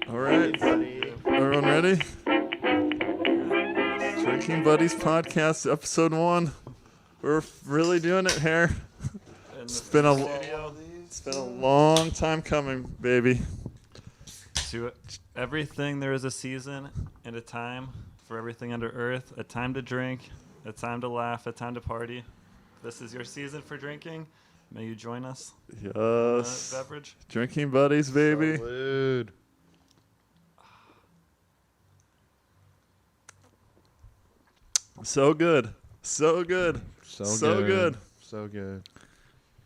All right. Everyone ready? Drinking Buddies Podcast, Episode 1. We're really doing it here. It's been a long time coming, baby. To everything, there is a season and a time for everything under earth. A time to drink, a time to laugh, a time to party. This is your season for drinking. May you join us. Yes. Beverage. Drinking Buddies, baby. Salud. So good. So good. So good. So good.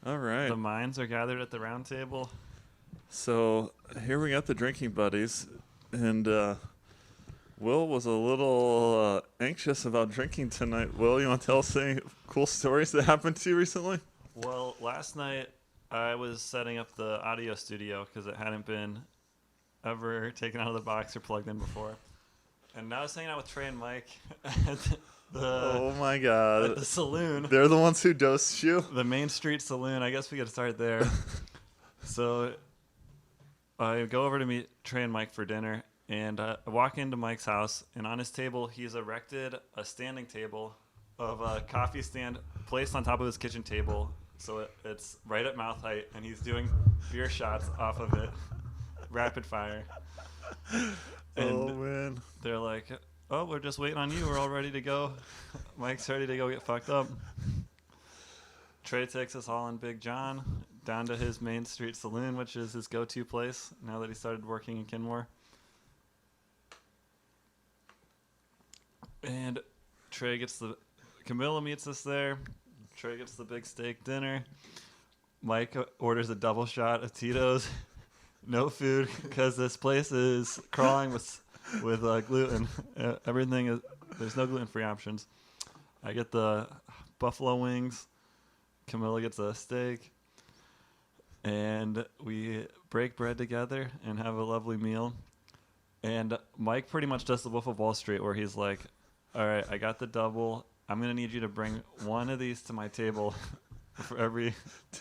All right. The minds are gathered at the round table. So here we got the Drinking Buddies, and Will was a little anxious about drinking tonight. Will, you want to tell us any cool stories that happened to you recently? Well, last night I was setting up the audio studio because it hadn't been ever taken out of the box or plugged in before. And I was hanging out with Trey and Mike at Oh my at God. the saloon. They're the ones who dosed you? The Main Street Saloon. I guess we could start there. So I go over to meet Trey and Mike for dinner, and I walk into Mike's house, and on his table, he's erected a standing table of a coffee stand placed on top of his kitchen table, so it's right at mouth height, and he's doing beer shots off of it, rapid fire. And Oh, man. they're like, "Oh, we're just waiting on you. We're all ready to go." Mike's ready to go get fucked up. Trey takes us all and Big John down to his Main Street Saloon, which is his go-to place now that he started working in Kenmore. And Camilla meets us there. Trey gets the big steak dinner. Mike orders a double shot of Tito's. No food because this place is crawling with gluten. There's no gluten-free options. I get the buffalo wings. Camilla gets a steak. And we break bread together and have a lovely meal. And Mike pretty much does the Wolf of Wall Street where he's like, "All right, I got the double. I'm going to need you to bring one of these to my table for every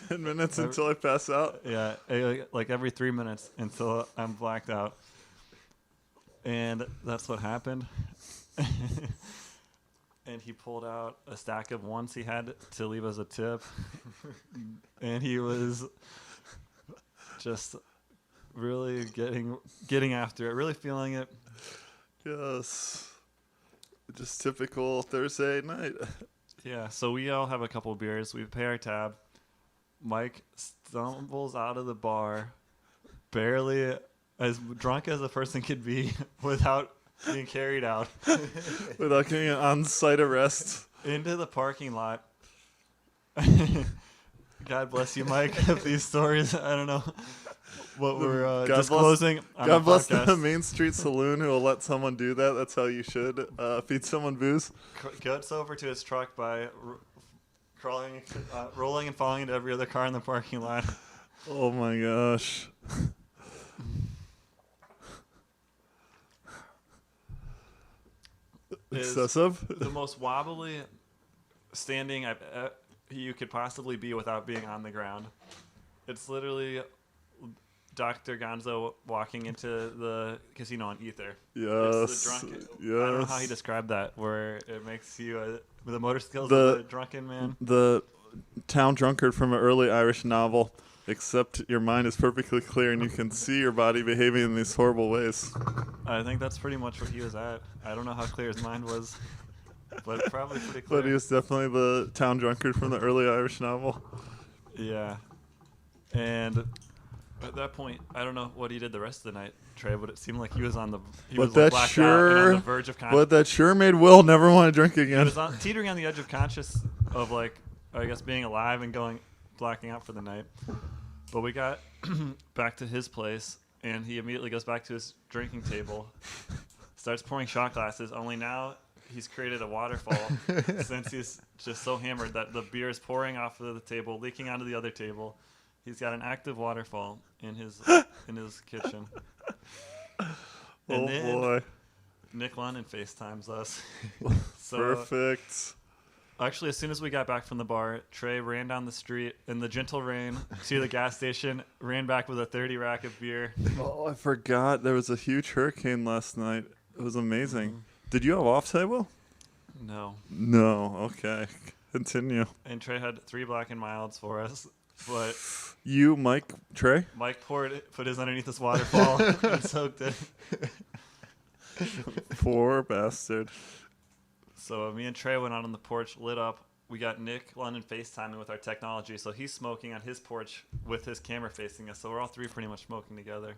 10 minutes until I pass out? Yeah, like every 3 minutes until I'm blacked out." And that's what happened. And he pulled out a stack of ones he had to leave as a tip. And he was just really getting after it, really feeling it. Yes. Just typical Thursday night. Yeah, so we all have a couple beers. We pay our tab. Mike stumbles out of the bar, barely as drunk as a person could be without being carried out, Without getting an on-site arrest. into the parking lot. God bless you, Mike, if these stories, I don't know what we're disclosing on God the bless podcast. the Main Street Saloon who will let someone do that. That's how you should feed someone booze. Gets over to his truck by rolling and falling into every other car in the parking lot. Oh my gosh. Excessive? The most wobbly standing you could possibly be without being on the ground. It's literally Dr. Gonzo walking into the casino on Ether. Yes. It's the drunk. Yes. I don't know how he described that, where it makes you the motor skills The- of a drunken man. The town drunkard from an early Irish novel, except your mind is perfectly clear and you can see your body behaving in these horrible ways. I think that's pretty much what he was at. I don't know how clear his mind was, but probably pretty clear. But he was definitely the town drunkard from the early Irish novel. Yeah. And at that point, I don't know what he did the rest of the night, Trey, but it seemed like he was on the But that blacked out and on the verge of But that sure made Will never want to drink he again. was teetering on the edge of conscious of, like, I guess being alive and blacking out for the night. But we got back to his place, and he immediately goes back to his drinking table, starts pouring shot glasses, only now he's created a waterfall since he's just so hammered that the beer is pouring off of the table, leaking onto the other table. He's got an active waterfall in his kitchen. And Oh then boy. Nick London FaceTimes us. So Perfect. Actually, as soon as we got back from the bar, Trey ran down the street in the gentle rain to the gas station, ran back with a 30 rack of beer. Oh, I forgot. There was a huge hurricane last night. It was amazing. Did you have off today, Will? No. No. Okay. Continue. And Trey had 3 Black and Milds for us. But You, Mike, Trey? Mike put his underneath this waterfall and soaked it. Poor bastard. So me and Trey went out on the porch, lit up. We got Nick London FaceTiming with our technology. So he's smoking on his porch with his camera facing us. So we're all 3 pretty much smoking together.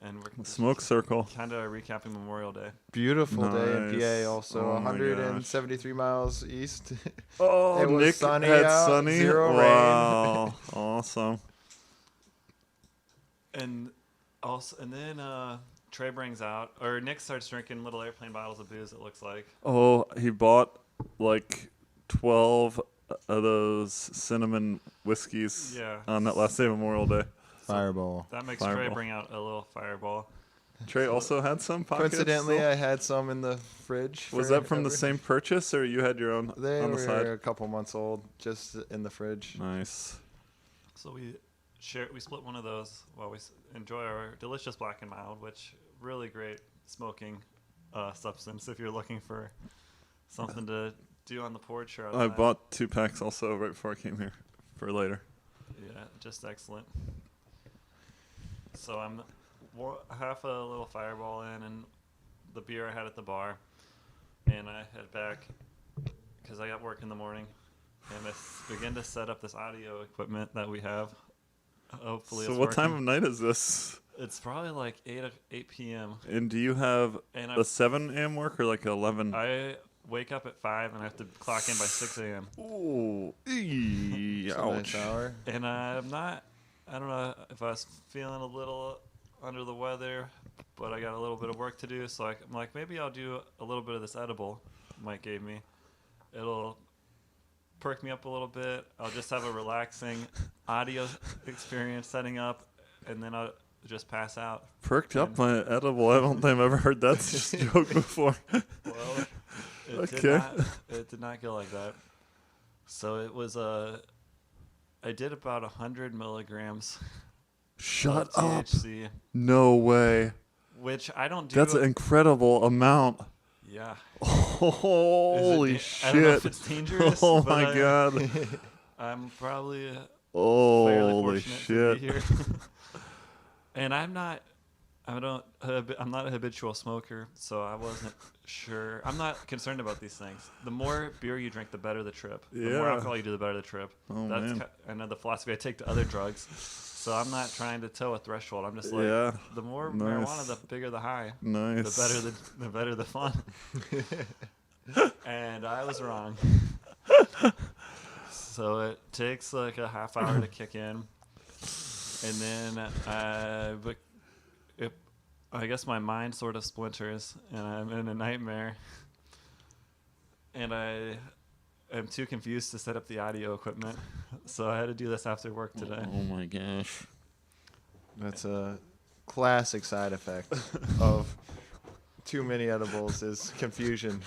And we're Smoke circle. kind of recapping Memorial Day. Beautiful day in Nice. PA. Also, Oh my 173 miles east. Oh, It was Nick sunny had out, sunny. 0 rain. Wow. Awesome. And then Trey brings out, or Nick starts drinking little airplane bottles of booze, it looks like. Oh, he bought like 12 of those cinnamon whiskeys Yeah. on that last day of Memorial Day. Fireball. That makes Trey Fireball. bring out a little fireball. Trey also had some pockets. Coincidentally, still? I had some in the fridge. Was for that from the every- same purchase, or you had your own They on the were side? a couple months old, just in the fridge. Nice. So we split one of those while we enjoy our delicious Black and Mild, which really great smoking substance if you're looking for something to do on the porch or I outside. bought 2 packs also right before I came here for later. Yeah, just excellent. So I'm half a little fireball in and the beer I had at the bar, and I head back because I got work in the morning, and I begin to set up this audio equipment that we have. Hopefully, So it's what working. time of night is this? It's probably like 8 p.m. And do you have And a 7 a.m. work or like 11? I wake up at 5 and I have to clock in by 6 a.m. Ooh. It's a Ouch. nice hour. And I don't know if I was feeling a little under the weather, but I got a little bit of work to do. So I'm like, maybe I'll do a little bit of this edible Mike gave me. It'll perk me up a little bit. I'll just have a relaxing audio experience setting up, and then I'll just pass out. Perked up my edible. I don't think I've ever heard that joke before. Well, it Okay. did not go like that. So it was I did about 100 milligrams Shut of up. THC, No way. which I don't do. That's an incredible amount. Yeah. Holy I don't know if shit. it's dangerous. Oh but my god. I'm probably fairly Holy fortunate to shit. be here. And I'm not a habitual smoker, so I wasn't sure. I'm not concerned about these things. The more beer you drink, the better the trip. The more Yeah. alcohol you do, the better the trip. Oh, That's man. I know the philosophy I take to other drugs. So I'm not trying to toe a threshold. I'm just like, Yeah. the more Nice. marijuana, the bigger the high. Nice. The better the fun. And I was wrong. So it takes like a half hour to kick in, and then I guess my mind sort of splinters, and I'm in a nightmare, and I am too confused to set up the audio equipment, so I had to do this after work today. Oh my gosh. That's a classic side effect of too many edibles is confusion.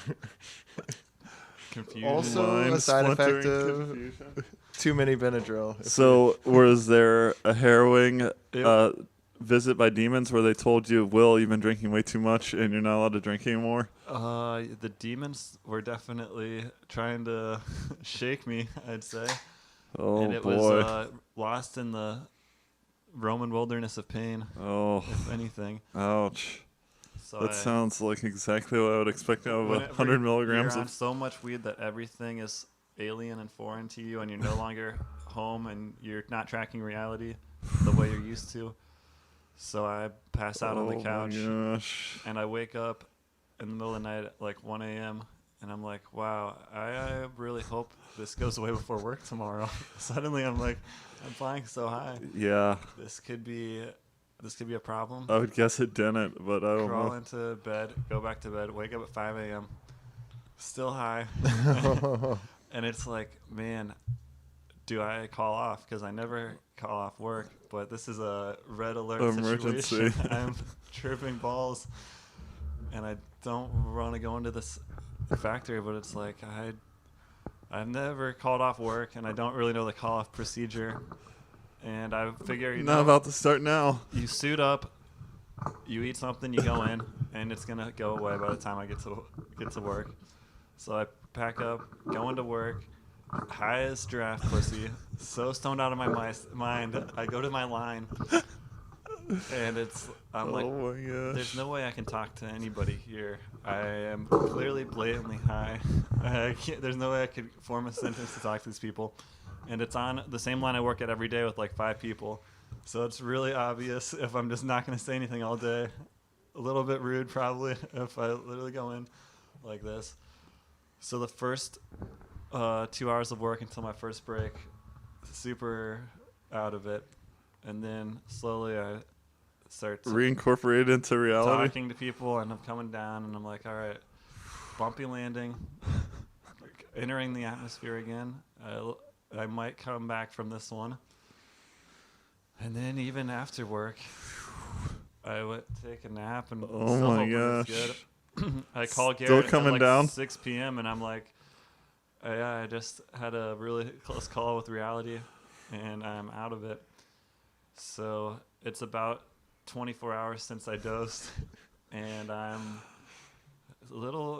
Confusion. Also, Mind a side effect splintering of confusion. too many Benadryl. So, was there a harrowing visit by demons where they told you, Will, you've been drinking way too much and you're not allowed to drink anymore? The demons were definitely trying to shake me, I'd say. Oh, And it boy. was lost in the Roman wilderness of pain, Oh, if anything. ouch. So That sounds like exactly what I would expect out of whenever 100 milligrams you're on of. so much weed that everything is alien and foreign to you, and you're no longer home, and you're not tracking reality the way you're used to. So I pass out on the couch, Oh my gosh. and I wake up in the middle of the night at like 1 a.m. And I'm like, wow, I really hope this goes away before work tomorrow. Suddenly I'm like, I'm flying so high. Yeah, This could be a problem. I would guess it didn't, but I don't Crawl know. into bed, go back to bed, wake up at 5 a.m. Still high. And it's like, man, do I call off? Because I never call off work, but this is a red alert Emergency. situation. I'm tripping balls, and I don't want to go into this factory, but it's like I've never called off work, and I don't really know the call-off procedure. And I figure, Not about to start now. you suit up, you eat something, you go in, and it's gonna go away by the time I get to work. So I pack up, go into work, high as giraffe pussy, so stoned out of my mind. I go to my line, and I'm like, Oh my gosh. there's no way I can talk to anybody here. I am clearly blatantly high. There's no way I could form a sentence to talk to these people. And it's on the same line I work at every day with like 5 people. So it's really obvious if I'm just not going to say anything all day. A little bit rude probably if I literally go in like this. So the first 2 hours of work until my first break, super out of it. And then slowly I start Reincorporated into reality. talking to people, and I'm coming down, and I'm like, all right, bumpy landing, entering the atmosphere again. I might come back from this one. And then even after work, I would take a nap, and Oh still my hope it was gosh. good. I call Still Garrett coming at like down? 6 p.m., and I'm like, yeah, I just had a really close call with reality, and I'm out of it. So it's about 24 hours since I dosed, and I'm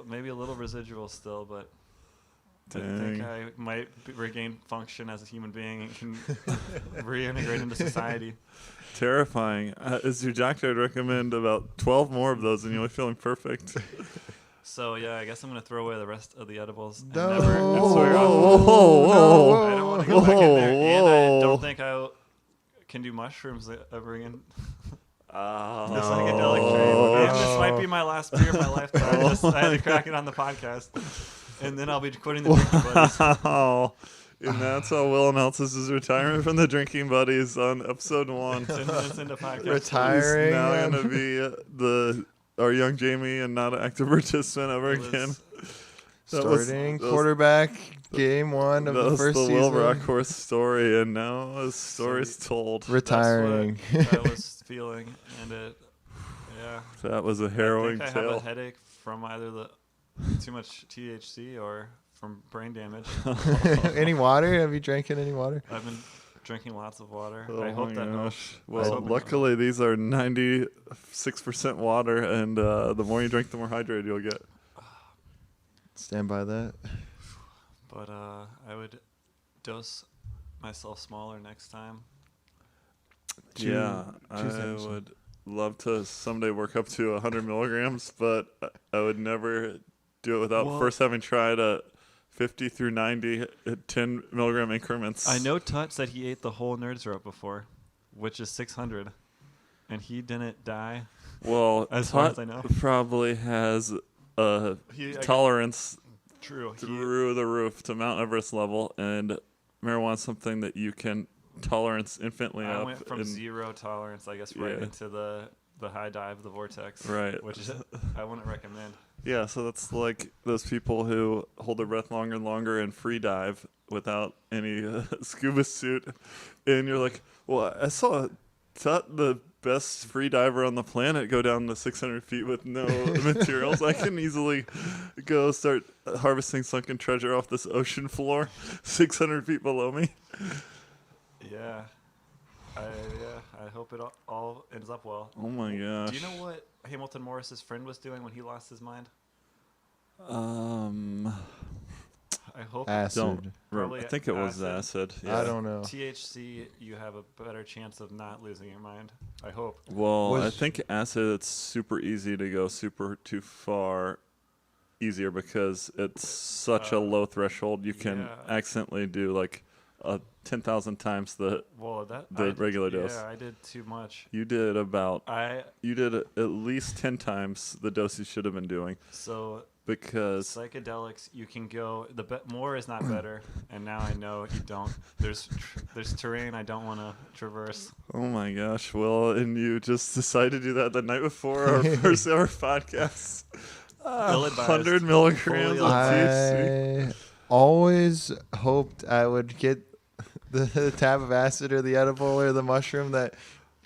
maybe a little residual still, but I think Dang. I might regain function as a human being and can reintegrate into society. Terrifying. As your doctor, I'd recommend about 12 more of those, and you'll be feeling perfect. So yeah, I guess I'm gonna throw away the rest of the edibles. And No. never, Whoa, swear whoa, off. whoa, whoa. I don't want to go back in there, and I Whoa. don't think I can do mushrooms ever again. Oh. This psychedelic trip. And this might be my last beer of my lifetime. I had to crack it on the podcast, and then I'll be quitting the drinking buddies. Wow. And that's how Will announces his retirement from the Drinking Buddies on episode 1. 10 minutes into podcast. Retiring. He's now man. going to be our young Jamie and not an active participant ever It was- again. That was- Starting that was- quarterback, game 1 of that the was first the season. Will Rockhorse story, and now his story's told. Retiring. That's what I was feeling, and yeah. That was a I harrowing think I have tale. a headache from either the too much THC or from brain damage. Any water? Have you drank any water? I've been drinking lots of water. Oh I hope my that helps. gosh. I was Well, hoping it luckily these are 96% water, and the more you drink, the more hydrated you'll get. Stand by that. But I would dose myself smaller next time. Yeah, I things. would love to someday work up to 100 milligrams, but I would never do it without Well- first having tried a 50 through 90 at 10 milligram increments. I know Tut said he ate the whole Nerd Syrup before, which is 600, and he didn't die. Well, As far as Tut I know. probably has a tolerance True. through the roof to Mount Everest level, and marijuana's something that you can tolerance infinitely I up. went from and- zero tolerance, I guess, right Yeah. into the high dive, the vortex. Right. Which I wouldn't recommend. Yeah, so that's like those people who hold their breath longer and longer and free dive without any scuba suit. And you're like, well, I saw Tut, the best free diver on the planet, go down to 600 feet with no materials. I can easily go start harvesting sunken treasure off this ocean floor 600 feet below me. Yeah. I hope it all ends up well. Oh my gosh. Do you know what Hamilton Morris's friend was doing when he lost his mind? I hope Acid. Don't. Probably I think it was acid. acid. Yeah. I don't know. THC, you have a better chance of not losing your mind. I hope. Well, I Was- think acid, it's super easy to go super too far easier because it's such a low threshold. You can yeah. accidentally do like 10,000 times the. Well, The regular dose. Yeah, I did too much. You did at least 10 times the dose you should have been doing So because psychedelics, you can go. More is not better, and now I know you don't. There's terrain I don't want to traverse. oh my gosh, Will, and you just decided to do that the night before our first ever podcast. Ill-advised. 100 milligrams of Fully THC. I always hoped I would get the tab of acid or the edible or the mushroom that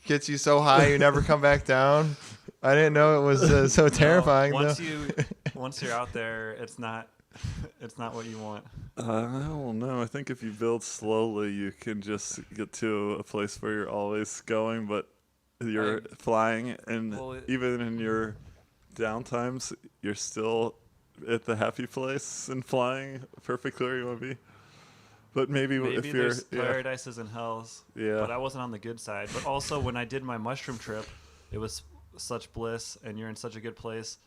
gets you so high you never come back down. I didn't know it was so terrifying. No, though. once you're out there, it's not It's not what you want. I don't know. I think if you build slowly, you can just get to a place where you're always going, but you're flying, and even in your downtimes, you're still at the happy place and flying perfectly where you want to be. But maybe if you're there's paradises and hells. Yeah. But I wasn't on the good side. But also when I did my mushroom trip, it was such bliss, and you're in such a good place.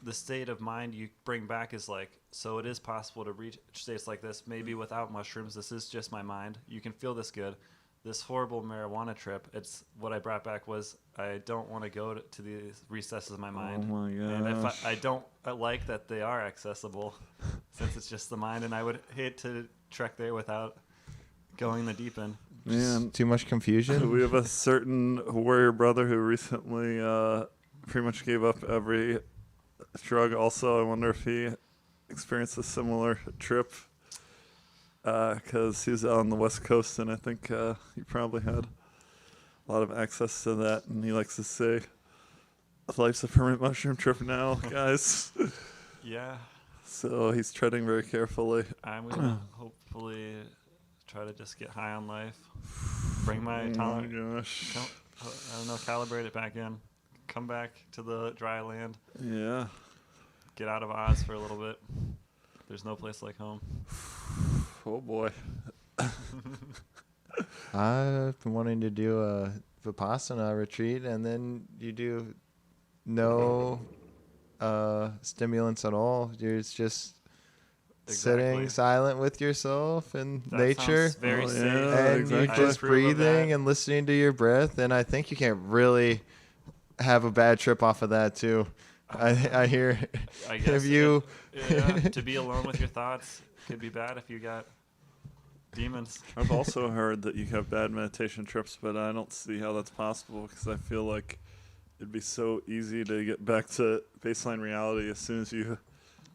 The state of mind you bring back is like, so it is possible to reach states like this, maybe without mushrooms. This is just my mind. You can feel this good. This horrible marijuana trip, it's what I brought back was I don't want to go to the recesses of my mind. Oh my And if gosh. I like that they are accessible, since it's just the mind, and I would hate to trek there without going the deep end. Man, Too much confusion. we have a certain warrior brother who recently pretty much gave up every drug. Also, I wonder if he experienced a similar trip because he's out on the West Coast, and I think he probably had a lot of access to that. And he likes to say, "Life's a permanent mushroom trip now, guys." Yeah, So he's treading very carefully. I'm gonna hopefully try to just get high on life, bring my Oh tolerance. my gosh. I don't know, calibrate it back in, come back to the dry land, Yeah. get out of Oz for a little bit. There's no place like home. Oh boy. I've been wanting to do a Vipassana retreat, and then you do no stimulants at all. You're just sitting Exactly. silent with yourself and That nature. sounds very Oh, safe. yeah. And exactly. you're I just approve of that. breathing and listening to your breath, and I think you can't really have a bad trip off of that too. I hear I if guess you to be alone with your thoughts could be bad if you got demons. I've also heard that you have bad meditation trips, but I don't see how that's possible because I feel like it'd be so easy to get back to baseline reality as soon as you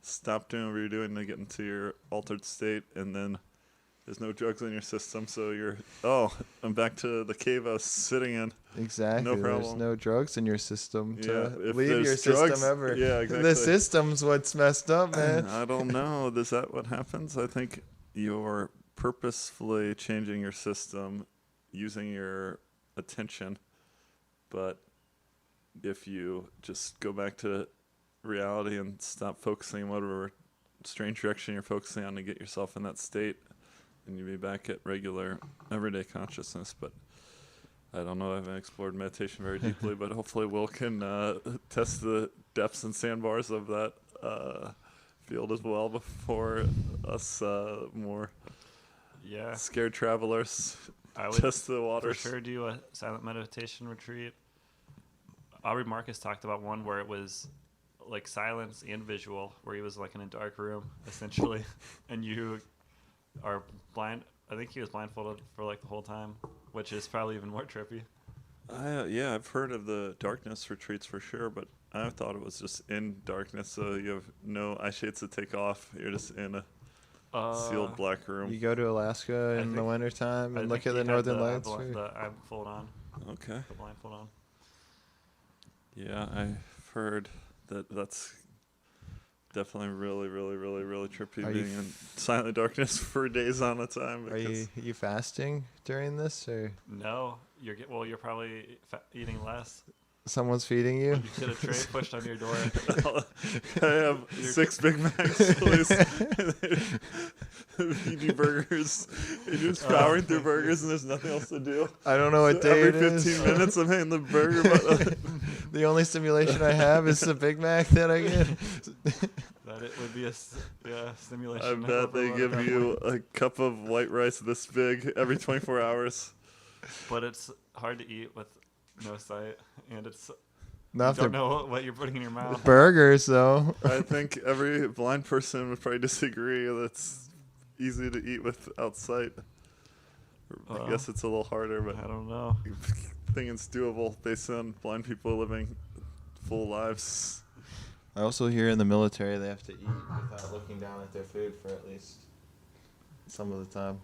stop doing what you're doing to get into your altered state, and then there's no drugs in your system, so I'm back to the cave I was sitting in. exactly there's problem. no drugs in your system to Yeah, if leave there's your system drugs- ever. yeah, exactly. The system's what's messed up, man. I don't know. Is that what happens? I think you're purposefully changing your system using your attention, but if you just go back to reality and stop focusing on whatever strange direction you're focusing on to get yourself in that state, and you'll be back at regular everyday consciousness. But I don't know. I haven't explored meditation very deeply, but hopefully Will can test the depths and sandbars of that field as well before us more Yeah, scared travelers I would test the for waters. sure do a silent meditation retreat. Aubrey Marcus talked about one where it was like silence and visual, where he was like in a dark room essentially, and you are blind. I think he was blindfolded for like the whole time, which is probably even more trippy. Yeah, I've heard of the darkness retreats for sure, but I thought it was just in darkness, so you have no eye shades to take off. You're just in a sealed black room. You go to Alaska I in the think- wintertime I and look think at he the had northern lights. The blindfold on, Okay. the blindfold on. Yeah, I've heard that's definitely really, really, really, really trippy Are you being in silent darkness for days on a time. Are you fasting during this, or No, you're probably eating less. someone's feeding you? You get a tray pushed on your door. I have 6 Big Macs, please. You do burgers. You're just powering through burgers and there's nothing else to do. I don't know what So day every it 15 is. minutes I'm hitting the burger button. The only stimulation I have is the Big Mac that I get. That it would be a stimulation. I bet they overload give at that you point. a cup of white rice this big every 24 hours. But it's hard to eat with no sight, and it's you Nothing. don't know what you're putting in your mouth. Burgers, though. I think every blind person would probably disagree that it's easy to eat without sight. I Well, guess it's a little harder, but I don't know. I think it's doable based on blind people living full lives. I also hear in the military they have to eat without looking down at their food for at least some of the time.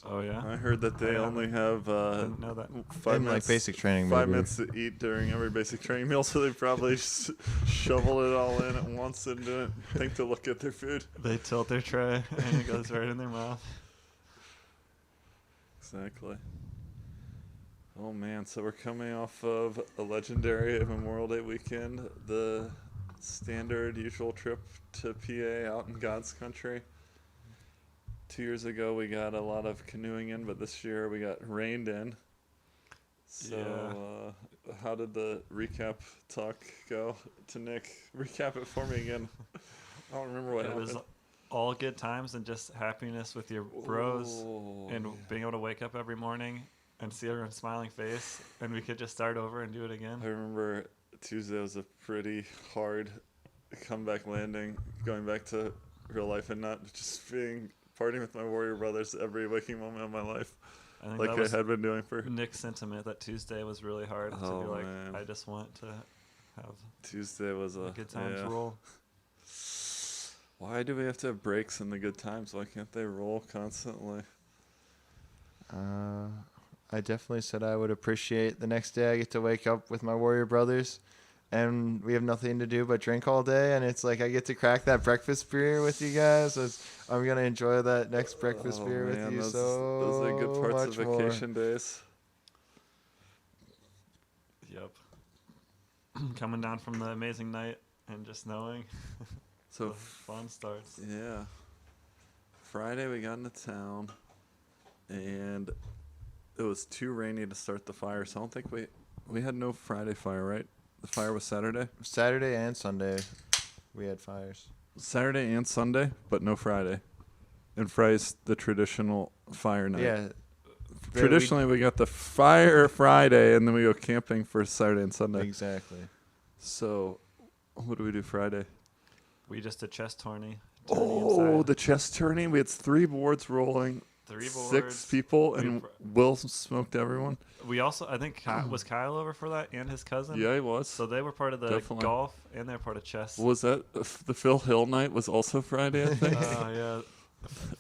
Oh yeah. I heard that they Yeah. only have Didn't know that. 5 In, like, minutes, basic training, 5 maybe. minutes to eat during every basic training meal, so they probably just shovel it all in at once and didn't think to look at their food. They tilt their tray and it goes right in their mouth. Exactly. Oh man, so we're coming off of a legendary Memorial Day weekend, the standard usual trip to PA out in God's country. 2 years ago we got a lot of canoeing in, but this year we got rained in. So how did the recap talk go to Nick? Recap it for me again. I don't remember what It happened. was all good times and just happiness with your bros and yeah. being able to wake up every morning and see everyone's smiling face, and we could just start over and do it again. I remember Tuesday was a pretty hard comeback landing, going back to real life and not just partying with my Warrior brothers every waking moment of my life, I think like that I was had been doing for Nick's sentiment that Tuesday was really hard to Oh, be like, man. I just want to have Tuesday. Was the a good times yeah. roll. Why do we have to have breaks in the good times? Why can't they roll constantly? I definitely said I would appreciate the next day I get to wake up with my Warrior brothers, and we have nothing to do but drink all day, and it's like I get to crack that breakfast beer with you guys. So I'm gonna enjoy that next breakfast beer man, with you those are good parts much of more. vacation days. Yep. Coming down from the amazing night and just knowing So the fun starts. yeah, Friday we got into town, and it was too rainy to start the fire. So I don't think we had no Friday fire, right? The fire was Saturday. Saturday and Sunday, we had fires. Saturday and Sunday, but no Friday. And Friday's the traditional fire night. Yeah. Traditionally, we got the fire Friday, and then we go camping for Saturday and Sunday. Exactly. So, what do we do Friday? We just did chest tourney. Oh, the chest turning. We had 3 boards rolling. 3 boards. 6 people, and We- Will smoked everyone. We also, I think, was Kyle over for that and his cousin? Yeah, he was. So they were part of the Definitely. golf and they're part of chess. Was that the Phil Hill night? Was also Friday, I think. Yeah.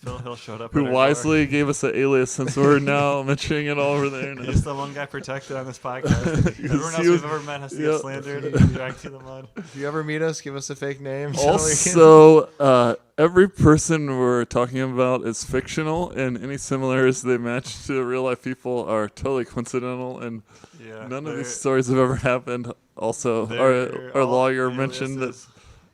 Phil Hill showed up. Who at our wisely gave us an alias since we're now mentioning it all over the door. internet. He's the one guy protected on this podcast. Everyone else he was- we've ever met has to yeah. get slandered and dragged through the mud. If you ever meet us, give us a fake name. so we can- Also, every person we're talking about is fictional, and any similarities they match to real life people are totally coincidental, and Yeah. none of these they're- stories have ever happened. Also, they're our all lawyer mentioned that,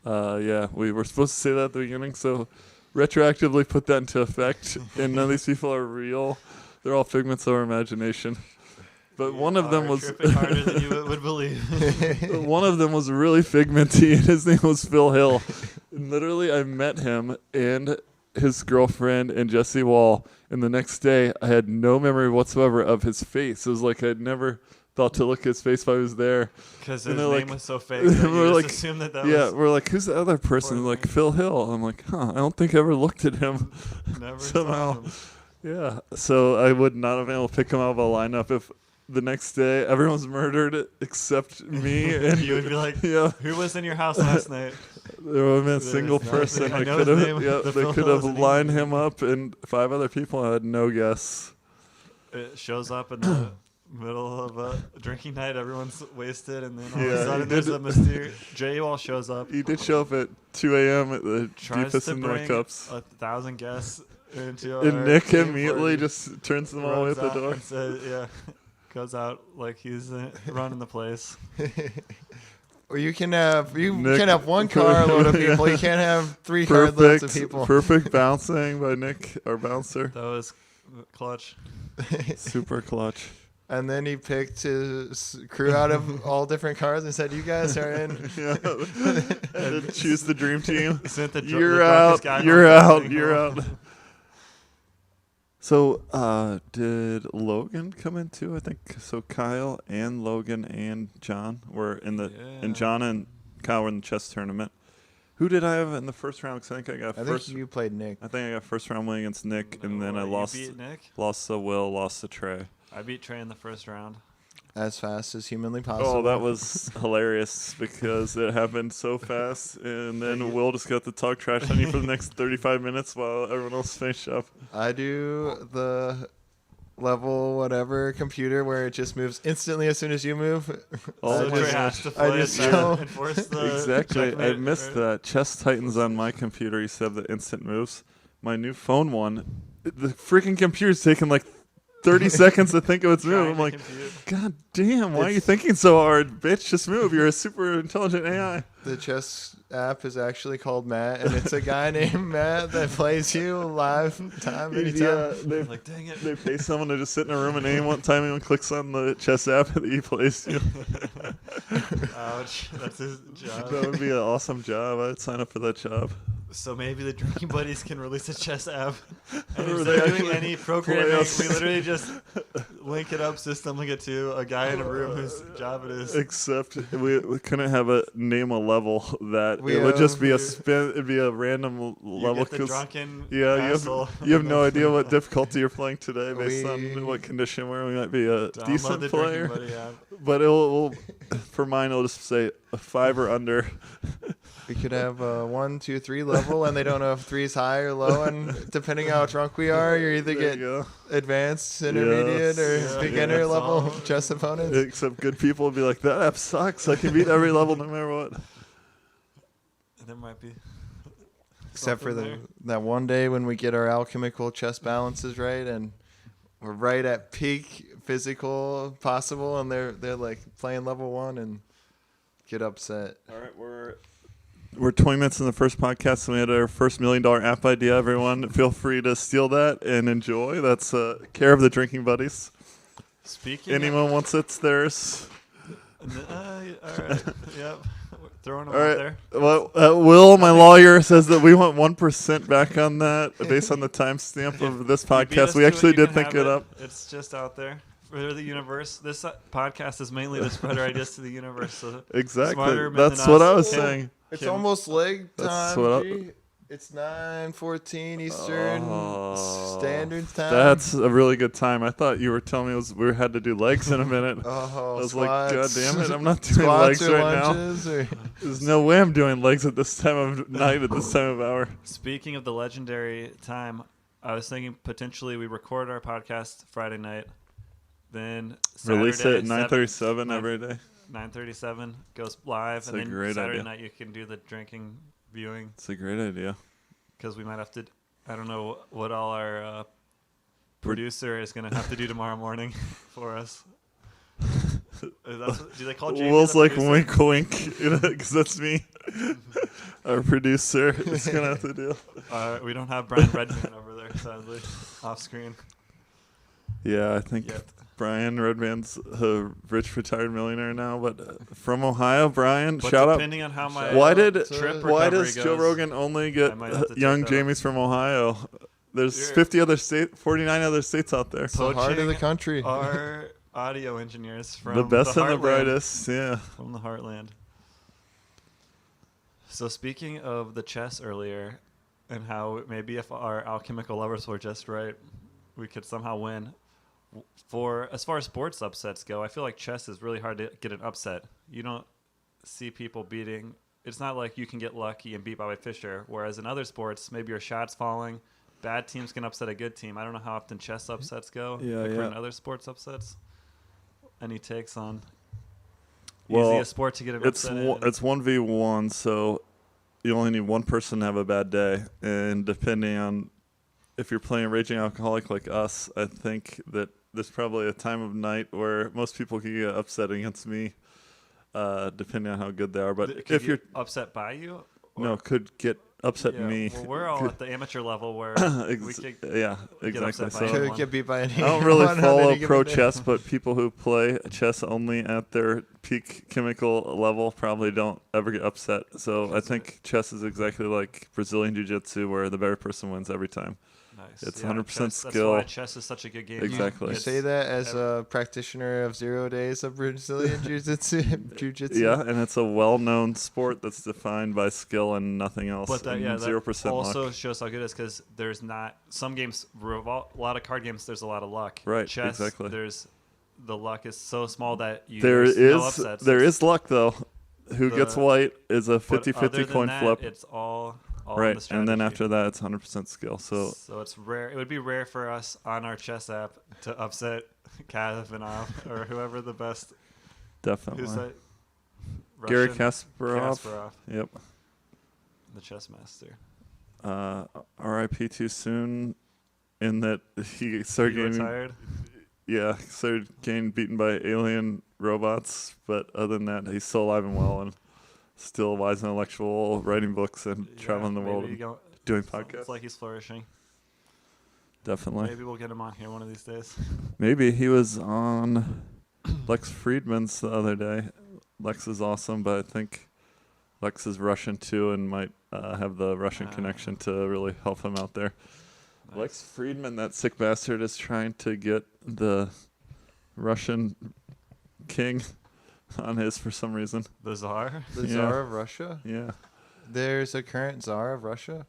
aliases. yeah, we were supposed to say that at the beginning, so retroactively put that into effect, and none of these people are real. They're all figments of our imagination. But We one of them are was tripping harder than you would believe. one of them was really figmenty, and his name was Phil Hill. And literally, I met him and his girlfriend and Jesse Wall, and the next day, I had no memory whatsoever of his face. It was like I'd never thought to look at his face while I was there. Because And his they're name like- was so fake that you we're just like- assumed that Yeah, was we're like, who's the other person? Poor Like, thing. Phil Hill. I'm like, I don't think I ever looked at him. never somehow. saw him. Yeah, so I would not have been able to pick him out of a lineup if the next day everyone's murdered except me. And You would be like, yeah, who was in your house last night? there would have been a There's single nothing. person. I I know could his have, name. yeah, The they Phil could Hill have was an lined easy him up, and 5 other people. I had no guess. It shows up in the middle of a drinking night. Everyone's wasted, and then all of Yeah, a he sudden there's did- a mysterious. Jay Wall shows up, He did show up at 2 a.m. at the tries deepest to in my bring cups. 1,000 guests into our And Nick team immediately party, just turns them all the way runs at the out door. and says, yeah, goes out like he's running the place. Well, you can have Nick- can have one carload of people. You can't have 3 carloads of people. Perfect bouncing by Nick, our bouncer. That was clutch. Super clutch. And then he picked his crew out of all different cars and said, "You guys are in." Yeah. And to choose the dream team. Sent the You're drunkest out. guy You're home out. first You're thing out. home. So, did Logan come in too? I think so. Kyle and Logan and John were in the, Yeah. and John and Kyle were in the chess tournament. Who did I have in the first round? 'Cause I think I got I first. think you played Nick. I think I got first round win against Nick, and then I You lost. beat Nick. Lost to Will. Lost to Trey. I beat Trey in the first round. as fast as humanly possible. Oh, that was hilarious because it happened so fast, and then Will just got to talk trash on you for the next 35 minutes while everyone else finished up. I do the level whatever computer where it just moves instantly as soon as you move. Oh, So my Trey gosh. has to play just it go- and enforce the Exactly. I checkmate, missed right? that. Chess Titans on my computer used to have the instant moves. My new phone one, the freaking computer's taking like 30 seconds to think of its move. Trying I'm to like, compute. God damn, why are you It's- thinking so hard, bitch? Just move. You're a super intelligent AI. The chess app is actually called Matt, and it's a guy named Matt that plays you live time anytime. they Like, dang it. they pay someone to just sit in a room and anyone time anyone clicks on the chess app that he plays you. Ouch. That's his job. That would be an awesome job. I'd sign up for that job. So maybe the Drinking Buddies can release a chess app. And Where instead they of doing actually any programming, play us. we literally just link it up, system link it to a guy in a room whose job it is. Except we couldn't have a name a level that We it would just be a have- spin. It'd be a random You level get the 'cause drunken yeah, asshole. you have no idea what difficulty you're playing today based We- on what condition where we might be a Download decent the player. Drinking Buddy app. But it'll for mine it'll just say a 5 or under. We could have a 1, 2, 3 level, and they don't know if 3 is high or low. And depending how drunk we are, you either There get you go. advanced, intermediate, or Yeah, beginner that's level all. chess opponents. Except good people will be like, that app sucks. I can beat every level no matter what. There might be. Except for something that one day when we get our alchemical chess balances right, and we're right at peak physical possible, and they're like playing level 1 and get upset. All right, we're 20 minutes in the first podcast, and we had our first $1 million app idea. Everyone, feel free to steal that and enjoy. That's care of the Drinking Buddies. Speaking Anyone wants it's theirs. all right. Yep. We're throwing them All out right. there. Well, Will, my lawyer, says that we want 1% back on that based on the timestamp of this You beat us podcast. We to actually it, you did can think have it up. It's just out there for the universe. This podcast is mainly to spread our ideas to the universe. So Exactly. smarter men That's than what us I was can- saying. It's Kim- almost leg That's time. what I- G. It's 9:14 Eastern Oh, Standard Time. That's a really good time. I thought you were telling me we had to do legs in a minute. Oh, I was like, God squats. damn it, I'm not doing Squats legs or right now. lunges or There's no way I'm doing legs at this time of night, at this time of hour. Speaking of the legendary time, I was thinking potentially we record our podcast Friday night, then Release it Saturday at 9:37 every day. 9:37 goes live, That's and a then great Saturday idea. night you can do the drinking viewing It's a great idea. because we might have to. I don't know what all our producer is going to have to do tomorrow morning for us. Do they call Jamie Will's the like producer? wink, wink, because that's me. Our producer is gonna have to do. We don't have Brian Redman over there, sadly, off screen. Yeah, I think Yet. Brian Redman's a rich retired millionaire now, but from Ohio, Brian. But shout out. depending on how my Why did trip why recovery does Joe goes, Rogan only get I might have to take young that up. Jamies from Ohio? There's You're- 50 other states, 49 other states out there. the heart of the Poaching country. our audio engineers from The best and the heartland- brightest. Yeah. from the heartland. So speaking of the chess earlier, and how maybe if our alchemical lovers were just right, we could somehow win. For as far as sports upsets go, I feel like chess is really hard to get an upset. You don't see people beating. It's not like you can get lucky and beat Bobby Fischer. Whereas in other sports, maybe your shot's falling. Bad teams can upset a good team. I don't know how often chess upsets go. Yeah, like for yeah. in other sports upsets. Any takes on Well, easiest sport to get an It's upset one, in? it's 1v1, so you only need one person to have a bad day, and depending on if you're playing Raging Alcoholic like us, I think that there's probably a time of night where most people can get upset against me, depending on how good they are. But Could if you you're upset by you, no, could get upset yeah, me. Well, we're all at the amateur level where we could. Yeah, get exactly. upset by So anyone. Could get beat by I anyone. don't really on follow any given pro day. chess, but people who play chess only at their peak chemical level probably don't ever get upset. So I think chess is exactly like Brazilian jiu-jitsu, where the better person wins every time. Nice. It's Yeah, 100% chess- skill. That's why chess is such a good game. Exactly. You It's- say that as a practitioner of 0 days of Brazilian jiu-jitsu. Yeah, and it's a well-known sport that's defined by skill and nothing else. But that, and yeah, 0% that also luck. shows how good it is because there's not some games, a lot of card games. There's a lot of luck. Right, Chess, exactly. There's the luck is so small that There there's no is upsets. there It's- is luck though. Who gets The- white is a but 50-50 other than coin that, flip. It's all in Right, the strategy. and then after that, it's 100% skill. So it's rare. It would be rare for us on our chess app to upset Kazanov or whoever the best. definitely. Who's that? Gary Russian? Kasparov. Kasparov, Yep. the chess master. RIP too soon. In that he started He getting retired. started getting beaten by alien robots. But other than that, he's still alive and well and still wise and intellectual, writing books and traveling the world and doing podcasts. It's like he's flourishing. Definitely. Maybe we'll get him on here one of these days. Maybe he was on Lex Friedman's the other day. Lex is awesome, but I think Lex is Russian too and might have the Russian connection to really help him out there. Nice. Lex Friedman, that sick bastard, is trying to get the Russian king on his for some reason. The Tsar. The Yeah. Tsar of Russia? Yeah. There's a current Tsar of Russia?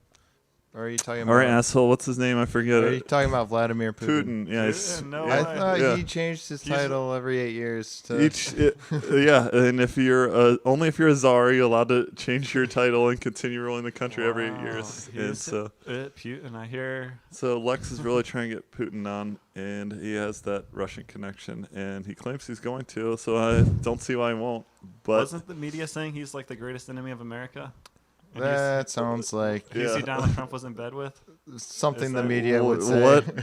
Or are you talking All right, about... asshole. What's his name? I forget Are you it. talking about Vladimir Putin? Putin. Yeah. he's- Putin, no yeah. I way. thought Yeah. he changed his He's- title every 8 years to... Yeah, and if you're only if you're a czar, you're allowed to change your title and continue ruling the country every 8 Wow. years. And He's- so Putin, I hear. Lex is really trying to get Putin on, and he has that Russian connection, and he claims he's going to. So I don't see why he won't. But Wasn't the media saying he's like the greatest enemy of America? And That sounds like he's who Yeah. Donald Trump was in bed with? something Is the that- media would say. what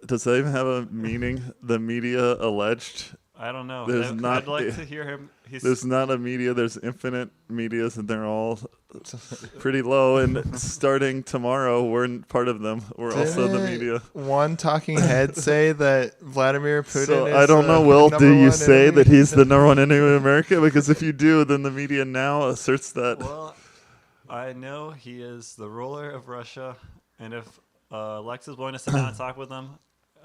does that even have a meaning? The media alleged. I don't know. There's I'd not- like to hear him. There's not a media. There's infinite medias, and they're all pretty low. And starting tomorrow, we're part of them. We're also the Didn't media. One talking head say that Vladimir Putin So is I don't know, Will. number Do you one say enemy? that he's the number one enemy of America? Because if you do, then the media now asserts that. Well, I know he is the ruler of Russia, and if Lex is willing to sit down and talk with him,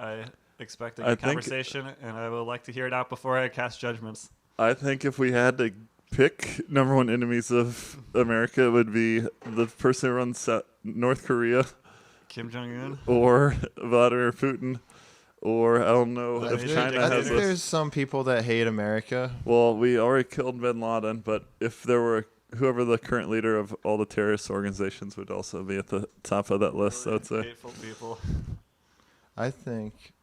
I expect a I good think- conversation, and I would like to hear it out before I cast judgments. I think if we had to pick number one enemies of America, it would be the person who runs North Korea, Kim Jong Un. or Vladimir Putin, or I don't know I if think- China I has think a. there's some people that hate America. Well, we already killed Bin Laden, but if there were whoever the current leader of all the terrorist organizations would also be at the top of that list, I would say. Hateful people. I think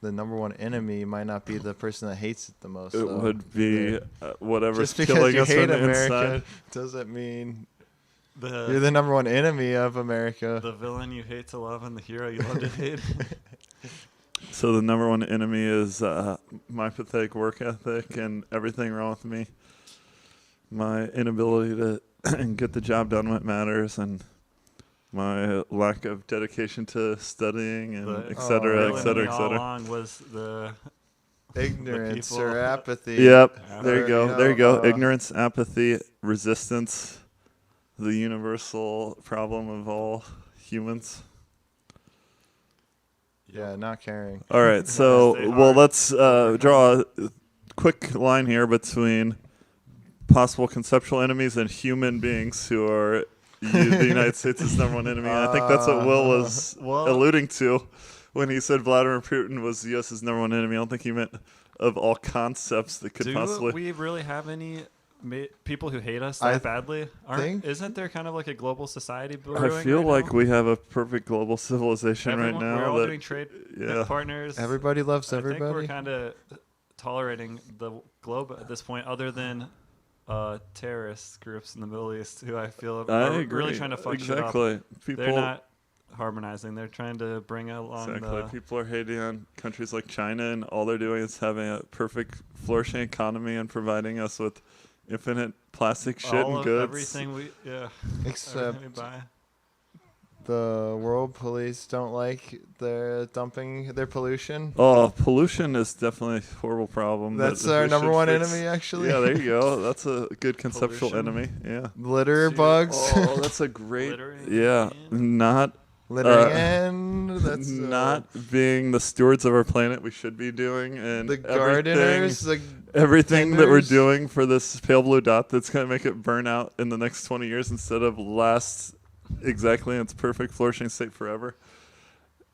the number one enemy might not be the person that hates it the most. It though. would be whatever's Just because killing you us hate on the America inside. doesn't mean you're The the number one enemy of America. the villain you hate to love and the hero you love to hate. So the number one enemy is my pathetic work ethic and everything wrong with me. My inability to get the job done when it matters, and my lack of dedication to studying, and The et cetera, real et cetera, enemy et all cetera. along was the Ignorance people- or apathy. Yep, Yeah. there you Or, go. you There you know, go. Ignorance, apathy, resistance, the universal problem of all humans. Yeah, not caring. All right, so Stay well, hard. let's draw a quick line here between possible conceptual enemies and human beings who are the United States' number one enemy. And I think that's what Will was Well- alluding to when he said Vladimir Putin was the U.S.'s number one enemy. I don't think he meant of all concepts that could Do possibly. we really have any people who hate us I that badly? think- Isn't there kind of like a global society I brewing feel right like now? we have a perfect global civilization Everyone, right now. we're all that, doing trade yeah. partners. Everybody loves I think we're everybody. kind of tolerating the globe at this point, other than terrorist groups in the Middle East who I feel I are agree. really trying to fuck shit up. exactly. People, They're not harmonizing. They're trying to bring along Exactly. the. People are hating on countries like China, and all they're doing is having a perfect, flourishing economy and providing us with infinite plastic shit all and of goods. everything we Except everything we buy. the world police don't like their dumping their pollution. Oh, pollution is definitely a horrible problem. That's that our we number should one fix. enemy, actually. Yeah, there you go. That's a good conceptual Pollution. enemy. Yeah. Litter See, bugs. Oh, that's a great. Littering Yeah, in. not Littering in. That's not being the stewards of our planet we should be doing, and the gardeners. The everything that we're tenders. doing for this pale blue dot that's going to make it burn out in the next 20 years instead of last exactly in its perfect flourishing state forever.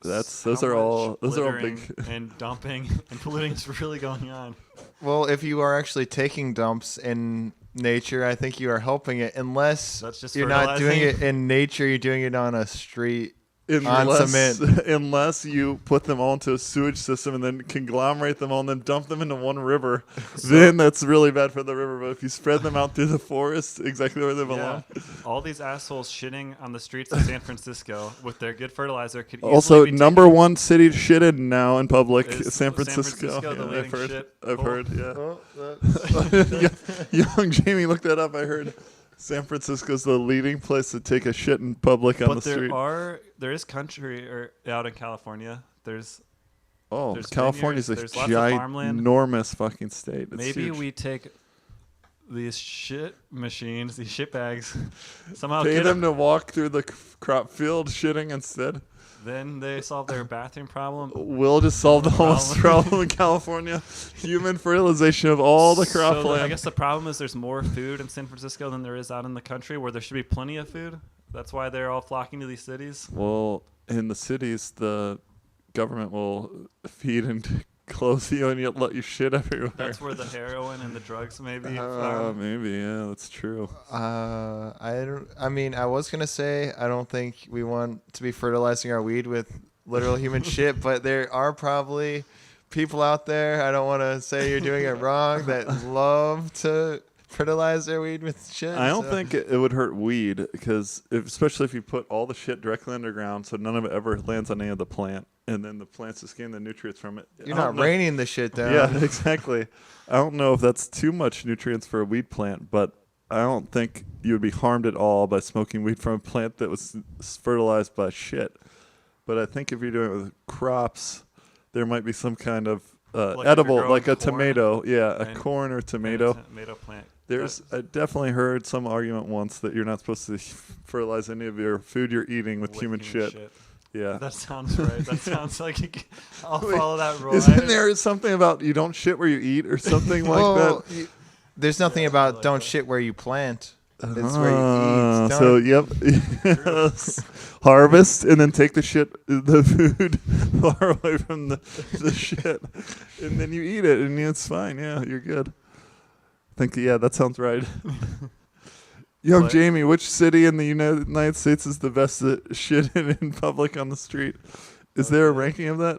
Those how are all much big. littering and dumping and polluting is really going on. Well, if you are actually taking dumps in nature, I think you are helping it. Unless That's just you're not doing fertilizing. it in nature, you're doing it on a street. On cement. Unless you put them all into a sewage system and then conglomerate them all and then dump them into one river, then that's really bad for the river. But if you spread them out through the forest, exactly where they belong. Yeah. All these assholes shitting on the streets of San Francisco with their good fertilizer could Also, easily be number one city to shit in now in public, Is San Francisco. the Yeah, leading shit I've hole? heard, yeah. Oh, that's- Young Jamie looked that up. I heard San Francisco's the leading place to take a shit in public on But the street. there is country out in California. There's California's vineyards, a there's lots of farmland. ginormous fucking state. It's maybe huge. we take these shit machines, these shit bags, somehow pay get them to walk through the crop field shitting instead. Then they solve their bathroom problem. We'll just solve the homeless problem in California. Human fertilization of all the So cropland. I guess the problem is there's more food in San Francisco than there is out in the country, where there should be plenty of food. That's why they're all flocking to these cities. Well, in the cities, the government will feed and clothe you and yet let you shit everywhere. That's where the heroin and the drugs maybe found. Maybe, yeah, that's true. I mean, I was gonna say I don't think we want to be fertilizing our weed with literal human shit, but there are probably people out there. I don't want to say you're doing it wrong that love to fertilize their weed with shit. I don't so- think it would hurt weed because, especially if you put all the shit directly underground, so none of it ever lands on any of the plant, and then the plant's just getting the nutrients from it. you're I don't not know- raining the shit down. Yeah, exactly. I don't know if that's too much nutrients for a weed plant, but I don't think you would be harmed at all by smoking weed from a plant that was fertilized by shit. But I think if you're doing it with crops, there might be some kind of Like if you're edible, growing like a corn tomato. Yeah, a and- corn or And a tomato. tomato plant. There's, I definitely heard some argument once that you're not supposed to fertilize any of your food you're eating with human shit. Yeah. That sounds right. That sounds like I'll follow that rule. Isn't there something about you don't shit where you eat or something like Well, that? there's nothing Yeah, about like don't that. shit where you plant. It's where you eat. So Don't- yep, harvest and then take the food far away from the shit, and then you eat it and it's fine. Yeah, you're good. That sounds right. Young But- Jamie, which city in the United States is the best at shitting in public on the street? Is there a ranking of that?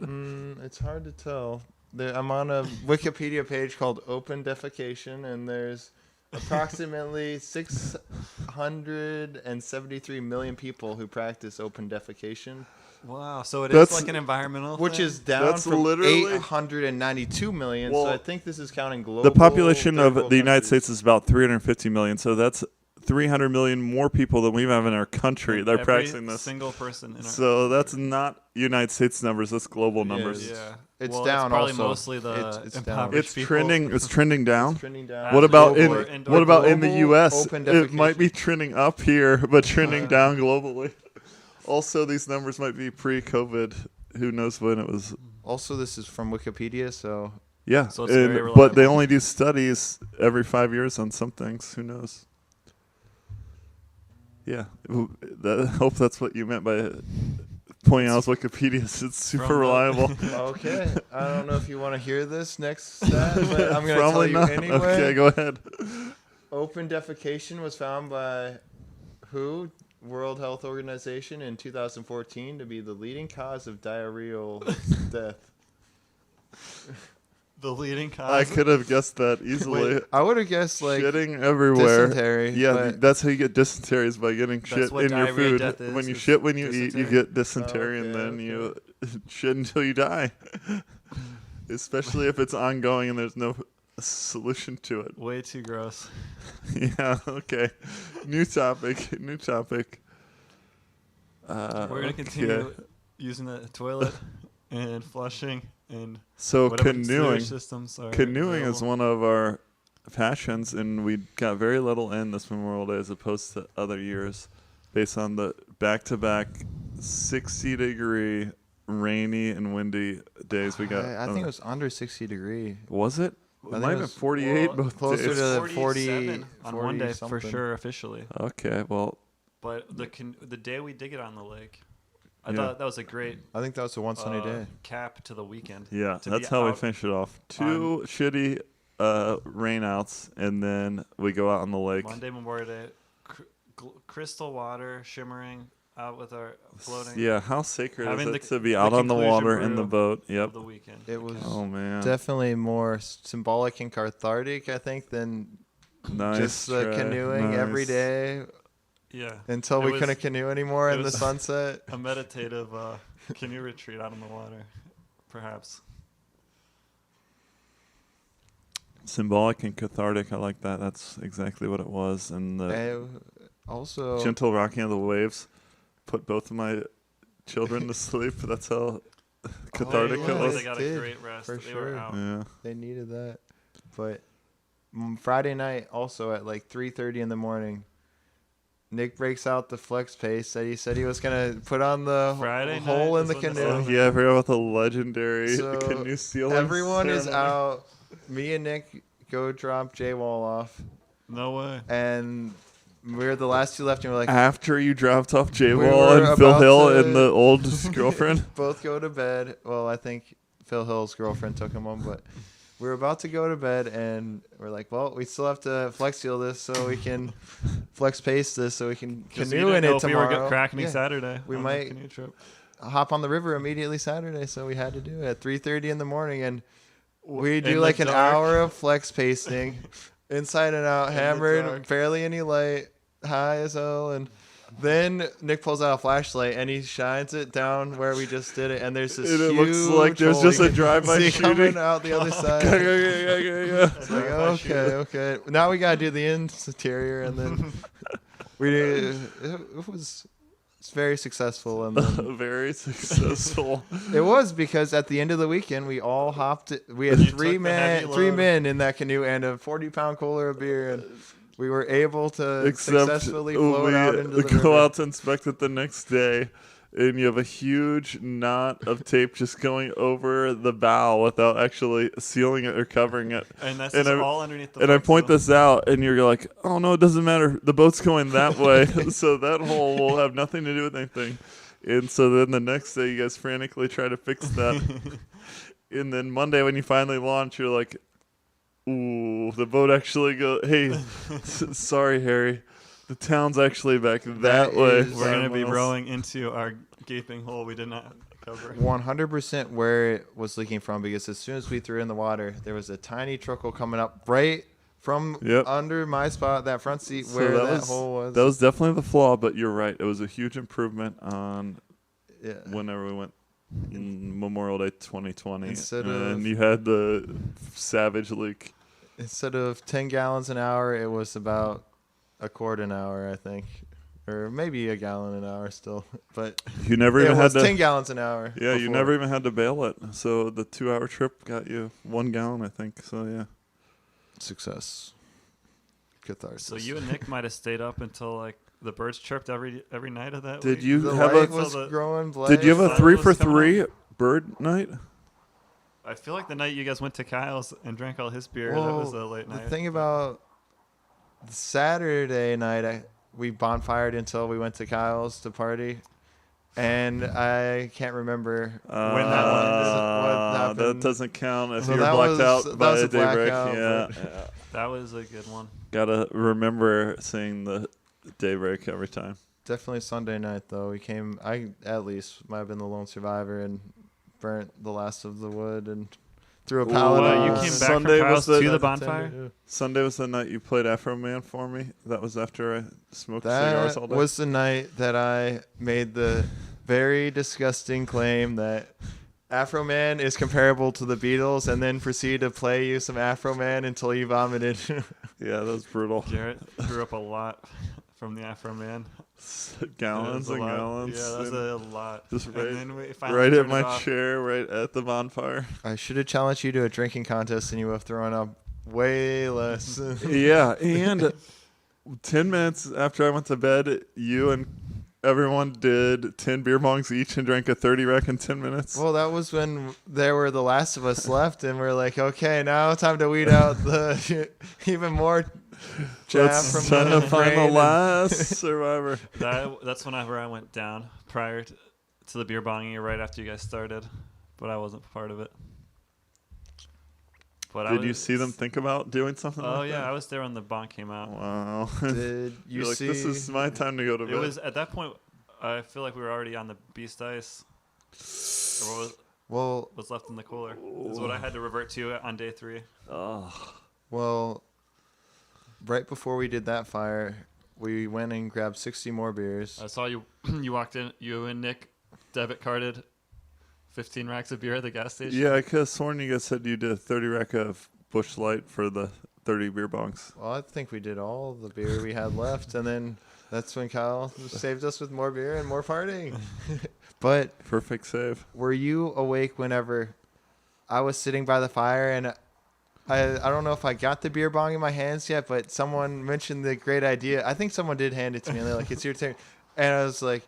It's hard to tell. I'm on a Wikipedia page called Open Defecation, and there's approximately 673 million people who practice open defecation, Wow. So it is That's- like an environmental which thing? is down That's from literally- 892 million. Well, so I think this is counting global. The population third of world the United countries. States is about 350 million, so that's 300 million more people than we have in our country. They're Every practicing this. single person in our So that's not United States numbers. That's global numbers. yeah. It's Well, down it's probably also. mostly the It's down. impoverished It's people. trending. It's trending down. It's trending down. What about in Global indoor- what about in the global U.S.? open It might defecation. be trending up here, but trending down globally. Also, these numbers might be pre-COVID. Who knows when it was? Also, this is from Wikipedia, so Yeah, So it's very but they reliable. only do studies every 5 years on some things. Who knows? Yeah, I hope that's what you meant by pointing out Wikipedia. It's super From the- reliable. okay. I don't know if you want to hear this next stat, but I'm going to tell Probably you not. anyway. Okay, go ahead. Open defecation was found by WHO, World Health Organization, in 2014 to be the leading cause of diarrheal death. The leading cause. I could have guessed that easily. I would have guessed like Shitting everywhere. dysentery. Yeah, but that's how you get dysentery is by getting shit what in your diarrhea food. death is, When you is shit when you eat, you dysentery. get dysentery, and okay, then you shit until you die. Especially if it's ongoing and there's no solution to it. Way too gross. Yeah, okay. New topic. New topic. We're gonna continue using the toilet and flushing and So whatever canoeing. sewage systems are Canoeing is available. one of our passions, and we got very little in this Memorial Day as opposed to other years, based on the back-to-back 60-degree rainy and windy days we got. I think it was under 60 degree. Was it? It think might it have been was 48 well, both closer days. to 47 40 on one day for something. sure officially. Okay, well, But the day we did get on the lake, I Yeah. thought that was a great I think that was a one sunny day. cap to the weekend. Yeah, To that's be how we out finish it off. Two shitty rainouts, and then we go out on the lake. Monday, Memorial Day, crystal water shimmering out with our floating. Yeah, how sacred Having is it the- to be the out on the conclusion water in the brew boat? Of Yep. the weekend. It was Oh man, definitely more symbolic and cathartic, I think, than nice just the try. canoeing every Nice. day Yeah. until It we was couldn't canoe anymore it in the was- sunset. a meditative canoe retreat out on the water, perhaps. Symbolic and cathartic. I like that. That's exactly what it was. And the And also, gentle rocking of the waves put both of my children to sleep. That's how cathartic yeah. it They was. got did, a great rest. for They sure. were out. Yeah. they needed that. But Friday night, also at like 3:30 in the morning, Nick breaks out the flex pace that he said he was gonna put on the Friday hole night in the is when the canoe. sun- Yeah, I forgot about the legendary So, canoe sealing. Everyone is ceremony. out. Me and Nick go drop Jay Wall off, No way. and we're the last two left, and we're like, After you dropped off J We Wall were and Phil about Hill to- and the old girlfriend. both go to bed. Well, I think Phil Hill's girlfriend took him home, but we were about to go to bed, and we're like, well, we still have to flex seal this so we can flex pace this so we can 'Cause canoe you in didn't know it if we tomorrow. were cracking Yeah. Saturday. We on might- the canoe trip. Hop on the river immediately Saturday, so we had to do it at 3:30 in the morning, and we In do the like an dark. hour of flex pacing, inside and out, In the hammered, dark. barely any light, high as hell, and then Nick pulls out a flashlight and he shines it down where we just did it, and there's this And it huge looks like there's hole. just You a can drive-by see shooting. coming out the other side. Yeah. It's like, okay. Now we gotta do the interior, and then we did. It was it's very successful, and then Very successful. it was because at the end of the weekend we all hopped. We had You three took the heavy three load. men in that canoe and a 40-pound cooler of beer, and we were able to Except successfully float we out into the go river. out to inspect it the next day, and you have a huge knot of tape just going over the bow without actually sealing it or covering it. And that's And just I- all underneath the And I flex point seal. this out, and you're like, "Oh no, it doesn't matter. The boat's going that way, so that hole will have nothing to do with anything." And so then the next day, you guys frantically try to fix that. And then Monday, when you finally launch, you're like, "Ooh, the boat actually go. Hey, sorry, Harry, the town's actually back that That way." is- We're going to be 5 miles. rowing into our gaping hole we did not cover. 100% where it was leaking from, because as soon as we threw it in the water, there was a tiny trickle coming up right from Yep. under my spot, that front seat So where that was, hole was. That was definitely the flaw, but you're right. It was a huge improvement on yeah. whenever we went in Memorial Day 2020. Instead and of- you had the savage leak. Instead of 10 gallons an hour, it was about a quart an hour, I think. Or maybe a gallon an hour still. But You never it even was had to. 10 gallons an hour. Yeah, you before. never even had to bail it. So the 2-hour trip got you 1 gallon, I think. So yeah. Success. Catharsis. So you and Nick might have stayed up until like the birds chirped every night of that Did week. you the have light a? was So the- growing black. Did you have a Sun 3 was for coming 3 bird night? I feel like the night you guys went to Kyle's and drank all his beer, that Well, was a late night. the thing about Saturday night, we bonfired until we went to Kyle's to party. And I can't remember When that one ended. what happened. That doesn't count if So you're that blacked was- out that by was a a daybreak. blackout, Yeah, but- yeah. That was a good one. Gotta remember seeing the daybreak every time. Definitely Sunday night though. I at least might have been the lone survivor and burnt the last of the wood and threw a pallet. Wow, on you us. came back Sunday from was Kyle's the- to the bonfire? Sunday was the night you played Afro Man for me. That was after I smoked cigars all That day. was the night that I made the very disgusting claim that Afro Man is comparable to the Beatles, and then proceed to play you some Afro Man until you vomited. Yeah, that was brutal. Garrett grew up a lot from the Afro Man. Gallons That was and a lot. gallons. Yeah, that was and a lot. just And right, then we finally right at turned it my off. chair, right at the bonfire. I should have challenged you to a drinking contest, and you would have thrown up way less. Yeah, and 10 minutes after I went to bed, you and everyone did 10 beer bongs each and drank a 30 rack in 10 minutes. Well, that was when there were the last of us left, and we're like, okay, now time to weed out the even more chaff It's from time the to find brain the and- last survivor. That's whenever I went down prior to the beer bonging right after you guys started, but I wasn't part of it. But Did you see them think about doing something Oh like yeah, that? I was there when the bong came out. Wow. Did you You're like, see? this is my time to go to bed. It was at that point. I feel like we were already on the beast ice. Or what Well, was left in the cooler is what I had to revert to on day 3. Oh. well, right before we did that fire, we went and grabbed 60 more beers. I saw you. You walked in. You and Nick debit carded 15 racks of beer at the gas station. Yeah, I could have sworn you guys said you did a 30 rack of Busch Light for the 30 beer bongs. Well, I think we did all the beer we had left, and then that's when Kyle saved us with more beer and more partying. But Perfect save. were you awake whenever I was sitting by the fire and I don't know if I got the beer bong in my hands yet, but someone mentioned the great idea. I think someone did hand it to me and they're like, it's your turn. And I was like,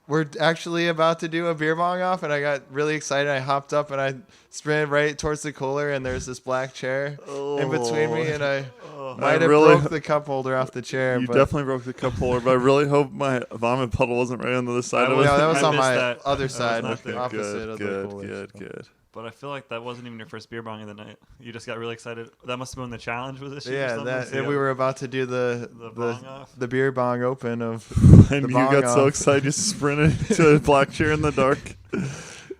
we're actually about to do a beer bong off. And I got really excited. I hopped up and I sprinted right towards the cooler and there's this black chair in between me. And I might have really- broke the cup holder off the chair. You but definitely broke the cup holder, but I really hope my vomit puddle wasn't right on the other side of it. Yeah, that was I on missed my that. other I was side, not there. opposite of the good, cooler. good, good. But I feel like that wasn't even your first beer bong of the night. You just got really excited. That must have been when the challenge was issued. or Yeah, something. that So and we were about to do the bong off. the beer bong open of And the you bong got so off. excited you sprinted to a black chair in the dark.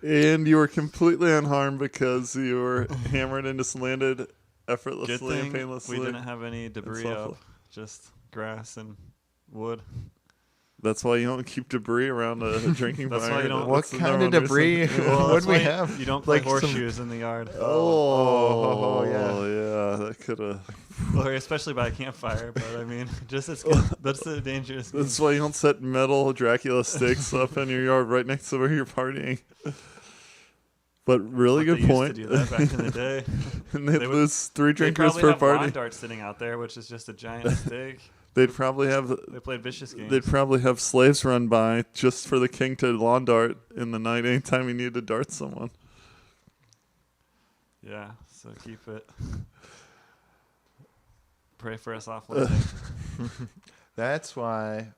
And you were completely unharmed because you were hammered and just landed Good effortlessly and thing painlessly. we didn't have any debris softly. up, just grass and wood. That's why you don't keep debris around a drinking That's fire. why you don't- what That's the kind number of one reason. debris Well, would that's we why have? You don't play Like some- horseshoes in the yard, Oh, yeah. That could have. or especially by a campfire. But I mean, just as good. That's the dangerous. That's why you don't set metal Dracula stakes up in your yard right next to where you're partying. But really They good used to point. do that back in the day. And they'd They would- lose 3 They drinkers probably per have lawn party. darts sitting out there, which is just a giant stake. They'd probably have They played vicious games. they'd probably have slaves run by just for the king to lawn dart in the night anytime he needed to dart someone. Yeah, so keep it. Pray for us off listening. That's why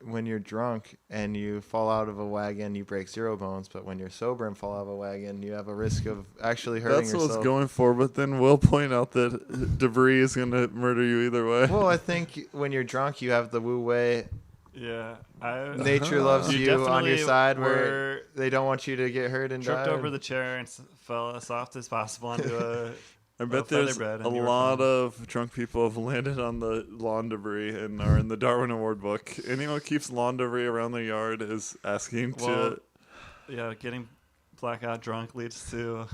when you're drunk and you fall out of a wagon, you break 0 bones. But when you're sober and fall out of a wagon, you have a risk of actually hurting That's what I yourself. was going for, but then we'll point out that debris is going to murder you either way. Well, I think when you're drunk, you have the Wu Wei. Yeah, Nature loves you on your definitely side where were they don't want you to get hurt and tripped die. over the chair and fell as soft as possible onto a. I bet feather there's bed, a and you were lot fine. of drunk people have landed on the lawn debris and are in the Darwin Award book. Anyone who keeps lawn debris around their yard is asking Well, to yeah, getting blackout drunk leads to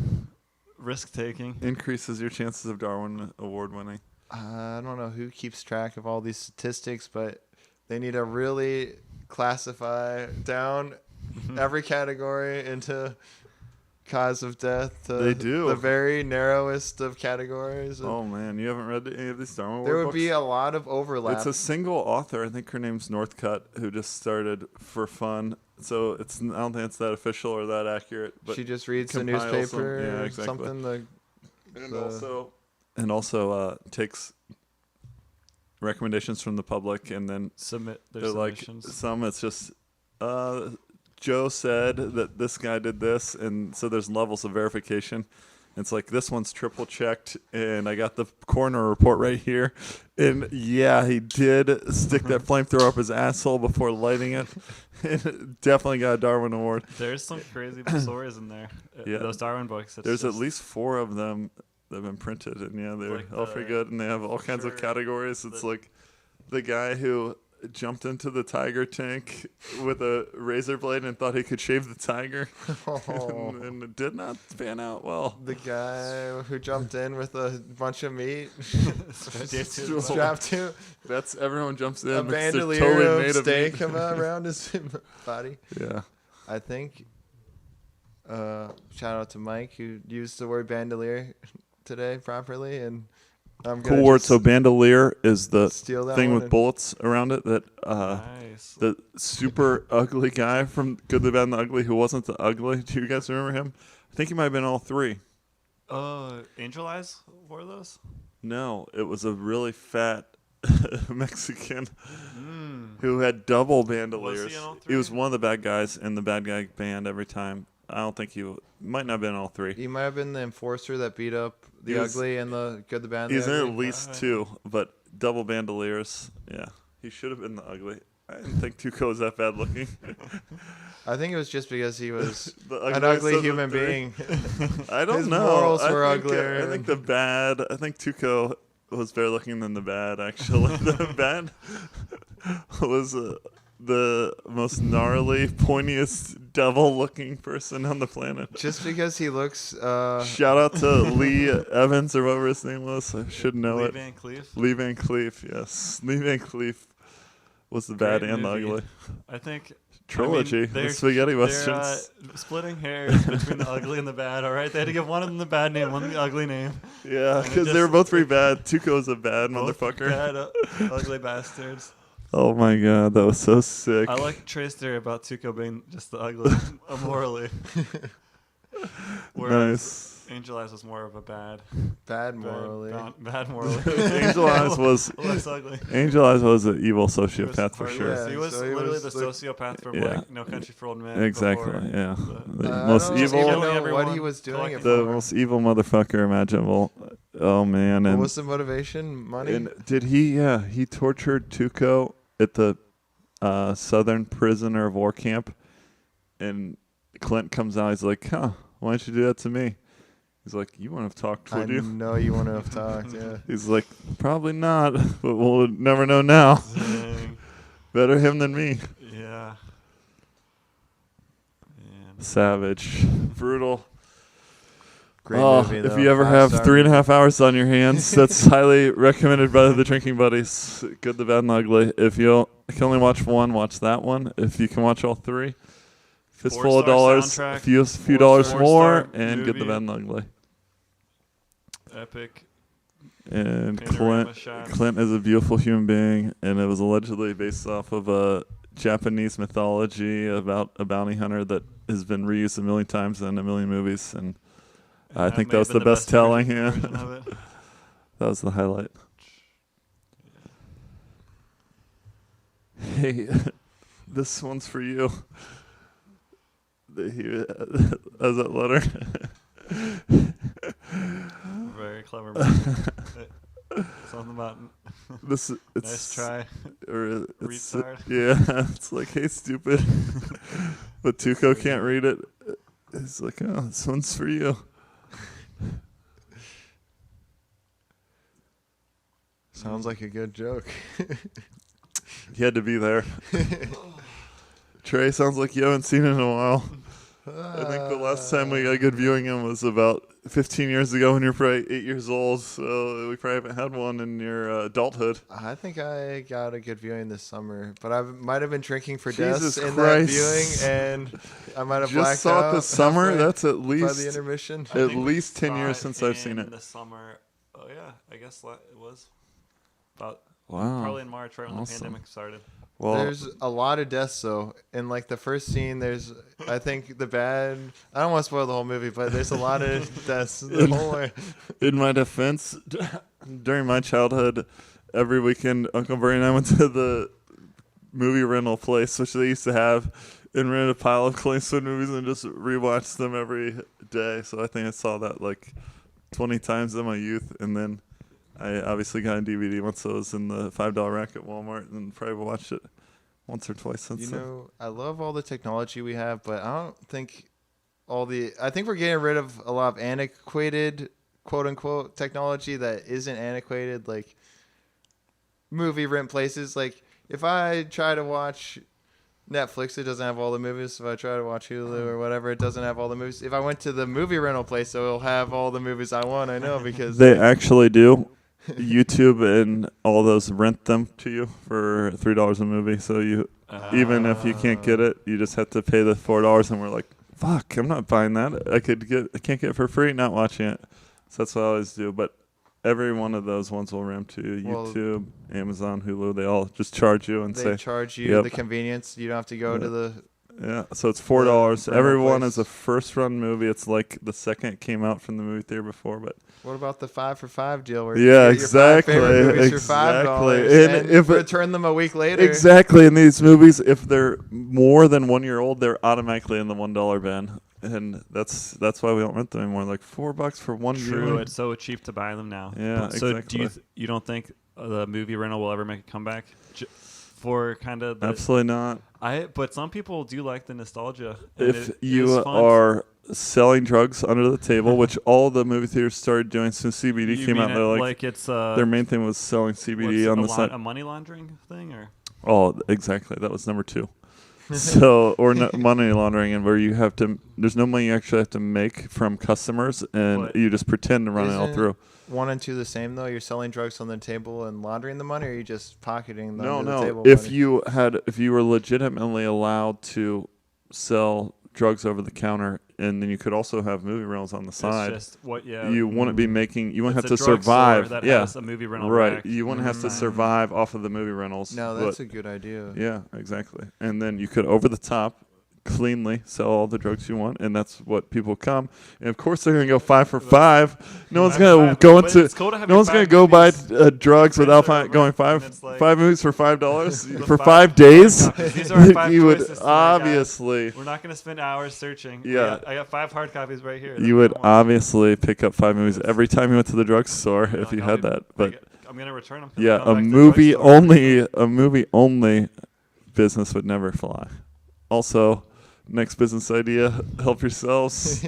risk taking. increases your chances of Darwin Award winning. I don't know who keeps track of all these statistics, but they need to really classify down every category into cause of death to They do. the very narrowest of categories. And Oh man, you haven't read any of these Darwin Award there would books? be a lot of overlap. It's a single author. I think her name's Northcutt, who just started for fun. So I don't think it's that official or that accurate. But she just reads the compiles them. newspaper Yeah, or exactly. something. and also takes recommendations from the public, and then Submit their they're like submissions. some. It's just Joe said that this guy did this, and so there's levels of verification. It's like this one's triple checked, and I got the coroner report right here. And yeah, he did stick that flamethrower up his asshole before lighting it. And definitely got a Darwin Award. There's some crazy stories in there. Yeah. Those Darwin books. It's There's at just- least 4 of them that have been printed, and yeah, they're Like all pretty good, and they have all kinds of sure, categories. It's the- like the guy who jumped into the tiger tank with a razor blade and thought he could shave the tiger, Oh. and it did not pan out well. The guy who jumped in with a bunch of meat Sure. strapped to That's everyone jumps in. a because they're bandolier totally of made steak meat. around his body. Yeah. I think, shout out to Mike who used the word bandolier today properly, and I'm gonna Cool word. just So bandolier is the steal that thing one with and- bullets around it that Nice. the super ugly guy from Good, the Bad, and the Ugly who wasn't the ugly. Do you guys remember him? I think he might have been all 3. Angel Eyes wore those? No, it was a really fat Mexican who had double bandoliers. in all He was three? one of the bad guys in the bad guy band every time. I don't think might not have been in all three. He might have been the enforcer that beat up the He was- ugly and the good, the bad, and He's the in ugly. at least two, but double bandoliers. Yeah, he should have been the ugly. I didn't think Tuco was that bad looking. I think it was just because he was The an ugly ugly said the human third. being. I don't His know. morals were I think, uglier I think and- the bad. I think Tuco was better looking than the bad. Actually, the bad was the most gnarly, pointiest, devil-looking person on the planet. Just because he looks. Shout out to Lee Evans or whatever his name was. I should know Lee it. Van Cleef. Lee Van Cleef. Yes, Lee Van Cleef was the bad Great and the movie. ugly. I think Trilogy. they're- The spaghetti they're, westerns. splitting hairs between the ugly and the bad. All right, they had to give one of them the bad name, one the ugly name. Yeah, and it because they just- were both pretty bad. Tuco's a bad Both motherfucker. bad, ugly bastards. Oh my god, that was so sick. I like Trey's theory about Tuco being just the ugly, morally. Whereas Nice. Angel Eyes was more of a bad, bad morally. bad morally. Angel Eyes was less ugly. Angel Eyes was an evil He was sociopath for heartless. sure. Yeah, He was so he literally was the like- sociopath from Yeah. like No Country for Old Men. Exactly. before Yeah. the- The I most don't evil. even Killing know what everyone, he was doing it collecting The for. most evil motherfucker imaginable. Oh man. What And, was the motivation? Money? and did he? Yeah, he tortured Tuco at the Southern prisoner of war camp, and Clint comes out. He's like, "Huh? Why didn't you do that to me?" He's like, "You wouldn't have talked, I would you?" know you want to have talked, yeah. He's like, "Probably not, but we'll never know now. Dang. Better him than me." Yeah. Man. Savage, brutal. Great Oh, movie, if though. you ever 5 have star 3.5 hours on your hands, that's highly recommended by the Drinking Buddies. Good, the bad, and the ugly. If you can only watch one, watch that one. If you can watch all three, fistful of 4-star dollars, soundtrack, few dollars 4-star more, and good, the movie. bad, and the ugly. Epic. And Panorama shots. Clint is a beautiful human being, and it was allegedly based off of a Japanese mythology about a bounty hunter that has been reused a million times in a million movies, and I think that was the best telling. Yeah, version of it. that was the highlight. Hey, this one's for you. As that letter. Very clever. movie. Something about This it's nice try. or it's Retard. yeah. It's like, hey, stupid. But Tuco can't read it. It's like, oh, this one's for you. Sounds like a good joke. He had to be there. Trey, sounds like you haven't seen it in a while. I think the last time we got a good viewing him was about 15 years ago when you were probably 8 years old. So we probably haven't had one in your adulthood. I think I got a good viewing this summer, but I might have been drinking for Jesus death in Christ. that viewing, and I might have Just blacked saw it out this summer. halfway That's at by the least intermission. I at think we least 10 saw years it since I've seen in it. the summer. Oh yeah, I guess it was about Wow. probably in March, right when Awesome. the pandemic started. Well, There's a lot of deaths though. In like the first scene, there's I think the bad. I don't want to spoil the whole movie, but there's a lot of deaths the whole way. in my defense, during my childhood, every weekend, Uncle Bernie and I went to the movie rental place, which they used to have, and rented a pile of Clint Eastwood movies and just rewatched them every day. So I think I saw that like 20 times in my youth, and then I obviously got a DVD once it was in the $5 rack at Walmart, and probably watched it once or twice since You then. know, I love all the technology we have, but I don't think I think we're getting rid of a lot of antiquated, quote unquote, technology that isn't antiquated, like movie rent places. Like if I try to watch Netflix, it doesn't have all the movies. If I try to watch Hulu or whatever, it doesn't have all the movies. If I went to the movie rental place, it'll have all the movies I want. I know because They actually do. YouTube and all those rent them to you for $3 a movie. So you, even if you can't get it, you just have to pay the $4. And we're like, fuck, I'm not buying that. I can't get it for free, not watching it. So that's what I always do. But every one of those ones will rent to you. Well- YouTube, Amazon, Hulu, they all just charge you and they say, charge you Yep. the convenience. You don't have to go to the Yeah, so it's $4. rental Everyone place. is a first run movie. It's like the second it came out from the movie theater before, but What about the 5 for $5 deal? Where Yeah, you get your 5 favorite exactly, movies for $5 exactly. and And if it- return them a week later. exactly in these movies, if they're more than 1 year old, they're automatically in the $1 bin, and that's why we don't rent them anymore. Like $4 for one True, viewing. it's so cheap to buy them now. Yeah, So do exactly. you don't think the movie rental will ever make a comeback for kind of the, Absolutely not. But some people do like the nostalgia. and If it you is fun. are selling drugs under the table, which all the movie theaters started doing since CBD You came mean out, it they're like it's their main thing was selling CBD on the side. a money laundering thing or Oh, exactly. That was number 2. So, or money laundering, and where you have to, there's no money you actually have to make from customers, and But you just pretend to run it all Isn't through. 1 and 2 the same though? You're selling drugs on the table and laundering the money, or are you just pocketing the under the No. table If money? if you were legitimately allowed to sell drugs over the counter, and then you could also have movie rentals on the side, it's just what you wouldn't be making. You wouldn't it's have a to drugstore survive. that Yeah, has a movie rental right. rack. You wouldn't have to Mhm. survive off of the movie rentals. No, but- that's a good idea. Yeah, exactly. And then you could over the top, cleanly sell all the drugs you want, and that's what people come. And of course, they're gonna go 5 for $5. No one's gonna go But into. it's cool to have No your one's gonna 5 go buy movies. drugs Friends without are over, going and five it's like- five movies for $5 The for 5 5 days. hard copies. These are our 5 You would choices tonight, guys. obviously. We're not going to spend hours searching. Yeah. I got 5 hard copies right here. You would Come on. obviously pick up 5 movies every time you went to the drugstore You're if like, you I'll had be- that. But I'm going to return them. yeah, a movie only business would never fly. Also, next business idea: help yourselves.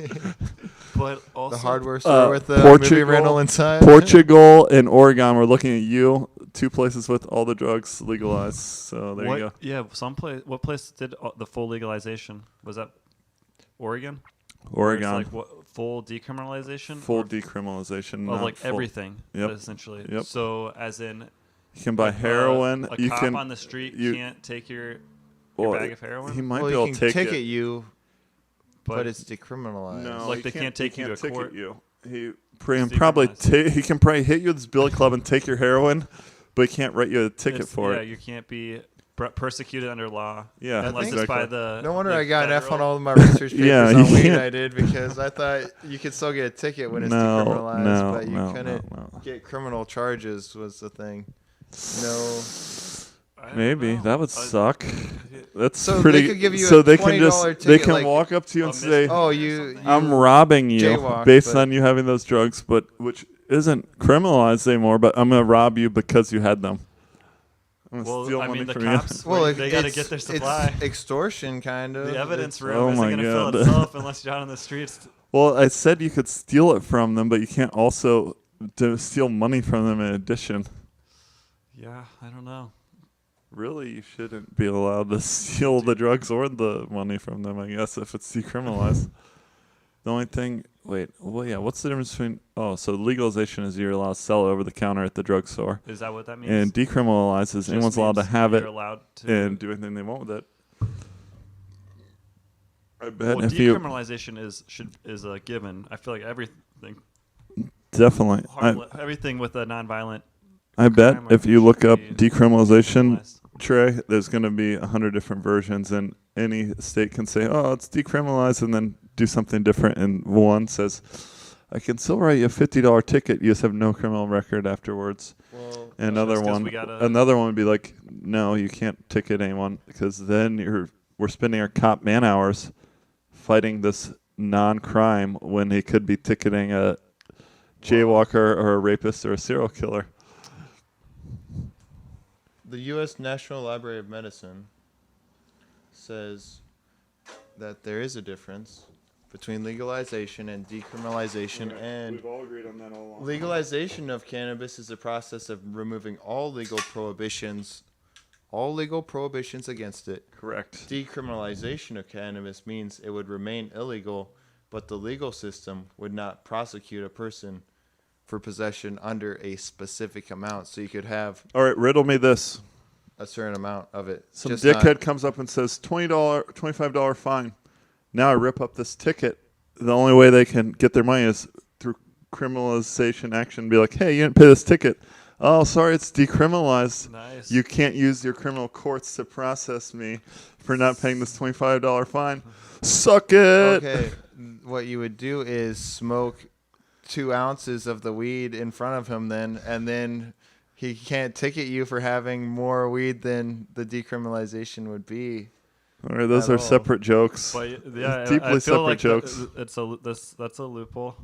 But also The hardware store with the movie Portugal- rental inside. Portugal and Oregon. We're looking at you. 2 places with all the drugs legalized. So there what, you go. Yeah, what place did the full legalization? Was that Oregon? Where it's Oregon, like what, full decriminalization? full Or decriminalization. of not like full. everything, Yep. essentially. Yep. So as in You can buy like, heroin. A you cop can. on the street you- can't take your well, bag of heroin. He might well, be you able can to take ticket it. you, but it's decriminalized. No, Like he they can't take you to ticket court. You. He It's probably decriminalized. he can probably hit you with his billy club and take your heroin, but he can't write you a ticket It's- for yeah, it. you can't be persecuted under law. Yeah, unless think- it's by exactly. the. No wonder the I got an F on federal- all of my research papers Yeah, on you weed can't- I did because I thought you could still get a ticket when it's No, decriminalized, no, but you no, couldn't no, no. get criminal charges was the thing. No. I don't Maybe know. that would suck. That's So they pretty. could give you so a they can $20 just they ticket, can like, walk up to you a and say, Oh, or you. something. "I'm robbing you jaywalked, based but- on you having those drugs, but which isn't criminalized anymore. But I'm gonna rob you because you had them. I'm gonna Well, steal I money mean, the from cops, you." Well, they got to it's- get their supply. It's extortion, kind of. The evidence It's- room Oh isn't my going to fill God. itself unless you're out on the streets. Well, I said you could steal it from them, but you can't also steal money from them in addition. Yeah, I don't know. Really, you shouldn't be allowed to steal the drugs or the money from them, I guess, if it's decriminalized. The only thing, what's the difference between, so legalization is you're allowed to sell it over the counter at the drugstore. Is that what that means? And decriminalized is Just anyone's allowed to means have you're it allowed to. and do anything they want with it. I bet Well, if you, decriminalization is a given. I feel like everything, definitely, everything with a nonviolent. I bet crime if you should look up be decriminalization, decriminalized. Trey, there's going to be 100 different versions, and any state can say, "Oh, it's decriminalized," and then do something different. And one says, "I can still write you a $50 ticket. You just have no criminal record afterwards." Well, Another Just 'cause one, we gotta- another one would be like, "No, you can't ticket anyone because then we're spending our cop man hours fighting this non-crime when he could be ticketing a jaywalker or a rapist or a serial killer." the U.S. National Library of Medicine says that there is a difference between legalization and decriminalization, and all agreed on that all along. legalization of cannabis is a process of removing all legal prohibitions against it. Correct. Decriminalization of cannabis means it would remain illegal, but the legal system would not prosecute a person for possession under a specific amount. So you could have All right, riddle me this. a certain amount of it. Some Just dickhead not- comes up and says $20, $25 fine. Now I rip up this ticket. The only way they can get their money is through criminalization action. Be like, hey, you didn't pay this ticket. Oh, sorry, it's decriminalized. Nice. You can't use your criminal courts to process me for not paying this $25 fine. Suck it. Okay, what you would do is smoke 2 ounces of the weed in front of him then, and then he can't ticket you for having more weed than the decriminalization would be. All right, those At are all. separate jokes. But yeah, Deeply I feel separate like jokes. that's a loophole.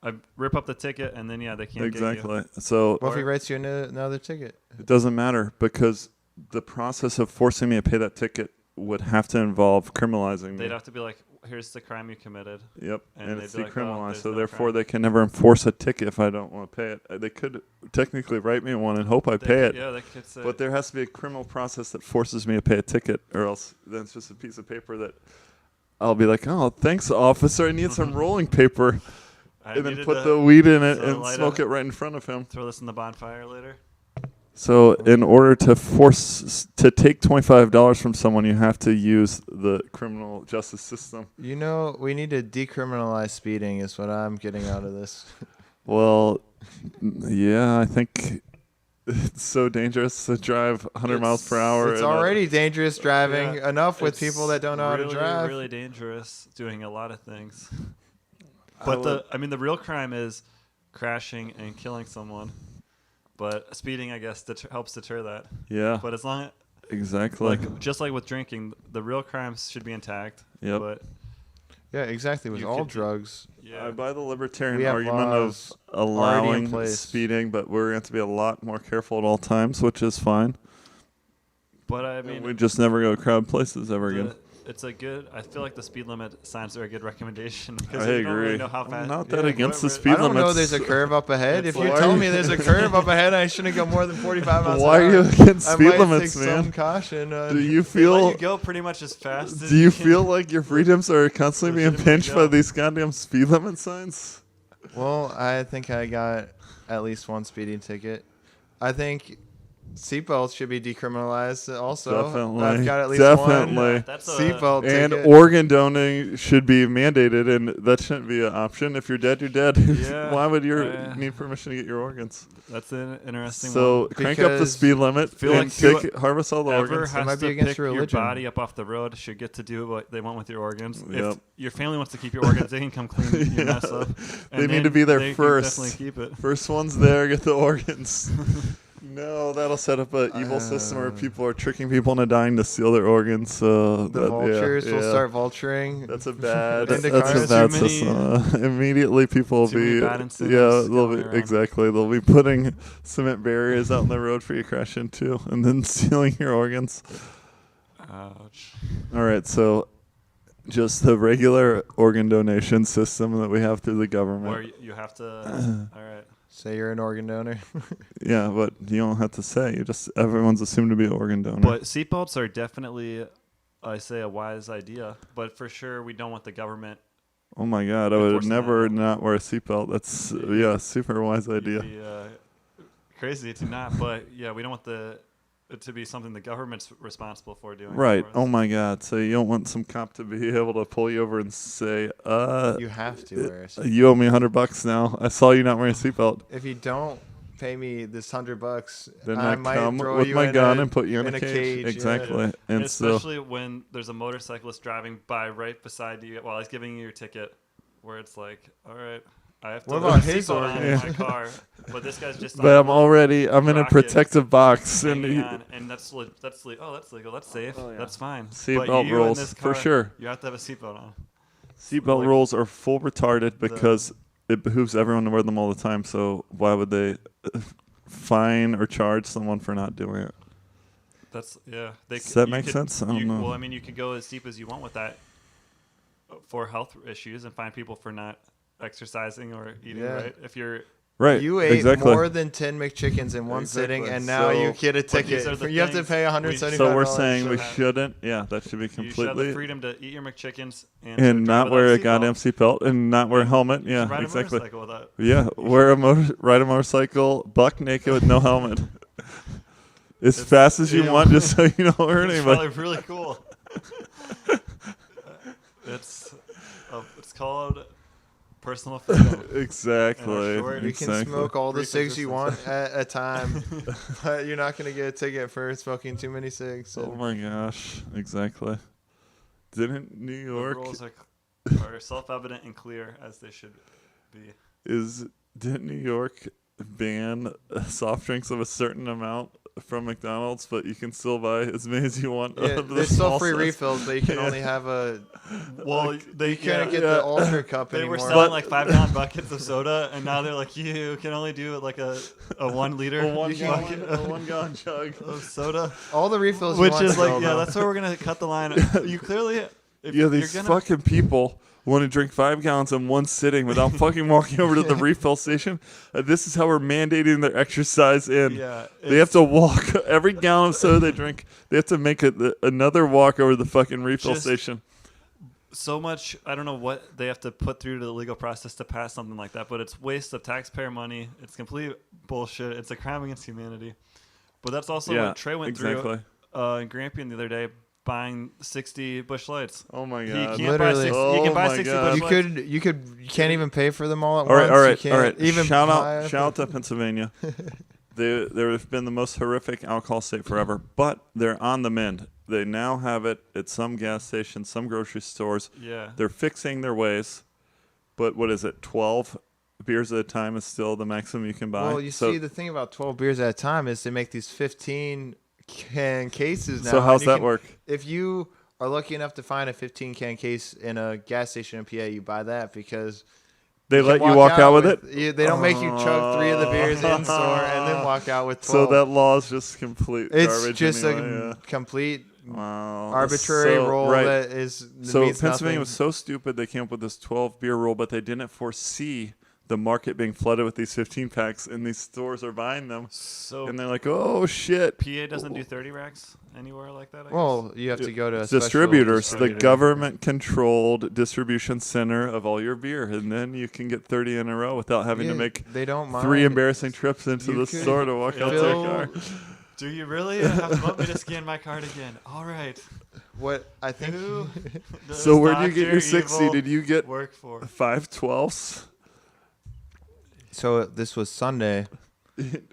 I rip up the ticket and then they can't get you. Exactly. So What if he writes you another ticket? it doesn't matter because the process of forcing me to pay that ticket would have to involve criminalizing me. They'd have to be like, "Here's the crime you committed." Yep, and and they'd it's be like, "Oh, decriminalized, there's so no therefore crime." they can never enforce a ticket if I don't want to pay it. They could technically write me one and hope I pay it, Yeah, they could say. but there has to be a criminal process that forces me to pay a ticket, or else then it's just a piece of paper that I'll be like, "Oh, thanks, officer. I need some rolling paper," I and then needed put to the weed in it so and light smoke up. it right in front of him. throw this in the bonfire later. So, in order to to take $25 from someone, you have to use the criminal justice system. You know, we need to decriminalize speeding is what I'm getting out of this. Well, yeah, I think it's so dangerous to drive 100 miles per hour. It's in a- already dangerous driving Yeah, enough with It's people that don't know really, how to drive. Really dangerous, doing a lot of things. I But would- the real crime is crashing and killing someone. But speeding, I guess, helps deter that. Yeah, But as long exactly. just like with drinking, the real crimes should be intact. Yep. But Yeah, exactly. With You all could- drugs. yeah, I buy the libertarian We have argument laws of already in allowing place. speeding, but we're going to be a lot more careful at all times, which is fine. but I And mean, we just never go to crowded places ever again. it's a good. I feel like the speed limit signs are a good recommendation I because you don't really agree. know how I'm fast. not that Yeah, against the we're- speed I don't know limits. there's a curve up ahead. It's If you like- tell me there's a curve up ahead, I shouldn't go more than 45 miles Why an are hour. you against I speed might limits, take man? some caution. Do you They let feel? you go pretty much as fast. As Do you can. feel like your freedoms are constantly being Legitimately pinched by go. these goddamn speed limit signs? Well, I think I got at least one speeding ticket. I think seatbelts should be decriminalized also. Definitely. I've got at least Definitely. one Yeah, that's a, seatbelt And ticket. organ donating should be mandated, and that shouldn't be an option. If you're dead, you're dead. Yeah, Why would you I- need permission to get your organs? That's an interesting So one. crank up the Because speed limit feel and like harvest all the Whoever organs. has might be to against pick your your religion. body up off the road should get to do what they want with your organs. Yep. If your family wants to keep your organs, they can come clean your Yeah. mess up. They And need to then be there they can first. Definitely keep it. First one's there, get the organs. No, that'll set up an evil system where people are tricking people into dying to steal their organs. So The that- vultures yeah, will yeah. start vulturing. That's a bad. Into That's a cars. bad Too many- system. Immediately, people will too many be. bad Yeah, incentives they'll going be around. exactly. They'll be putting cement barriers out in the road for you to crash into, and then stealing your organs. Ouch. All right, so just the regular organ donation system that we have through the government. Where you have to. All right. Say you're an organ donor. Yeah, but you don't have to say. You just everyone's assumed to be an organ donor. But seatbelts are definitely, I say, a wise idea. But for sure, we don't want the government. Oh my God, I would Enforcing never that. not wear a seatbelt. That's Yeah. super wise idea. Be, crazy to not, but yeah, we don't want it to be something the government's responsible for doing. Right. for us. Oh my God. So you don't want some cop to be able to pull you over and say, You have to wear a seatbelt. you owe me $100 now. I saw you not wearing a seatbelt. If you don't pay me this $100, Then I I might come throw with you my in gun a, and put you in in a a cage. cage, yeah. Exactly. And And so, especially when there's a motorcyclist driving by right beside you while he's giving you your ticket, where it's like, all right, I have to What put about a his seatbelt on in organs? my car, but this guy's just. but I'm I'm in a rocket protective box, and hanging he- on, and that's legal. That's legal. That's safe. Oh, yeah. That's fine. But Seatbelt you in rules, this for car, sure. You have to have a seatbelt on. seatbelt like- rules are full retarded because it behooves everyone to wear them all the time. So why would they fine or charge someone for not doing it? That's yeah. Does that you make could- sense? I don't know. Well, I mean, you could go as deep as you want with that for health issues and fine people for not exercising or eating Yeah. right. If you're Right. You ate exactly. more than 10 McChickens in one sitting, Exactly. and now So- you get a But these ticket. are the You have to things pay we- $175. So we're saying we should have- shouldn't. Yeah, that should be you should have the completely. freedom to eat your McChickens and, And to not drive wear a without goddamn seatbelt and not wear a helmet. You Yeah, should ride exactly. a motorcycle without. Yeah, ride a motorcycle, buck naked with no helmet, as It's- fast as you yeah. want, just so you don't hurt It's anybody. probably really cool. it's called personal freedom. Exactly. short- You can exactly. smoke all the Brief cigs you want existence. at a time, but you're not gonna get a ticket for smoking too many cigs. Oh my gosh. Exactly. Didn't New The York rules are self-evident and clear as they should be. didn't New York ban soft drinks of a certain amount from McDonald's, but you can still buy as many as you want. Yeah, of the there's still small free size? refills, but you can Yeah. only have a. Well, they You can't get yeah. the ultra cup They anymore. were selling But- like 5-gallon buckets of soda, and now they're like, you can only do like a 1 liter A 1 can- gallon, a 1 gallon jug. of soda, all the refills, you which want is to like, go, yeah, though. that's where we're gonna cut the line. You clearly, if Yeah, you're these gonna, fucking people want to drink 5 gallons in one sitting without fucking walking over to the refill station. This is how we're mandating their exercise in. yeah, They have to walk every gallon of soda they drink. They have to make another walk over the fucking refill Just- station. so much. I don't know what they have to put through to the legal process to pass something like that, but it's waste of taxpayer money. It's complete bullshit. It's a crime against humanity. But that's also Yeah, what Trey went exactly. through in Grampian the other day, buying 60 Busch Lights. Oh my He god. can't Literally. buy 60. You can Oh buy my 60 God. Busch Lights. You can't even pay for them all at All right, once. all You right, can't all right. Even shout buy out to Pennsylvania. There have been the most horrific alcohol state forever, but they're on the mend. They now have it at some gas stations, some grocery stores. Yeah. They're fixing their ways, but what is it? 12 beers at a time is still the maximum you can buy. Well, you So- see, the thing about 12 beers at a time is they make these 15 can cases now. So how's and you that can- work? If you are lucky enough to find a 15 can case in a gas station in PA, you buy that because They can let you walk out with it. They don't make you chug 3 of the beers in store and then walk out with 12. So that law is just complete it's garbage. just anyway, a complete yeah. Wow. arbitrary So- rule right. that is So means Pennsylvania nothing. was so stupid they came up with this 12 beer rule, but they didn't foresee the market being flooded with these 15 packs, and these stores are buying them, So and they're like, "Oh shit!" PA doesn't do 30 racks anywhere like that. I guess? Well, you have to go to a special Distributors, the distributor. government-controlled distribution center of all your beer, and then you can get 30 in a row without having to Yeah, make they don't mind. 3 embarrassing trips into You the could store to walk out to fill- your car. Do you really want me to scan my card again? All right. What I think Who does So where do you get your Dr. 60? Evil Did you get work for? 5 12s? So this was Sunday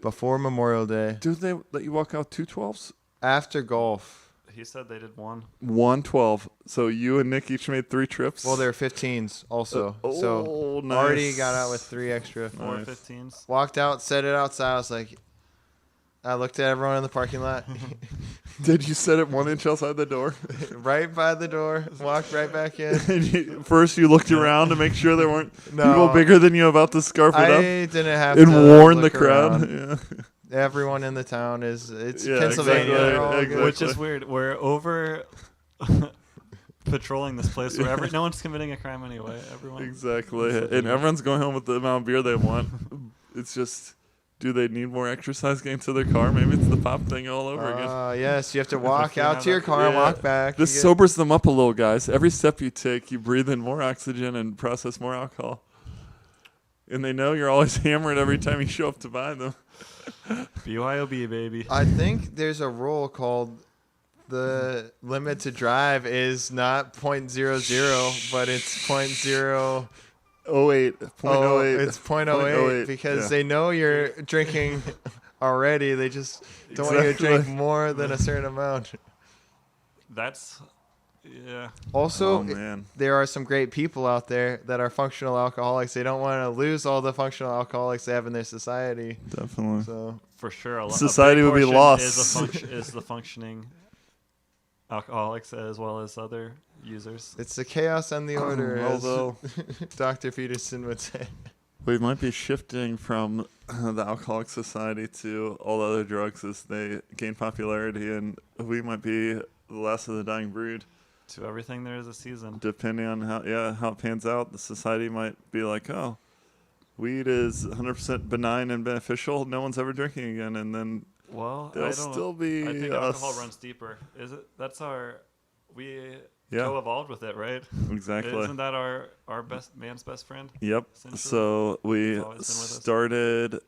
before Memorial Day, Do they let you walk out 2 12s? after golf. He said they did one. 1 12. So you and Nick each made 3 trips? Well, they're 15s also. Oh, So nice. already got out with 3 extra. Four Nice. 15s. Walked out, set it outside. I was like, I looked at everyone in the parking lot, Did you set it 1 inch outside the door? right by the door, walked right back in. And first you looked around to make sure there weren't No. people bigger than you about to scarf it I up didn't have and to warn the look crowd. around. Yeah. Everyone in the town it's Yeah, Pennsylvania. exactly, They're all good. exactly. Which is weird. We're over patrolling this place where no one's committing a crime anyway. Everyone. Exactly. And everyone's going home with the amount of beer they want. It's just, do they need more exercise getting to their car? Maybe it's the pop thing all over again. Yes, you have to walk you out have to your that- car and Yeah. walk back. This You get- sobers them up a little, guys. Every step you take, you breathe in more oxygen and process more alcohol. And they know you're always hammered every time you show up to buy them. BYOB, baby. I think there's a rule called the limit to drive is not .00, but it's .0. 08. Oh, 0.08. it's .08 .08, because yeah. they know you're drinking already. They just don't want you to drink Exactly. more than a certain amount. That's yeah. Also, Oh, man. there are some great people out there that are functional alcoholics. They don't want to lose all the functional alcoholics they have in their society. Definitely. So For sure, a Society a big would be portion lost. Is the functioning alcoholics as well as other users. it's the chaos and the order, as Although Dr. Peterson would say. we might be shifting from the alcoholic society to all other drugs as they gain popularity, and we might be the last of the dying breed. To everything there is a season. Depending on how it pans out, the society might be like, oh, weed is 100% benign and beneficial. No one's ever drinking again, and then Well, there'll I don't still be I think us. alcohol runs deeper. Is it? That's we Yeah. co-evolved with it, right? Exactly. Isn't that our man's best friend? Yep. essentially? So we It's always been with us. started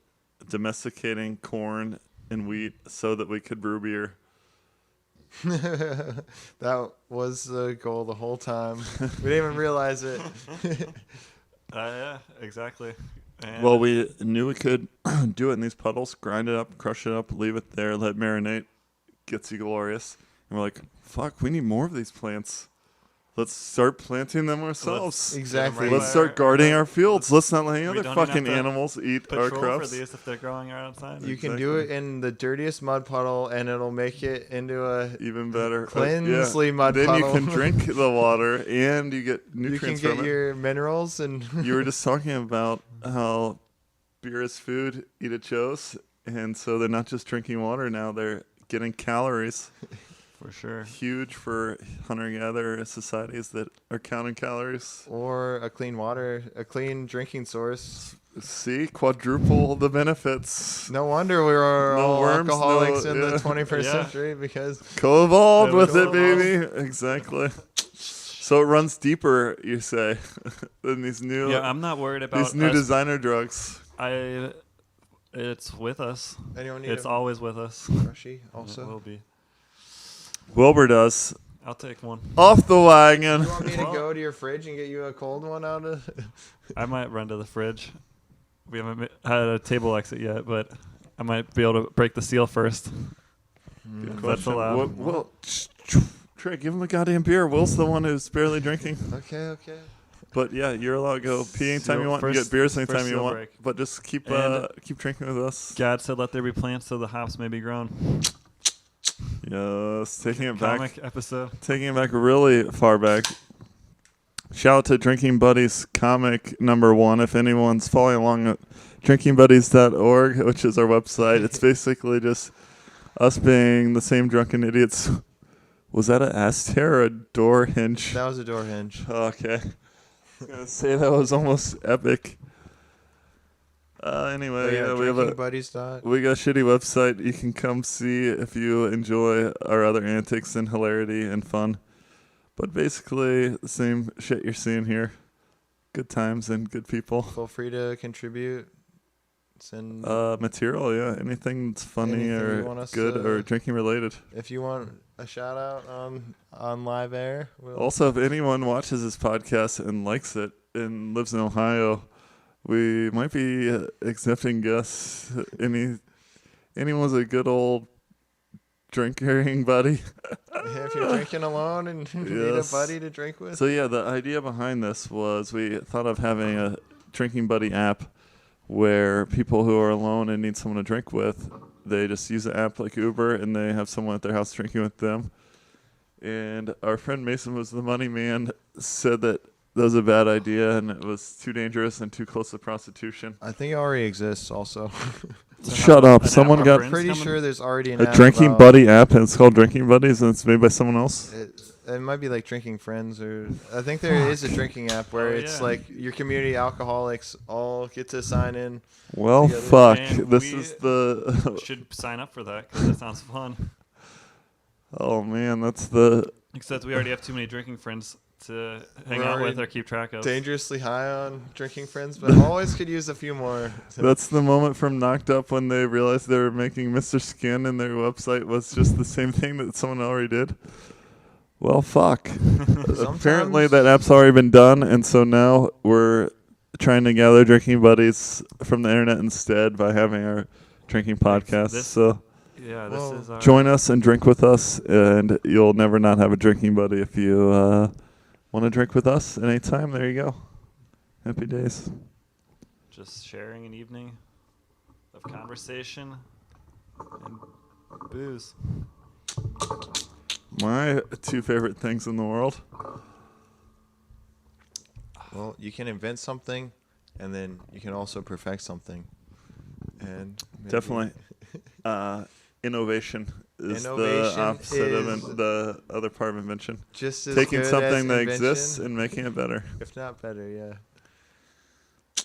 domesticating corn and wheat so that we could brew beer. That was the goal the whole time. We didn't even realize it. Yeah, exactly. And Well, we knew we could do it in these puddles, grind it up, crush it up, leave it there, let it marinate, gets you glorious. And we're like, fuck, we need more of these plants. Let's start planting them ourselves. Exactly. right Let's by start guarding our fields. Let's not let any We other don't even fucking have to animals eat our patrol for crops. these if they're growing outside. You can do it in the dirtiest mud puddle, and it'll make it into a. Even better. Cleansely mud then puddle. you can drink the water and you get You can nutrients get from it. your minerals and. You were just talking about how beer is food, eat at shows, and so they're not just drinking water now, they're getting calories. For sure. Huge for hunter-gatherer societies that are counting calories. Or a clean drinking source. See, quadruple the benefits. No wonder we are No all worms, alcoholics no- in yeah. the 21st Yeah. century because Co-evolved Yeah, with it, co-evolved. baby. Exactly. So it runs deeper, you say, than these new Yeah, I'm not worried about these new us. designer drugs. It's with us. anyone need It's a always with us. brushy It will also. be. Wilbur does. I'll take one. Off the wagon. You want me to Well- go to your fridge and get you a cold one out of? I might run to the fridge. We haven't had a table exit yet, but I might be able to break the seal first. If that's allowed. Well, Trey, give him a goddamn beer. Will's the one who's barely drinking. Okay. But yeah, you're allowed to go pee anytime Seal- you want. You first- get beers anytime first you seal want. break. But just keep And- drinking with us. God said, "Let there be plants, so the hops may be grown." Yes, taking it back. Comic episode. Taking it back really far back. Shout out to Drinking Buddies comic #1. If anyone's following along at drinkingbuddies.org, which is our website, it's basically just us being the same drunken idiots. Was that an astair or a door hinge? That was a door hinge. Okay. I was going to say that was almost epic. Anyway, But yeah, we have a buddies. we got a shitty website. You can come see if you enjoy our other antics and hilarity and fun. But basically, the same shit you're seeing here. Good times and good people. Feel free to contribute. Send Material, yeah. Anything that's funny Anything you or want us good to- or drinking related. if you want a shout out on live air. We'll Also, if anyone watches this podcast and likes it and lives in Ohio, we might be accepting guests. Anyone's a good old drinking buddy. if you're drinking alone and need a Yes. buddy to drink with. So yeah, the idea behind this was we thought of having a drinking buddy app where people who are alone and need someone to drink with, they just use an app like Uber and they have someone at their house drinking with them. And our friend Mason was the money man, said that was a bad idea and it was too dangerous and too close to prostitution. I think it already exists also. Shut up. An Someone app got our friends Pretty coming? sure there's already an a app drinking about- buddy app and it's called Drinking Buddies and it's made by someone else. It might be like Drinking Friends, or I think there is a drinking app where Oh, it's yeah. like your community alcoholics all get to sign in. Well, together. fuck. And This we is the... Should sign up for that because that sounds fun. Oh, man, that's the... Except we already have too many drinking friends to hang We're out with already or keep track of. Dangerously high on Drinking Friends, but always could use a few more. That's the moment from Knocked Up when they realized they were making Mr. Skin and their website was just the same thing that someone already did. Well, fuck. Apparently that app's already been done, and so now we're trying to gather drinking buddies from the internet instead by having our drinking podcast. This- So Yeah, Well, this is our join us and drink with us, and you'll never not have a drinking buddy if you want to drink with us anytime. There you go. Happy days. just sharing an evening of conversation and booze. My two favorite things in the world. Well, you can invent something, and then you can also perfect something. And maybe- Definitely. Innovation is Innovation the opposite of is- the other part of invention. just as Taking good something as that invention, exists and making it better. if not better, yeah.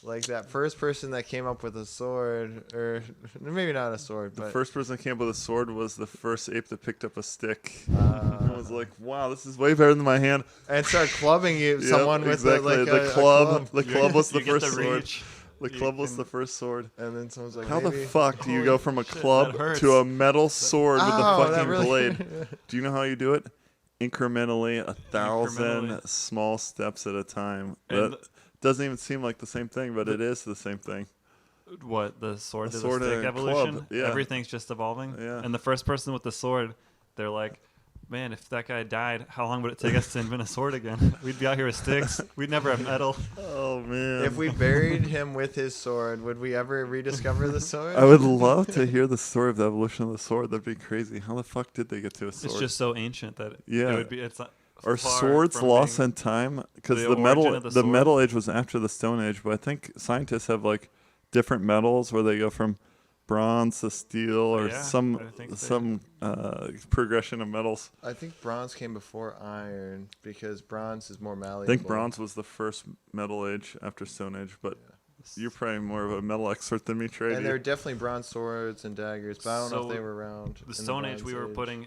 Like that first person that came up with a sword, or maybe not a sword, The but first person that came up with a sword was the first ape that picked up a stick. uh, And was like, wow, this is way better than my hand. and start clubbing you, Yep, someone with exactly. like the a club. club. The club was the You get first the sword. reach. The You club was can- the first sword. And then someone's like, How the maybe- fuck do you Holy go from a shit, club that hurts. to a metal sword with a Ow, that fucking really- blade? Do you know how you do it? Incrementally, 1,000 Incrementally. small steps at a time. And That doesn't even seem like the same thing, but it is the same thing. What, the sword to the sword and stick a evolution? club, yeah. Everything's just evolving. Yeah. And the first person with the sword, they're like, man, if that guy died, how long would it take us to invent a sword again? We'd be out here with sticks. We'd never have metal. Oh man! If we buried him with his sword, would we ever rediscover the sword? I would love to hear the story of the evolution of the sword. That'd be crazy. How the fuck did they get to a sword? It's just so ancient that Yeah. it would be. It's not Are far swords from lost being- in time? Because the the metal origin of the the sword? metal age was after the Stone Age, but I think scientists have like different metals where they go from bronze to steel or Yeah, some I think they- some progression of metals. I think bronze came before iron because bronze is more I malleable. think bronze was the first metal age after Stone Age, but you're probably more of a metal expert than me, Trey. And there are definitely bronze swords and daggers, but I don't know So, if they were around. in The Stone Age, Bronze we were Age. putting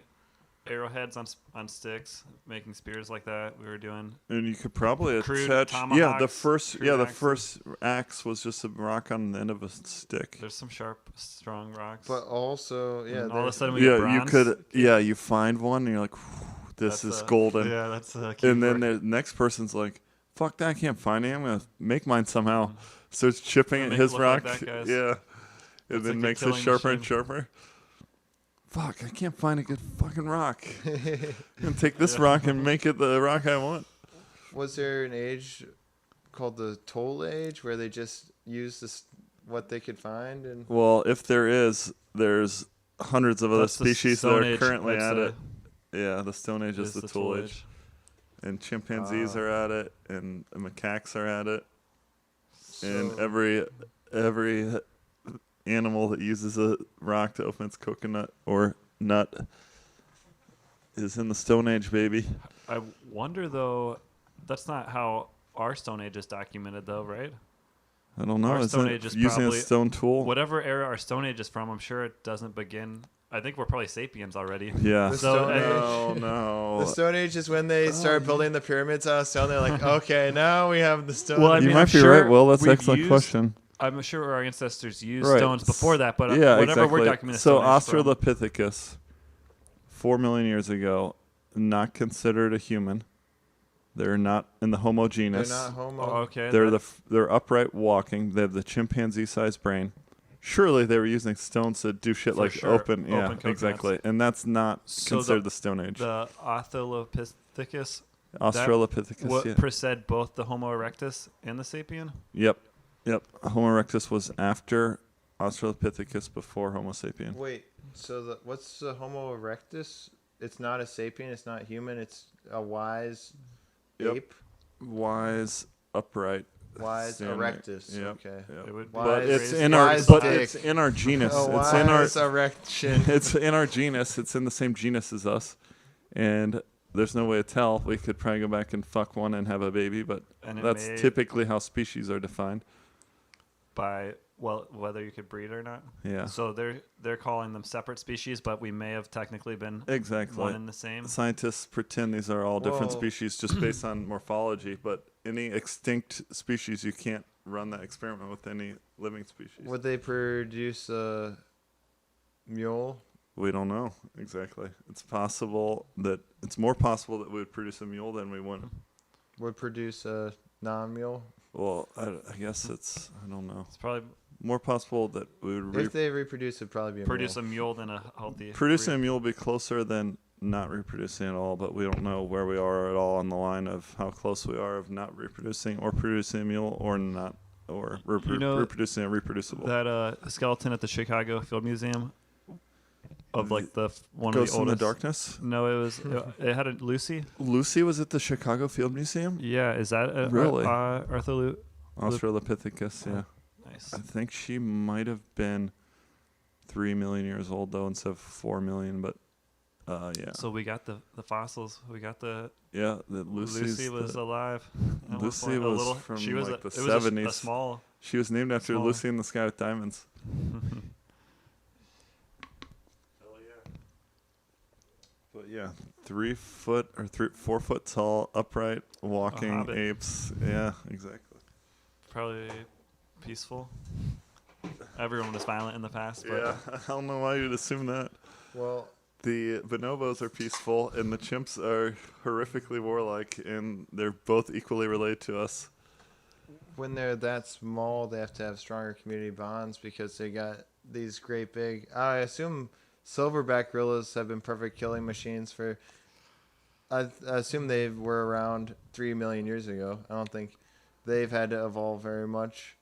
arrowheads on sticks, making spears like that. We were doing. And you could probably Crude attach. Yeah, the tomahawks, first. crude Yeah, the axes. first axe was just a rock on the end of a stick. There's some sharp, strong rocks. But also, yeah, And all of a there's- sudden we get Yeah, you bronze. could. Yeah, you find one and you're like, "This That's is a- golden." Yeah, that's a And then keeper. the next person's like, "Fuck that! I can't find it. I'm gonna make mine somehow." Starts chipping at Make it his look like rock. that guy's. Yeah, and It's then like a makes it killing sharper and machine. sharper. Fuck! I can't find a good fucking rock. And take this rock and make it the rock I want. Was there an age called the Toll Age where they just used this what they could find and Well, if there is, there's hundreds of other That's the species that Stone are Age. currently That's at the- it. Yeah, the Stone Age is the Tool Age. And chimpanzees Wow. are at it, and macaques are at it, and So- every animal that uses a rock to open its coconut or nut is in the Stone Age, baby. I wonder though, that's not how our Stone Age is documented though, right? I don't know. Our Isn't Stone it Age is using probably- a stone tool? Whatever era our Stone Age is from, I'm sure it doesn't begin. I think we're probably sapiens already. Yeah. The So, Stone and- Age. No, no. The Stone Age is when they Oh, start building the pyramids out of stone. They're like, okay, now we have the Stone Well, I Age. You mean, might I'm be sure right, Will. That's an we've excellent used- question. I'm sure our ancestors used Right. stones before that, but Yeah, whatever exactly. we're documenting So Stone Age from, Australopithecus, 4 million years ago, not considered a human. They're not in the Homo They're genus. not homo. oh, okay, They're that- they're upright walking. They have the chimpanzee-sized brain. Surely they were using stones to do shit For like sure. open. Open Yeah, coconuts. exactly. And that's not So considered the Stone Age. the Australopithecus Australopithecus. what Yeah. preceded both the Homo erectus and the sapien. Yep. Homo erectus was after Australopithecus, before Homo sapien. Wait, so what's the Homo erectus? It's not a sapien. It's not human. It's a wise Yep. ape. Wise, upright. Wise standing. erectus. Yep. Okay. Yep. It would be But But it's raised in our wise but dick. it's in our genus. A It's in our wise erection. it's in our genus. It's in the same genus as us, and there's no way to tell. We could probably go back and fuck one and have a baby, but And it that's may- typically how species are defined. by whether you could breed or not. Yeah, So they're calling them separate species, but we may have technically been exactly. one and the same. Scientists pretend these are all different Well- species just based on morphology, but any extinct species, you can't run that experiment with any living species. Would they produce a mule? We don't know exactly. It's more possible that we would produce a mule than we wouldn't. Would produce a non-mule? Well, I guess I don't know. It's probably More possible that we would If they reproduce, it'd probably be a produce mule. a mule than a healthy. producing a breed. mule will be closer than not reproducing at all, but we don't know where we are at all on the line of how close we are of not reproducing or producing a mule or not, or You know, reproducing a reproducible. That skeleton at the Chicago Field Museum of like one Ghost of the in the oldest. Darkness. No, it had a Lucy. Lucy was at the Chicago Field Museum? Yeah, is that Really? Arthur Australopithecus, yeah. Nice. I think she might have been 3 million years old, though, instead of 4 million, but yeah. So we got the fossils. We got the Yeah, that Lucy was alive. at one Lucy point. was from, she was like, the it was a 70s. small. She was named after Small. Lucy in the Sky with Diamonds. But yeah, 3 foot or 4 foot tall, upright, walking hobbit. apes. Yeah, exactly. Probably peaceful. Everyone was violent in the past, but Yeah, I don't know why you'd assume that. Well, The bonobos are peaceful, and the chimps are horrifically warlike, and they're both equally related to us. when they're that small, they have to have stronger community bonds because they got these great big. I assume silverback gorillas have been perfect killing machines for. I assume they were around 3 million years ago. I don't think they've had to evolve very much.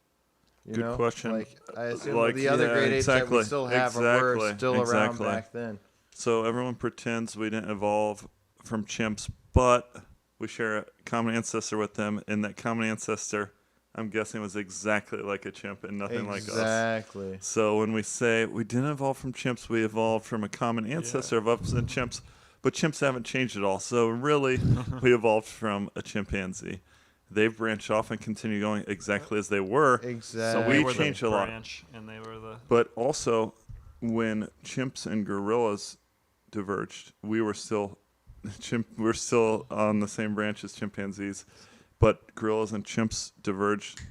You Good know? question. Like I assume Like, the other yeah, great apes that exactly, we still have were exactly, still around exactly. back then. So everyone pretends we didn't evolve from chimps, but we share a common ancestor with them, and that common ancestor, I'm guessing, was exactly like a chimp and nothing like us. Exactly. So when we say we didn't evolve from chimps, we evolved from a common ancestor of us and chimps, but chimps haven't changed at all. So really, we evolved from a chimpanzee. They've branched off and continue going exactly as they were. Exactly. So we we were changed the a lot. branch, and they were the. But also, when chimps and gorillas diverged, we're still on the same branch as chimpanzees, but gorillas and chimps diverged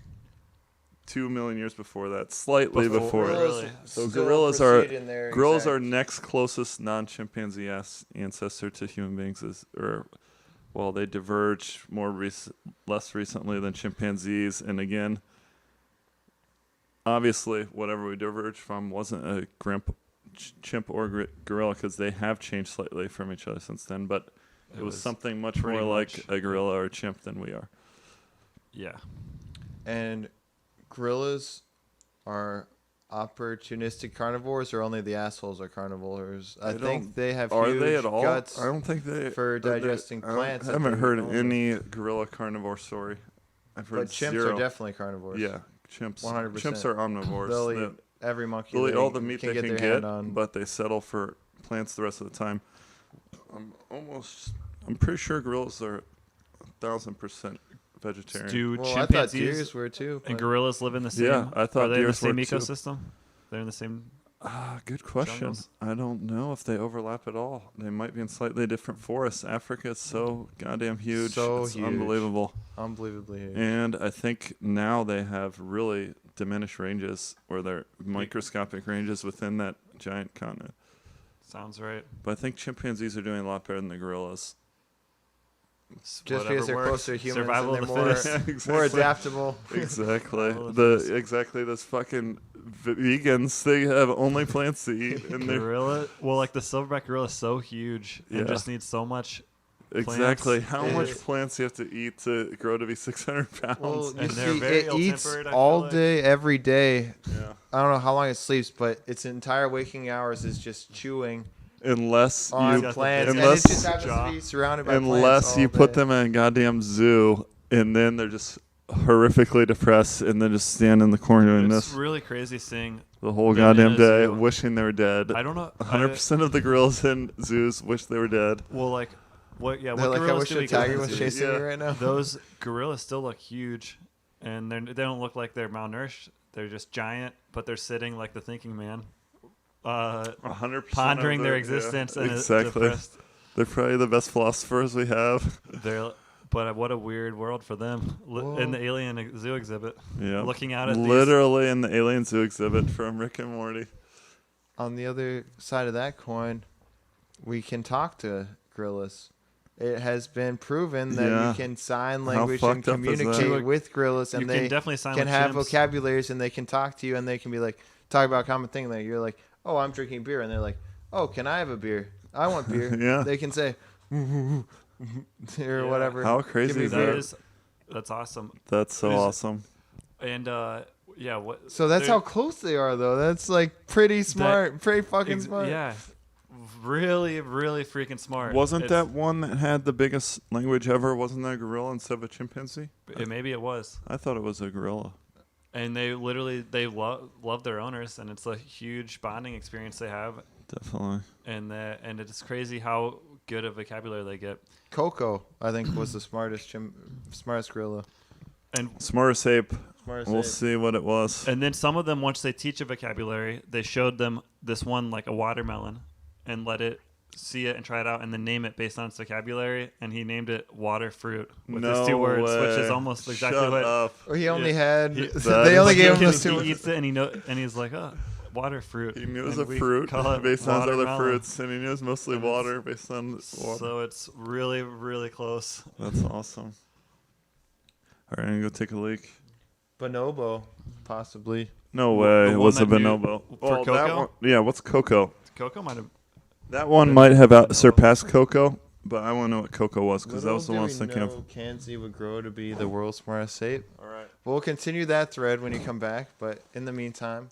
2 million years before that, slightly before. Really? So Still gorillas proceed in their gorillas are exact- next closest non-chimpanzee ancestor to human beings they diverged less recently than chimpanzees, and again, obviously, whatever we diverged from wasn't a chimp or gorilla because they have changed slightly from each other since then, but it was something much pretty more like much- a gorilla or a chimp than we are. Yeah. And gorillas are opportunistic carnivores, or only the assholes are carnivores? I think don't- they have Are huge they at all? guts. I don't think they for digesting plants I that haven't they heard only- any gorilla carnivore story. I've heard But chimps zero. are definitely carnivores. Yeah, chimps. 100%. Chimps are omnivores. They'll They- eat every monkey They'll they eat all the meat can they get can their get, hand on. but they settle for plants the rest of the time. I'm pretty sure gorillas are 1,000% vegetarian. Do Well, I thought chimpanzees deers were too. and but- gorillas live in the same? Yeah, I thought Are they in the deers same were too. ecosystem? They're in the same. Good question. Jungles? I don't know if they overlap at all. They might be in slightly different forests. Africa is so goddamn huge. So it's huge. unbelievable. Unbelievably huge. And I think now they have really diminished ranges, or they're microscopic ranges within that giant continent. Sounds right. But I think chimpanzees are doing a lot better than the gorillas. Just Whatever because they're works. closer to humans Survival and of they're the more, fittest. more adaptable. Exactly. Survival of the fittest. Those fucking vegans. They have only plants to eat, and they're Gorilla. Well, like the silverback gorilla is so huge and Yeah. just needs so much. exactly how It much is- plants you have to eat to grow to be 600 pounds. Well, And you they're see, very it eats ill-tempered, I all feel like. day, every day. Yeah. I don't know how long it sleeps, but its entire waking hours is just chewing Unless on you plants, and it unless just happens to be surrounded by unless plants you all put day. them in a goddamn zoo, and then they're just horrifically depressed, and then just stand in the corner doing It's this really crazy seeing. the whole them in goddamn a day, zoo. wishing they were dead. I don't know. 100% of the gorillas in zoos wish they were dead. Well, like what? Yeah. They're What like, I gorillas wish do a we go tiger was into? chasing Yeah. me right now. Those gorillas still look huge, and they don't look like they're malnourished. They're just giant, but they're sitting like the thinking man, 100% pondering of their the- existence yeah, and exactly. depressed. They're probably the best philosophers we have. But what a weird world for them in the alien zoo exhibit. Yeah, Looking out at these- literally in the Alien Zoo exhibit from Rick and Morty. On the other side of that coin, we can talk to gorillas. It has been proven that Yeah. you can sign How language and fucked up is that? communicate with gorillas, You and can they definitely sign can with have chimps. vocabularies, and they can talk to you, and they can be like, talk about a common thing. Like you're like, oh, I'm drinking beer, and they're like, oh, can I have a beer? I want beer. Yeah. They can say, or Yeah. whatever. How Give crazy me is beer. that? That's awesome. That's so Is- awesome. And yeah, what? So that's they're- how close they are, though. That's like pretty smart, pretty fucking smart. Yeah, really, really freaking smart. Wasn't It's- that one that had the biggest language ever? Wasn't that a gorilla instead of a chimpanzee? Maybe it was. I thought it was a gorilla. And they love their owners, and it's a huge bonding experience they have. Definitely. And it's crazy how good a vocabulary they get. Coco, I think, was the smartest gorilla. And Smartest ape. Smartest We'll ape. see what it was. then some of them, once they teach a vocabulary, they showed them this one like a watermelon, and let it see it and try it out, and then name it based on its vocabulary. And he named it water fruit with No his two words, which is way. almost exactly Shut what. up. Well, he only Yeah. had. He- they only gave him he, those two. he eats it, and he's like, oh, water fruit. He knew it was And a we fruit call it based on his other watermelon. fruits, and he knew it was mostly And it's- water based on water. So it's really, really close. That's awesome. All right, I'm going to go take a leak. Bonobo, possibly. No The way. It one was a that you- bonobo. for that Coco? one, yeah, what's Coco? Coco might have. That one might have surpassed Coco, but I want to know what Coco was because that was the one I was thinking of. Kanzi would grow to be the world's smartest ape. All right. We'll continue that thread when you come back, but in the meantime,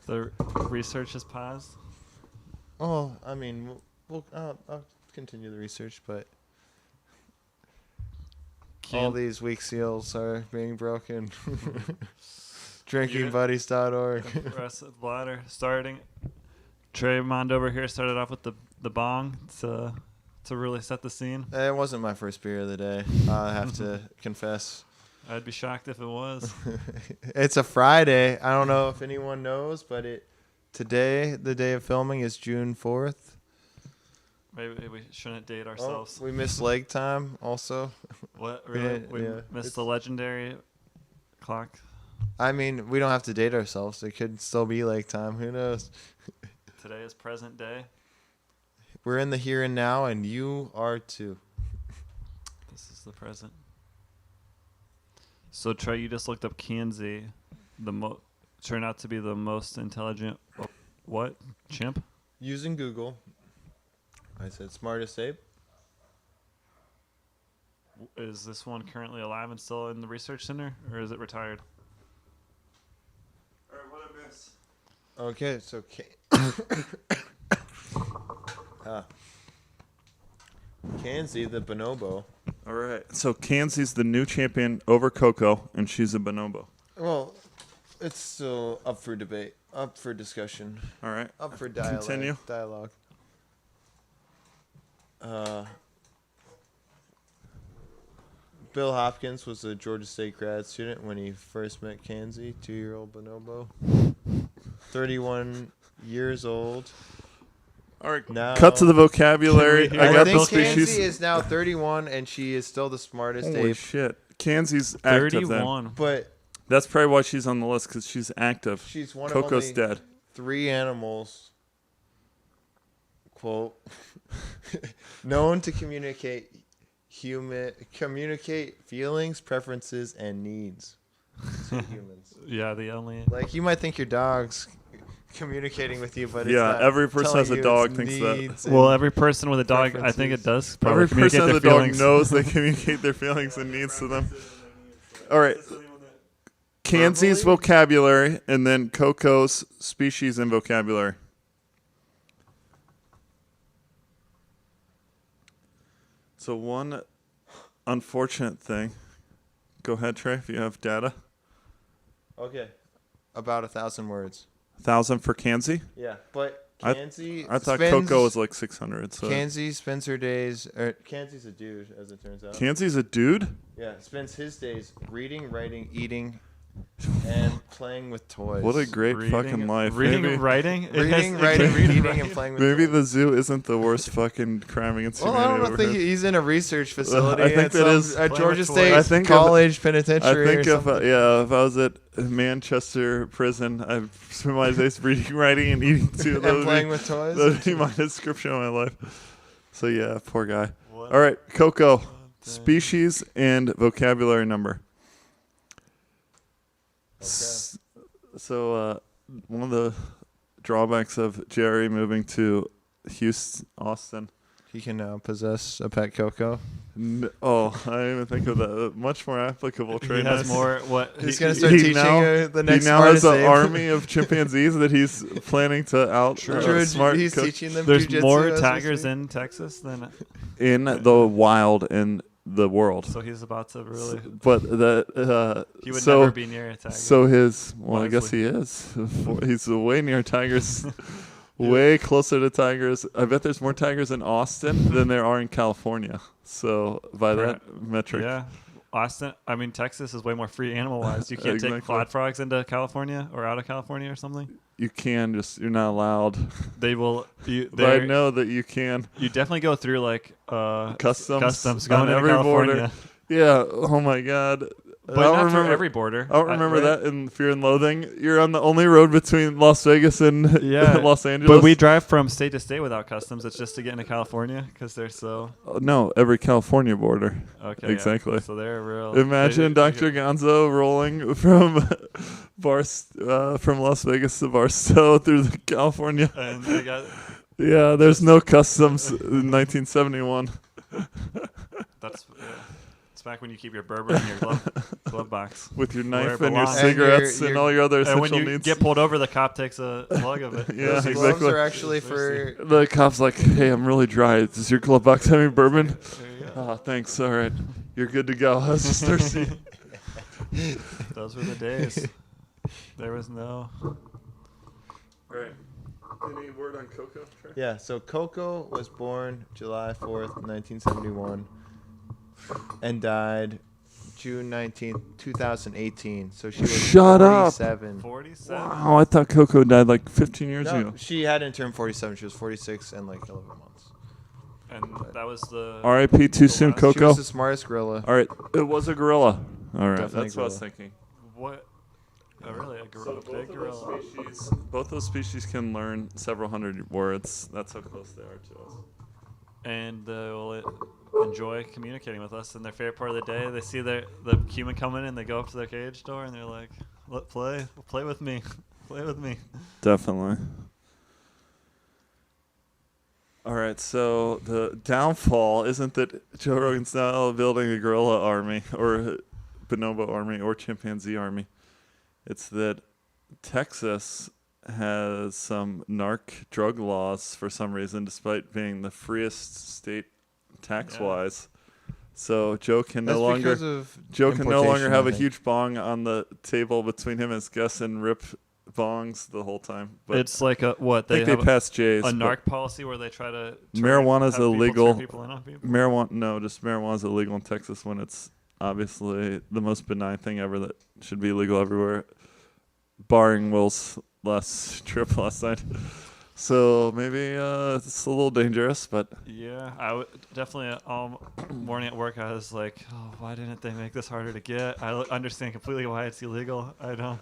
The research is paused. oh, I mean, I'll continue the research, but all these weak seals are being broken. DrinkingBuddies.org. Rest of the bladder starting. Tremond over here started off with the bong to really set the scene. It wasn't my first beer of the day. I have to confess. I'd be shocked if it was. It's a Friday. I don't know if anyone knows, but today, the day of filming, is June 4th. Maybe we shouldn't date Oh, ourselves. we missed leg time also. What? Really? Yeah, We yeah. missed the legendary clock. I mean, we don't have to date ourselves. It could still be leg time. Who knows? Today is present day. We're in the here and now, and you are too. This is the present. So Trey, you just looked up Kanzi, turned out to be the most intelligent. What? Chimp? Using Google, I said smartest ape. Is this one currently alive and still in the research center, or is it retired? All right, what I miss? Okay, so Kanzi, the bonobo. All right. So Kanzi's the new champion over Coco, and she's a bonobo. Well, it's still up for debate, up for discussion, All right. up for dialogue. Continue. Dialogue. Bill Hopkins was a Georgia State grad student when he first met Kanzi, 2-year-old bonobo. 31 years old. All right. Now, Cut to the vocabulary. Can we hear I I got think the species. Kanzi is now 31, and she is still the smartest Holy ape. shit. Kanzi's active then. 31. But That's probably why she's on the list because she's active. she's one Coco's of only dead. 3 animals, quote, known to communicate feelings, preferences, and needs to humans. Yeah, the only. Like, you might think your dog's communicating with you, but it's Yeah, not every person telling has a you dog its thinks that. needs Well, and- every person with a dog, I think it does probably Every person communicate has their a dog feelings. knows they communicate their feelings and needs to them. All right. Kanzi's Verbally? vocabulary and then Coco's species and vocabulary. So one unfortunate thing. Go ahead, Trey, if you have data. Okay. About 1,000 words. 1,000 for Kanzi? Yeah, but I- Kanzi I thought spends, Coco was like 600. So Kanzi spends her days... Kanzi's a dude, as it turns out. Kanzi's a dude? Yeah, spends his days reading, writing, eating, and playing with toys. What a great fucking life. Reading, Maybe, writing, it Reading, has- writing, reading, eating, and playing with maybe toys. the zoo isn't the worst fucking crime against Well, humanity. I don't I've think ever heard. he's in a research facility I think at that is- a Georgia Playing with State toys. I think if- college I penitentiary think or if something. if I was at Manchester prison, I'd spend my days reading, writing, and eating too. That and would playing be, with toys. that would be my description of my life. So yeah, poor guy. What? All right, Coco, Dang. species and vocabulary number. Okay. So one of the drawbacks of Jerry moving to Houston, Austin. He can now possess a pet Coco. Oh, I didn't even think of that. Much more applicable. He Trade has more. What? He's he- going to start he teaching now- the next he now has smartest an ape. army of chimpanzees that he's planning to out smart He's cook teaching them There's jujitsu more as we tigers speak. in Texas than. in the wild in the world. So he's about to really. But the He would so never be near a tiger. so his I guess Wisely. he is. He's way near tigers. Way closer to tigers. I bet there's more tigers in Austin than there are in California. So by that metric, Yeah. Austin, I mean, Texas is way more free animal wise. You can't Exactly. take quad frogs into California or out of California or something. you can you're not allowed. They will. But I know that you can. You definitely go through like Customs going on into every California. border. Yeah. Oh my God. But I don't not remember for every border. I don't remember right? that in Fear and Loathing. You're on the only road between Las Vegas and Yeah. Los Angeles. But we drive from state to state without customs. It's just to get into California because they're so No, every California border. okay. Exactly. Yeah. So they're real. Imagine Dr. Gonzo rolling from from Las Vegas to Barstow through the California. And they got Yeah, there's no customs in 1971. that's. Yeah. It's back when you keep your bourbon in your glove box. With your Where knife it and your belongs. cigarettes And and your- all your other And essential when you needs. get pulled over, the cop takes a plug of it. Yeah, Those gloves exactly. are actually for. The cop's like, hey, I'm really dry. Does your glove box have any bourbon? There you go. Oh, thanks. All right. You're good to go. I was just thirsty. Those were the days. There was no. Right. Any word on Coco? Yeah, so Coco was born July 4th, 1971, and died June 19th, 2018. So she was Shut up. 47. 47. Wow, I thought Coco died like 15 years No, ago. she hadn't turned 47. She was 46 and like 11 months. And that was the. R.I.P. Too soon, last- She Coco. was the smartest gorilla. All right. It was a gorilla. All right. Definitely That's what I was gorilla. thinking. What? Oh, really? A gorilla? Big gorilla. Both those species can learn several hundred words. That's how close they are to us. And will enjoy communicating with us in their favorite part of the day. They see the human come in and they go up to their cage door and they're like, "Let play with me, play with me." Definitely. All right, so the downfall isn't that Joe Rogan's now building a gorilla army or a bonobo army or chimpanzee army. It's that Texas has some narc drug laws for some reason, despite being the freest state tax-wise. So Joe can That's no longer because of have importation, a I think. huge bong on the table between him and his guests and rip bongs the whole time. But It's like a what I think they they have passed J's. a but narc policy where they try to Marijuana's have people illegal. turn people in on people. Just marijuana's illegal in Texas when it's obviously the most benign thing ever that should be illegal everywhere, barring Will's last trip last night. So maybe it's a little dangerous, but Yeah, I would definitely all morning at work. I was like, "Oh, why didn't they make this harder to get?" I understand completely why it's illegal. I don't.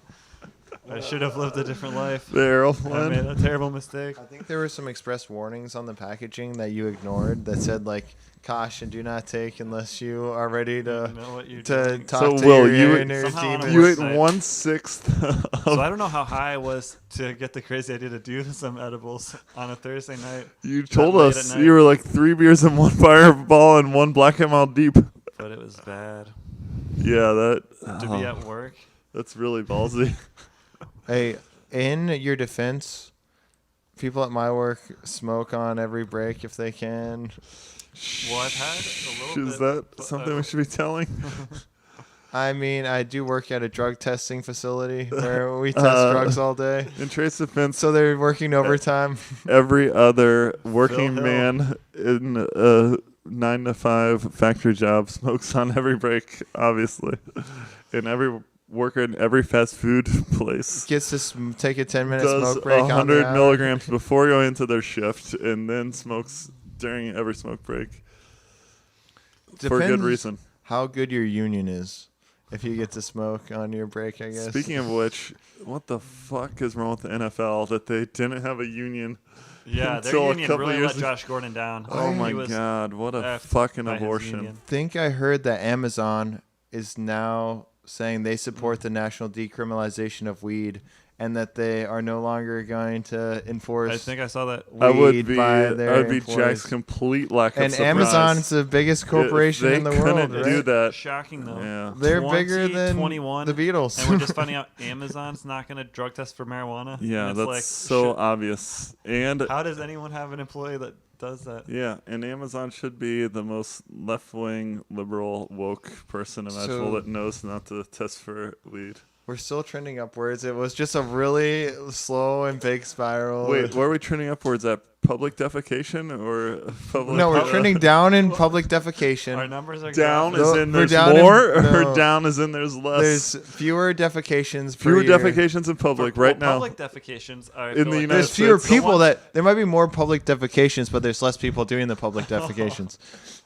I should have lived a different life. the I made airplane. a terrible mistake. I think there were some express warnings on the packaging that you ignored that said like caution, do not take unless you are ready You to know what you're to doing. talk So, to Will, your you- inner Somehow on a demons. You ate Night. 1/6 So of. I don't know how high I was to get the crazy idea to do some edibles on a Thursday night, You told late us at night. you were like 3 beers and 1 fireball and 1 Black and Mild Deep. but it was bad Yeah, that. to be at work. That's really ballsy. Hey, in your defense, people at my work smoke on every break if they can. Well, I've had a little Is bit. that but, something we should be telling? I mean, I do work at a drug testing facility where we test drugs all day. In Trace Defense, So they're working overtime. every other working Hill. man in a 9 to 5 factory job smokes on every break, obviously. And every worker in every fast food place Gets to take a 10-minute does smoke break on the 100 hour. milligrams before going into their shift and then smokes during every smoke break for good Depends reason. How good your union is. If you get to smoke on your break, I guess. Speaking of which, what the fuck is wrong with the NFL that they didn't have a union? Yeah, their Until a union couple really years let ago. Josh Gordon down. Oh He my was god, what a effed fucking by his abortion. union. think I heard that Amazon is now saying they support Mm. the national decriminalization of weed and that they are no longer going to enforce I think I saw that. weed I would be by their Jack's employees. complete lack of And surprise. Amazon's the biggest corporation They in the couldn't world, do right? that. Shocking though. Yeah. They're bigger than 21, the Beatles. and we're just finding out Amazon's not going to drug test for marijuana. Yeah, And it's that's like, so shit, obvious. And how does anyone have an employee that does that? yeah, and Amazon should be the most left-wing, liberal, woke person imaginable So- that knows not to test for weed. We're still trending upwards. It was just a really slow and big spiral. Wait, where are we trending upwards at? Public defecation or public? No, we're trending down in public defecation. Our numbers are down dropping. as No, in we're there's down in- more, or no. down as in there's less? There's fewer defecations per fewer year. defecations in public right now. Public defecations are In the like- United There's fewer States. people there might be more public defecations, but there's less people doing the public defecations.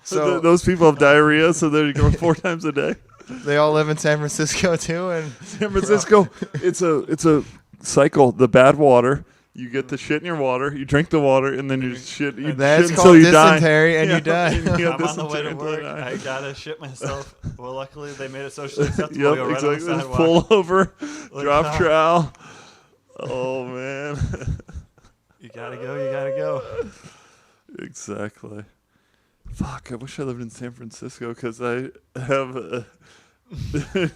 So So those people have diarrhea, so they're going 4 times a day. They all live in San Francisco too, and San Francisco, it's a cycle. The bad water, you get the shit in your water, you drink the water, and then you shit. You that's shit called until you die. dysentery, and Yeah, you die. and you have I'm on the way dysentery to until you work. die. I gotta shit myself. Well, luckily they made it socially acceptable. Yep, to go right exactly. on the Just sidewalk. pull over, Like, drop ah. trowel. Oh man. You gotta go. You gotta go. Exactly. Fuck, I wish I lived in San Francisco because I have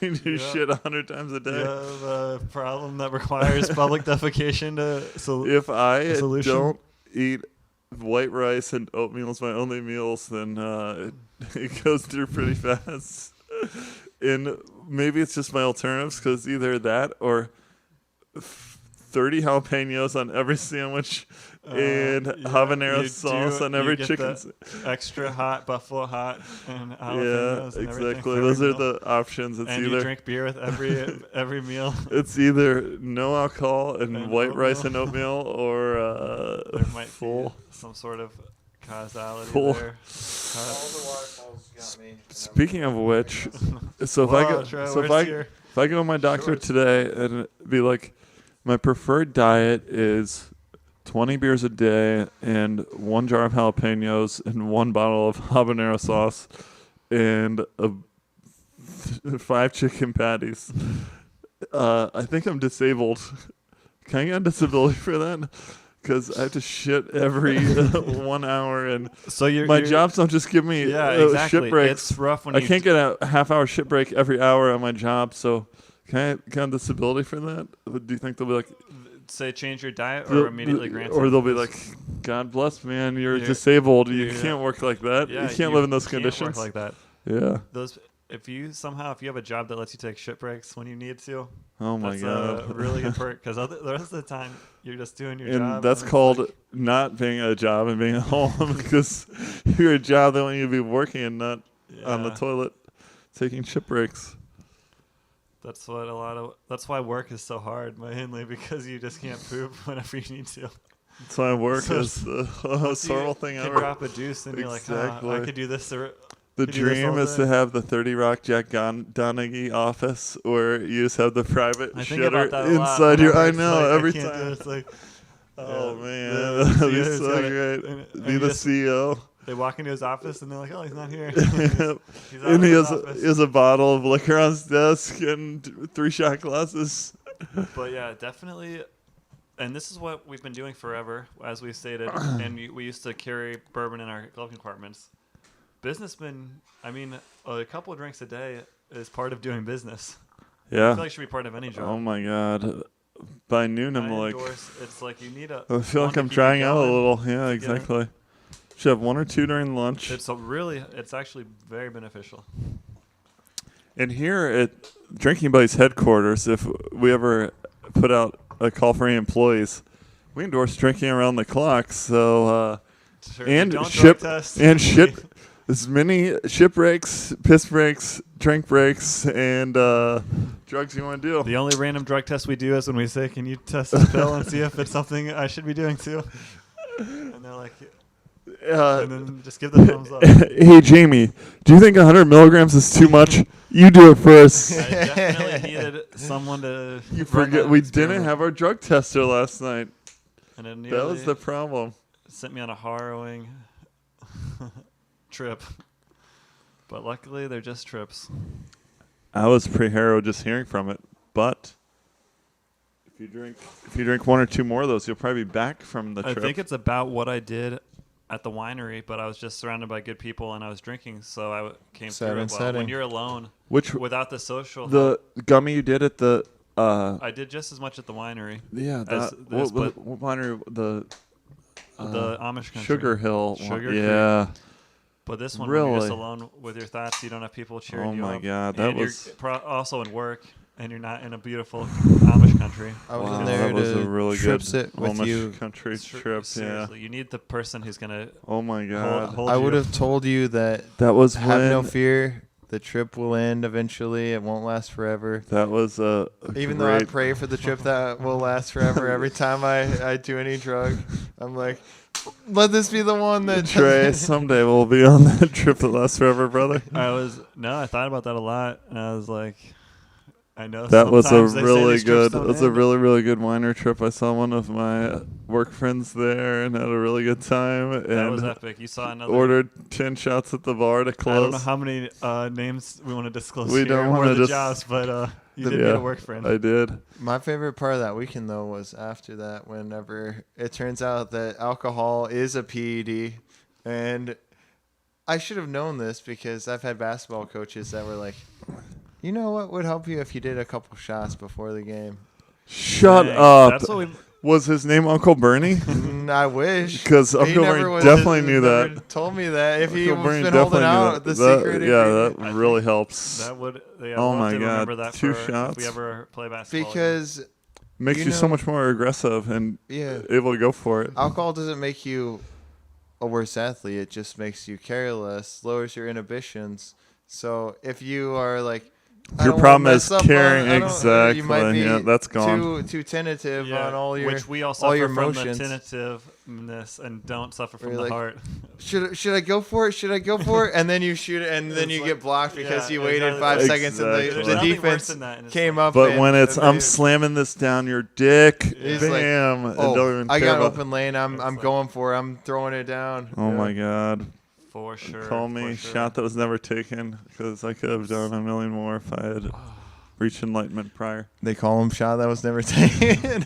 you do Yeah. shit 100 times a You day. have a problem that requires public defecation to. So If I solution? don't eat white rice and oatmeal as my only meals, then it goes through pretty fast. And maybe it's just my alternatives because either that or 30 jalapenos on every sandwich and yeah, habanero you sauce do- on you every get chicken. the extra hot buffalo hot and Yeah, jalapenos and everything exactly. for every Those are meal. the options. It's And you either drink beer with every meal. it's either no alcohol and, And white rice and oatmeal. oatmeal, or There might full. be some sort of causality Full. there. the waterfalls got me. Speaking of which, so if Whoa, I go, Trey, so where's if your- I go to my doctor shorts? today and be like, my preferred diet is 20 beers a day and 1 jar of jalapenos and 1 bottle of habanero sauce and 5 chicken patties. I think I'm disabled. Can I get a disability for that? Because I have to shit every 1 hour, and So my jobs don't just give me Yeah, shit exactly. breaks. It's rough when I you can't get a half-hour shit break every hour on my job, so can I get a disability for that? Do you think they'll be like, say change your diet or they'll- immediately grant or it? they'll be like, God bless, man, you're You're- disabled. You you're- can't work like that. Yeah, you can't live in those can't conditions. Work like that. Yeah. Those if you have a job that lets you take shit breaks when you need to, Oh my that's God. a really good perk because the rest of the time you're just doing your And job. that's it's called like- not being at a job and being at home because you're a job they want you to be working and not on the yeah, toilet taking shit breaks. That's what that's why work is so hard mainly because you just can't poop whenever you need to. That's why work So is the most You horrible thing can ever. drop a deuce and you're like, I Exactly. could do this. Or The could do this dream all is day. to have the 30 Rock Jack Donaghy office where you just have the private I think about shitter that a lot inside your. whenever I it's know like, I every can't do time. it. It's like, Oh yeah, man, the that'd be CEO's so gotta- great. and Be you the just- CEO. They walk into his office and they're like, "Oh, he's not here." and He's out of he his has, office. he has a bottle of liquor on his desk and 3 shot glasses. But yeah, definitely. And this is what we've been doing forever, as we stated. And we used to carry bourbon in our glove compartments. Businessmen, I mean, a couple of drinks a day is part of doing business. I Yeah. feel like it should be part of any job. Oh my God. By noon, I'm I like, endorse, it's like you need a. I feel one like to I'm keep you trying out a going. little. Yeah, get it. exactly. Should have 1 or 2 during lunch. It's actually very beneficial. And here at Drinking Buddies headquarters, if we ever put out a call for any employees, we endorse drinking around the clock. So Sure, and don't ship drug test. and shit as many ship breaks, piss breaks, drink breaks, and drugs you want to do. The only random drug test we do is when we say, "Can you test this pill and see if it's something I should be doing too?" And they're like, and then just give the thumbs up. Hey Jamie, do you think 100 milligrams is too much? You do it first. I definitely needed someone to. You run forget that we experiment. didn't have our drug tester last night. And it That was nearly the problem. sent me on a harrowing trip. But luckily, they're just trips. I was pretty harrowed just hearing from it, but if you drink 1 or 2 more of those, you'll probably be back from the I trip. think it's about what I did at the winery, but I was just surrounded by good people and I was drinking, so I came Set through and it well. setting. When you're alone, Which without the social, the gummy you did at the I did just as much at the winery. yeah as that, this, what winery the The Amish country. Sugar Hill one. Sugar Creek. yeah. But this one, when you're just Really? alone with your thoughts, you don't have people cheering Oh you my up. God, that and was- you're also in work, and you're not in a beautiful Amish country. I was Wow, in there that was to a really trip good sit with Amish you. country Ser- trip. Yeah. Seriously, you need the person who's gonna Oh my God. hold I you. would have told you that That was have no when fear. The trip will end eventually. It won't last forever. that was a Even though I great- pray for the trip that will last forever, every time I do any drug, I'm like, Let this be the one that Trey, someday we'll be on that trip that lasts forever, brother. I thought about that a lot, and I was like, I know That was a sometimes they say really these trips good. don't That's a end. really, really good Weiner trip. I saw one of my work friends there and had a really good time. That was And epic. You saw another. ordered 10 shots at the bar to I don't know close. how many names we want to disclose We here don't or wanna the dis- jobs, but you did Yeah, meet a work friend. I did. My favorite part of that weekend, though, was after that, whenever it turns out that alcohol is a PED. And I should have known this because I've had basketball coaches that were like, you know what would help you if you did a couple shots before the game? Shut Dang, up. That's what we. Was his name Uncle Bernie? I wish. 'Cause He Uncle never Bernie was- definitely knew never that. Told me that. If he Uncle was Bernie been holding definitely knew out the that. secret Yeah, ingredient. that I really think helps. That would. Yeah, Oh we'll my have to God, remember that 2 for shots? if we ever play basketball. again. Because, Makes you you so know- much more aggressive and yeah, able to go for it. alcohol doesn't make you a worse athlete. It just makes you careless, lowers your inhibitions. So if you are like, I Your don't wanna problem mess is up on- carrying I don't- exactly. You might be Yeah, that's gone. too tentative Yeah, on all your. which we all all suffer your from motions. the tentativeness and don't suffer from Where the you're like, heart. Should I go for it? Should I go for it? And then you shoot it, and then It's you like- get blocked because yeah, you waited exactly. 5 seconds, and Exactly. the There's nothing worse defense than that, and it's came like- up. But and, when it's and I'm they- slamming this down your dick, He's like, bam, and oh, don't even I care got an about- open lane. I'm like- going for it. I'm throwing it down. Oh Yeah. my God! For sure. Call me for sure. shot that was never taken because I could have done a million more if I had reached enlightenment prior. They call him shot that was never taken.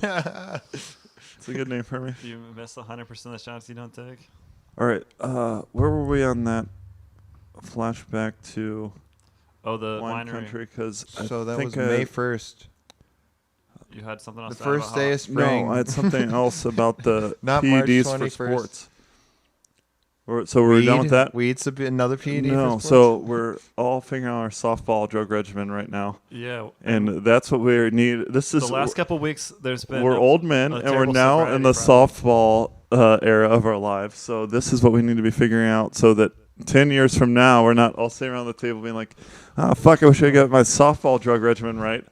It's a good name for me. You miss 100% of the shots you don't take. All right, where were we on that flashback to Oh, the wine winery. country? Because So that think was May 1st. You had something else. The to add first about day how- of spring. No, I had something else about the Not March PEDs for 21st. sports. So we're done with that? Weed's another PED. No, for sports? so we're all figuring out our softball drug regimen right now, Yeah. and that's what we need. This is the last couple weeks, there's been. we're old men, a and we're terrible now in the sobriety softball era of our lives. So this is what we need to be figuring out, so that 10 years from now, we're not all sitting around the table being like, "Oh fuck, I wish I got my softball drug regimen right."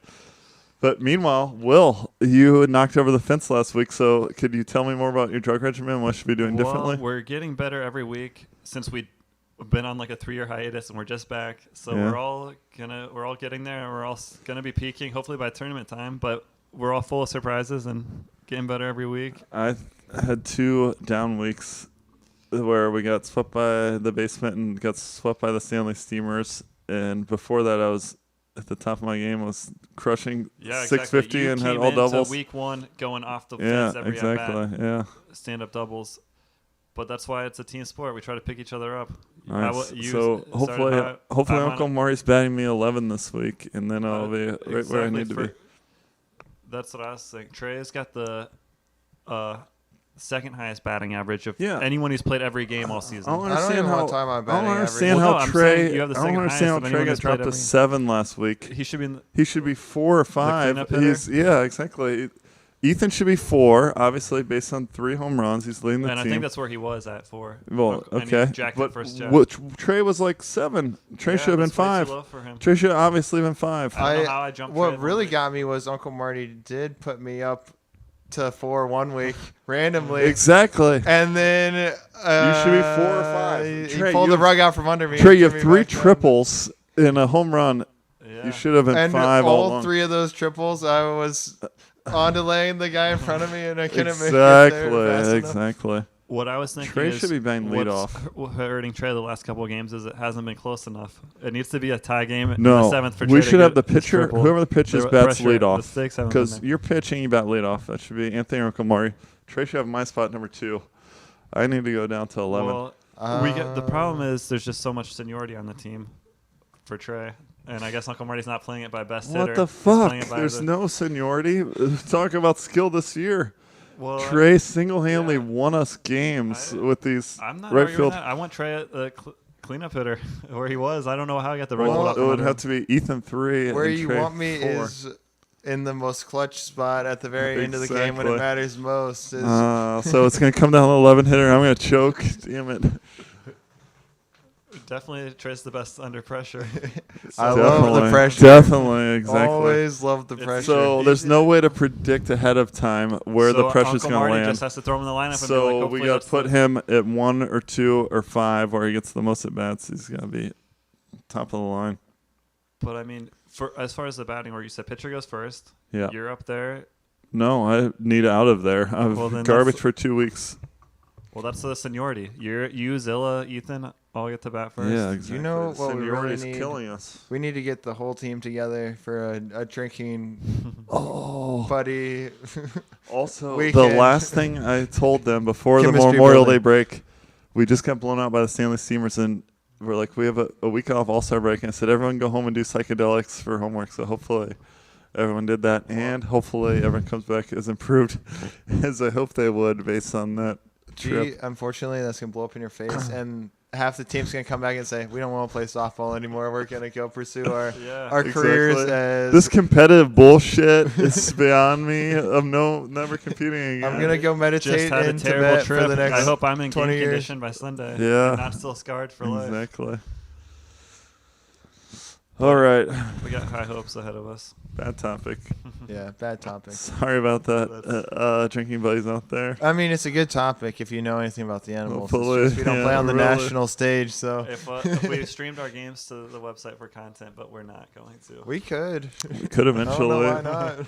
But meanwhile, Will, you knocked over the fence last week. So could you tell me more about your drug regimen? What should we be doing differently? We're getting better every week since we've been on like a 3-year hiatus, and we're just back. So Yeah. we're all getting there, and we're all gonna be peaking hopefully by tournament time. But we're all full of surprises and getting better every week. I had 2 down weeks where we got swept by the basement and got swept by the Stanley Steamers. And before that, I was at the top of my game. I was crushing Yeah, 650 exactly. You and had came all into doubles. Week 1 going off the Yeah, fence every at exactly. bat, Yeah, stand up doubles. But that's why it's a team sport. We try to pick each other up. nice. You So started hopefully, high- hopefully I'm on Uncle it. Maury's batting me 11 this week, and then I'll be right where I Exactly need to be. That's what I was thinking. Trey's got the second highest batting average of Yeah. anyone who's played every game all season. I don't I don't understand even how. want to talk about I batting don't average. understand Well, no, how I'm Trey. saying you have the I don't second understand how highest of Trey anyone got who's played dropped to every- 7 last week. He should be in the, He should be 4 or 5. cleanup hitter? He's exactly. Ethan should be 4, obviously based on 3 home runs. He's leading the and I team. think that's where he was at 4. Well, And he okay, jacked but it first jack. Trey was like 7. Trey Yeah, should have been that's way too 5. low for him. Trey should have obviously been 5. I don't know how I jumped Trey What one really week. got me was Uncle Marty did put me up to 4 one week randomly. Exactly. And then You should be 4 or 5. He Trey, pulled you the have- rug out from under me. Trey, and you threw have me 3 back down. triples in a home run. Yeah. You should have been And 5 all all along. 3 of those triples, I was on delaying the guy in front of me, and I couldn't make it there fast enough. Exactly. What I was thinking Trey is should be batting what's leadoff. hurting Trey the last couple of games is it hasn't been close enough. It needs to be a tie game in No, the 7th for we Trey to should have get the his pitcher. triple. Whoever the pitches The bats pressure, leadoff. the stakes haven't been Because there. you're pitching, you bat leadoff. That should be Anthony Murray. Trey should have my spot number 2. I need to go down to 11. Well, the problem is there's just so much seniority on the team for Trey. And I guess Uncle Marty's not playing it by best hitter. What the He's fuck? playing it by There's the- no seniority. Talk about skill this year. Well, Trey single-handedly yeah. won us games with these I'm not right arguing field. that. I want Trey at the cleanup hitter where he was. I don't know how I got the right Well, foot Well, out it from would under have him. to be Ethan 3. Where and you Trey want me 4. is in the most clutch spot at the very end of the game when Exactly. it matters most. Is So it's going to come down to 11 hitter. I'm going to choke. Damn it. Definitely Trey's the best under pressure. I love the pressure. Definitely, exactly. Always love the It's pressure. So there's no way to predict ahead of time where so the pressure's Uncle going to Marty land. just has to throw him in the lineup. So and be like, we hopefully got to that's put the- him at 1 or 2 or 5 where he gets the most at bats. He's got to be top of the line. But I mean, for as far as the batting order, you said pitcher goes first. Yeah. You're up there. No, I need out of there. I'm Well, then garbage that's- for 2 weeks. Well, that's the seniority. You, Zilla, Ethan, all get to bat first. Yeah, exactly. You know what we really Seniority's need? killing us. We need to get the whole team together for a drinking Oh. buddy. Also, Weekend. the last thing I told them before the Chemistry Memorial Day building. break, we just got blown out by the Stanley Steamers, and we're like, we have a week off All-Star break. And I said, everyone go home and do psychedelics for homework. So hopefully everyone did that, and hopefully everyone comes back as improved as I hope they would based on that trip. Gee, unfortunately, that's gonna blow up in your face, and half the team's gonna come back and say, "We don't want to play softball anymore. We're gonna go pursue our Yeah. our careers Exactly. as." This competitive bullshit is beyond me. I'm never competing again. I'm gonna go meditate Just had a in terrible Tibet trip. for the next. I hope I'm in 20 game years. condition by Sunday. Yeah. And not still scarred for life. Exactly. All right. We got high hopes ahead of us. Bad topic. Yeah, bad topic. Sorry about that, drinking buddies out there. I mean, it's a good topic if you know anything about the animals. It's Hopefully, just we don't yeah, play on the really. national stage, so If we streamed our games to the website for content, but we're not going to. we could. We could I don't know eventually. why not.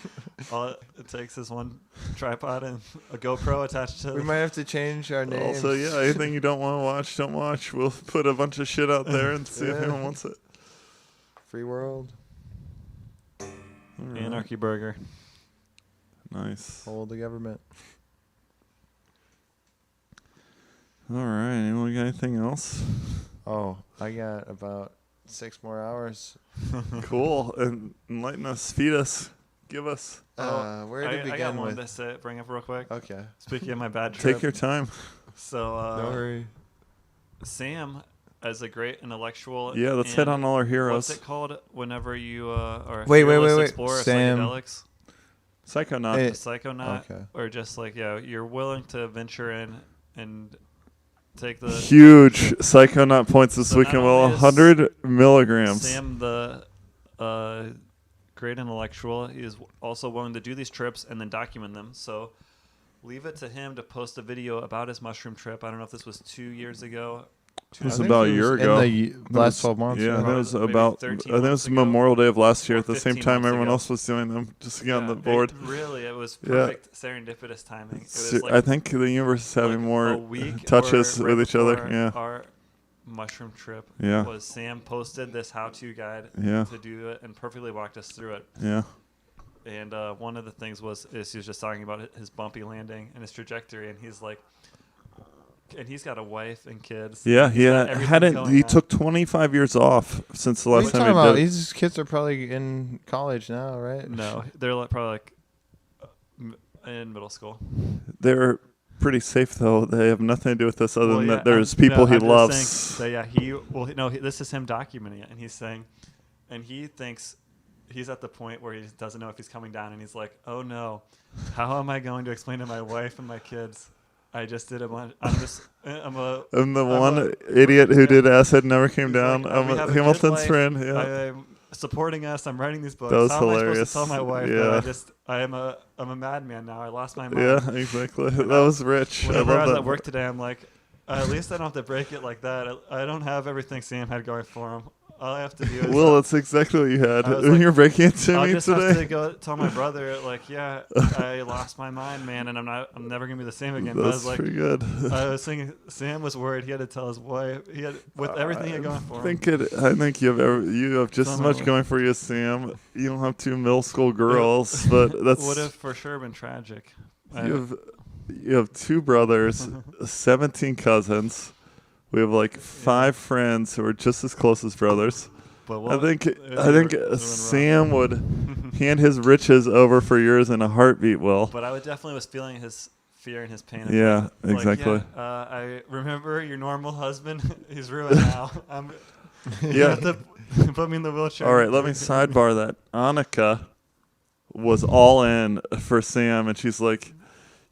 All it takes is one tripod and a GoPro attached to We might have to change our name. Also, yeah, anything you don't want to watch, don't watch. We'll put a bunch of shit out there and see if Yeah. anyone wants it. Free world. All right. Anarchy Burger. Nice. Hold the government. All right. Anyone got anything else? Oh, I got about 6 more hours. Cool. And enlighten us. Feed us. Give us. Where to I got begin one with? to bring up real quick. Okay. Speaking of my bad trip. Take your time. So No hurry. Sam, as a great intellectual. Yeah, let's hit and on all our What's heroes. it called whenever you are a Wait, fearless wait. explorer of Sam. psychedelics? Psychonaut. Hey, A psychonaut? Okay. Or just like, yeah, you're willing to venture in and take the Huge Psychonaut points this So weekend. not Well, only is 100 milligrams. Sam, the great intellectual, he is also willing to do these trips and then document them. So leave it to him to post a video about his mushroom trip. I don't know if this was 2 years ago. It was I think about a it year was ago. In the That last was- 12 months. Yeah, right? that was Maybe about. 13 I think it months was ago. Memorial Day of last year Or at the same 15 time months everyone ago. else was doing them, just to get on the Yeah, board. It was Yeah. perfect serendipitous timing. It was So like I think the universe is having like more a week touches or right with each other. before Yeah, Our mushroom trip Yeah. was Sam posted this how-to guide Yeah. to do it and perfectly walked us through it. yeah. And one of the things he was just talking about his bumpy landing and his trajectory, and he's like, and he's got a wife and kids. Yeah, He's got he everything hadn't. going He on. took 25 years off since the What are last you time talking he about? did. These kids are probably in college now, right? No, they're probably like in middle school. They're pretty safe though. They have nothing to do with this other Well, than yeah, that there's no, people he I'm just loves. saying that, this is him documenting it, and he's saying, and he thinks he's at the point where he doesn't know if he's coming down, and he's like, oh no, how am I going to explain to my wife and my kids? I just did a bunch. I'm I'm the I'm one a- idiot who yeah. did acid and never came He's down. like, I'm we have a good Hamilton's life. friend. Yeah. I'm supporting us. I'm writing these books. That was How am I hilarious. supposed to tell my wife that Yeah. I'm a madman now? I lost my mind. Yeah, exactly. That was rich. Whenever I love was that. at work today, I'm like, at least I don't have to break it like that. I don't have everything Sam had going for him. All I have to do is Will, that's exactly what you had. I was When like, you're breaking it to I'll me just have to today. go tell my brother, like, yeah, I lost my mind, man, and I'm never gonna be the same again. But I That's was like, pretty good. I was thinking, Sam was worried. He had to tell his wife. He had with everything he had going for him. I think you have just as much Somehow. going for you as Sam. You don't have 2 middle school girls, but that's Would have for sure been tragic. you have 2 brothers, 17 cousins. We have like 5 friends who are just as close as brothers. But I think it would've been rough. Sam would hand his riches over for yours in a heartbeat. Will. But I definitely was feeling his fear and his pain. Yeah, Like, exactly. I remember your normal husband. He's ruined now. You Yeah. have to put me in the wheelchair. All right, let me sidebar that. Annika was all in for Sam, and she's like,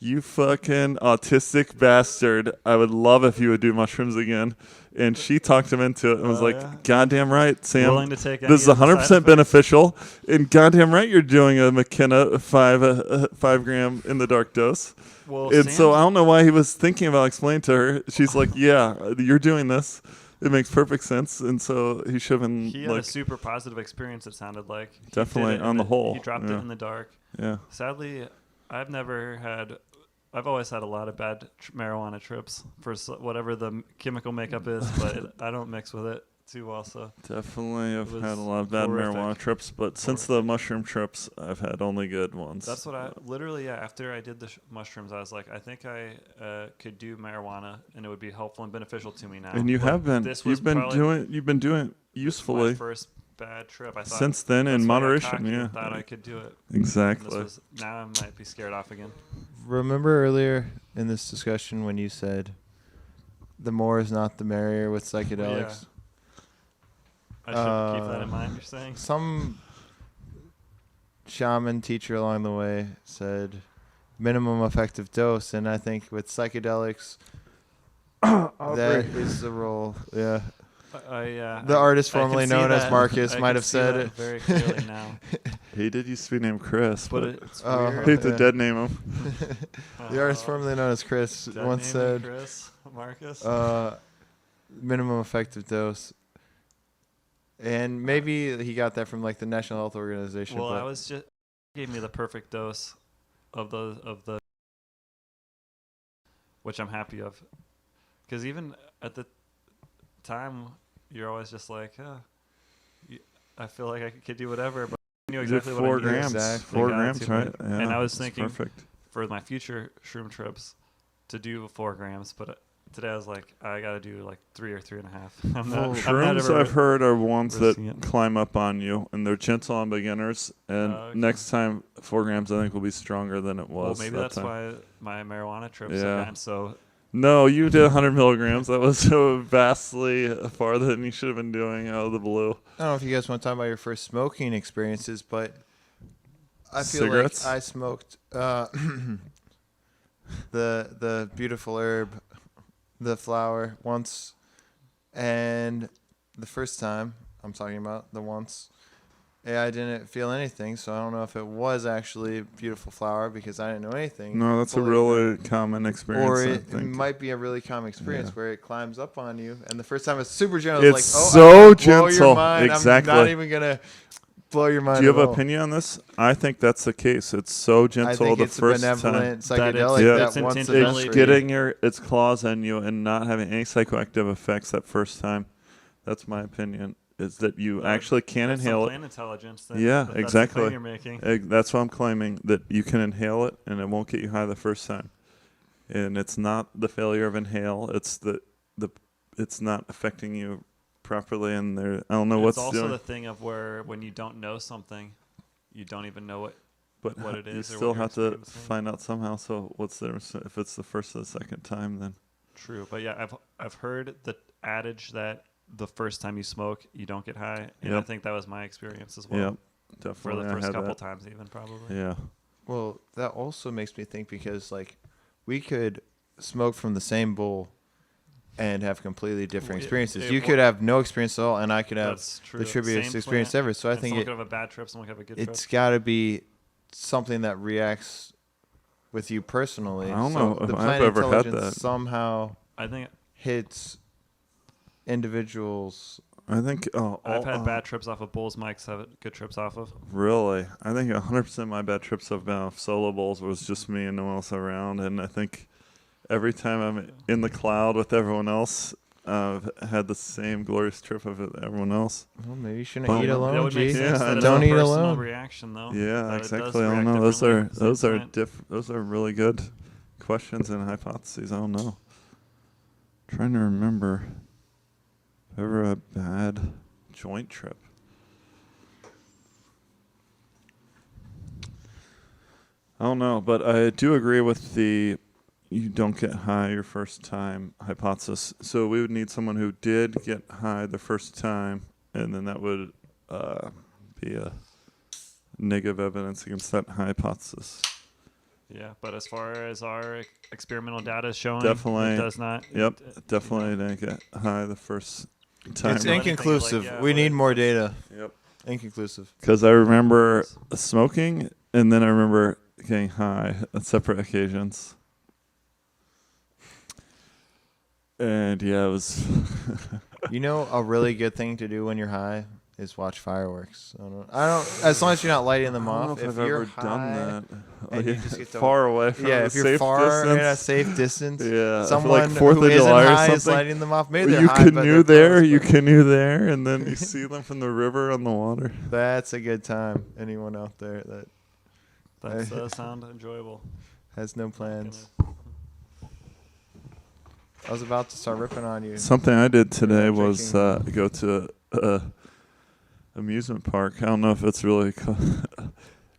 you fucking autistic bastard. I would love if you would do mushrooms again. And she talked him into it and was Oh, like, yeah? goddamn right, Sam. Willing to take This is any of the side 100% effects? beneficial. And goddamn right, you're doing a McKenna 5 gram in the dark dose. Well, And so I Sam's- don't know why he was thinking about explaining to her. She's like, yeah, you're doing this. It makes perfect sense. And so he should have been he had a like, super positive experience, it sounded like. He did Definitely, it on in the whole, He dropped yeah. it in the dark. yeah. Sadly, I've always had a lot of bad marijuana trips for whatever the chemical makeup is, but I don't mix with it too well. So Definitely, I've was had a lot of bad horrific. marijuana trips, but since the mushroom trips, I've had only good ones. that's what I literally, yeah. After I did the mushrooms, I was like, I think I could do marijuana, and it would be helpful and beneficial to me now. And you But have been. This was You've been probably doing it my usefully first bad trip. I thought since then that's in why I got moderation. cocky Yeah, and thought I could do it. And exactly. now I might be scared off again. Remember earlier in this discussion when you said the more is not the merrier with psychedelics? I should keep that in mind. You're saying? Some shaman teacher along the way said minimum effective dose, and I think with psychedelics, that is the role. Yeah. The artist I can formerly see known as that. Marcus I might can have see said that it. very clearly now. He did used to be named Chris, But but it's Oh, I weird. hate to yeah. dead name him. The artist formerly known as Chris Dead once name said Chris Marcus. minimum effective dose. And maybe he got that from like the National Health Organization. Well, but I was just gave me the perfect dose of the which I'm happy of, because even at the time you're always just like, I feel like I could do whatever, but I knew You did exactly what I 4 needed. grams. Exactly. 4 Got it grams, to right? it. Yeah, And I was that's thinking perfect. for my future shroom trips to do 4 grams, but today I was like, I gotta do like 3 or 3.5. I'm not Shrooms, ever I've heard, are ones that risking it. climb up on you, and they're gentle on beginners. And Okay. next time, 4 grams, I think, will be stronger than it Well, was. maybe that that's time. why my marijuana trips Yeah. have gotten so. No, you did 100 milligrams. That was so vastly farther than you should have been doing out of the blue. I don't know if you guys want to talk about your first smoking experiences, but I feel Cigarettes? like I smoked the beautiful herb, the flower, once, and the first time I'm talking about the once, I didn't feel anything. So I don't know if it was actually a beautiful flower because I didn't know anything. No, that's a fully really common experience. Or I it think. might be a really common experience Yeah. where it climbs up on you, and the first time it's super gentle. It's It's like, so I'm gonna blow gentle. your mind. Exactly. I'm not even gonna blow your mind. Do you have at an all. opinion on this? I think that's the case. It's so I gentle think the it's a first time. benevolent That psychedelic Yeah. that it's once intentionally It's getting its claws on you and not having any psychoactive effects that first time. That's my opinion. Is that you actually can That's some inhale it. plant intelligence. Then, Yeah, if that's the exactly. claim you're making. That's what I'm claiming, that you can inhale it and it won't get you high the first time. And it's not the failure of inhale. It's the it's not affecting you properly. And there, I don't know And what's it's also doing. the thing of where when you don't know something, you don't even know But what it you is or still what you're have to experiencing. find out somehow. So what's the difference if it's the first or the second time? Then True, but yeah, I've heard the adage that the first time you smoke, you don't get high, and I Yep. think that was my experience as well. yeah, For definitely. the I first had couple that. times, even probably. Yeah, Well, that also makes me think because like we could smoke from the same bowl and have completely different Well, experiences. it You wa- could have no experience at all, and I could have That's true. the trippiest Same experience plant, ever. So I and think someone it, could have a bad trip, someone could have a good trip. it's got to be something that reacts with you personally. I don't So know if the I've plant ever had intelligence that. somehow I think hits individuals. I think. I've had bad trips off of Bulls. Mike's have good trips off of. Really, I think 100% of my bad trips have been off solo bowls. Where it was just me and no one else around, and I think every time I'm in the cloud with everyone else, I've had the same glorious trip of everyone else. Well, maybe you shouldn't Well, eat that alone, That would make G. Yeah, sense. I That it's know. a Don't eat personal alone. reaction, though. Yeah, that it does exactly. I don't react know. Those are differently. Same plant. those are really good questions and hypotheses. I don't know. Trying to remember ever a bad joint trip. I don't know, but I do agree with the you don't get high your first time hypothesis. So we would need someone who did get high the first time, and then that would be a negative evidence against that hypothesis. Yeah, but as far as our experimental data is showing, Definitely. it does not. Yep, it- definitely didn't get high the first time. It's know anything, inconclusive. like, yeah, We but need it- more it's- data. Yep. Inconclusive. Because I remember smoking, and then I remember getting high on separate occasions. And yeah, it was. You know, a really good thing to do when you're high is watch fireworks. I don't. As long as you're not lighting them I don't know off. if I've you're ever done high- that. and you just get to- far away from Yeah, the if you're safe far distance. in a safe distance, Yeah, I feel someone like 4th who of isn't July or high is something. lighting them off. Maybe they're You high, but canoe they're there, close, you but canoe there, and then you see them from the river on the water. That's a good time. Anyone out there that That does sound enjoyable. has no plans. I was about to start ripping on you. Something I did today Drinking. was go to a amusement park. I don't know if it's really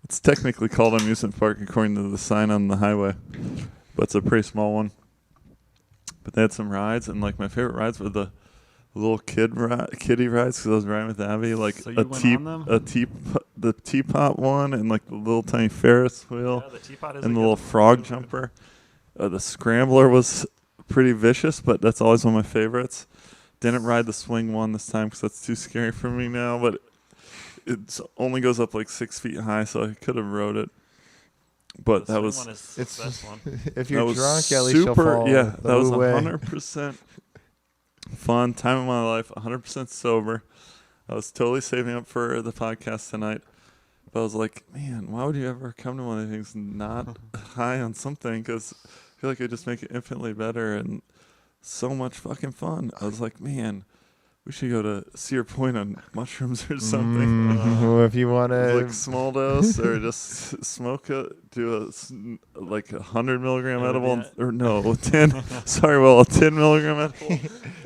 it's technically called amusement park according to the sign on the highway, but it's a pretty small one. But they had some rides, and like my favorite rides were the little kiddie rides because I was riding with Abby, like So you went on them? the teapot one, and like the little tiny Ferris wheel, Yeah, the teapot is and a the good- little frog good- jumper. The scrambler was pretty vicious, but that's always one of my favorites. Didn't ride the swing one this time because that's too scary for me now, but it only goes up like 6 feet high, so I could have rode it. But The that swing was one is It's- the best one. If that you're was drunk, at least you'll super. fall. Yeah, the that was whole way. 100% fun time of my life. 100% sober. I was totally saving up for the podcast tonight. But I was like, man, why would you ever come to one of these things not high on something? Because I feel like it just make it infinitely better and so much fucking fun. I was like, man, we should go to Cedar Point on mushrooms or something. Or if you want to, Like small dose or just smoke it, do like 100 milligram It would be edible or no 10. Sorry, well a 10 milligram edible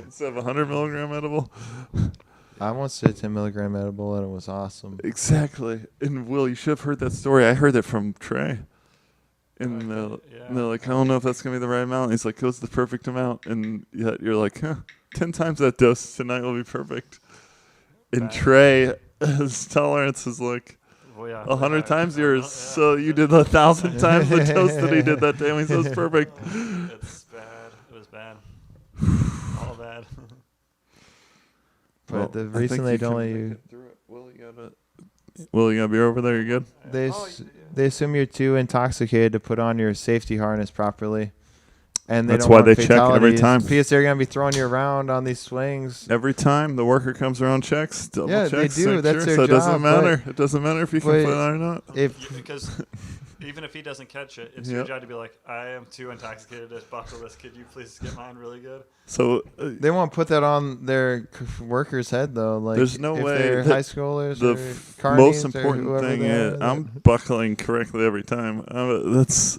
instead of 100 milligram edible. I once did a 10 milligram edible and it was awesome. Exactly. And Will, you should have heard that story. I heard it from Trey. And Okay, they're like, I don't know if that's gonna be the right amount. And he's like, "What's the perfect amount?" And yet you're like, 10 times that dose tonight will be perfect. And Right. Trey, his tolerance is like Well, yeah, 100 yeah, times yeah, yours. yeah. So you did 1,000 times the dose that he did that day. And he says perfect. It's bad. It was bad. All bad. But Well, I think recently you don't can let make you. it through it. Will, you got beer over there? You're good? They Oh, they assume you're too intoxicated to put on your safety harness properly, and they That's don't why want they check every fatalities time. because they're gonna be throwing you around on these swings. Every time the worker comes around, checks, double Yeah, they checks, do. make That's sure. their So it doesn't job, matter. It doesn't matter if you can but put it on or not. If Because even if he doesn't catch it, it's your Yep. job to be like, I am too intoxicated to buckle this. Could you please get mine really good? So they won't put that on their worker's head though, like There's no if way they're that high schoolers the or carnies most or important whoever thing they is are, I'm buckling correctly every time. That's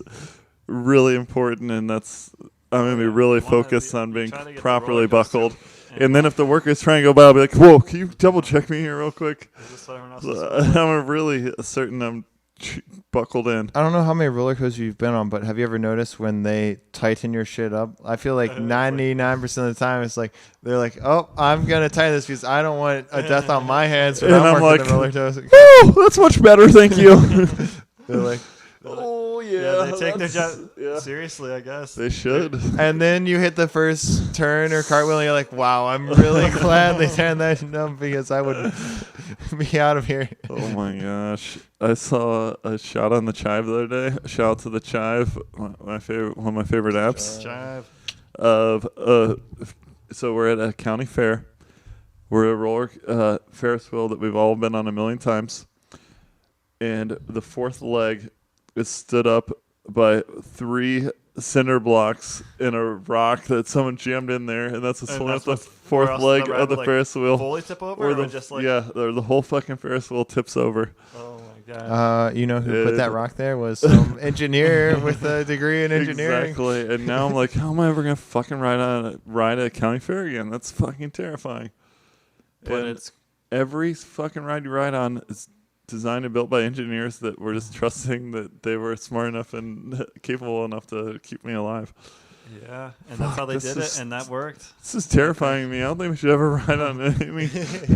really important, and that's I'm gonna be really You wanna focused be- on you being try to get the properly roller coaster buckled. And then if the workers try and go by, I'll be like, "Whoa, can you double check me here real quick?" Is this what everyone else So, is doing? I'm really certain I'm buckled in. I don't know how many roller coasters you've been on, but have you ever noticed when they tighten your shit up? I feel like It's like- 99% of the time it's like they're like, "Oh, I'm gonna tighten this because I don't want a death on my hands." When And I'm I'm working the like, roller coaster. "Woo, that's much better, thank you." They're like, Oh Yeah, they take their that's- job Yeah, seriously, I guess. they should. and then you hit the first turn or cartwheel, and you're like, "Wow, I'm really glad they turned that up because I would be out of here." Oh my gosh! I saw a shot on the Chive the other day. Shout out to the Chive, my favorite, one of my favorite apps. Jive. Of so we're at a county fair. We're at a roller Ferris wheel that we've all been on a million times, and the fourth leg is stood up by 3 cinder blocks in a rock that someone jammed in there, and that's what's And holding up that's the what's- fourth where else leg the of ride the would, like, Ferris wheel. Fully tip over, Or or the, just like, the whole fucking Ferris wheel tips over. oh my god. You know who put that It- rock there was some engineer with a degree in engineering. Exactly. And now I'm like, how am I ever gonna fucking ride at a county fair again? That's fucking terrifying. But And it's every fucking ride you ride on is designed and built by engineers that were just trusting that they were smart enough and capable enough to keep me alive. Yeah, and that's how they This did is- it, and that worked. This is terrifying me. I don't think we should ever ride on any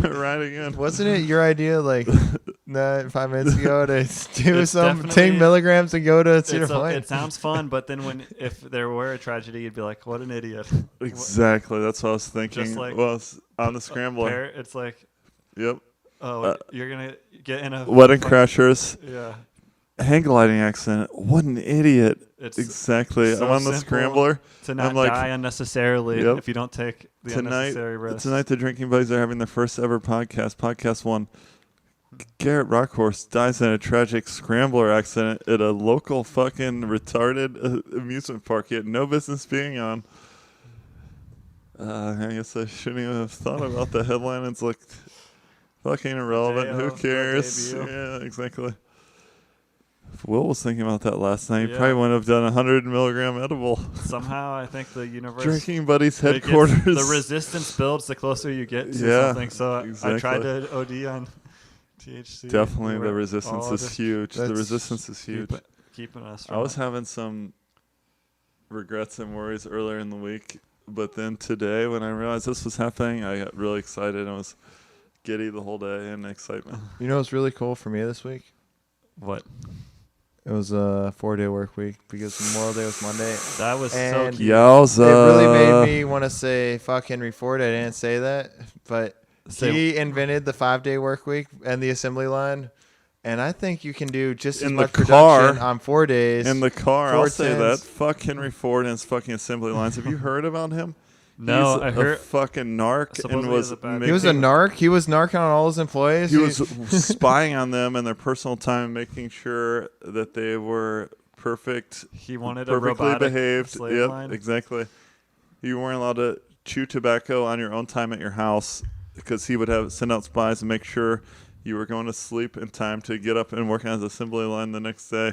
ride again. Wasn't it your idea like 5 minutes ago to do It's some definitely- 10 milligrams and go to Cedar Point? It sounds fun, but then if there were a tragedy, you'd be like, "What an idiot!" Exactly. That's what I was thinking. Just like- well, it's on the scrambler. It's like, Yep. oh, you're gonna get in a Wedding fuck- crashers. Yeah, Hang gliding accident. What an idiot. it's Exactly. so I'm on the simple scrambler. to not I'm like, die unnecessarily Yep. if you don't take the Tonight, unnecessary risk. tonight the Drinking Buddies are having their first ever podcast 1. Garrett Rockhorse dies in a tragic scrambler accident at a local fucking retarded amusement park he had no business being on. I guess I shouldn't even have thought about the headline. It's like fucking irrelevant. Who Day-o, cares? debut. Yeah, exactly. If Will was thinking about that last night, he Yeah. probably wouldn't have done a 100 milligram edible. Somehow, I think the universe. Drinking Buddies it gets- headquarters. The resistance builds the closer you get to Yeah, something. So I tried to OD on THC. Definitely, We're the resistance all is just huge. The That's- resistance is huge. keeping us. I was strong. having some regrets and worries earlier in the week, but then today, when I realized this was happening, I got really excited. I was giddy the whole day in excitement. You know what's really cool for me this week? What? It was a 4-day work week because Memorial Day was Monday. That was so And- cute. Yowza. It really made me want to say fuck Henry Ford. I didn't say that, but Say- he invented the 5-day work week and the assembly line. And I think you can do just as In the much car- production on 4 days. In the car, I'll Ford say that. sends- Fuck Henry Ford and his fucking assembly lines. Have you heard about him? No, He's I a heard. fucking narc and Supposedly was he's a bad- he was a making- narc. He was narking on all his employees. He was spying on them and their personal time, making sure that they were perfect, He wanted a perfectly robotic behaved. slave Yep, line. exactly. You weren't allowed to chew tobacco on your own time at your house because he would have send out spies and make sure you were going to sleep in time to get up and work on his assembly line the next day.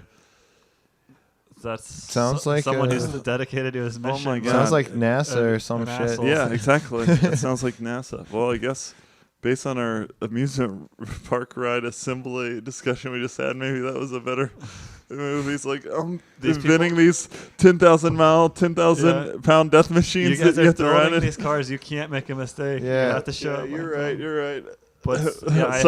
That's Sounds like someone a- who's dedicated to his Oh mission. my but- God. Sounds like NASA or some an shit. asshole. Yeah, exactly. That sounds like NASA. Well, I guess based on our amusement park ride assembly discussion we just had, maybe that was a better movie. It's like, These inventing these 10,000 mile, 10,000 pound death You machines guys that are you have to ride building in. these cars. You can't make a mistake. Yeah. You have to show. Yeah, it you're one right. time. You're right. But yeah, I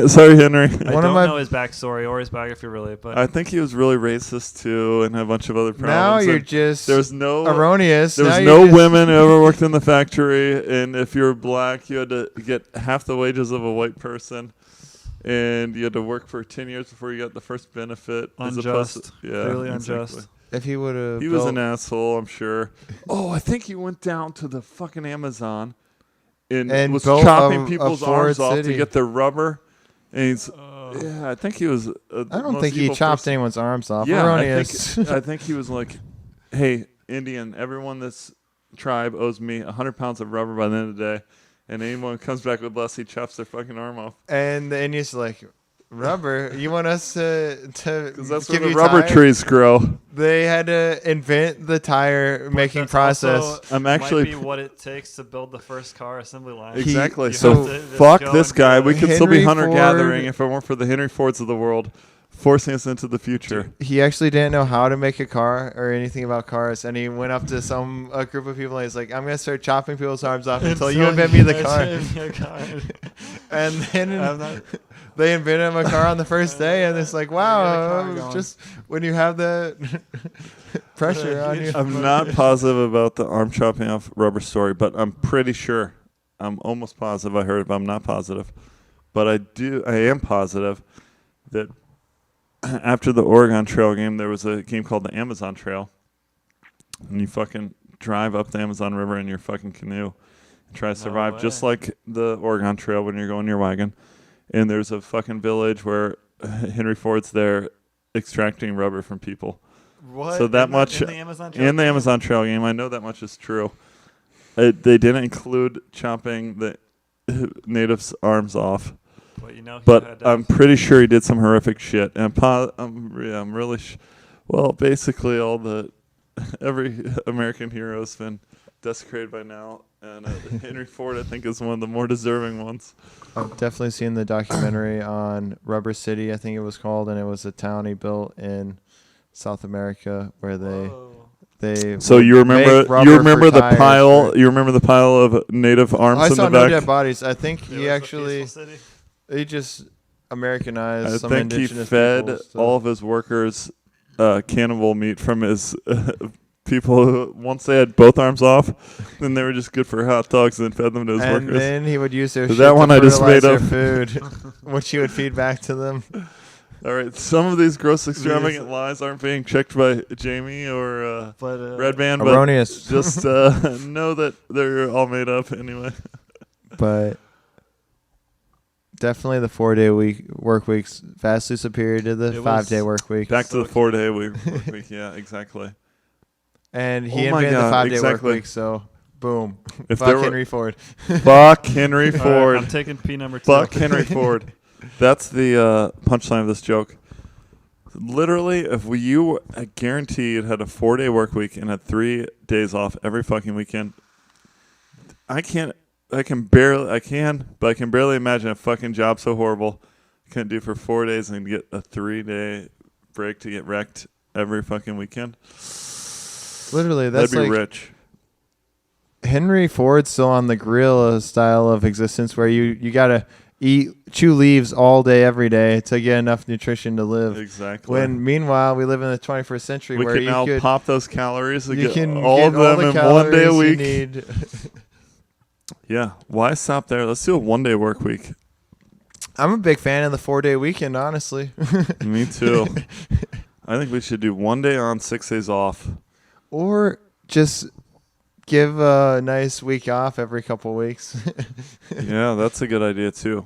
sorry, Henry. I One of don't my- know his backstory or his biography really, but I think he was really racist too, and had a bunch of other Now problems. you're and just there's no erroneous. There was Now no you're just- women who ever worked in the factory, and if you were black, you had to get half the wages of a white person, and you had to work for 10 years before you got the first benefit. as opposed unjust. to- yeah, Clearly exactly. unjust. If he would have, He was an asshole, I'm sure. Oh, I think he went down to the fucking Amazon and was built chopping a people's Ford arms off City. to get their rubber. And he's, Oh. yeah, I think he was. I don't think he chopped anyone's arms off. Yeah, I Erroneous. think, I think he was like, hey, Indian, everyone this tribe owes me 100 pounds of rubber by the end of the day. And anyone who comes back with less, he chops their fucking arm off. And the Indians like, rubber? You want us to Because that's where give the you rubber tires? trees grow. They had to invent the tire making That's process. also I'm actually- might be what it takes to build the first car assembly line. He- Exactly. You So have to just fuck go this and guy. do We it. could still be Henry hunter gathering Ford- if it weren't for the Henry Fords of the world forcing us into the future. He actually didn't know how to make a car or anything about cars, and he went up to a group of people and he's like, "I'm gonna start chopping people's arms off until you invent me the car." And then I'm not- they invented him a car on the first day, and it's like, got a car wow, going. just when you have the pressure on you. I'm not positive about the arm chopping off rubber story, but I'm pretty sure. I'm almost positive I heard it, but I'm not positive. But I am positive that after the Oregon Trail game, there was a game called the Amazon Trail. And you fucking drive up the Amazon River in your fucking canoe and try to survive just way. like the Oregon Trail when you're going your wagon. And there's a fucking village where Henry Ford's there extracting rubber from people. What? So that In the- much in the Amazon in the Amazon Trail game, I know that much is true. They didn't include chopping the natives' arms off, But you know, he but had to- I'm pretty sure he did some horrific shit. And I'm really well. Basically, every American hero's been desecrated by now, and Henry Ford, I think, is one of the more deserving ones. I've definitely seen the documentary on Rubber City, I think it was called, and it was a town he built in South America where they Whoa. They So would you remember make rubber you for remember the tires pile for- you remember the pile of native arms I in saw the no back? dead bodies. I think It he was the actually Peaceful City. he just Americanized I some think he indigenous fed people, so- all of his workers cannibal meat from his people who, once they had both arms off, then they were just good for hot dogs and fed them to his and workers. then he would use their So shit that one to I just fertilize made their up. food, which he would feed back to them. All right, some of these gross extravagant lies aren't being checked by Jamie or But Red Band, but Erroneous. just know that they're all made up anyway. But definitely the 4-day work week's vastly superior to the It was 5-day work week. Back to the 4-day work week. Yeah, exactly. And he Oh my invented the God, 5-day exactly. work week, so boom. If Fuck there were- Henry Ford. Fuck Henry all right, Ford. I'm taking P number 2. Fuck Henry Ford. That's the punchline of this joke. Literally, if you guaranteed had a 4-day work week and had 3 days off every fucking weekend, I can barely imagine a fucking job so horrible I couldn't do for 4 days and get a 3-day break to get wrecked every fucking weekend. Literally, that's That'd be like rich. Henry Ford's still on the guerrilla style of existence where you gotta chew leaves all day, every day to get enough nutrition to live. Exactly. When meanwhile we live in the 21st century we where can you now could pop those calories and you get can all get of all them the in 1 day a calories you week. need. Yeah. Why stop there? Let's do a 1-day work week. I'm a big fan of the 4-day weekend, honestly. Me too. I think we should do 1 day on, 6 days off. Or just give a nice week off every couple weeks. Yeah, that's a good idea too.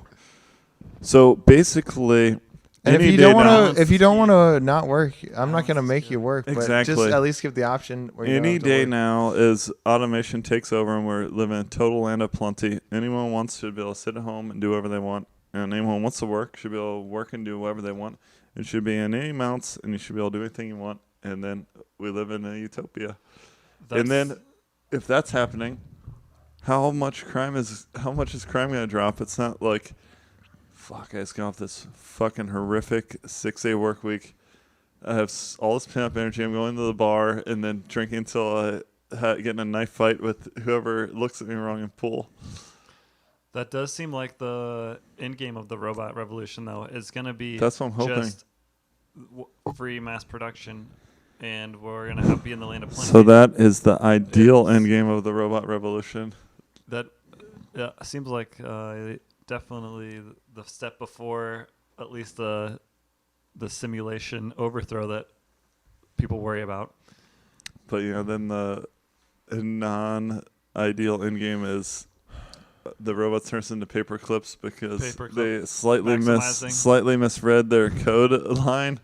So basically, And if any you day don't want now- to, if you don't want to not work, I'm not gonna make you work. But just Exactly. at least give the option. Where you don't any have to day work. now is automation takes over and we're living in total land of plenty. Anyone wants to be able to sit at home and do whatever they want, and anyone wants to work should be able to work and do whatever they want. It should be in any amounts, and you should be able to do anything you want. And then we live in a utopia. And then, if that's happening, how much is crime gonna drop? It's not like, fuck, I just got off this fucking horrific 6-day work week. I have all this pent-up energy. I'm going to the bar and then drinking until I get in a knife fight with whoever looks at me wrong in pool. That does seem like the end game of the robot revolution, though. Is going to be That's what I'm hoping. just free mass production, and we're going to be in the land of plenty. So that is the ideal It's- end game of the robot revolution. That seems like definitely the step before at least the simulation overthrow that people worry about. But then the non-ideal end game is the robots turns into paper clips because Paperclip they slightly maximizing. misread their code line,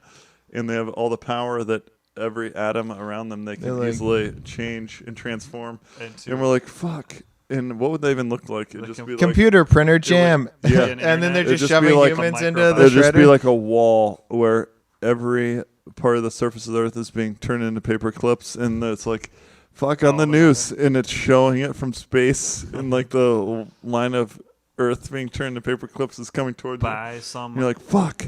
and they have all the power that every atom around them they can They're like- easily change and transform. And And we're like, fuck. And what would they even look like? It'd The just be like Computer printer jam. Yeah. An And then they're internet. It'd just just be shoving like a humans into microbot. the it'd just be shredder. like a wall where every part of the surface of the earth is being turned into paper clips, and it's like, fuck on the news, and it's showing it from space, and like the line of Earth being turned to paper clips is coming towards you. by some And you're like, fuck.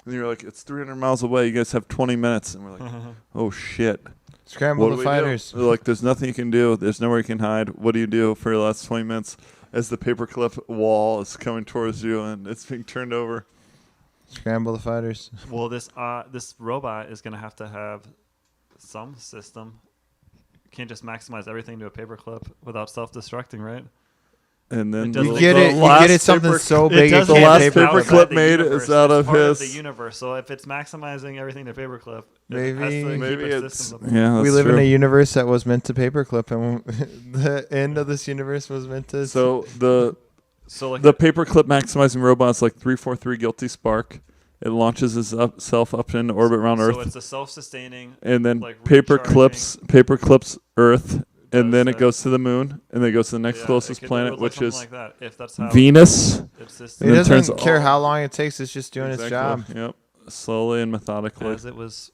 And you're like, it's 300 miles away. You guys have 20 minutes. And we're like, oh shit. Scramble What the do we fighters. do? They're like, there's nothing you can do. There's nowhere you can hide. What do you do for the last 20 minutes as the paperclip wall is coming towards you and it's being turned over? Scramble the fighters. well, this robot is going to have some system. Can't just maximize everything to a paperclip without self-destructing, right? And then It doesn't- You The get it. You last get it something paper- so It big. It doesn't the can't last exist paper paperclip outside the made universe. is out It's of part his- the universe. So if it's maximizing everything to paperclip, Maybe- it has to keep Maybe its it's systems up. yeah. We That's live true. in a universe that was meant to paperclip, and the end of this universe was meant to. So the So like paperclip maximizing robot's like 343 Guilty Spark. It launches itself up into orbit around so Earth, it's a self-sustaining. and then like paper clips Earth, and then it that. goes to the moon, and then it goes to the next Yeah, closest it planet, would look which something is like that. If that's how Venus. it's it and then doesn't turns care all- how long it takes. It's just doing its job. Exactly. Yep. Slowly and methodically. as it was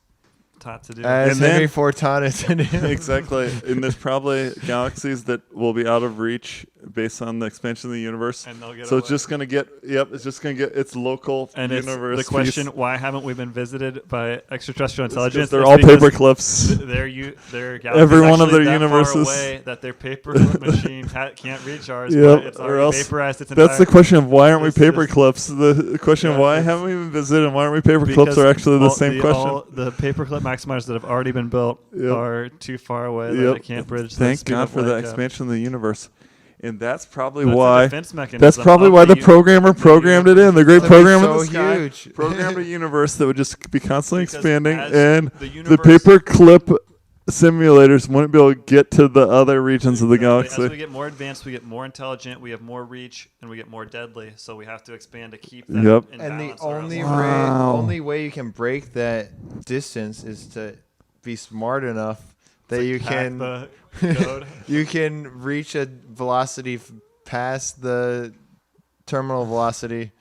taught to do. As And then- Henry Ford taught it to do. Exactly. And there's probably galaxies that will be out of reach based on the expansion of the universe. And they'll get So it's away. just gonna get. Yep, it's just gonna get its local And it's universe. the question: piece. why haven't we been visited by extraterrestrial It's 'cause intelligence? they're It's all because paper clips. Their Every one of their that universes. far away that their paperclip machine can't reach ours. Yep, But it's or already else vaporized its That's the entire. question of why aren't we It's paper just- clips? The question of Yeah, why it's- haven't we been visited and why aren't we paper Because clips are actually the all- same question. All the paperclip maximizers that have already been built Yep. are too far away that Yep. it can't bridge. the Thank speed God of for the light gap. expansion of the universe. And that's probably That's a why. defense mechanism That's probably of why the u- programmer programmed it in. The great That'd be program in so the sky huge. programmed a universe that would just be constantly Because expanding, as and the the universe- paper clip simulators wouldn't be able to get to the other regions of the Exactly. galaxy. As we get more advanced, we get more intelligent, we have more reach, and we get more deadly. So we have to expand to keep that Yep. in And the balance. or else only we'll- Wow. only way you can break that distance is to be smart enough that you hack can the code. you can reach a velocity past the terminal velocity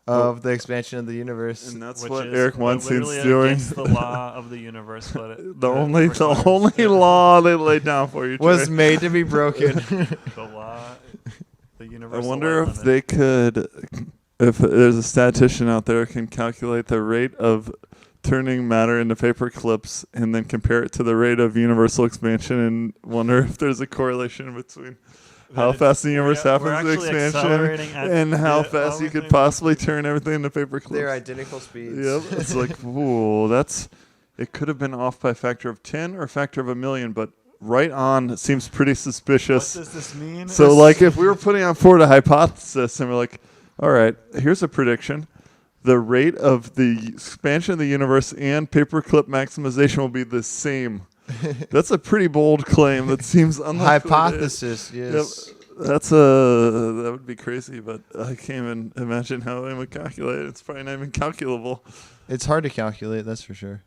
of the expansion of the universe. And that's which what is Eric Weinstein's literally doing. against the law of the universe, but The only requires- law they laid down for you Was Trey. made to be broken. the law, the I universal. wonder light if limit. they could, if there's a statistician out there who can calculate the rate of turning matter into paper clips and then compare it to the rate of universal expansion and wonder if there's a correlation between how That fast the we're- universe we're happens to actually expansion accelerating at and how the- fast you could everything- possibly turn everything into paper clips. They're identical speeds. Yep. It's like, whoa, it could have been off by a factor of 10 or a factor of 1,000,000, but right on it seems pretty What suspicious. does this mean? So, like, if we were putting on forward a hypothesis and we're like, all right, here's a prediction. The rate of the expansion of the universe and paperclip maximization will be the same. That's a pretty bold claim. That seems unlikely. Hypothesis, yes. Yep. That would be crazy, but I can't even imagine how they would calculate it. It's probably not even calculable. It's hard to calculate, that's for sure.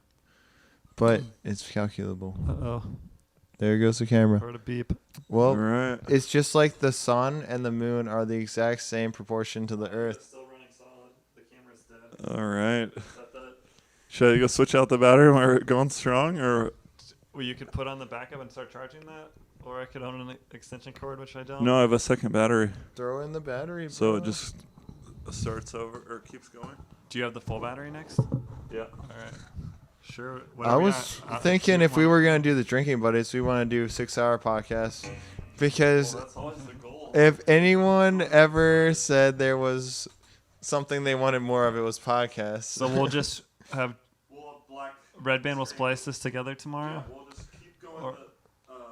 But it's calculable. Uh-oh. There goes the camera. Heard a beep. Well, All right. it's just like the sun and the moon are the exact same proportion to the earth. Still running solid. The camera's dead. All right. Is that the- Should I go switch out the battery when we're going strong, or Well, you could put on the backup and start charging that, or I could own an extension cord, which I don't. no? I have a second battery, Throw in the battery. so it bro. just starts over or keeps going. Do you have the full battery next? Yeah. All right. Sure. I was thinking if we were going to do the drinking buddies, we want to do 6-hour podcasts. Because Well, that's always the goal. if anyone ever said there was something they wanted more of, it was podcasts. So we'll just have We'll have black. Red Band will splice this together tomorrow. We'll just keep going. Or-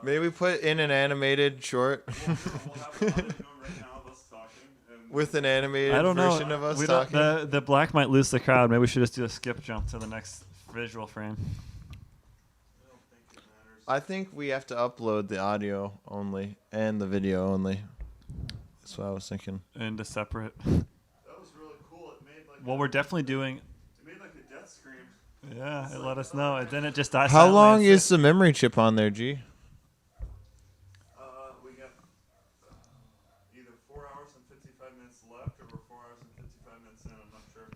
Maybe we put in an animated short We'll have an audio going right now of us talking. And with an animated I don't know. version of us We don't- talking. the black might lose the crowd. Maybe we should just do a skip jump to the next visual frame. I don't think it matters. I think we have to upload the audio only and the video only. That's what I was thinking. Into separate. That was really cool. It made like Well, we're definitely doing. it made like a death scream. Yeah, it let us know. And then it just dies. How silently. long It's- is the memory chip on there, G? We got either 4 hours and 55 minutes left, or we're 4 hours and 55 minutes in. I'm not sure.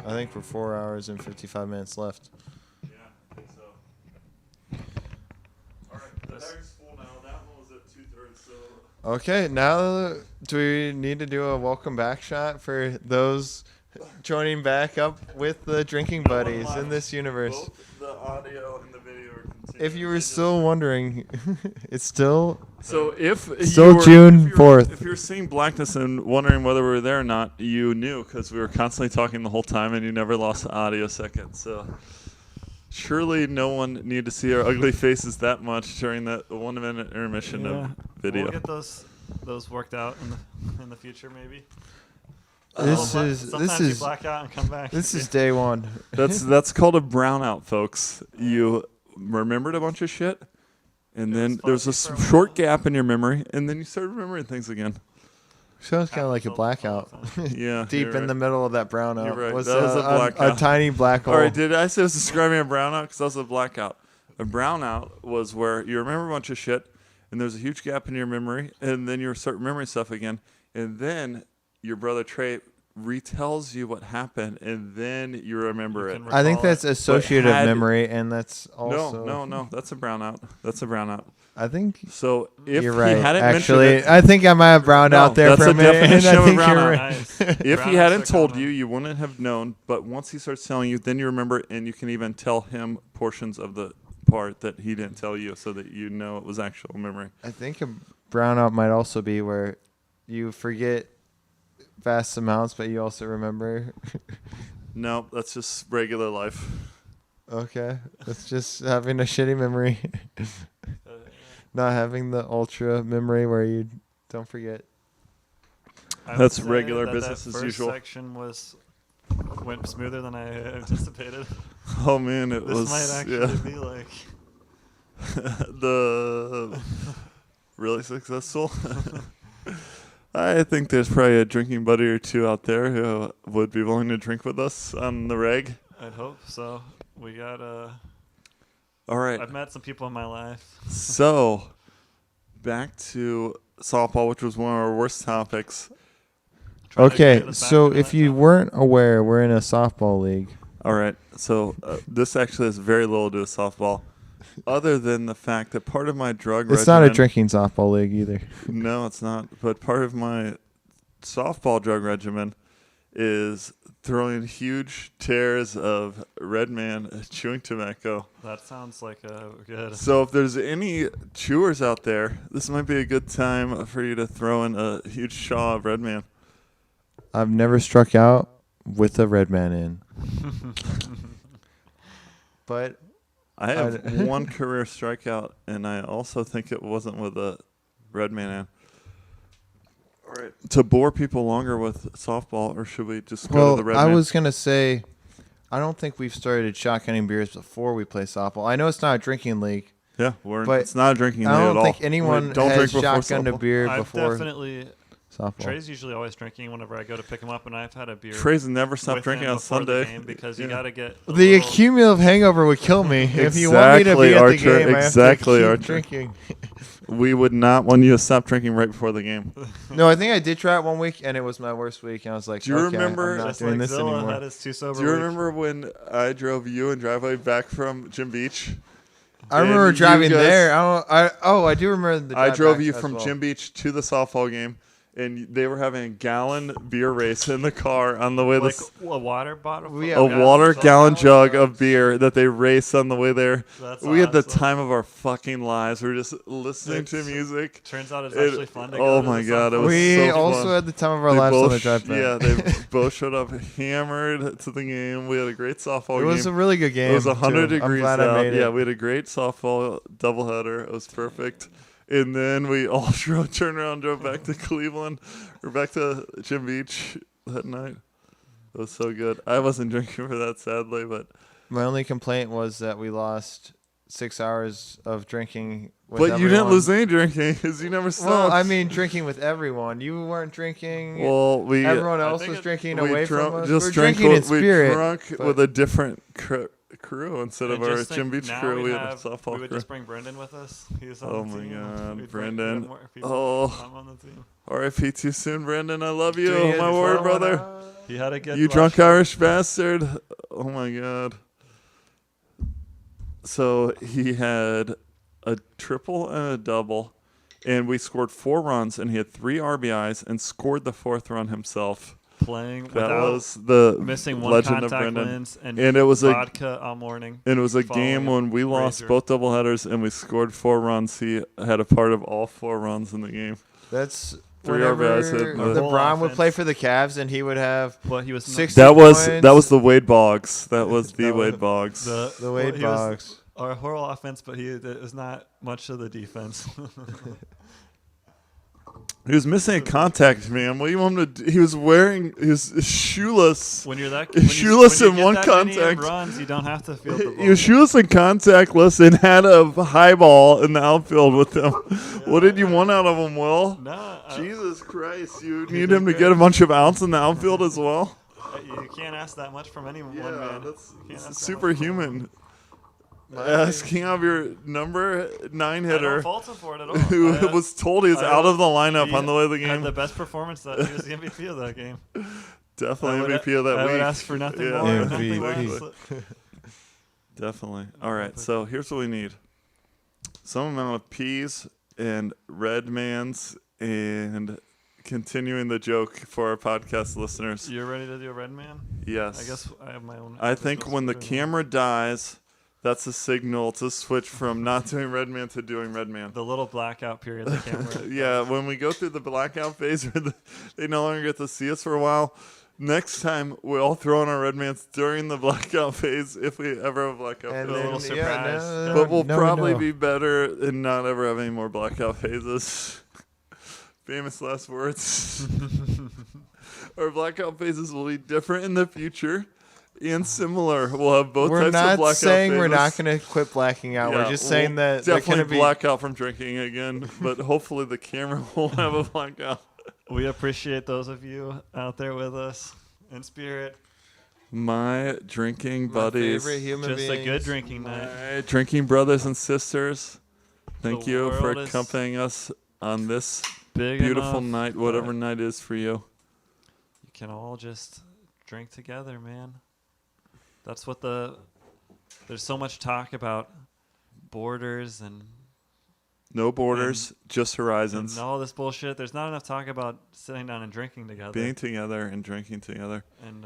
I think we're 4 hours and 55 minutes left. Yeah, I think so. All right, the battery's full now. That one was at 2/3. So Okay, now do we need to do a welcome back shot for those joining back up with the drinking buddies in this universe? both the audio and the video are continuing. If you were still wondering, it's still So if Still you were, June if you were- 4th. if you were seeing blackness and wondering whether we were there or not, you knew because we were constantly talking the whole time, and you never lost the audio second. So surely no one needed to see our ugly faces that much during that 1 minute intermission Yeah. of video. We'll get those worked out in the future, maybe. this Well, is sometimes you black out and come back. this is day one. That's called a brownout, folks. You remembered a bunch of shit, and It then was there's a fuzzy for a short while. gap in your memory, and then you start remembering things again. Sounds kind of like a blackout. Yeah, Deep you're in the right. middle of that brownout You're right. was That was a a blackout. tiny black hole. All right, did I say I was describing a brownout? Because that was a blackout. A brownout was where you remember a bunch of shit, and there's a huge gap in your memory, and then you start remembering stuff again, and then your brother Trey retells you what happened, and then you remember You it. can I think recall that's it. associative had- memory, and that's also No. That's a brownout. That's a brownout. I think So if you're he right. hadn't Actually, mentioned it, I think I might have browned No, out there that's for a a minute. and definition I of a think you're brownout. right. Nice. if he Brownouts hadn't are told common. you, you wouldn't have known. But once he starts telling you, then you remember it, and you can even tell him portions of the part that he didn't tell you, so that you know it was actual memory. I think a brownout might also be where you forget vast amounts, but you also remember. No, that's just regular life. Okay, that's just having a shitty memory, not having the ultra memory where you don't forget. I would That's say regular that business that as first usual. Section went smoother than I anticipated. Oh man, it This was might actually be like the really successful. I think there's probably a drinking buddy or two out there who would be willing to drink with us on the reg. I'd hope so. We got All right. I've met some people in my life. So, back to softball, which was one of our worst topics. Trying to Okay, get us back so into if that you topic. weren't aware, we're in a softball league. All right. So, this actually has very little to do with softball, other than the fact that part of my drug It's not a regimen- drinking softball league either. No, it's not. But part of my softball drug regimen is throwing huge tears of Red Man chewing tobacco. That sounds like a good. So if there's any chewers out there, this might be a good time for you to throw in a huge shaw of Red Man. I've never struck out with a red man in. But I have one career strikeout, and I also think it wasn't with a Red Man in. All right. To bore people longer with softball, or should we just go well, to the Red I Man? was gonna say, I don't think we've started shotgunning beers before we play softball. I know it's not a drinking league. Yeah, but it's not a drinking league I at don't all. think anyone Wait, don't has drink before shotgunned a softball. beer I've before definitely. softball. Trey's usually always drinking whenever I go to pick him up, and I've had a beer. Trey's never stopped with drinking him on before Sunday. the game because you Yeah. got to get a The little- cumulative hangover would kill me. If you want me to Exactly, be at Archer, the game, exactly, I have to Archer. keep drinking. We would not want you to stop drinking right before the game. No, I think I did try it one week, and it was my worst week. And I was like, Do you okay, remember- I'm not Just doing like this Zilla anymore. had his two sober Do you week. remember when I drove you and driveway back from Jim Beach? I remember And you driving guys- there. I do remember the. I drive drove back you as from well. Jim Beach to the softball game, and they were having a gallon beer race in the car on the way. like this a water bottle. Yeah, a gallon water jug. gallon jug of beer that they raced on the way there. That's We had the awesome. time of our fucking lives. We were just listening to It's- music. Turns out it's It- actually fun to oh go to my the God, it softball. was We so also fun. had the time of our They lives on both the drive back. Yeah, they both showed up hammered to the game. We had a great softball It was a game. really good game. It was 100 too. degrees I'm glad out. I made it. Yeah, we had a great softball doubleheader. It was perfect. And then we all turned around, drove back to Cleveland. We're back to Jim Beach that night. It was so good. I wasn't drinking for that, sadly, but My only complaint was that we lost 6 hours of drinking. With you didn't everyone. lose any drinking because you never stopped. Well, I mean, drinking with everyone. You weren't drinking. Well, we Everyone I else think was it- drinking we away drunk, from us. just We're drank drinking in with- spirit. We drunk but- with a different crew instead of And our just think Jim Beach now crew. We had a have- softball We would crew. just bring Brendan with us. He was on Oh the my team. God, We'd Brendan. Bring more people. Oh. I'm on the team. R.I.P. too soon, Brandon. I love you, Doing it my before word I went brother. out. He had a good. You rush. drunk Irish bastard. Oh my God. So he had a triple and a double, and we scored 4 runs, and he had 3 RBIs and scored the 4th run himself. playing That without was the missing one legend of contact Brendan. lens and And it was a vodka all morning. And it was a following game a when we lost razor. both doubleheaders and we scored 4 runs. He had a part of all 4 runs in the game. That's 3 whenever RBIs hit the the- Braun would offense. play for the Cavs, and he would have Well, he was 60 That was points. the Wade Boggs. That was the That was- Wade Boggs. the Wade he was Boggs. our whole offense, but it was not much of the defense. He was missing a contact, man. What do you want him to do? He was shoeless. when you're that Shoeless when you in one get that many contact. runs, you don't have to field the ball. He was shoeless and contactless and had a high ball in the outfield with him. What did you want out of him, Will? No, Jesus Christ. You He need did him to great. get a bunch of outs in the outfield as well? you can't ask that much from anyone. Yeah, man. that's You can't ask that much from superhuman. Asking of your number 9 anyone. I hitter don't fault him for it at all. who I- was told he was I- out of the lineup he on the way of the Had game. the best performance that he was the MVP of that game. Definitely MVP of that I week. would ask for nothing Yeah. more. MVP. Nothing less. Definitely. All right. So here's what we need: some amount of peas and red mans, and continuing the joke for our podcast listeners. You're ready to do a red man? Yes. I guess I have my own. I think Christmas when the red man. camera dies, that's a signal to switch from not doing red man to doing red man. The little blackout period, the camera. Yeah, when we go through the blackout phase where they no longer get to see us for a while, next time we'll all throw on our red mans during the blackout phase if we ever have a blackout And phase. little then, surprise. But we'll no, probably no. be better and not ever have any more blackout phases. Famous last words. Our blackout phases will be different in the future and similar. We'll have both We're types of not blackout saying phases. we're not going to quit blacking out. Yeah, We're just saying we'll that they're definitely going to be. black out from drinking again, but hopefully the camera won't have a blackout. We appreciate those of you out there with us in spirit. My drinking My buddies, favorite human Just a good beings. drinking night. my drinking brothers and sisters, thank The you for world is accompanying us on this Big beautiful enough night, whatever that night is for you. You can all just drink together, man. That's what there's so much talk about borders and No borders, just horizons. all this bullshit. There's not enough talk about sitting down and drinking together. Being together and drinking together. and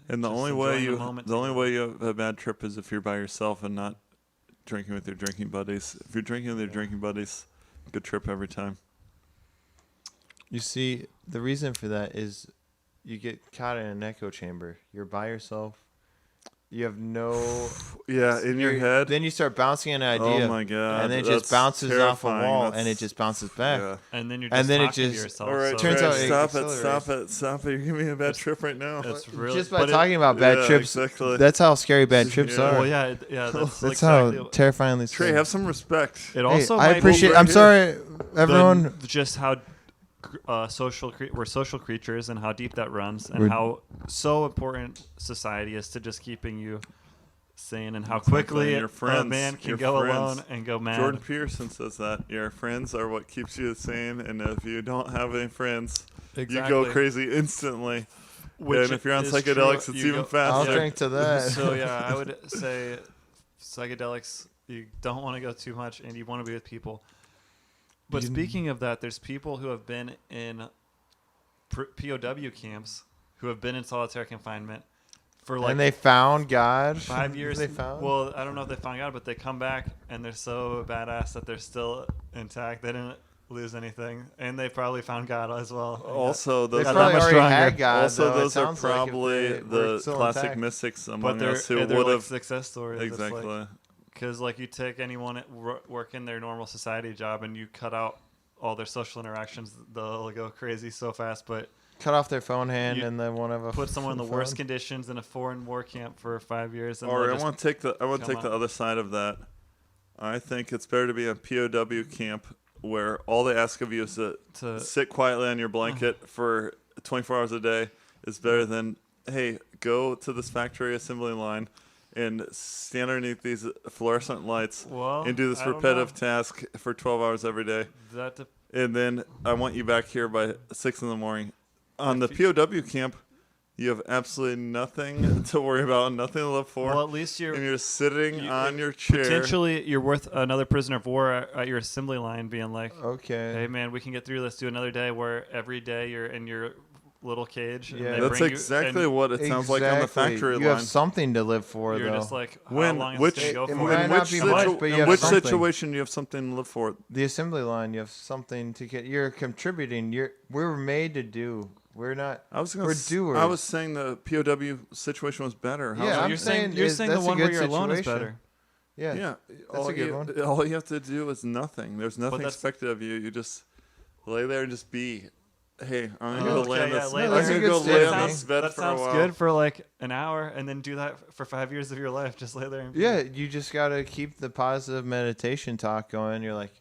And the just only way enjoying you moment the only together. way you have a bad trip is if you're by yourself and not drinking with your drinking buddies. If you're drinking with your drinking buddies, good trip every time. You see, the reason for that is you get caught in an echo chamber. You're by yourself. You have no. Yeah, in your head. Then you start bouncing an idea. Oh my god. And then it that's just bounces off a terrifying. wall, That's- and it just bounces back. Yeah. And then you're just And then it talking to just- yourself. All right, so turns Trey, out it stop accelerates. it. You're giving me a bad trip right now. it's really Just by but it- talking about bad Yeah, trips, exactly. that's how scary bad trips Yeah. are. Well, yeah, that's That's exactly. how terrifyingly Trey, scary. have some respect. It Hey, also I might appreciate. We're I'm here. sorry, the- everyone. just how we're social creatures and how deep that runs and We're- how so important society is to just keeping you sane and how Exactly, quickly your a friends, man can your go friends. alone and go mad. Jordan Peterson says that your friends are what keeps you sane, and if you don't have any friends, you go crazy instantly. Which and if you're on is psychedelics, true. it's You even go- faster. I'll Yeah. drink to that. So yeah, I would say psychedelics. You don't want to go too much, and you want to be with people. But You- speaking of that, there's people who have been in POW camps who have been in solitary confinement for like and they found God. 5 years. They found. Well, I don't know if they found God, but they come back and they're so badass that they're still intact. They didn't lose anything, and they probably found God as well. Also, they those got are that probably much already stronger. had God. also though. It those are sounds like if probably they were the still classic intact. mystics but among they're, us who they're would like have success stories. It's like- exactly. Because like you take anyone at work in their normal society job and you cut out all their social interactions, they'll go crazy so fast. But Cut off their phone hand You and then one of a put someone in the phone. worst conditions in a foreign war camp for 5 years, and Or they'll I just- want to take the come the out. other side of that. I think it's better to be a POW camp where all they ask of you is to sit quietly on your blanket for 24 hours a day is better than, hey, go to this factory assembly line and stand underneath these fluorescent lights well, and do this I don't repetitive know. task for 12 hours every day. That de- And then I want you back here by 6 in the morning. On the If you- POW camp, you have absolutely nothing to worry about, nothing to live for. well, at least and you're you're sitting you- on your chair. potentially you're worth another prisoner of war at your assembly line, being like, Okay. "Hey man, we can get through this. Do another day where every day you're in your little cage." and Yeah. they That's bring you- exactly and what it sounds like on the Exactly. factory You line. have something to live for, You're though. just like, how When- long which- is this gonna it go might for? not which be situ- much, but you in have which something. situation do you have something to live for? The assembly line, you have something to get. You're contributing. We're made to do. We're not. We're We're doers. I was saying the POW situation was better. How Yeah, was So I'm you're saying saying is- the that's a one where good you're alone is situation. better. Yeah. yeah, That's a good one. All you have to do is nothing. There's nothing that's- expected of you. You just lay there and just be. Hey, I'm gonna Oh, go lay on okay, yeah, this. lay I'm there. That's a gonna good go state lay of on being. this bed That for a sounds while. good for like an hour, and then do that for 5 years of your life. Just lay there. And Yeah, you just gotta keep the positive meditation talk going. You're like,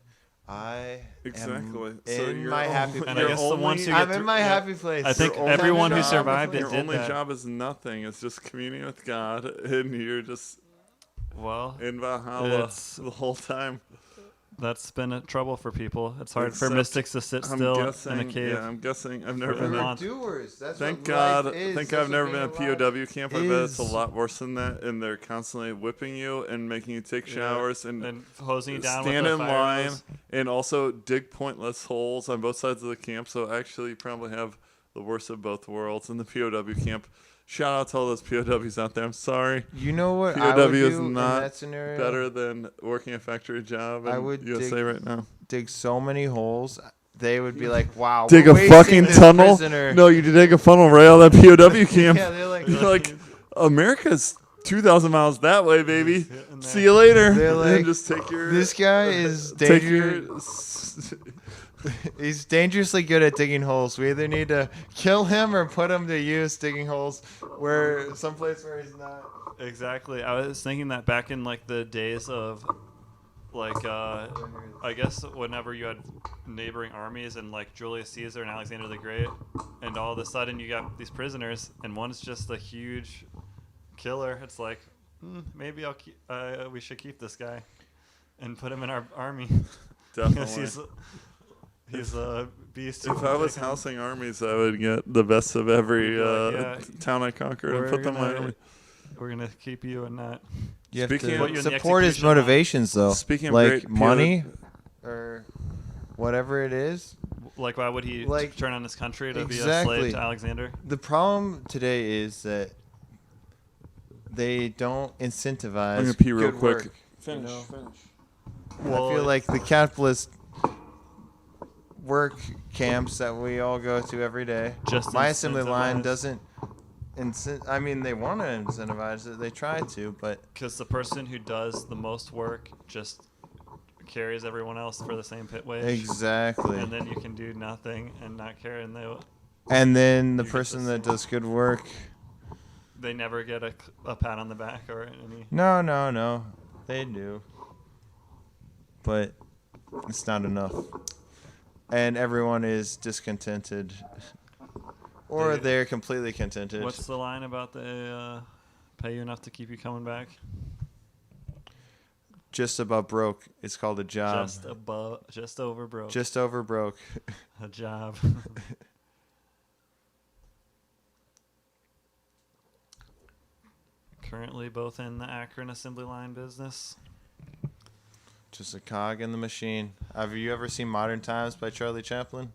I Exactly. am So in you're my happy And place. I guess the ones who I'm get in through- my yeah. happy place. I think Your only everyone who job- survived it Your did only that. job is nothing. It's just communing with God, and you're just Well, in Valhalla It's- the whole time. That's been a trouble for people. It's hard for Except mystics to sit I'm still guessing, in a cave. Yeah, I'm guessing. I've never for a been. We're month. doers. That's Thank what God. life is. Thank That's God I've what never been being at a alive POW camp. I bet it's a is. lot worse than that, and they're constantly whipping you and making you take showers and hosing you down stand with in a fire line hose. and also dig pointless holes on both sides of the camp. So actually, you probably have the worst of both worlds in the POW camp. Shout out to all those POWs out there. I'm sorry. You know what POW I would is do in not that scenario? Better than working a factory job in I would USA dig- right now. Dig so many holes. They would be like, "Wow, Dig we're a wasting fucking this tunnel? prisoner." No, you dig a funnel right out of that POW camp. Yeah, they're like, You're like, America's 2,000 miles that way, baby. Hitting that. See you later. They're like, and just take your. "This guy is Take dangerous. your. He's dangerously good at digging holes. We either need to kill him or put him to use digging holes where someplace where he's not." Exactly. I was thinking that back in like the days of like I guess whenever you had neighboring armies and like Julius Caesar and Alexander the Great, and all of a sudden you got these prisoners and one's just a huge killer. It's like maybe we should keep this guy and put him in our army. Because Definitely. he's a beast. If I was housing armies, I would get the best of every town I conquered and put them in my army. We're gonna keep you and not. You have Speaking Put you to in the support his execution line. motivations, though. Speaking of like great money or whatever it is. Like, why would he Like, turn on his country to be a exactly. slave to Alexander? The problem today is that they don't incentivize I'm gonna pee real good quick. work. Finish. know? Finish. I feel like the capitalist work camps that we all go to every day. Just My assembly line incentivize- doesn't. I mean, they want to incentivize it. They try to, but Because the person who does the most work just carries everyone else for the same pit wage. exactly. And then you can do nothing and not care, and And then the You get person the that does good work. they never get a pat on the back or any. No. They do. But it's not enough. And everyone is discontented. Or They- they're completely contented. What's the line about they pay you enough to keep you coming back? Just about broke. It's called a job. Just over broke. Just over broke. a job. Currently both in the Akron assembly line business. Just a cog in the machine. Have you ever seen Modern Times by Charlie Chaplin?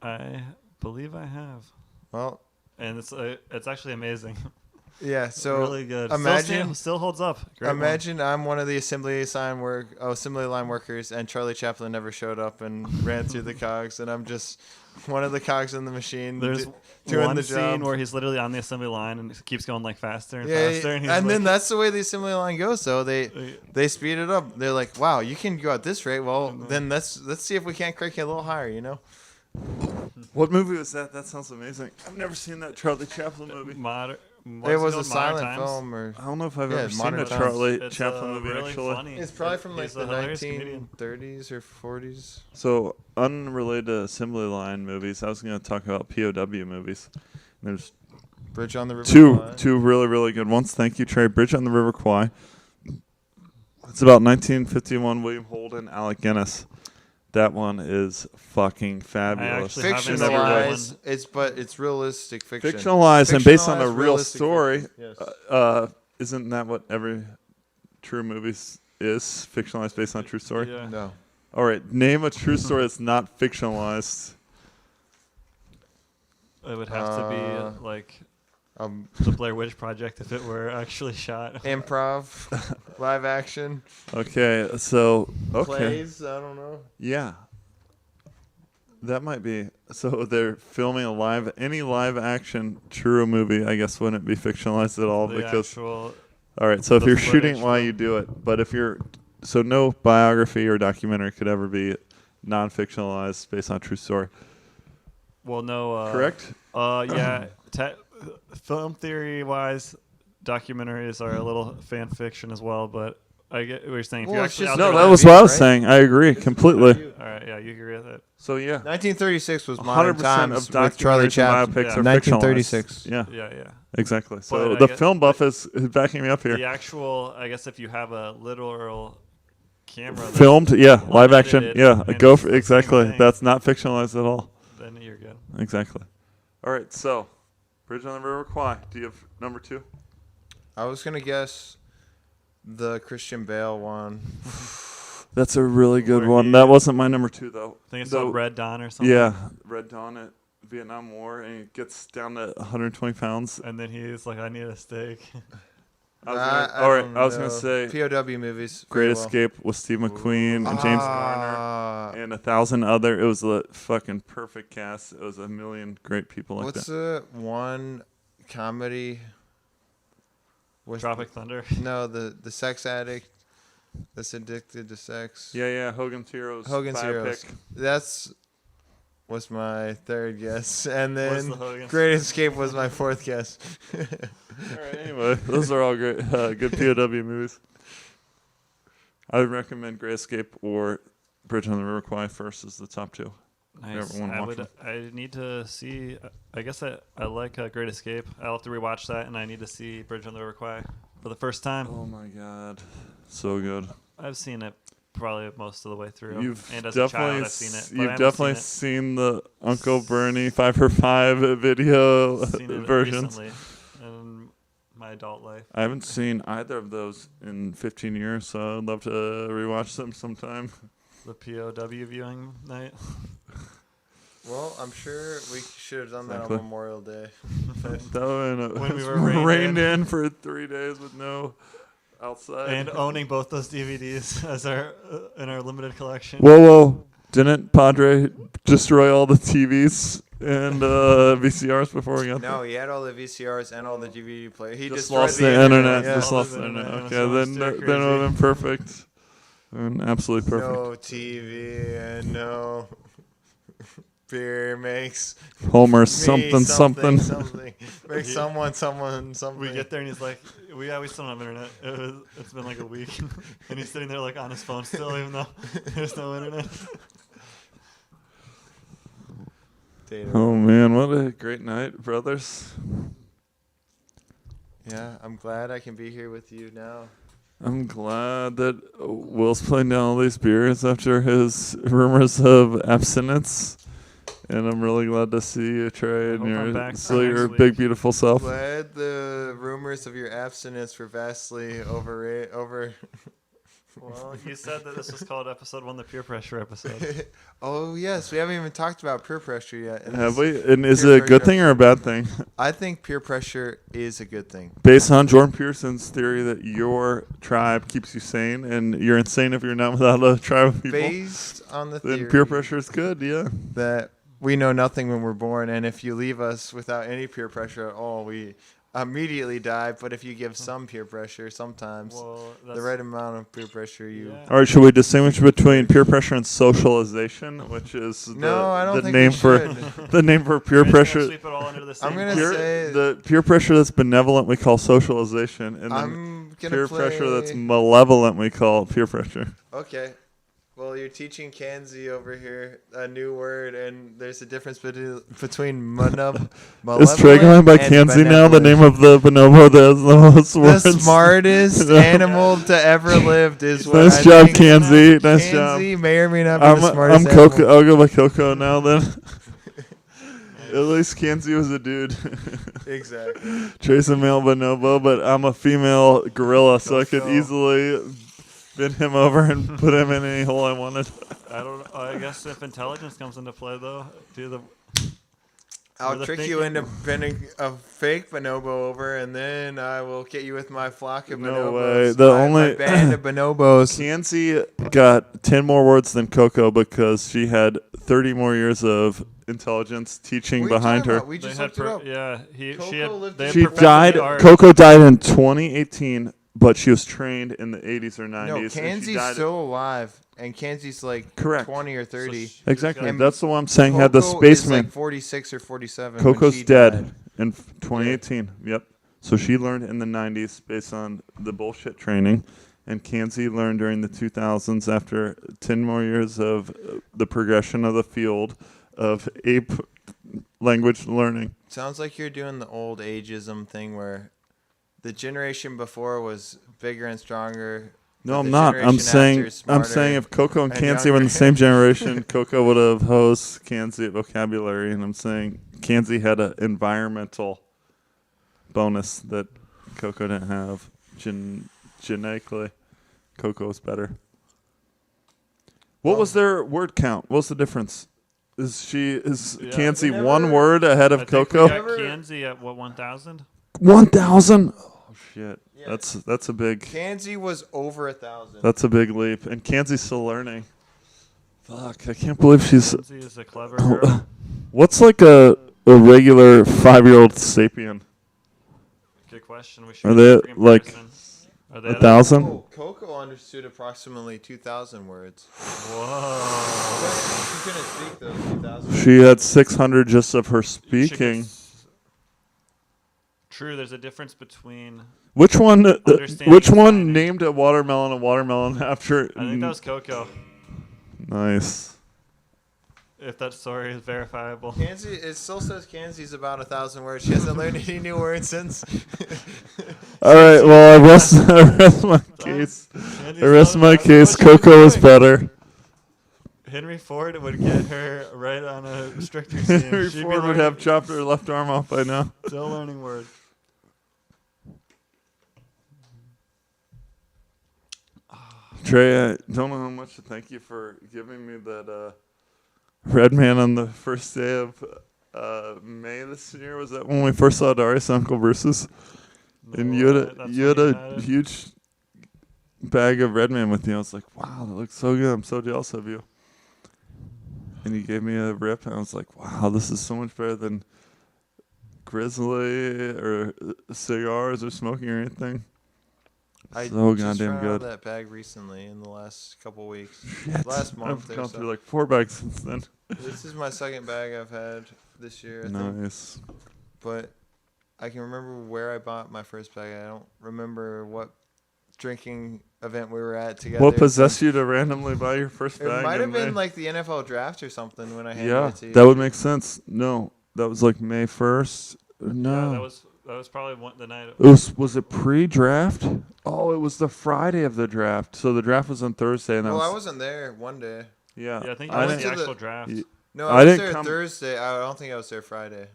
I believe I have, Well, and it's actually amazing. yeah. So really good. Imagine, still holds up. Great one. imagine I'm one of the assembly line workers, and Charlie Chaplin never showed up and ran through the cogs, and I'm just one of the cogs in the machine. There's doing one the scene job. where he's literally on the assembly line and it keeps going like faster and Yeah, faster. And, he's and then like, that's the way the assembly line goes. Though they speed it up. They're like, "Wow, you can go at this rate. Well, then let's see if we can't crank it a little higher." You know? What movie was that? That sounds amazing. I've never seen that Charlie Chaplin movie. It was a silent film, or I don't know if I've Yeah, ever seen Modern a Times. Charlie It's Chaplin movie really actually. funny. it's probably from like He's the a hilarious comedian. 1930s or 40s. So unrelated to assembly line movies, I was going to talk about POW movies. There's Bridge on the River. Kwai. two really really good ones. Thank you, Trey. Bridge on the River Kwai. It's about 1951. William Holden, Alec Guinness. That one is fucking fabulous. actually haven't seen that one. Fictionalized, it's realistic fiction. Fictionalized and based on a Fictionalized, real realistic story. fiction. Yes. Isn't that what every true movie is? Fictionalized based on a true story? Yeah. No. All right, name a true story that's not fictionalized. It would have to be like the Blair Witch Project if it were actually shot. Improv, live action, Okay, so plays. I don't know. yeah, that might be. So they're filming any live action true movie. I guess wouldn't be fictionalized at all The because. actual, All right, so if the you're shooting footage while from- you do it, but if you're so no biography or documentary could ever be non-fictionalized based on a true story. well, no. Correct? Yeah. Film theory wise, documentaries are a little fan fiction as well, but I get what you're saying. If Well, you're it's actually just out No, there that live was beat, what I was right? saying. I agree completely. all right, yeah, you agree with it. So yeah, 1936 was Modern 100% Times of with Charlie documentaries Chaplin. and biopics are 1936. fictionalized. Yeah, Yeah. exactly. So But I the guess- film buff is backing me up here. The actual, I guess, if you have a literal camera. that's filmed. Yeah, live action. unedited, Yeah, and go it's for the same exactly. thing. That's not fictionalized at all. Then you're good. Exactly. All right, so Bridge on the River Kwai. Do you have number 2? I was gonna guess the Christian Bale one. That's a really good Where one. he- That wasn't my number 2 though. I think it's Though- called Red Dawn or something. Yeah, Red Dawn at Vietnam War, and he gets down to 120 pounds. And then he's like, I need a steak. I was gonna say POW movies. Great very well. Escape with Steve McQueen and James Ah, Garner and 1,000 other. It was a fucking perfect cast. It was a million great people like What's that. the one comedy? with- Tropic Thunder. No, the sex addict that's addicted to sex. Yeah, Hogan's Heroes. Hogan's biopic. Heroes. That's was my third guess, and What's then the Hogan? Great Escape was my fourth guess. All right, anyway, those are all great, good POW movies. I would recommend Great Escape or Bridge on the River Kwai first as the top 2. Nice. Everyone I watch would. I need to see. I guess I like Great Escape. I'll have to rewatch that, and I need to see Bridge on the River Kwai for the first time. Oh my god, so good. I've seen it probably most of the way through. You've and as a definitely child, I've seen it. But I you've haven't definitely seen the Uncle Bernie 5 for 5 video seen it versions. recently in my adult life. I haven't seen either of those in 15 years, so I'd love to rewatch them sometime. The POW viewing night. Well, I'm sure we should have done that Exactly. on Memorial Day. When we were rained rained in for 3 days with no outside. And owning both those DVDs as our in our limited collection. Whoa! Didn't Padre destroy all the TVs and VCRs before we got there? No, he had all the VCRs and all the DVD players. He Just destroyed lost the internet. Yeah. Just All lost the the internet. internet. Okay, So then stir then it would crazy. have been perfect. And absolutely perfect. No TV and no beer makes Homer me something. something. Makes He- someone something. We get there and he's like, we still don't have internet. It's been like a week, and he's sitting there like on his phone still, even though there's no internet. Data. Oh man, what a great night, brothers. Yeah, I'm glad I can be here with you now. I'm glad that Will's playing down all these beers after his rumors of abstinence. And I'm really glad to see you, Trey, and hope I'm your back still next your week. big beautiful self. Glad the rumors of your abstinence were vastly over. Well, you said that this was called episode 1, the peer pressure episode. Oh yes, we haven't even talked about peer pressure yet. and Have this- we? And is peer it a good pressure thing or a bad thing? I think peer pressure is a good thing. Based on Jordan Peterson's theory that your tribe keeps you sane, and you're insane if you're not without a tribe of people, Based on the then theory peer pressure is good. Yeah. that we know nothing when we're born, and if you leave us without any peer pressure at all, we immediately die. But if you give some peer pressure, sometimes Well, that's the right amount of peer pressure, you. Yeah. All right. Should we distinguish between peer pressure and socialization, which is No, I don't the think name we for should. the name for peer We're just gonna pressure? Sweep it all under the I'm same gonna Peer, say- the peer pressure that's benevolent we call socialization, and then I'm gonna peer play. pressure that's malevolent we call peer pressure. Okay. Well, you're teaching Kanzi over here a new word, and there's a difference between Is Trey going by Kanzi now? The name of the bonobo that has the most the words. smartest animal to ever lived is what Nice I job, think. Kanzi. Nice job. Kanzi may or may not be I'm the smartest Coco. animal. I'll go by Coco now then. At least Kanzi was a dude. Exactly. Trey's a male bonobo, but I'm a female gorilla, so I could Coco. easily bend him over and put him in any hole I wanted. I don't know. I guess if intelligence comes into play, though, I'll the trick you thinking- into bending a fake bonobo over, and then I will get you with my flock of No bonobos. way. The my only- band of bonobos. Kanzi got 10 more words than Coco because she had 30 more years of intelligence teaching What are you behind talking her. about? We they just had looked it up. yeah. She Coco had lived they in had She perfected died. the art. Coco died in 2018, but she was trained in the 80s or 90s. No, and she Kanzi's died- still alive, and Kanzi's like Correct. 20 or 30. So Exactly. And That's the one I'm saying. Had the Coco spaceman. is like 46 or 47. when Coco's she dead died. in 2018. Yep. So she learned in the 90s based on the bullshit training, and Kanzi learned during the 2000s after 10 more years of the progression of the field of ape language learning. Sounds like you're doing the old ageism thing where the generation before was bigger and stronger, No, But I'm the not. generation I'm after saying is smarter if Coco and and Kanzi were in younger. the same generation, Coco would have hosed Kanzi at vocabulary, and I'm saying Kanzi had an environmental bonus that Coco didn't have. Genetically, Coco's better. What was their word count? What's the difference? Is Kanzi they one never- word ahead of I think Coco? we got Never- Kanzi at what 1,000? 1,000. Oh shit. Yeah. That's a big Kanzi was over 1,000. That's a big leap, and Kanzi's still learning. Fuck, I can't believe she's. Kanzi is a clever girl. What's like a regular 5-year-old sapien? Good question. We Are should they, get a like, person. Are they 1,000? Oh, Coco understood approximately 2,000 words. Whoa. But she couldn't speak those 2,000. She had 600 just of her You should get speaking. True, there's a difference between. Which one? Understanding Which and one signing. named a watermelon after? I think that was Coco. Nice. If that story is verifiable. Kanzi, it still says Kanzi's about 1,000 words. She hasn't learned any new words since. All right. Well, I rest my case. Kanzi's I rest not my 1,000 case. words. Coco is better. Henry Ford would get her right on a restrictor team. Henry She'd be Ford would learning- have chopped her left arm off by now. Still learning words. Trey, I don't know how much to thank you for giving me that Red Man on the first day of May this year. Was that when we first saw Darius and Uncle Bruce's? And you That's had when a had it. huge bag of Red Man with you. I was like, wow, that looks so good. I'm so jealous of you. And you gave me a rip, and I was like, wow, this is so much better than Grizzly or cigars or smoking or anything. I So just goddamn ran out good. of that bag recently in the last couple weeks. Shit. Last month I've or gone so. through like 4 bags since then. This is my second bag I've had this year, I think. Nice. But I can remember where I bought my first bag. I don't remember what drinking event we were at together. What possessed you to randomly buy your first It bag? might have in been May? like the NFL draft or something when I handed Yeah, it to you. that would make sense. No, that was like May 1st. No. Yeah, that was probably the night. Was it pre-draft? Oh, it was the Friday of the draft. So the draft was on Thursday, and that Well, I was wasn't there one day. yeah. Yeah, I think I that was went the to the- actual draft. y- No, I I was didn't there come- Thursday. I don't think I was there Friday.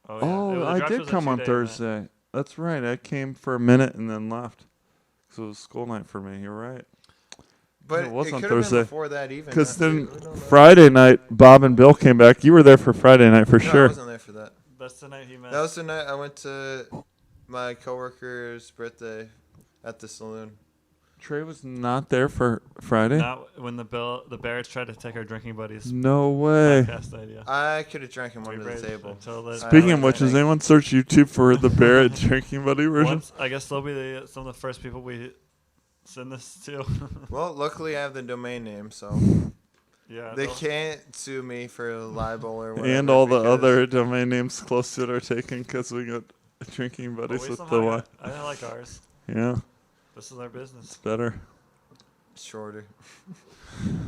Oh, yeah. Oh, The I draft did was a come on 2-day event. Thursday. That's right. I came for a minute and then left. So it was school night for me. You're right. But It was it on could have Thursday. been before that even. Because We then don't know. Friday night, Bob and Bill came back. You were there for Friday night for No, I sure. wasn't there for that. That's the night he met. That was the night I went to my coworker's birthday at the saloon. Trey was not there for Friday. Not when the Barretts tried to take our drinking buddies No way. podcast idea. I could have drank him We under the raised table. until the- Speaking I of which, has think- anyone searched YouTube for the Barrett drinking buddy version? Once, I guess they'll be some of the first people we send this to. Well, luckily I have the domain name, so Yeah. they they'll- can't sue me for libel or whatever. And all the because- other domain names close to it are taken because we got drinking but buddies we with somehow the Y. got- I like ours. Yeah, This is our business. better. Shorter,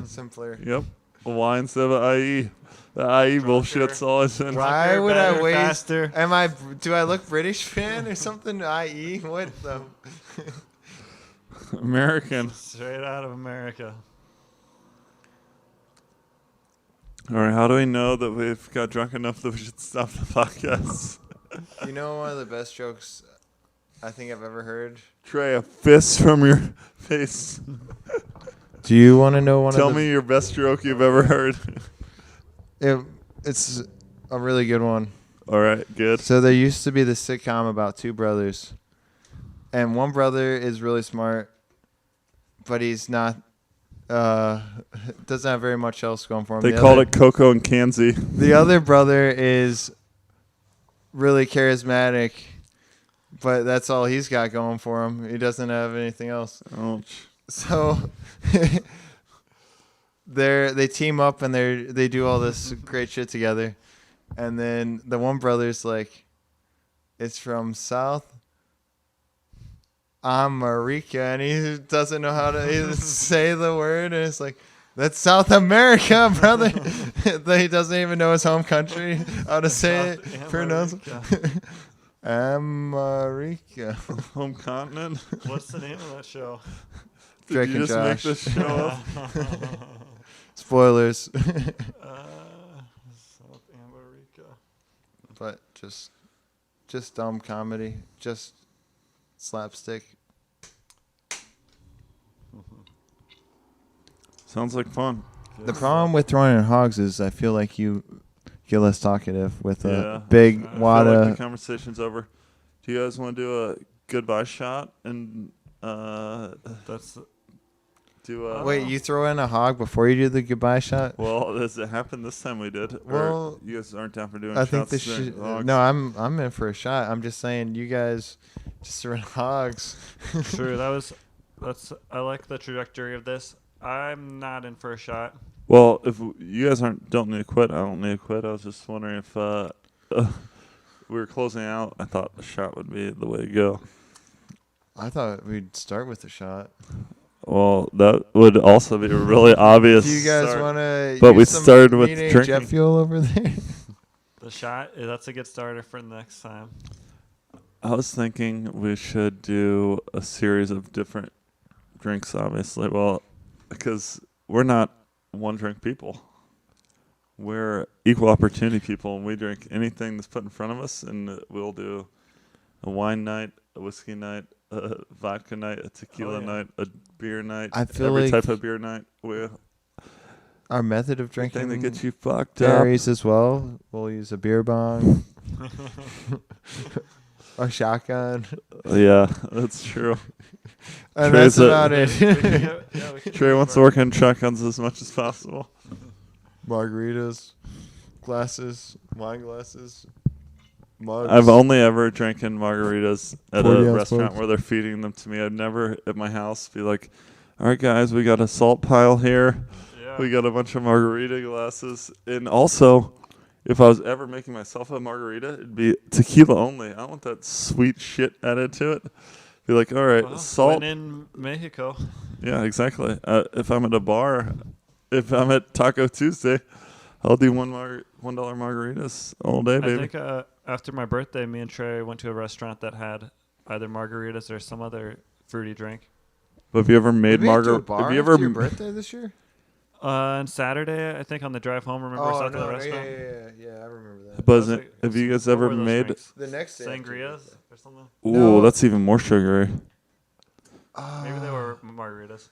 simpler. Yep. Y instead of IE. The IE bullshit's always in. Why Drunker, would I better, waste? faster. Do I look British fan or something? IE? What the? American. Straight out of America. All right, how do we know that we've got drunk enough that we should stop the podcast? You know, one of the best jokes I think I've ever heard. Trey, a fist from your face. Do you want to know one Tell me your best joke you've ever heard. It's a really good one. All right, good. So there used to be this sitcom about two brothers, and one brother is really smart, but he's not. Doesn't have very much else going for him. They The called other- it Coco and Kanzi. The other brother is really charismatic, but that's all he's got going for him. He doesn't have anything else. Ouch. So they team up and they do all this great shit together, and then the one brother's like, it's from South America, and he doesn't know how to say the word, and it's like, that's South America, brother. He doesn't even know his home country how to say it. South Pronounce America. America. Home continent. What's the name of that show? Drake Did you and just make Josh. this show up? Spoilers. South America. But just dumb comedy, just slapstick. Sounds like fun. The problem with throwing in hogs is I feel like you get less talkative with Yeah, a big I feel like wad the conversation's over. Do you guys want to do a goodbye shot and That's do a? Wait, you throw in a hog before you do the goodbye shot? Well, does it happen this time? We did. Well, or you guys aren't down for doing I think shots this during should. logs? No, I'm in for a shot. I'm just saying you guys just throw in hogs. true. I like the trajectory of this. I'm not in for a shot. Well, if you guys don't need to quit, I don't need to quit. I was just wondering if we were closing out. I thought the shot would be the way to go. I thought we'd start with a shot. Well, that would also be a really obvious. Do you guys start. want to? But we started with jet drinking. fuel over there. The shot, that's a good starter for next time. I was thinking we should do a series of different drinks, obviously. Well, because we're not one drink people. We're equal opportunity people, and we drink anything that's put in front of us, and we'll do a wine night, a whiskey night, a vodka night, a tequila night, a beer night, I feel every like type of beer night. our method of Anything drinking that gets you fucked up. varies as well. We'll use a beer bong, a shotgun, Yeah, that's true. and Trey's that's about it. Trey wants to work on shotguns as much as possible. Margaritas, glasses, wine glasses, mugs. I've only ever drinking margaritas at 40 a ounce restaurant mugs. where they're feeding them to me. I'd never at my house be like, all right, guys, we got a salt pile here. Yeah. We got a bunch of margarita glasses. And also, if I was ever making myself a margarita, it'd be tequila only. I don't want that sweet shit added to it. Be like, all right, Well, salt. when in Mexico. Yeah, exactly. If I'm at a bar, if I'm at Taco Tuesday, I'll do $1 margaritas all day, I baby. think after my birthday, me and Trey went to a restaurant that had either margaritas or some other fruity drink. But have you ever made margarita? Have you ever your birthday this year? On Saturday, I think on the drive home, remember we stopped at the restaurant? yeah, I remember that. But That was have you guys what ever were those made? drinks? The next day. after your Sangrias birthday. or something? Ooh, No. that's even more sugary. Maybe they were margaritas.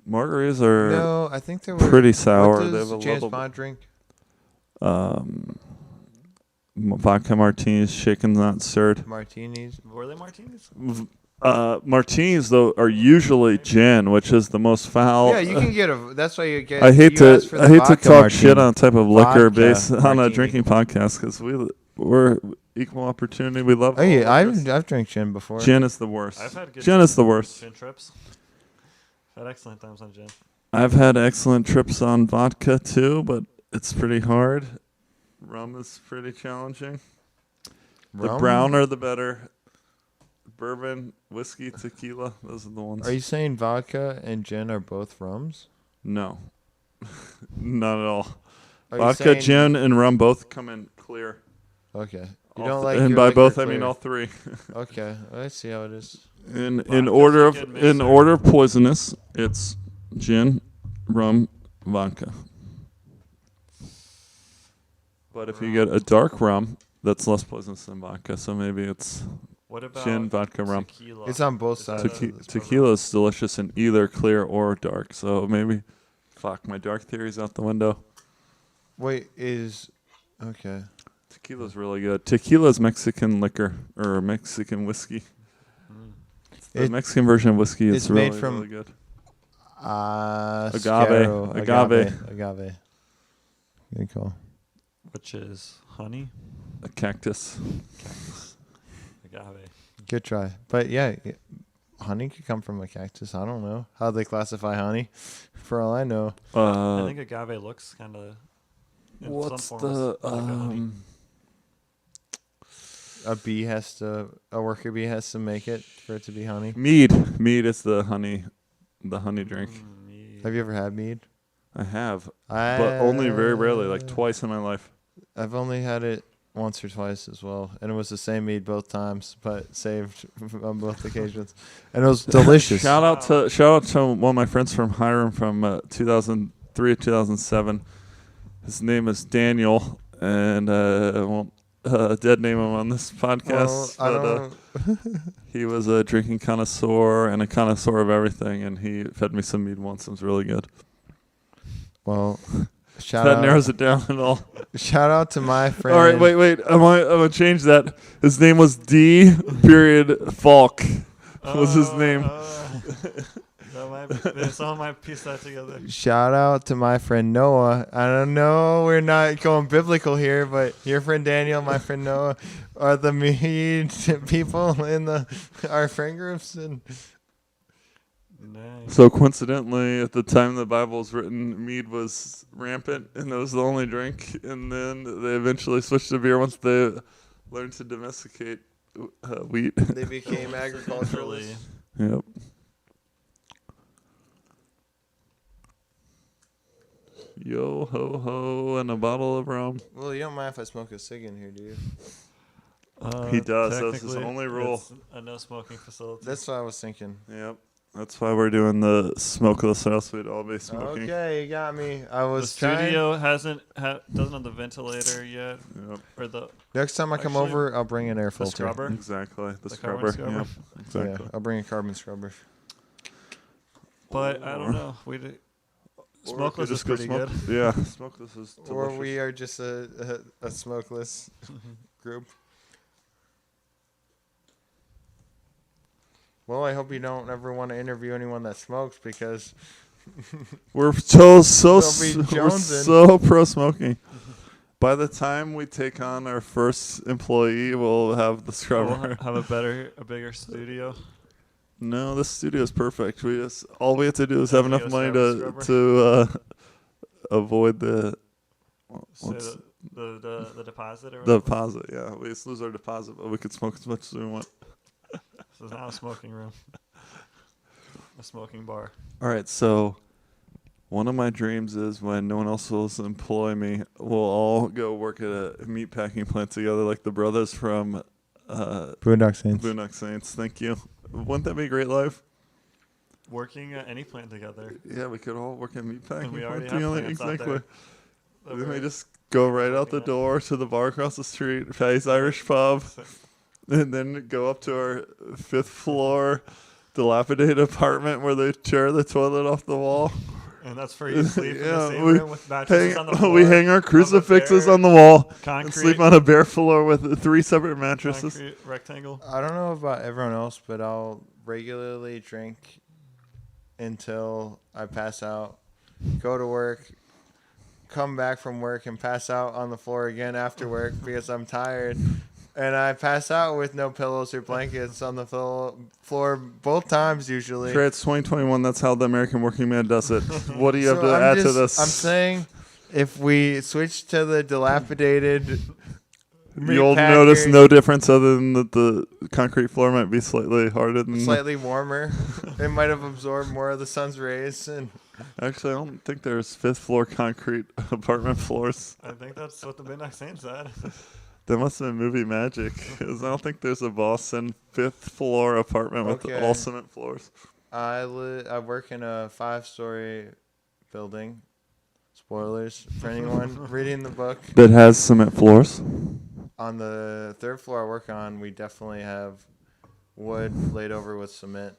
Margaritas are No, I think they were pretty sour. What They does have a James little Bond drink? vodka martinis, shaken not stirred. Martinis. Were they martinis? Martinis though are usually gin, which is the most foul. Yeah, you can get a. That's why you get. I hate you asked to for the I hate to vodka talk martini. shit on type of liquor Vodka based on a martini. drinking podcast because we're equal opportunity. We love. Oh all yeah, liquors. I've drank gin before. Gin is the worst. I've had good Gin is the worst. gin trips. Had excellent times on gin. I've had excellent trips on vodka too, but it's pretty hard. Rum is pretty challenging. The Rum? browner, the better. Bourbon, whiskey, tequila, those are the ones. Are you saying vodka and gin are both rums? No. Not at all. Are you Vodka, saying- gin, and rum both come in clear. Okay. You All don't th- like and your by liquor both I mean clear. all three. Okay, I see how it is. In Vodka's order a of good in mixer. order of poisonous, it's gin, rum, vodka. But if you get a dark rum, that's less poisonous than vodka. So maybe it's What about gin, vodka, rum. tequila? It's on both Is that sides. a- of the Tequila is delicious in either clear or dark. So maybe, fuck, my dark theory's out the window. Wait, is okay. Tequila's really good. Tequila's Mexican liquor or Mexican whiskey. The It- Mexican version of whiskey is it's made really, from- really good. Agave. Good call. Which is honey, A cactus. cactus, agave. Good try. But yeah, honey could come from a cactus. I don't know how they classify honey. For all I know, I think agave looks kind of. What's some the forms like a honey. a worker bee has to make it for it to be honey. mead? Mead is the honey drink. Yeah. Have you ever had mead? I have, but only very rarely, like twice in my life. I've only had it once or twice as well, and it was the same mead both times, but saved on both occasions, and it was delicious. Shout out to one of my friends from Hiram from 2003 to 2007. His name is Daniel, and I won't dead name him on this podcast. Well, he was a drinking connoisseur and a connoisseur of everything, and he fed me some mead once. It was really good. well, shout That out, narrows it down at all. shout out to my friend. All right, wait. I'm gonna change that. His name was D. Falk. Was his name? Someone might piece that together. Shout out to my friend Noah. I don't know, we're not going biblical here, but your friend Daniel, my friend Noah, are the mead people in our friend groups. And Nice. So coincidentally, at the time the Bible was written, mead was rampant, and it was the only drink. And then they eventually switched to beer once they learned to domesticate wheat. they became agriculturalists. Yep. Yo ho ho, and a bottle of rum. Well, you don't mind if I smoke a cig in here, do you? He does. That's his Technically, only rule. it's a no smoking facility. That's what I was thinking. Yep. That's why we're doing the smokeless, or else we'd all be smoking. Okay, you got me. I the was trying. studio doesn't have the ventilator yet, Yep. or the Next time I come Actually, over, I'll bring an air the filter. scrubber. Exactly. The carbon scrubber. scrubber. Yeah. Exactly. Yeah, I'll bring a carbon scrubber. But I don't know. Smokeless is pretty good. Yeah, smokeless is delicious. Or we are just a smokeless group. Well, I hope you don't ever want to interview anyone that smokes because We're They'll be we're jonesing. so pro smoking. By the time we take on our first employee, we'll have the We'll scrubber. have a bigger studio. No, this studio is perfect. All we have to do is have enough money Scrubber. to avoid the Say what's the deposit or the whatever. deposit. Yeah, we just lose our deposit, but we could smoke as much as we want. So it's now a smoking room, a smoking bar. All right, so one of my dreams is when no one else will employ me, we'll all go work at a meat packing plant together, like the brothers from Boondock Saints. Boondock Saints. Thank you. Wouldn't that be a great life? Working at any plant together. Yeah, we could all work at meat packing. we already plant have together. plants out Exactly. there. that Then we we're just go right out the working at. door to the bar across the street, Patty's Irish Pub, and then go up to our 5th floor dilapidated apartment where they tear the toilet off the wall. And that's for you to sleep in Yeah, the same we room with mattresses on the floor. we hang our crucifixes bare on the wall concrete, and sleep on a bare floor with 3 separate mattresses. concrete rectangle. I don't know about everyone else, but I'll regularly drink until I pass out, go to work, come back from work, and pass out on the floor again after work because I'm tired. And I pass out with no pillows or blankets on the floor both times usually. Trey, it's 2021. That's how the American working man does it. What do you have So to I'm add to just- this? I'm saying if we switch to the dilapidated You'll meat notice packer, no difference other than that the concrete floor might be slightly harder than slightly warmer. It might have absorbed more of the sun's rays. And Actually, I don't think there's 5th floor concrete apartment floors. I think that's what the Midnight Saints said. That must have been movie magic, 'cause I don't think there's a Boston 5th floor apartment with Okay. all cement floors. I work in a 5-story building. Spoilers for anyone reading the book. That has cement floors. On the 3rd floor I work on, we definitely have wood laid over with cement.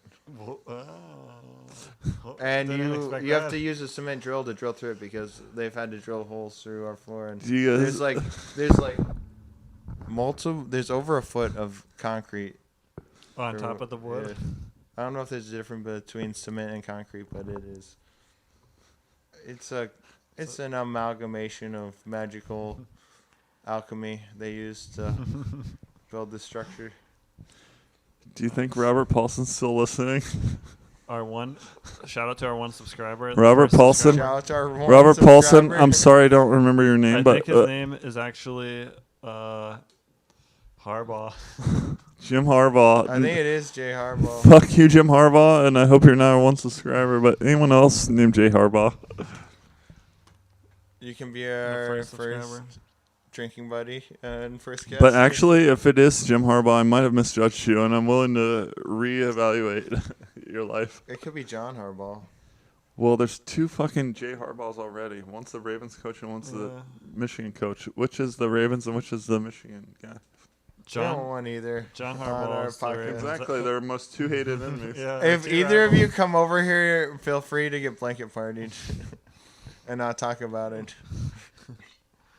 And you have to use a cement drill to drill through it because they've had to drill holes through our floor. And Do you guys? there's like there's over a foot of concrete on for- top of the wood. yeah. I don't know if there's a difference between cement and concrete, but it is. It's an amalgamation of magical alchemy they use to build this structure. Do you think Robert Paulson's still listening? Shout out to our one subscriber. the Robert first Paulson? subscriber. Shout out to our one Robert Paulson. subscriber. I'm sorry, I don't remember your I name, think but his name is actually Harbaugh. Jim Harbaugh. I think it is Jay Harbaugh. Fuck you, Jim Harbaugh, and I hope you're not a one subscriber. But anyone else named Jay Harbaugh? You can be Our our first subscriber. drinking buddy in first guess. But actually, if it is Jim Harbaugh, I might have misjudged you, and I'm willing to reevaluate your life. it could be John Harbaugh. Well, there's 2 fucking Jay Harbaughs already. One's the Ravens coach and one's the Yeah. Michigan coach. Which is the Ravens and which is the Michigan guy? I don't John want either. John on our Harbaugh. is the podcast. Ravens. Exactly. They're most 2 hated enemies. Yeah. If two either of rivals. you come over here, feel free to get blanket partied and not talk about it.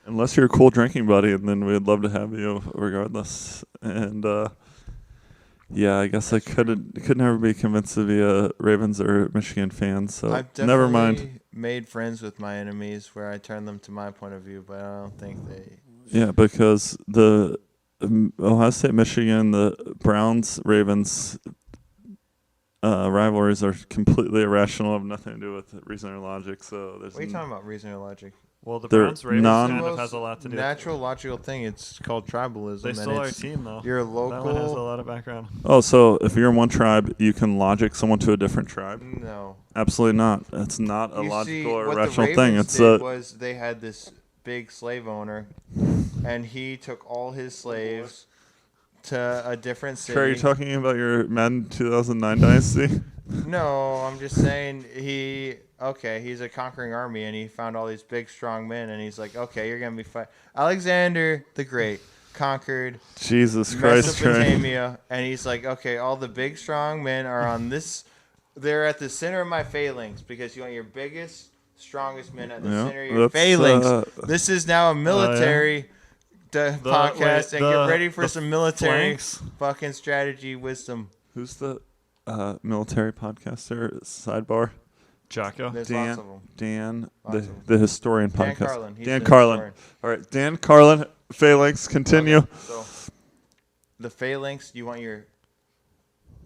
Unless you're a cool drinking buddy, and then we'd love to have you regardless. And yeah, I guess I could never be convinced to be a Ravens or Michigan fan. So I've definitely never mind. made friends with my enemies where I turn them to my point of view, but I don't think they. Yeah, because the Ohio State, Michigan, the Browns, Ravens rivalries are completely irrational, have nothing to do with reason or logic. So there's What are you talking about? Reason or logic? Well, the They're Browns Ravens non- kind of Most has a lot to do. Natural, logical thing. It's called tribalism. They and stole our it's team though. Your That one has a local. lot of background. Oh, so if you're in one tribe, you can logic someone to a different tribe? No. Absolutely not. That's not a You see, logical or what the rational thing. Ravens It's did a was they had this big slave owner, and he took all his slaves to a different city. Trey, are you talking about your Madden 2009 dynasty? No, I'm just saying he's a conquering army, and he found all these big, strong men, and he's like, okay, you're gonna be fight. Alexander the Great conquered Jesus Christ, Trey. Mesopotamia, and he's like, okay, all the big, strong men are on this. They're at the center of my phalanx because you want your biggest, strongest men at the Yeah, center of your that's, phalanx. This is now a military podcast, wait, and get ready for the some military flanks? fucking strategy wisdom. Who's the military podcaster? Sidebar. Jocko. There's lots Dan. of them. Dan, Lots of them. the historian Dan podcast. Carlin. He's Dan the Carlin. historian. All right, Dan Carlin. Phalanx. Continue. Okay, so the phalanx, you want your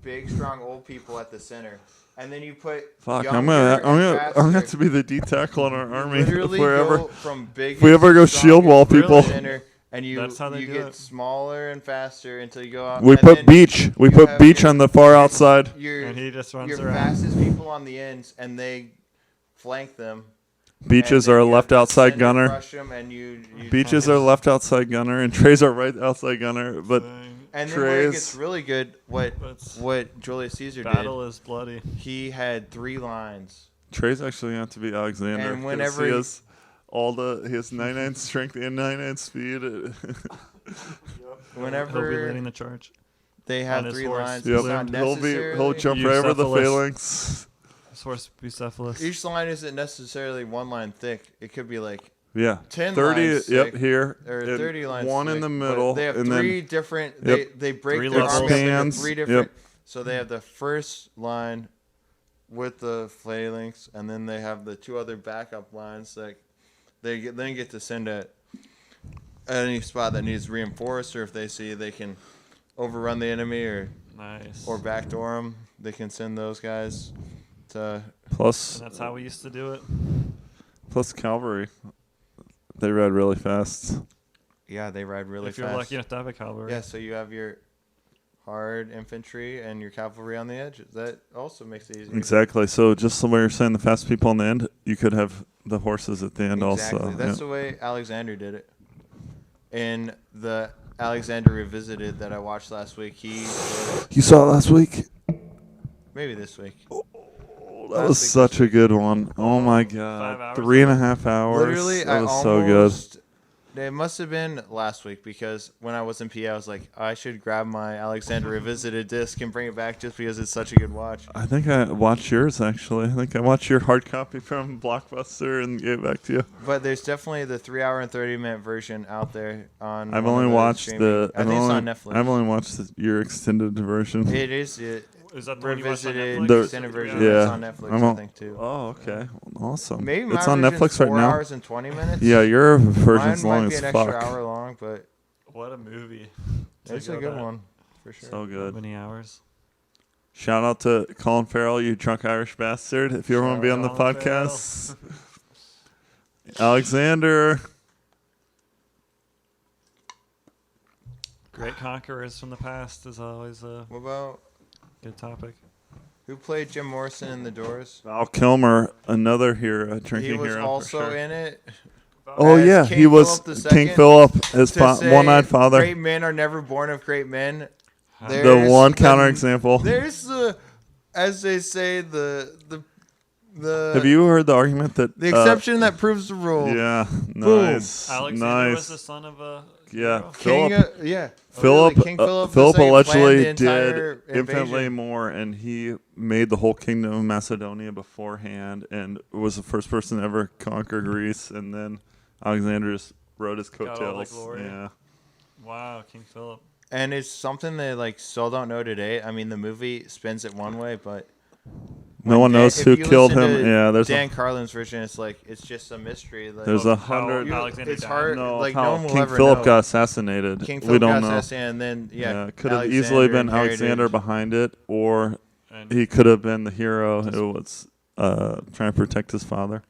big, strong old people at the center, and then you put Fuck, younger I'm gonna and have faster. to be the D tackle in our army. Literally If we're go ever, from big. if we ever go shield wall people, center, and you That's how they you do get it. smaller and faster until you go out. we and put then beach. We you put have beach your- on the far outside. Your And he just runs your around. fastest people on the ends, and they flank them. Beaches and are then a you have left to outside center gunner. crush 'em, and you Beaches are left outside gunner, and Trey's are right outside gunner. But And then where it Trey's- gets really good, what Julius Caesar Battle is bloody. did, he had 3 lines. Trey's actually going to have to be Alexander. And 'cause whenever he he- has he has 99 strength and 99 speed. He'll be Whenever leading the charge. they on have his 3 horse. lines, Yep. it's not He'll necessarily. jump right over the Bucephalus. phalanx. His horse Bucephalus. Each line isn't necessarily 1 line thick. It could be like Yeah, 10 30. lines Yep, thick, here or and 30 lines. one in thick, the but middle, They have and 3 then different. Yep. They break 3 their army up into Expands, 3 yep. different. So they have the first line with the phalanx, and then they have the 2 other backup lines that then get to send at any spot that needs reinforced, or if they see they can overrun the enemy Nice. or backdoor them, they can send those guys to. plus And that's how we used to do it. plus cavalry. They ride really fast. Yeah, they ride really if you're fast. lucky enough to have a cavalry. Yeah, so you have your hard infantry and your cavalry on the edge. That also makes it easier. Exactly. So just the way you're saying the fast people on the end, you could have the horses at the end Exactly. also. That's yeah. the way Alexander did it. In the Alexander Revisited that I watched last week, You saw it last week? maybe this week. That Last was week such a good one. Oh my 5 god. hours 3.5 hours. Literally, that I was almost. so good. It must have been last week because when I was in PA, I was like, I should grab my Alexander Revisited disc and bring it back just because it's such a good watch. I think I watched yours actually. I think I watched your hard copy from Blockbuster and gave it back to you. But there's definitely the 3 hour and 30-minute version out there on. I've one only of the watched streaming- I think it's on Netflix. I've only watched your extended version. It is. Is that the one you watched on Revisited Netflix? The- extended version. Yeah. It's on Netflix, I'm I on- think too. Oh, okay. Awesome. Maybe my it's on version's Netflix right 4 now. hours and 20 minutes. Yeah, your version's Mine long might be as an fuck. extra hour long, but What a movie. it's To a go good that- one for sure. So How good. many hours? Shout out to Colin Farrell, you drunk Irish bastard. If you ever want to be on the Colin podcast. Alexander. Great conquerors from the past is always a What about good topic. who played Jim Morrison in The Doors? Val Kilmer, another hero, He drinking was hero. also for sure. in it. Oh as yeah, King he was Philip II King Philip, his to say one-eyed father. Great men are never born of great men. The There's one counterexample. There's the, as they say, the Have you heard the argument that the exception that proves the rule. Yeah, Boom. nice, Alexander was the nice. son of a Yeah, hero? King, Philip. yeah. Philip, King Philip, Philip II planned the allegedly entire did infinitely invasion. more, and he made the whole kingdom of Macedonia beforehand, and was the first person to ever conquer Greece. And then Alexander just rode his Got all the coattails. glory. Yeah, Wow, King Philip. And it's something they like still don't know today. I mean, the movie spins it one way, but no one knows if who you killed listen him. to Yeah, Dan Carlin's version. It's like it's just a mystery. Like, there's Of a how hundred. Alexander it's died. hard. No, like how no one will King ever Philip know. got assassinated. King we Philip don't got know. assassinated, and then Yeah, could have easily been inherited. Alexander behind it, or And he could have been the hero who was trying to protect his father.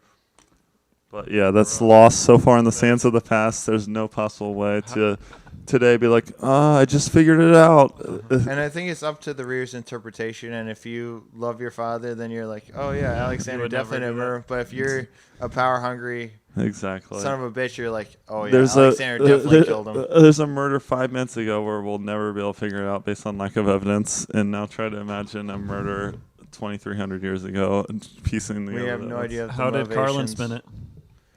But yeah, that's lost so far in the sands of the past. There's no possible way to today be like, I just figured it out. And I think it's up to the reader's interpretation. And if you love your father, then you're like, oh yeah, Alexander would never definitely do never. But if you're a power hungry Exactly. son of a bitch, you're like, oh yeah, There's Alexander definitely killed him. There's a murder 5 minutes ago where we'll never be able to figure it out based on lack of evidence. And now try to imagine a murder 2,300 years ago and piecing the We have no idea. Of the how did Carlin motivations. spin it?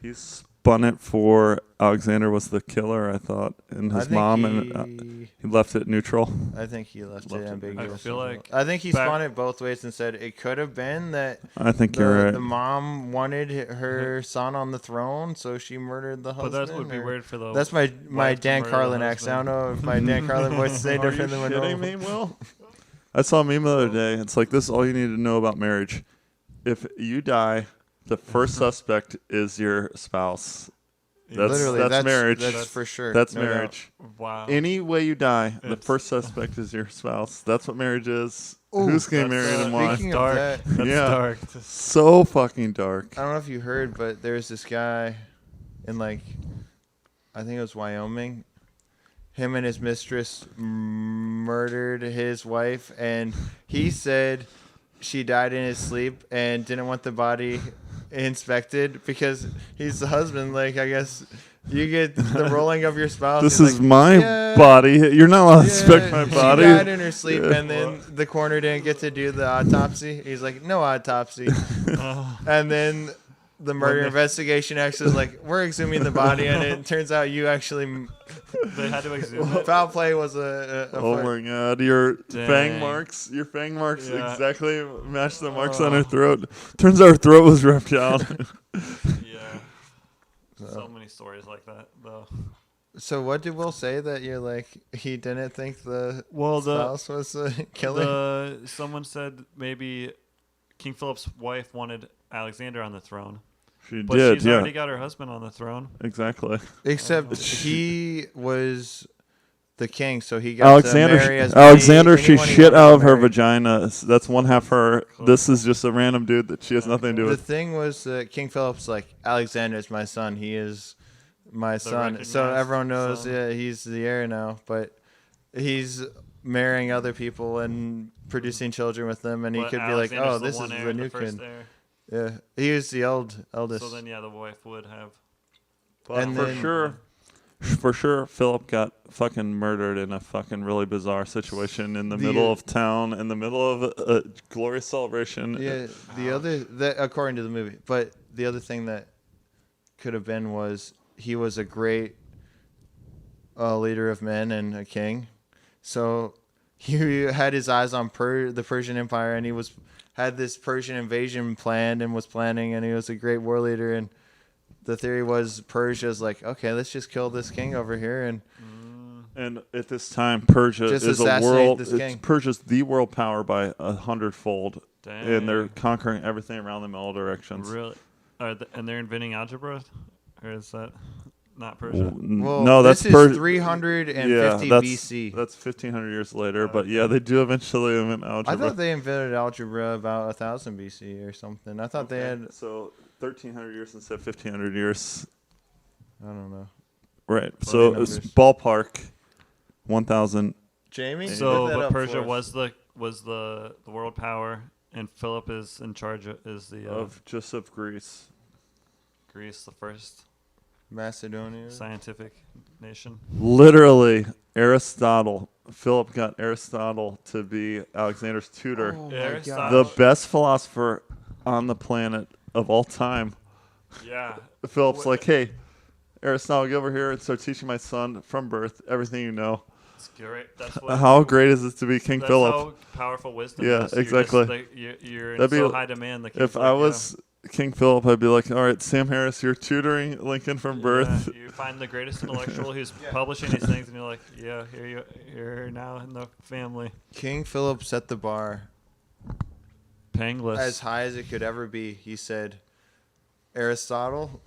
He spun it for Alexander was the killer, I thought, and I his think mom, and he left it neutral. I think he left it Left it. ambiguous. I feel like I think he back- spun it both ways and said it could have been that I think you're the right. mom wanted her son on the throne, so she murdered the But husband. that would be or- weird for the. That's my wife to Dan murder the Carlin accent. I don't know if my Dan Carlin voice is any Are you different than my kidding normal. me, Will? I saw a meme the other day. It's like, this is all you need to know about marriage. If you die, the first suspect is your spouse. That's, Literally, that's marriage. That's for sure. That's no doubt. marriage. Wow. Any way you die, the It's- first suspect is your spouse. That's what marriage is. Ooh, Who's getting that's, married and why? Speaking of dark. that, That's Yeah. dark. So fucking dark. I don't know if you heard, but there's this guy in like, I think it was Wyoming. Him and his mistress murdered his wife, and he said she died in his sleep and didn't want the body inspected because he's the husband. Like, I guess you get the rolling of your spouse. This He's is like, my "Yeah, body. You're not allowed to yeah, inspect my body. She died in her sleep, Yeah. and then the coroner didn't get to do the autopsy. He's like, no autopsy. Oh, And then the murder the- investigation actually was like, we're exhuming the body, and it turns out you actually they had to exhume it. foul play was a Oh foot. my god, your Dang. fang marks Yeah. exactly match the marks on her throat. Turns out her throat was ripped out. Yeah. So many stories like that, though. So what did Will say that you're like he didn't think the Well, spouse was a killer? someone said maybe King Philip's wife wanted Alexander on the throne, She but did, she's yeah. already got her husband on the throne. Exactly. Except Sh- he was the king, so he got to marry as Alexander, many, she anyone he shit wanted out to of her marry. vagina. That's one half her. This is just a random dude that she has nothing to do The with. thing was that King Philip's like, Alexander is my son. He is my son. So recognized everyone knows, son. yeah, he's the heir now. But he's marrying other people and producing children with them, and he But could be like, Alexander's oh, the this is one heir, the new first kid. heir. Yeah, he was the eldest. So then, yeah, the wife would have. But and for then- sure, Philip got fucking murdered in a fucking really bizarre situation in the The- middle of town, in the middle of a glorious celebration. Yeah, the other that according to the movie, but the other thing that could have been was he was a great leader of men and a king, so he had his eyes on the Persian Empire, and he had this Persian invasion planned and was planning, and he was a great war leader. And the theory was Persia's like, okay, let's just kill this king over here, and And at this time, Persia Just is a assassinate world. this king. Persia's the world power by 100-fold, and they're Dang. conquering everything around them in all directions. Really? And they're inventing algebra? Or is that not Persia? well, No, that's this is Persia. 350 Yeah, that's BC. That's 1,500 years later, but yeah, they do eventually invent I algebra. thought they invented algebra about 1000 BC or something. I thought they had. So 1,300 years instead of 1,500 years. I don't know. Right. Funny So it's numbers. ballpark 1,000. Jamie. So, look that but up Persia for us. was the world power, and Philip is in charge of, is the Of just of Greece. Greece the first. Macedonia. scientific nation. Literally, Aristotle. Philip got Aristotle to be Alexander's tutor. Oh Aristotle. The best philosopher on the planet of all time. Yeah. Philip's like, hey, Aristotle, get over here and start teaching my son from birth everything you know. It's great. That's what. How great is it to be King That's Philip? how powerful wisdom Yeah, is. exactly. You're in That'd be- so high demand. The king's If like, I was King Philip, I'd be like, all right, Sam Harris, you're tutoring Lincoln from birth. Yeah, you find the greatest intellectual who's publishing these things, and you're like, yeah, you're now in the family. King Philip set the bar Pangless. as high as it could ever be. He said, Aristotle,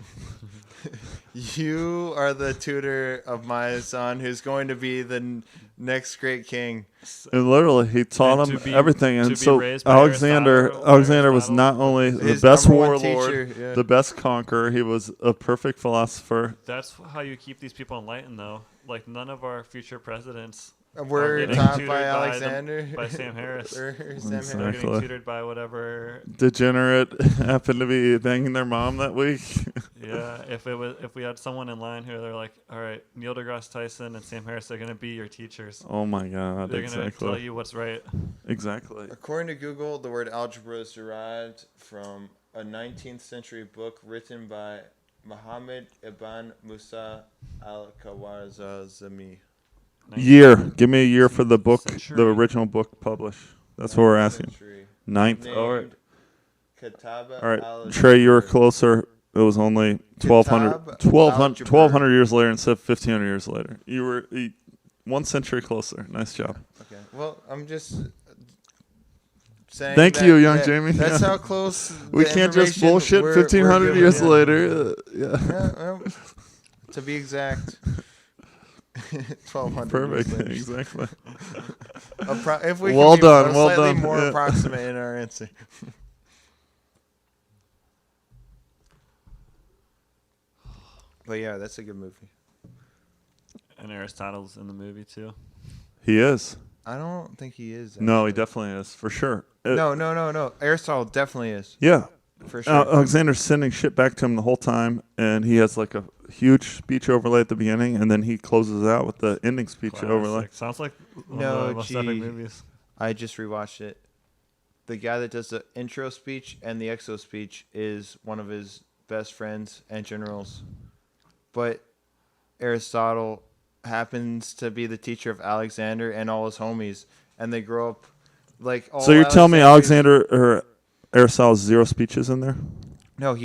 you are the tutor of my son who's going to be the next great king. And literally, he taught And him to be- everything. to And be so raised by Alexander was Aristotle. not only the His best number one warlord, teacher, yeah. the best conqueror, he was a perfect philosopher. That's how you keep these people enlightened, though. Like none of our future presidents We're getting taught tutored by by Alexander. by Sam Harris. Or Sam Exactly. Harris. They're getting tutored by whatever. Degenerate happened to be banging their mom that week. Yeah, if we had someone in line who they're like, all right, Neil deGrasse Tyson and Sam Harris are going to be your teachers. Oh my God! They're going to tell Exactly. you what's right. Exactly. According to Google, the word algebra is derived from a 19th century book written by Muhammad ibn Musa al-Khwarizmi. Year. Give me a year for the book, Century. the original book published. That's what we're asking. Century. Ninth. Named All right. Kataba All right. al- Trey, you were closer. It was only 1,200, Kitab 1,200 years later instead of 1,500 years later. You were 1 century closer. Nice job. Okay. Well, I'm just saying. Thank that- you, young that- Jamie. That's Yeah. how close. We the can't just information bullshit we're 1,500 given. years Yeah. later. Yeah. Yeah, well, to be exact. 1,200. Perfect. years later. Exactly. If we Well can be done, well slightly done, more yeah. approximate in our answer. But yeah, that's a good movie. And Aristotle's in the movie too. He is. I don't think he is. No, he actually. definitely is for sure. No. Aristotle definitely is Yeah. for sure. Alexander's sending shit back to him the whole time, and he has like a huge speech overlay at the beginning, and then he closes out with the ending speech overlay. Classic. Sounds like one No, of the most epic gee. movies. I just rewatched it. The guy that does the intro speech and the exo speech is one of his best friends and generals. But Aristotle happens to be the teacher of Alexander and all his homies, and they grow up like all. So you're telling me Alexander's- Alexander or Aristotle's 0 speeches in there? No,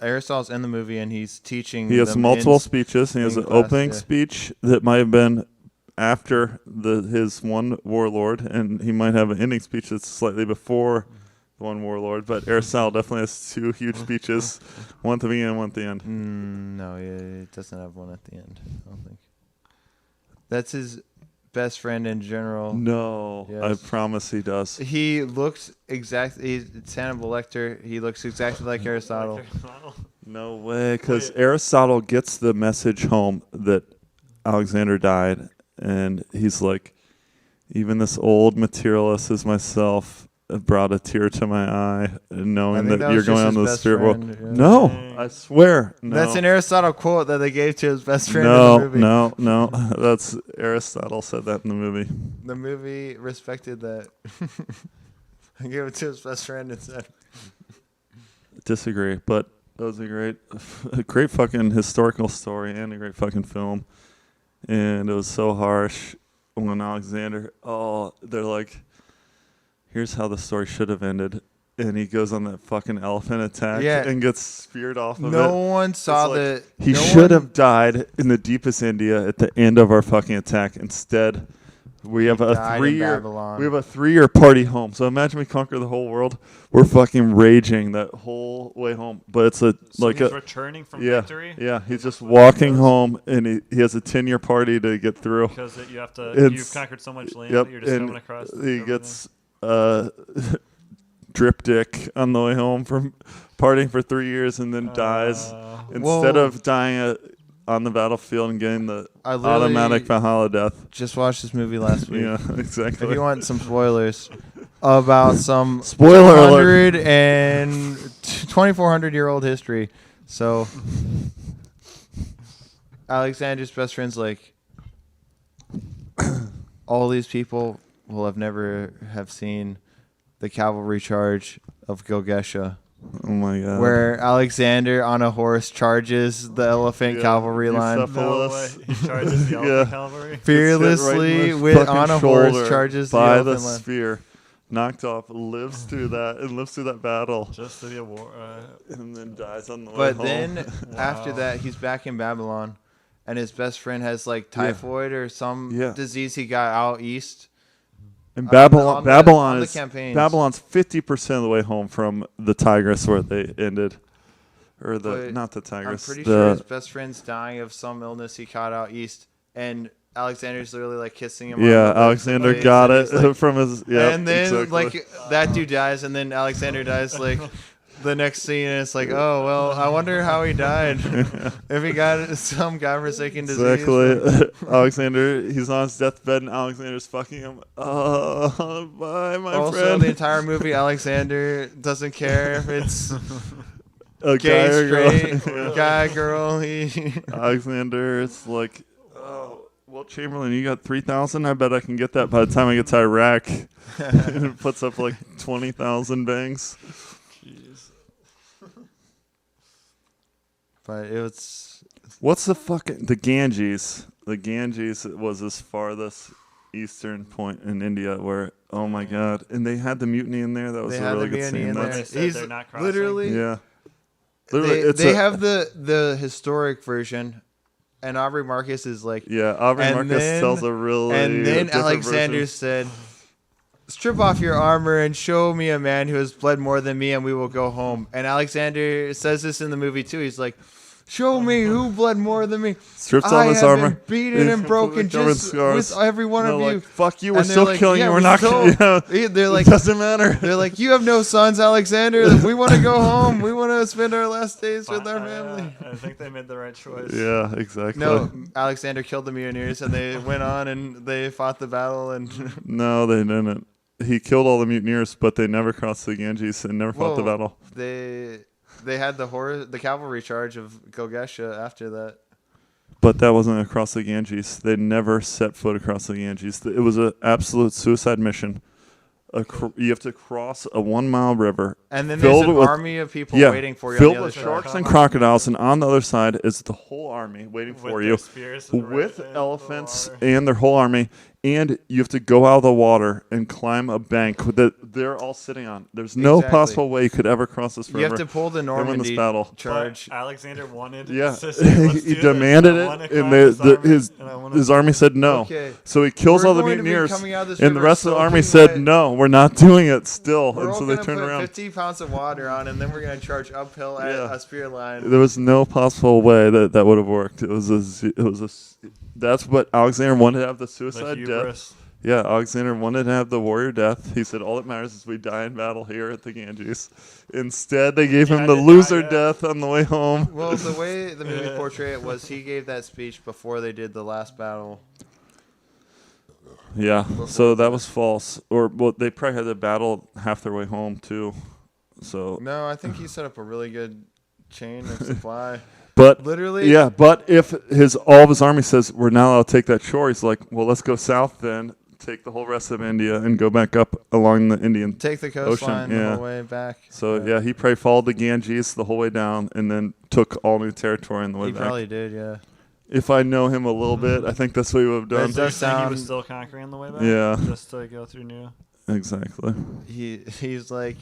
Aristotle's in the movie, and he's teaching. He has them multiple in- speeches. He has in an class, opening yeah. speech that might have been after his one warlord, and he might have an ending speech that's slightly before the one warlord. But Aristotle definitely has 2 huge speeches, one at the beginning, one at the end. No, yeah, it doesn't have one at the end. I don't think. That's his best friend in general. No, Yes. I promise he does. He looks exactly. It's Hannibal Lecter. He looks exactly like Aristotle. Like Aristotle. No way, because Wait. Aristotle gets the message home that Alexander died, and he's like, even this old materialist as myself brought a tear to my eye, knowing think that that you're was going just on to his the best spirit friend, world. yeah. No, Dang. I swear. No. That's an Aristotle quote that they gave to his best friend no, in the movie. no. That's Aristotle said that in the movie. The movie respected that. I gave it to his best friend and said, Disagree, but that was a great fucking historical story and a great fucking film. And it was so harsh when Alexander, they're like, here's how the story should have ended. And he goes on that fucking elephant attack Yeah. and gets speared off of it. no one saw It's the. He no should one- have died in the deepest India at the end of our fucking attack. Instead, we have a died in 3-year Babylon. we have a 3-year party home. So imagine we conquer the whole world. We're fucking raging that whole way home. But it's So like he's a returning from yeah, victory. yeah. He's just what he walking does? home, and he has a 10-year party to get through. Because you have to. It's- You've conquered so much land. Yep, That you're just and coming across. he everything. gets drip dick on the way home from partying for 3 years, and then dies instead Whoa. of dying on the battlefield and getting the I literally automatic Valhalla death. just watched this movie last week. Yeah, If exactly. you want some spoilers about some Spoiler alert. 2,400-year-old history. So Alexander's best friend's like, all these people will have never have seen the cavalry charge of Gilgesha, Oh my god. where Alexander on a horse charges the elephant cavalry line. No Bucephalus. way. He charges the Yeah. elephant cavalry. Fearlessly Hit right in the with fucking on a horse shoulder charges the by the elephant line. spear, knocked off, lives through that, and lives through that battle, Just to be a war. and then dies on the way But home. then after Wow. that, he's back in Babylon, and his best friend has like typhoid or some Yeah. disease he got out east. And on Babylon, the- Babylon on the is campaigns. Babylon's 50% of the way home from the Tigris where they ended, or But not the I'm Tigris. pretty the, sure his best friend's dying of some illness he caught out east, and Alexander's literally like kissing him. on yeah, the lips and Alexander face, got and it he's like- from his. Yeah, and then exactly. like that dude dies, and then Alexander dies like the next scene, and it's like, oh well, I wonder how he died. If he got some godforsaken disease. Exactly. Alexander, he's on his deathbed, and Alexander's fucking him. Oh, bye, my Also, friend. the entire movie, Alexander doesn't care if it's A guy gay, or girl. straight, guy, girl. He Alexander, it's like, oh, well, Chamberlain, you got 3,000? I bet I can get that by the time I get to Iraq. And it puts up like 20,000 bangs. Jeez. But it was What's the Ganges? The Ganges was as farthest eastern point in India where, oh my God. And they had the mutiny in there. That was they a had really the good mutiny scene. in there. That's- They said they're not crossing. literally. Yeah. Literally, They, it's they a- have the historic version, and Aubrey Marcus is like, Yeah, Aubrey and Marcus then- tells a really and then different Alexander version. said, "Strip off your armor and show me a man who has bled more than me, and we will go home." And Alexander says this in the movie too. He's like, "Show me who bled more than me. Strips I off his have armor. been beaten He's and broken completely covered in just scars. with every one And of they're you." like, fuck you, we're And they're still like, killing yeah, you. We're we not still- gonna, They're it like, doesn't matter. they're like, "You have no sons, Alexander. We want to go home. We want to spend our last days with our family." I think they made the right choice. Yeah, exactly. No, Alexander killed the mutineers, and they went on and they fought the battle. And No, they didn't. He killed all the mutineers, but they never crossed the Ganges and never fought the Whoa. battle. they had the cavalry charge of Gilgesha after that. But that wasn't across the Ganges. They never set foot across the Ganges. It was an absolute suicide mission. You have to cross a 1 mile river. And then there's filled an with- army of people Yeah, waiting for you filled on the with other sharks side. and crocodiles, and on the other side is the whole army waiting With for their you, spears with right in the elephants water. and their whole army. And you have to go out of the water and climb a bank that they're all sitting on. There's no Exactly. possible way you could ever cross this river. You have to pull the and win this Normandy battle. charge. But Alexander wanted. Yeah, to say, "Let's he do this. demanded I it, wanna and climb they, this army, and I wanna-" his army said no. Okay. So he kills We're all the going to be mutineers, coming out of this and the river rest of the army soaking said wet. no, we're not doing it still. We're And all so they gonna turned put around. 50 pounds of water on, and then we're gonna charge uphill at Yeah. a spear line. There was no possible way that would have worked. That's what Alexander wanted to have the The suicide death. hubris. Yeah, Alexander wanted to have the warrior death. He said all that matters is we die in battle here at the Ganges. Instead, they gave him Yeah, the I did loser not, yeah. death on the way home. Well, the way the movie Yeah. portrayed it was he gave that speech before they did the last battle. Yeah, so that was false. Or well, they probably had the battle half their way home too. So, No, I think he set up a really good chain of supply. but Literally, yeah, but if all of his army says we're not allowed to take that shore, he's like, well, let's go south then, take the whole rest of India and go back up along the Indian. take the coastline the yeah. whole way back. So yeah, he probably followed the Ganges the whole way down and then took all new territory on the way He back. probably did, yeah. If I know him a little bit, I think that's what he would have That done. So you does think he sound- was still conquering the way back? Yeah. Just to go through new. Exactly. He's like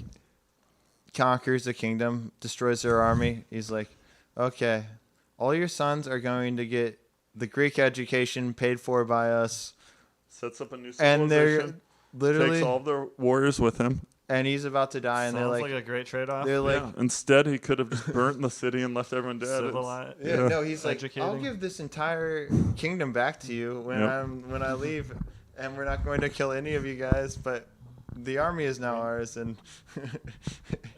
conquers a kingdom, destroys their army. He's like, okay, all your sons are going to get the Greek education paid for by us, Sets up a new and they're civilization. literally, Takes all of their warriors with him. and he's about to die, and Sounds they're like a great trade-off. they're like, Yeah. Instead, he could have just burnt the city and left everyone dead. It's- Civilized. yeah, Yeah. no, he's like, I'll Educating. give this entire kingdom back to you when Yep. when I leave, and we're not going to kill any of you guys, but the army is now ours, and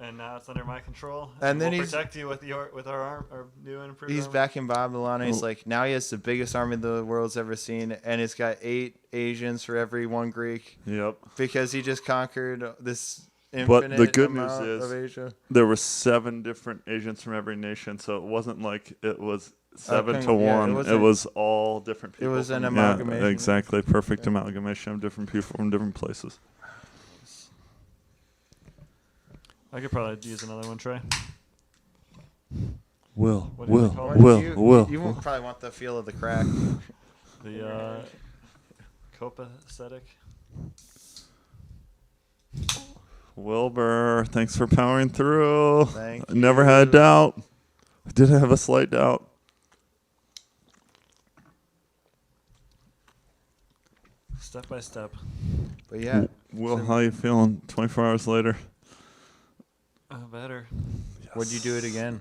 And now it's under my control. And then we'll he's- protect you with our new and improved. he's armor. back in Babylon, and he's Oh. like, now he has the biggest army the world's ever seen, and it's got 8 Asians for every 1 Greek, Yep. because he just conquered this But infinite the good amount news of is- Asia. There were 7 different agents from every nation, so it wasn't like it was 7 Okay, to yeah, it 1. It wasn't- was all different people. was an from- amalgamation. Yeah, exactly. Perfect Yeah. amalgamation of different people from different places. I could probably use another one, Trey. Will, What do they call it? You won't probably want the feel of the crack. The copacetic. Wilbur, thanks for powering through. Thank Never had you. doubt. I did have a slight doubt. Step by step. But yeah, Will, So- how you feeling 24 hours later? Better. would you do it again?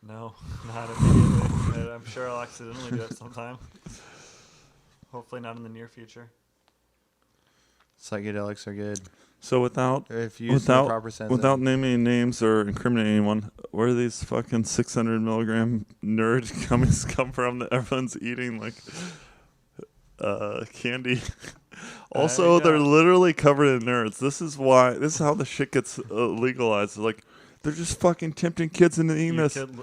No, not immediately. I'm sure I'll accidentally do it sometime. Hopefully not in the near future. Psychedelics are good So without if used in the proper sense. without naming names or incriminating anyone, where do these fucking 600 milligram nerd gummies come from that everyone's eating like candy? Also, you go. they're literally covered in nerds. This is how the shit gets legalized. Like, they're just fucking tempting kids into eating You this. could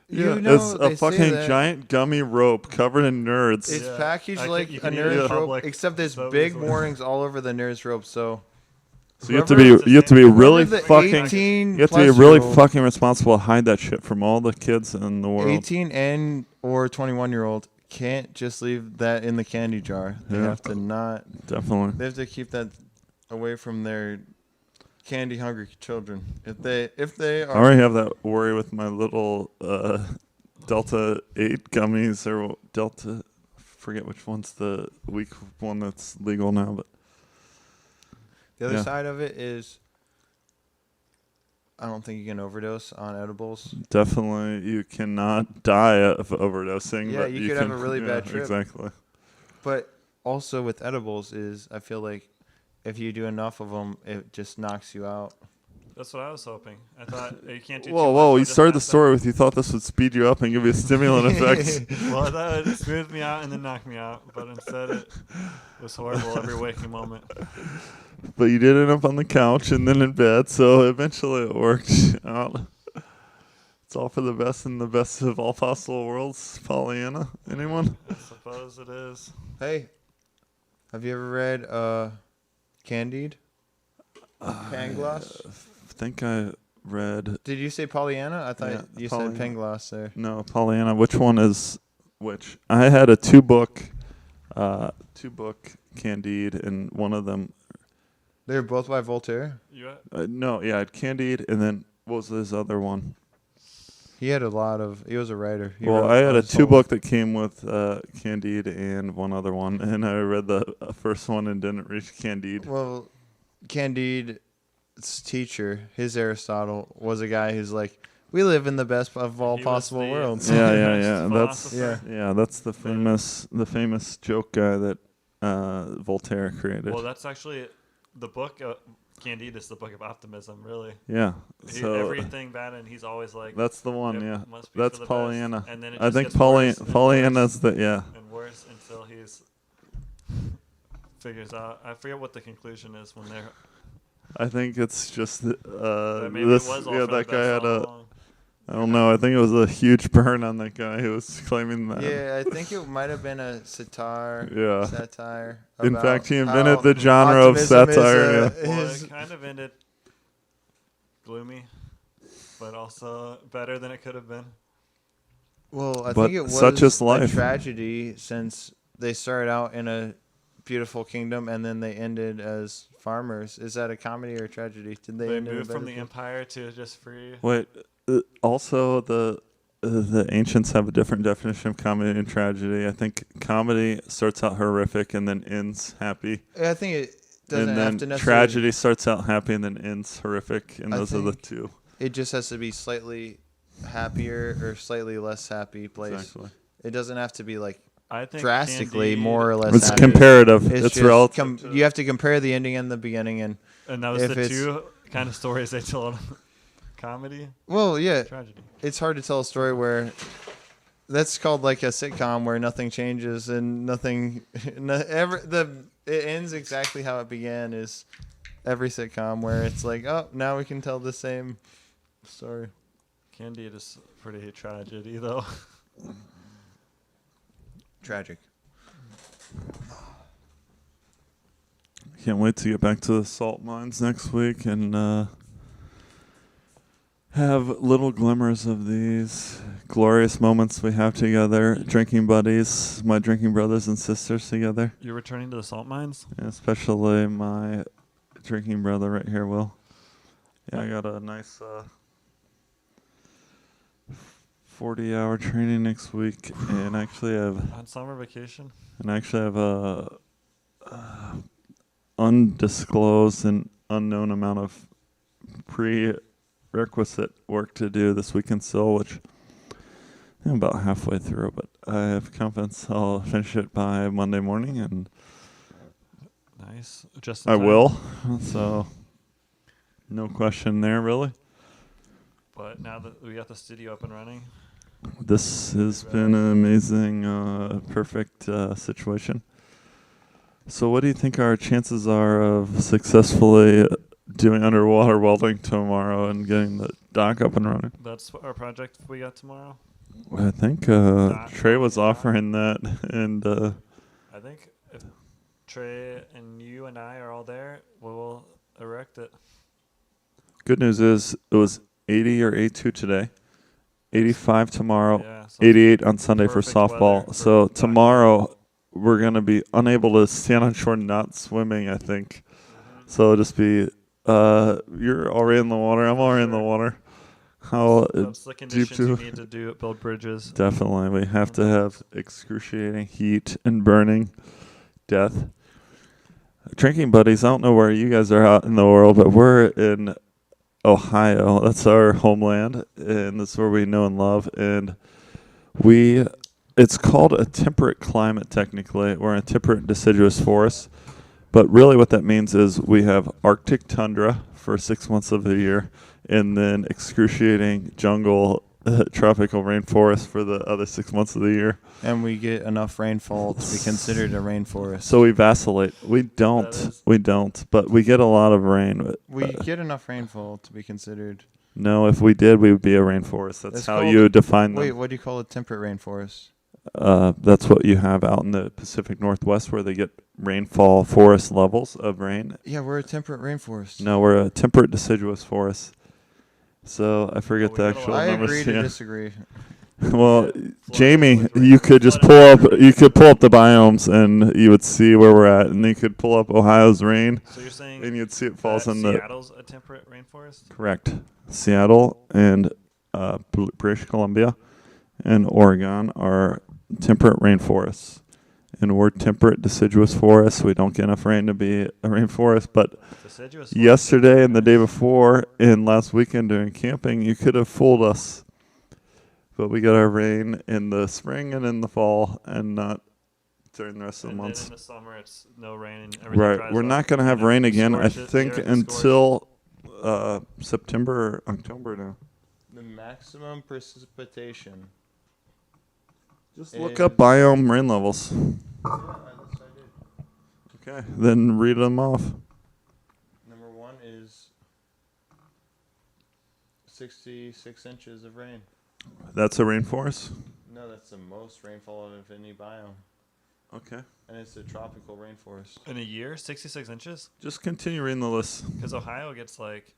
You Yeah, know, it's they a say fucking that- giant gummy rope covered in nerds. It's Yeah. packaged I like think you a can eat it in nerd's rope, public except there's so big easily. warnings all over the nerd's rope. So So you have whoever- to be really whoever the fucking 18 you have to be plus really year old- fucking responsible to hide that shit from all the kids in the world. 18 and or 21-year-old can't just leave that in the candy jar. They Yeah. have to not. Definitely. They have to keep that away from their candy-hungry children. If they I are, already have that worry with my little Delta 8 gummies or Delta. I forget which one's the weak one that's legal now, but the other yeah. side of it is, I don't think you can overdose on edibles. definitely you cannot die of overdosing. Yeah, but you could have a really bad yeah, trip. Exactly. But also with edibles is, I feel like if you do enough of them, it just knocks you out. That's what I was hoping. I thought you can't do. too Whoa, much, whoa! you'll You just started the pass out. story with you thought this would speed you up and give you a stimulant effect. Well, I thought it would smooth me out and then knock me out, but instead it was horrible every waking moment. But you did end up on the couch and then in bed, so eventually it worked out. It's all for the best in the best of all possible worlds, Pollyanna. Anyone? I suppose it is. Hey, have you ever read Candide? Pangloss? I think I read Did you say Pollyanna? I thought Yeah, you Pollyanna. said Pangloss there. no Pollyanna. Which one is which? I had a two book Candide, and one of them. They were both by Voltaire. You No, yeah, I had Candide, and then what was this other one? He had a lot of. He was a writer. He Well, wrote I had a his two whole- book that came with Candide and one other one, and I read the first one and didn't read Candide. Well, Candide's teacher, his Aristotle, was a guy who's like, we live in the best of all He was possible the- worlds. Yeah, yeah, yeah. That's philosopher. Yeah. that's the famous joke guy that Voltaire created. Well, that's actually the book. Candide is the book of optimism, really. Yeah. So Everything bad, and he's always like, that's the one. "Yep, yeah. must be That's for the best." Pollyanna. And then it I just think gets worse and Pollyanna's worse the and worse until he's figures out. I forget what the conclusion is when they're. I think it's just That maybe this. it was all Yeah, for the that guy best had all a. along. I don't know. I think it was a huge burn on that guy who was claiming that. Yeah, I think it might have been a satire. Yeah. Satire. In about fact, he how invented the genre of optimism is satire. a- Yeah. Well, is- it kind of ended gloomy, but also better than it could have been. Well, I But think it was such is a life. tragedy since they started out in a beautiful kingdom and then they ended as farmers. Is that a comedy or a tragedy? Did they, They end in a moved from better the empire to just free. Wait. Also, the ancients have a different definition of comedy and tragedy. I think comedy starts out horrific and then ends happy, I think it doesn't and have to then necessarily. tragedy starts out happy and then ends horrific, and I those are the think- two. It just has to be slightly happier or slightly less happy place. Exactly. It doesn't have to be like I think drastically Candide- more or less. It's happy. comparative. It's just relative. you have to compare the ending and the beginning, and And that was if the it's- two kind of stories they told. Comedy, well, yeah, tragedy. it's hard to tell a story where that's called like a sitcom where nothing changes and nothing it ends exactly how it began is every sitcom where it's like, oh, now we can tell the same story. Candide is pretty tragedy, though. Tragic. Can't wait to get back to the salt mines next week and have little glimmers of these glorious moments we have together, drinking buddies, my drinking brothers and sisters together, You're returning to the salt mines? and especially my drinking brother right here, Will. Yeah, I got a nice 40-hour training next week, and actually have On summer vacation? a undisclosed and unknown amount of prerequisite work to do this weekend still, which I'm about halfway through, but I have confidence I'll finish it by Monday morning, and Nice. Just in I time. will. So, no question there, really. But now that we got the studio up and running, This has been an amazing, perfect situation. So, what do you think our chances are of successfully doing underwater welding tomorrow and getting the dock up and running? that's our project we got tomorrow. I think Dock, Trey was dock. offering that, and I think if Trey and you and I are all there, we'll erect it. good news is it was 80 or 82 today, 85 tomorrow, Yeah, so 88 on Sunday for perfect weather softball. for So docking. tomorrow we're gonna be unable to stand on shore, not swimming, I think. So it'll just be you're already in the water, I'm already in the Sure. water. How that's the conditions you too. need to do build bridges. Definitely, we have to have excruciating heat and burning death. Drinking buddies, I don't know where you guys are out in the world, but we're in Ohio. That's our homeland, and that's where we know and love. And it's called a temperate climate technically. We're in a temperate deciduous forest. But really what that means is we have Arctic tundra for 6 months of the year, and then excruciating jungle, tropical rainforest for the other 6 months of the year. And we get enough rainfall to be considered a rainforest. So we vacillate. We That don't. is- We don't. But we get a lot of rain. we get enough rainfall to be considered. No, if we did, we would be a rainforest. That's That's how called- you define them. Wait, what do you call a temperate rainforest? That's what you have out in the Pacific Northwest, where they get rainfall forest levels of rain. Yeah, we're a temperate rainforest. No, we're a temperate deciduous forest. So I forget we the got a actual lot I numbers. agree to Yeah. disagree. Well, Flooded Jamie, with rain- you could just pull flooded up. You could pull up the biomes, and you would see where we're at, and you could pull up Ohio's rain, So you're saying and you'd see it falls that in the Seattle's a temperate rainforest? correct Seattle and British Columbia and Oregon are temperate rainforests, and we're temperate deciduous forests. We don't get enough rain to be a rainforest, but Deciduous. yesterday and the day before and last weekend during camping, you could have fooled us. But we got our rain in the spring and in the fall, and not during the rest of the And then months. in the summer, it's no rain and everything Right. dries We're up, not going to have and rain it again, I scorches- think, the earth is scorched. until September, October now. The maximum precipitation. Just look up biome rain levels. Okay, then read them off. Number 1 is 66 inches of rain. That's a rainforest? No, that's the most rainfall of any biome. Okay. And it's a tropical rainforest. In a year, 66 inches? Just continue reading the list. Because Ohio gets like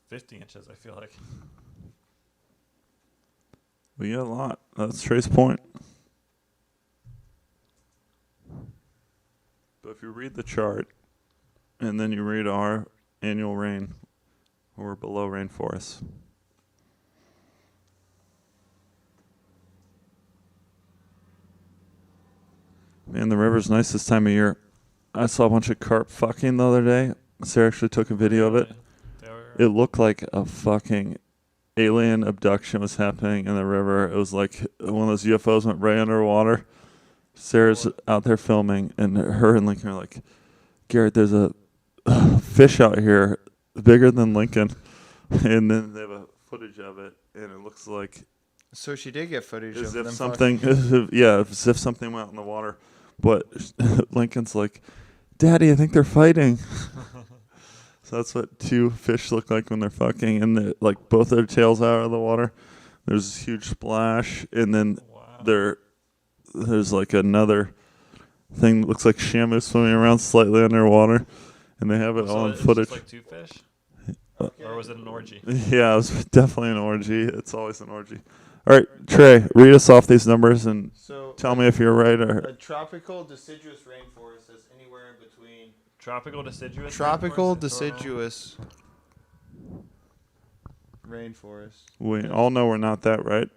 50 inches, I feel like. We get a lot. That's Trey's point. But if you read the chart and then you read our annual rain, we're below rainforest. Man, the river's nice this time of year. I saw a bunch of carp fucking the other day. Sarah actually took a video of it. They were, It looked like a fucking alien abduction was happening in the river. It was like one of those UFOs went right underwater. Sarah's out there filming, and her and Lincoln are like, Garrett, there's a fish out here bigger than Lincoln. And then they have a footage of it, and it looks like So she did get footage as of if them something, as if something went out in the water. But Lincoln's like, Daddy, I think they're fighting. So that's what two fish look like when they're fucking, and they're, like both their tails out of the water. There's this huge splash, and then wow. their there's like another thing that looks like Shamu swimming around slightly underwater, and they have it So all in it's footage. just like two fish, Okay. or was it an orgy? Yeah, it was definitely an orgy. It's always an orgy. All right, Trey, read us off these numbers and So tell me if you're right or. a tropical deciduous rainforest is anywhere between Tropical deciduous. tropical rainforest, deciduous rainforest. We all know we're not that right.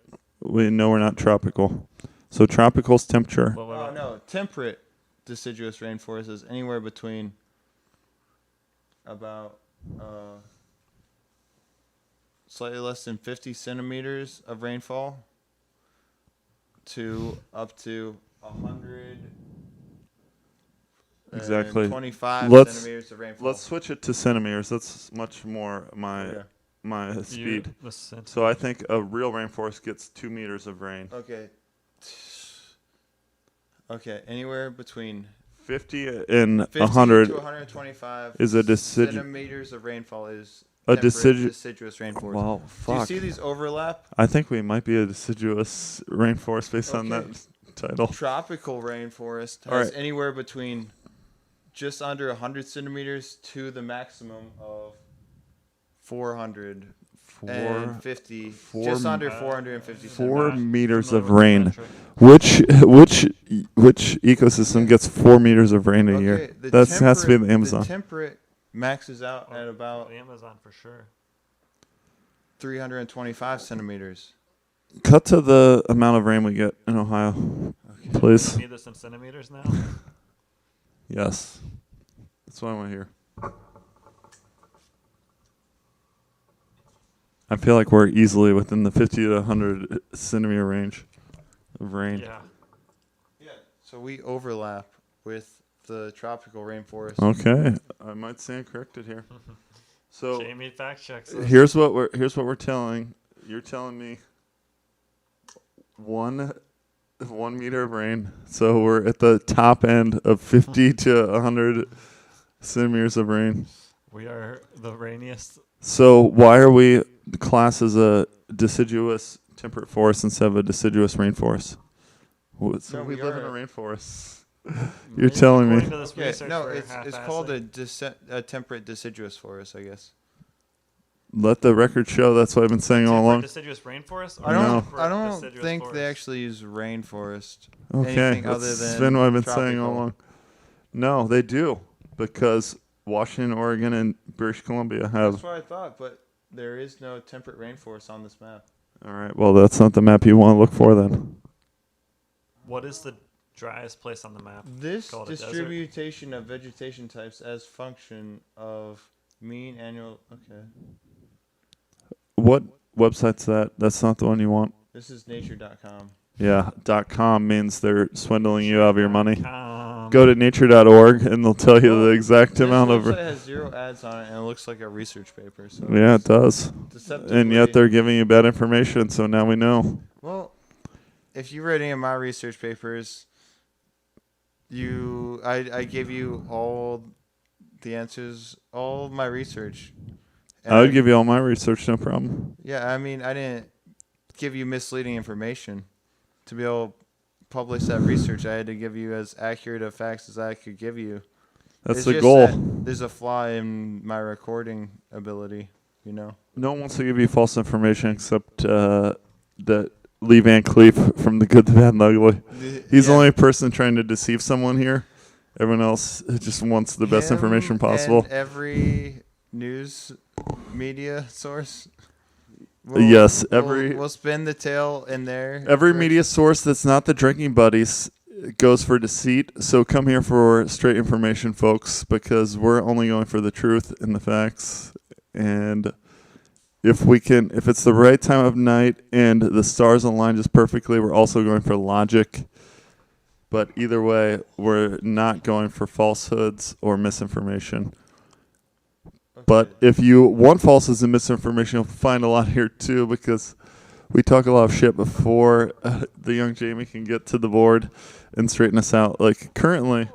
We know we're not tropical. So tropical's temperature. Well, what Oh about- no, temperate deciduous rainforest is anywhere between about slightly less than 50 centimeters of rainfall to up to 100. Exactly. 25 Let's- centimeters of rainfall. Let's switch it to centimeters. That's much more my Yeah. my you- speed. the cent- So I think a real rainforest gets 2 meters of rain. Okay. Okay, anywhere between 50 and 50 100 to 125 is a deciduous. centimeters of rainfall is A temperate deciduous. rainforest. Wow, Do you fuck. see these overlap? I think we might be a deciduous rainforest based on Okay. that title. Tropical rainforest All has right. anywhere between just under 100 centimeters to the maximum of 400 and 50, four just m- under 450 4 centimeters. meters familiar of with the rain. metric. Which ecosystem gets 4 meters of rain a year? the That has to be the temperate- Amazon. The temperate maxes out at about The Amazon for sure. 325 centimeters. Cut to the amount of rain we get in Ohio, please. You need this in centimeters now. Yes, that's what I want to hear. I feel like we're easily within the 50 to 100 centimeter range of rain. Yeah. Yeah. So we overlap with the tropical rainforest. Okay, I might stand corrected here. So Jamie fact checks. us. here's what we're telling. You're telling me 1 meter of rain. So we're at the top end of 50 to 100 centimeters of rain. We are the rainiest. So why are we classed as a deciduous temperate forest instead of a deciduous rainforest? So No, we we live in are- a rainforest. You're telling me. According to this Okay, research, no, we're it's called half-assed. a temperate deciduous forest, I guess. Let the record show. That's what I've been saying all Temperate along. deciduous rainforest. Or I don't. No. temperate I don't deciduous think forest? they actually use rainforest. Okay, anything other that's than been what I've been saying all tropical. along. No, they do because Washington, Oregon, and British Columbia have. That's what I thought, but there is no temperate rainforest on this map. All right. Well, that's not the map you want to look for then. What is the driest place on the map? This Called a desert? distribution of vegetation types as function of mean annual. Okay, What website's that? That's not the one you want. this is nature.com. Yeah. .com means they're swindling you out of your money. Um, Go to nature.org and they'll tell you the exact This amount website of. has 0 ads on it, and it looks like a research paper. So Yeah, it it's does. deceptively- And yet they're giving you bad information, so now we know. Well, if you read any of my research papers, I gave you all the answers, all of my research. And I would give you all my research, no problem. Yeah, I mean, I didn't give you misleading information. To be able to publish that research, I had to give you as accurate of facts as I could give you. That's It's the just goal. that there's a flaw in my recording ability, you know. No one wants to give you false information except that Lee Van Cleef from The Good, the Bad, and the Ugly. He's the Yeah. only person trying to deceive someone here. Everyone else just wants the best Him information possible. And every news media source. Yes, every- We'll spin the tail in there. Every for- media source that's not the Drinking Buddies goes for deceit. So come here for straight information, folks, because we're only going for the truth and the facts. And if it's the right time of night and the stars align just perfectly, we're also going for logic. But either way, we're not going for falsehoods or misinformation. Okay. But if you want falsehoods and misinformation, you'll find a lot here too, because we talk a lot of shit before the young Jamie can get to the board and straighten us out. Like currently,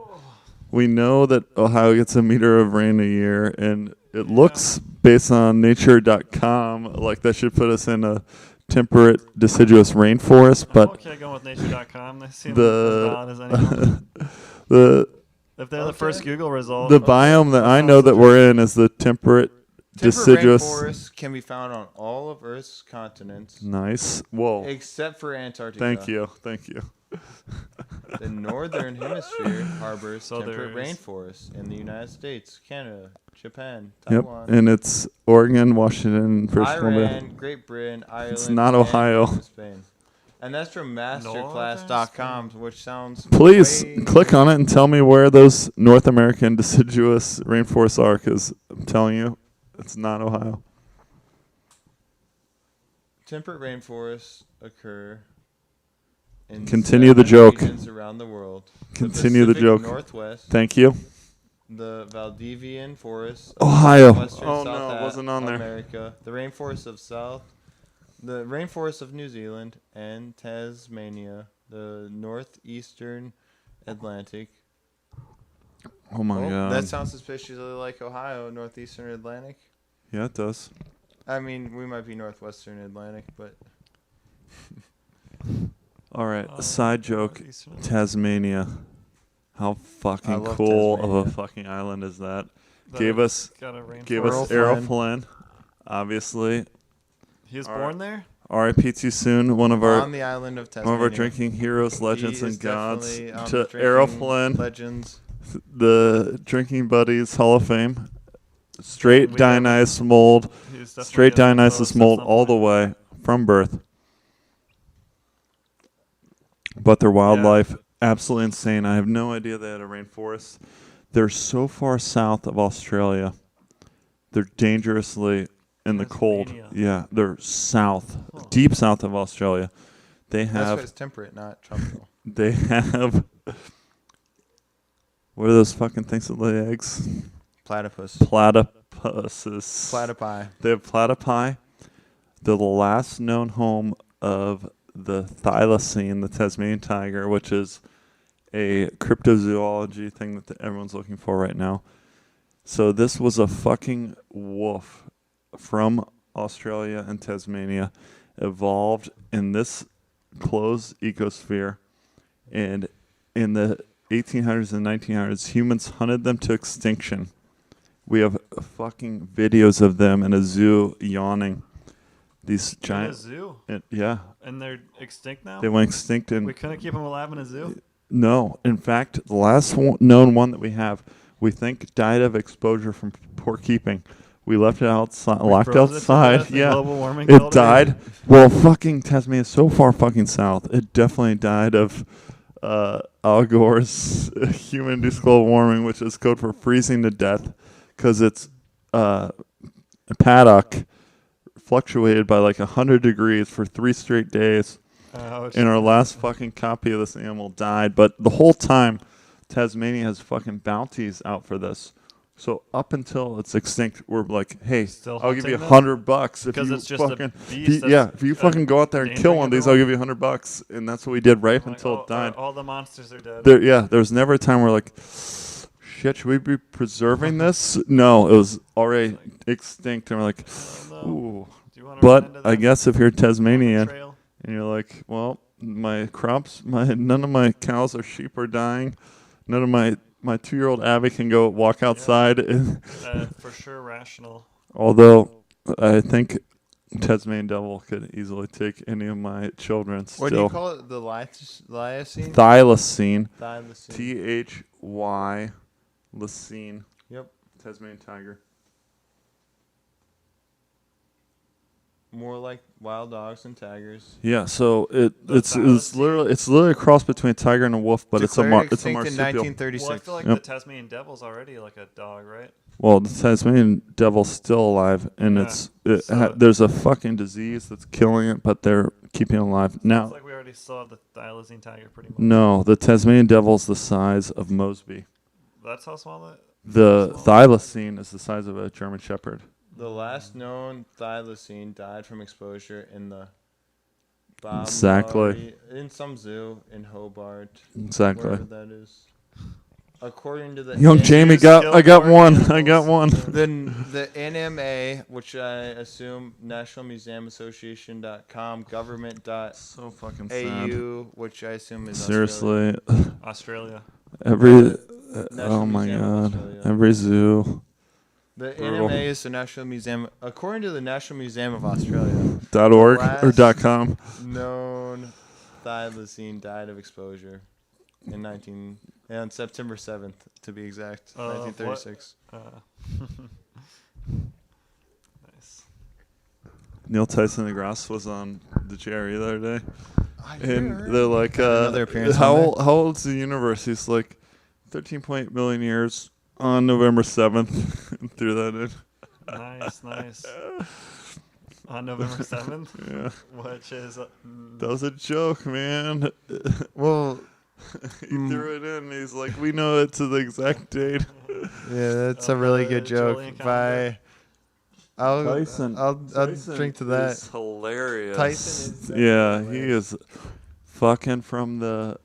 we know that Ohio gets a meter of rain a year, and it looks based on nature.com like that should put us in a temperate deciduous rainforest, I'm but okay going with nature.com. They seem the- as valid as anyone. the If they're the Okay. first Google result, the biome that I sounds know that legit. we're in is the temperate deciduous. rainforests can be found on all of Earth's continents, Nice. Whoa. except for Antarctica. Thank you. Thank you. The northern hemisphere harbors So temperate there's- rainforests in the United States, Canada, Japan, Yep. Taiwan, And it's Oregon, Washington, British Columbia. Iran, Great Britain, Ireland, not and Ohio. Northern Spain. And that's from masterclass.com, which sounds Please way- click on it and tell me where those North American deciduous rainforests are, because I'm telling you, it's not Ohio. Temperate rainforests occur in Continue the 7 joke. regions around the world. Continue the Pacific joke. Northwest, Thank you. the Valdivian forests of Ohio. Western Oh, South no, it wasn't on there. America, the rainforests of the rainforests of New Zealand and Tasmania, the northeastern Atlantic. Oh my god. That sounds suspiciously like Ohio, northeastern Atlantic. Yeah, it does. I mean, we might be northwestern Atlantic, but All right. Oh, A side joke. Northeastern- Tasmania. How fucking love cool of a Tasmania. fucking island is that? that Gave it's us got a rainforest. Gave Errol us Errol Flynn. Flynn. Obviously. He was All born there. R.I.P. too soon. One of our on the island of one Tasmania. of our drinking heroes, legends, He is and gods. definitely on To the Errol drinking Flynn, Legends. the Drinking Buddies Hall of Fame. Straight We Dionysus mold. He's definitely Straight gonna be Dionysus close at mold some all the point. way from birth. But their wildlife, absolutely insane. I have no idea they had a rainforest. They're so far south of Australia. They're dangerously in the cold. Tasmania. Yeah, they're south, Huh. deep south of Australia. They That's why have, it's temperate, not tropical. they have, what are those fucking things that lay eggs? Platypus. Platypuses. Platypi. They have platypi. They're the last known home of the thylacine, the Tasmanian tiger, which is a cryptozoology thing that everyone's looking for right now. So this was a fucking wolf from Australia and Tasmania, evolved in this closed ecosphere, and in the 1800s and 1900s, humans hunted them to extinction. We have fucking videos of them in a zoo yawning. These In a giant, zoo, yeah, and they're extinct now. they went extinct in We couldn't keep them alive in a zoo. no. In fact, the last known one that we have, we think died of exposure from poor keeping. We left it outside, We locked froze it to outside. death and Yeah, global warming it killed died. Well, fucking Tasmania is so far fucking south. It definitely died of Al Gore's human-induced global warming, which is code for freezing to death, because its paddock fluctuated by like 100 degrees for 3 straight days. Ouch. And our last fucking copy of this animal died. But the whole time, Tasmania has fucking bounties out for this. So up until it's extinct, we're like, hey, Still I'll give you hunting them? $100 if Because you it's just a fucking beast. yeah, if you fucking go out there and kill endangering one of these, I'll everyone. give you $100. And that's what we did right up Like, until oh, it died. All the monsters are dead. There was never a time where like, shit, should we be preserving this? No, it was already extinct, and we're like, Oh, no. ooh. Do you want to run into But I this guess if you're on the Tasmanian, trail? and you're like, well, my crops, none of my cows or sheep are dying. None of my 2-year-old Abby can go walk outside. And For sure, rational. although I think Tasmanian devil could easily take any of my children What do you still. call it? The Liocene? Thylacine. Thylacine. Thy lacine. Yep. Tasmanian tiger. More like wild dogs and tigers. Yeah, so it's thylacine? literally a cross between a tiger and a wolf, but it's a Declared it's a extinct in marsupial. 1936. Well, I feel like Yep. the Tasmanian devil's already like a dog, right? Well, the Tasmanian devil's still alive, and Yeah. So- there's a fucking disease that's killing it, but they're keeping it alive. It's Now, like we already saw the thylacine tiger pretty much. no, the Tasmanian devil's the size of Mosby. That's how small that. The Small. thylacine is the size of a German Shepherd. The last known thylacine died from exposure in the Exactly. in some zoo in Hobart, Exactly. wherever that is. according to the Young Jamie I got one. I got one. Then the NMA, which I assume National Museum Association.com, government.au, So fucking sad. which I assume is Seriously, Australia. every National oh my Museum of god, Australia. every zoo. The Brutal. NMA is the National Museum, according to the National Museum of Australia. .org or last- .com. Known thylacine died of exposure on September 7th, to be exact, What? 1936. Nice. Neil Tyson DeGrasse was on the Jerry the other day, I and heard. they're like, Another appearance how on old, how old's the universe? He's like, 13.8 million years on November 7th. Threw that in. Nice. On November 7th, Yeah, which is that was a joke, man. Well, He threw it in. He's like, we know it to the exact date. yeah, that's a really good joke. Julian calendar. I'll Tyson drink to that. is hilarious. Tyson is yeah, definitely he is fucking from the.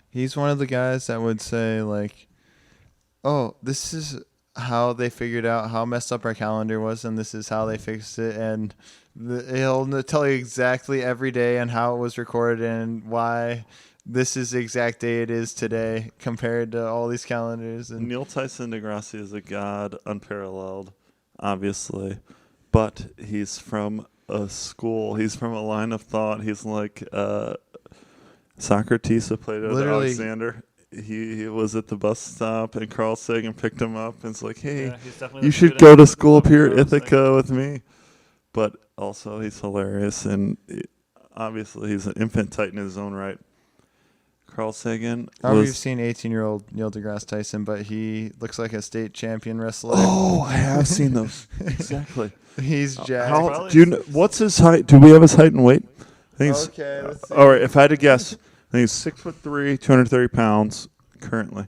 He's one of the guys that would say like, "Oh, this is how they figured out how messed up our calendar was, and this is how they fixed it." And he'll tell you exactly every day and how it was recorded and why this is the exact day it is today compared to all these calendars. And Neil Tyson DeGrasse is a god, unparalleled, obviously, but he's from a school. He's from a line of thought. He's like Socrates who played with Literally- Alexander. He was at the bus stop, and Carl Sagan picked him up and it's like, hey, yeah, he's definitely you the should student go to of school up here at Carl Sagan. Ithaca with me. But also, he's hilarious, and obviously, he's an infant titan in his own right. Carl Sagan I don't know if was. you've seen 18-year-old Neil deGrasse Tyson, but he looks like a state champion wrestler. Oh, I have seen those. Exactly. He's jacked. How Probably do you know, what's his height? Do we have his height and weight? I think it's, Okay, let's see. all right. If I had to guess, I think he's 6'3", 230 pounds currently.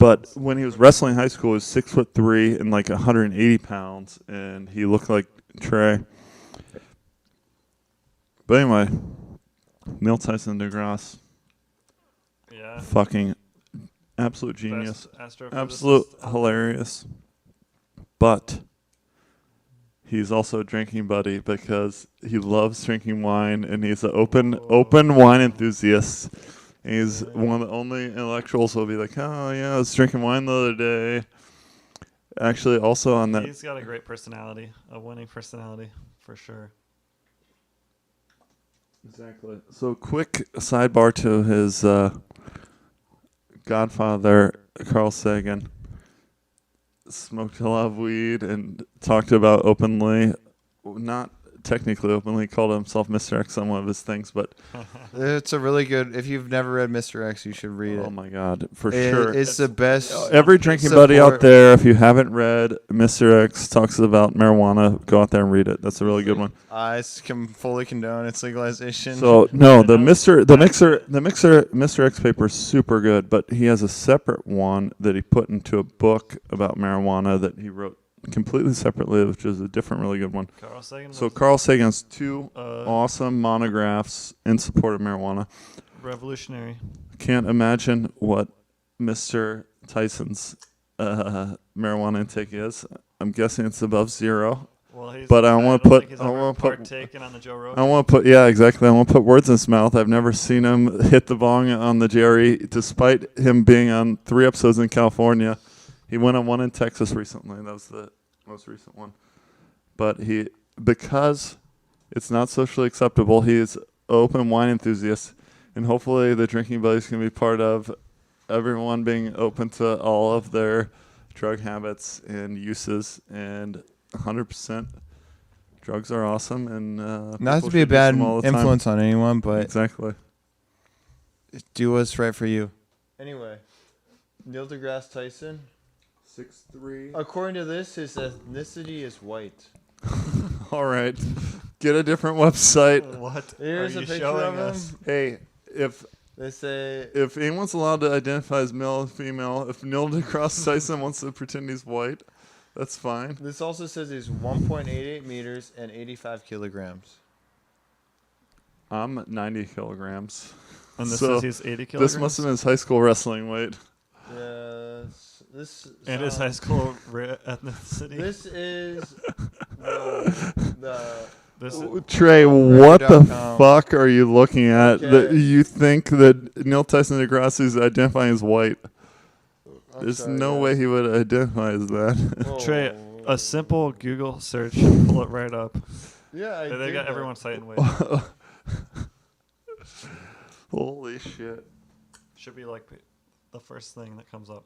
But when he was wrestling in high school, he was 6'3" and like 180 pounds, and he looked like Trey. But anyway, Neil Tyson DeGrasse, Yeah. fucking absolute genius, Best astrophysicist absolute out there. hilarious. But he's also a drinking buddy because he loves drinking wine, and he's an open wine enthusiast. And he's one of the only intellectuals who'll be like, oh yeah, I was drinking wine the other day. Actually, also on that, He's got a great personality, a winning personality for sure. exactly. So quick sidebar to his godfather, Carl Sagan. Smoked a lot of weed and talked about openly, not technically openly, called himself Mr. X on one of his things, but It's a really good. If you've never read Mr. X, you should read oh it. my god, for sure. It's the best. Every drinking buddy out support. there, if you haven't read Mr. X talks about marijuana, go out there and read it. That's a really good one. I can fully condone its legalization. So no, the Mr. X paper is super good, but he has a separate one that he put into a book about marijuana that he wrote completely separately, which is a different, really good one. Carl Sagan So was Carl Sagan has two uh, awesome monographs in support of marijuana. revolutionary. Can't imagine what Mr. Tyson's marijuana intake is. I'm guessing it's above zero. Well, he's, But I wanna don't put- think he's I ever wanna put- partaken on the Joe I Rogan. don't want to put, yeah, exactly. I won't put words in his mouth. I've never seen him hit the bong on the Jerry, despite him being on 3 episodes in California. He went on one in Texas recently. That was the most recent one. But because it's not socially acceptable, he is open wine enthusiast, and hopefully the drinking buddies can be part of everyone being open to all of their drug habits and uses, and 100%. Drugs are awesome, and not people to be a should use bad them all the time. influence on anyone, but Exactly. do what's right for you. Anyway, Neil deGrasse Tyson. 6'3". According to this, his ethnicity is white. All right, get a different website. What Here's are a you picture showing of him. us? Hey, if They say anyone's allowed to identify as male or female, if Neil deGrasse Tyson wants to pretend he's white, that's fine. this also says he's 1.88 meters and 85 kilograms. I'm 90 kilograms. And this So, says he's 80 kilograms. This must have been his high school wrestling weight. This And his high school ethnicity. This is the This Trey, what the Record.com. fuck are you looking at that Okay. you think that Neil Tyson DeGrasse is identifying as white? There's no way he would identify as that. Trey, a simple Google search will pull it right up. Yeah, They got everyone's height and weight. Holy shit. Should be like the first thing that comes up.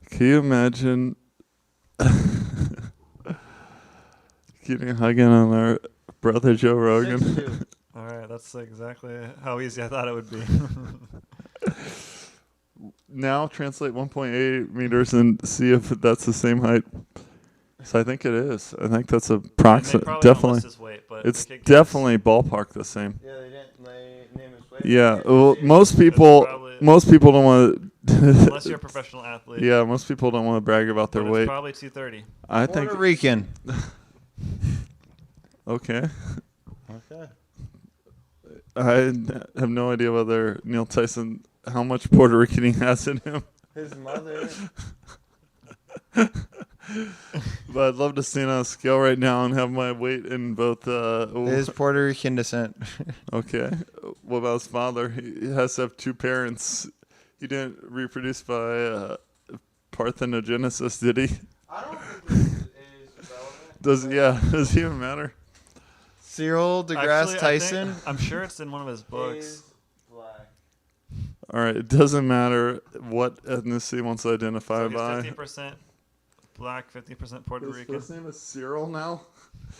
Can you imagine getting hugging on our brother Joe Rogan? All right, that's exactly how easy I thought it would be. Now translate 1.8 meters and see if that's the same height. So I think it is. I think that's approximate. Definitely. His weight, but It's we could guess. definitely ballpark the same. Yeah, they didn't name his weight. Yeah. Well, most people don't want Unless you're a to. professional athlete. Yeah, most people don't want to brag about their but it's weight. probably 230. I Puerto think. Rican. Okay. Okay. I have no idea whether Neil Tyson, how much Puerto Rican he has in him. His mother. But I'd love to stand on a scale right now and have my weight in both. Is Puerto Rican descent. Okay. What about his father? He has to have two parents. He didn't reproduce by parthenogenesis, did he? I don't think this is relevant. Does it even matter? Cyril deGrasse Actually, Tyson I'm sure it's in one of his books. is black. All right. It doesn't matter what ethnicity he wants to identify So he's by. 50% black, 50% Puerto His Rican. first name is Cyril now?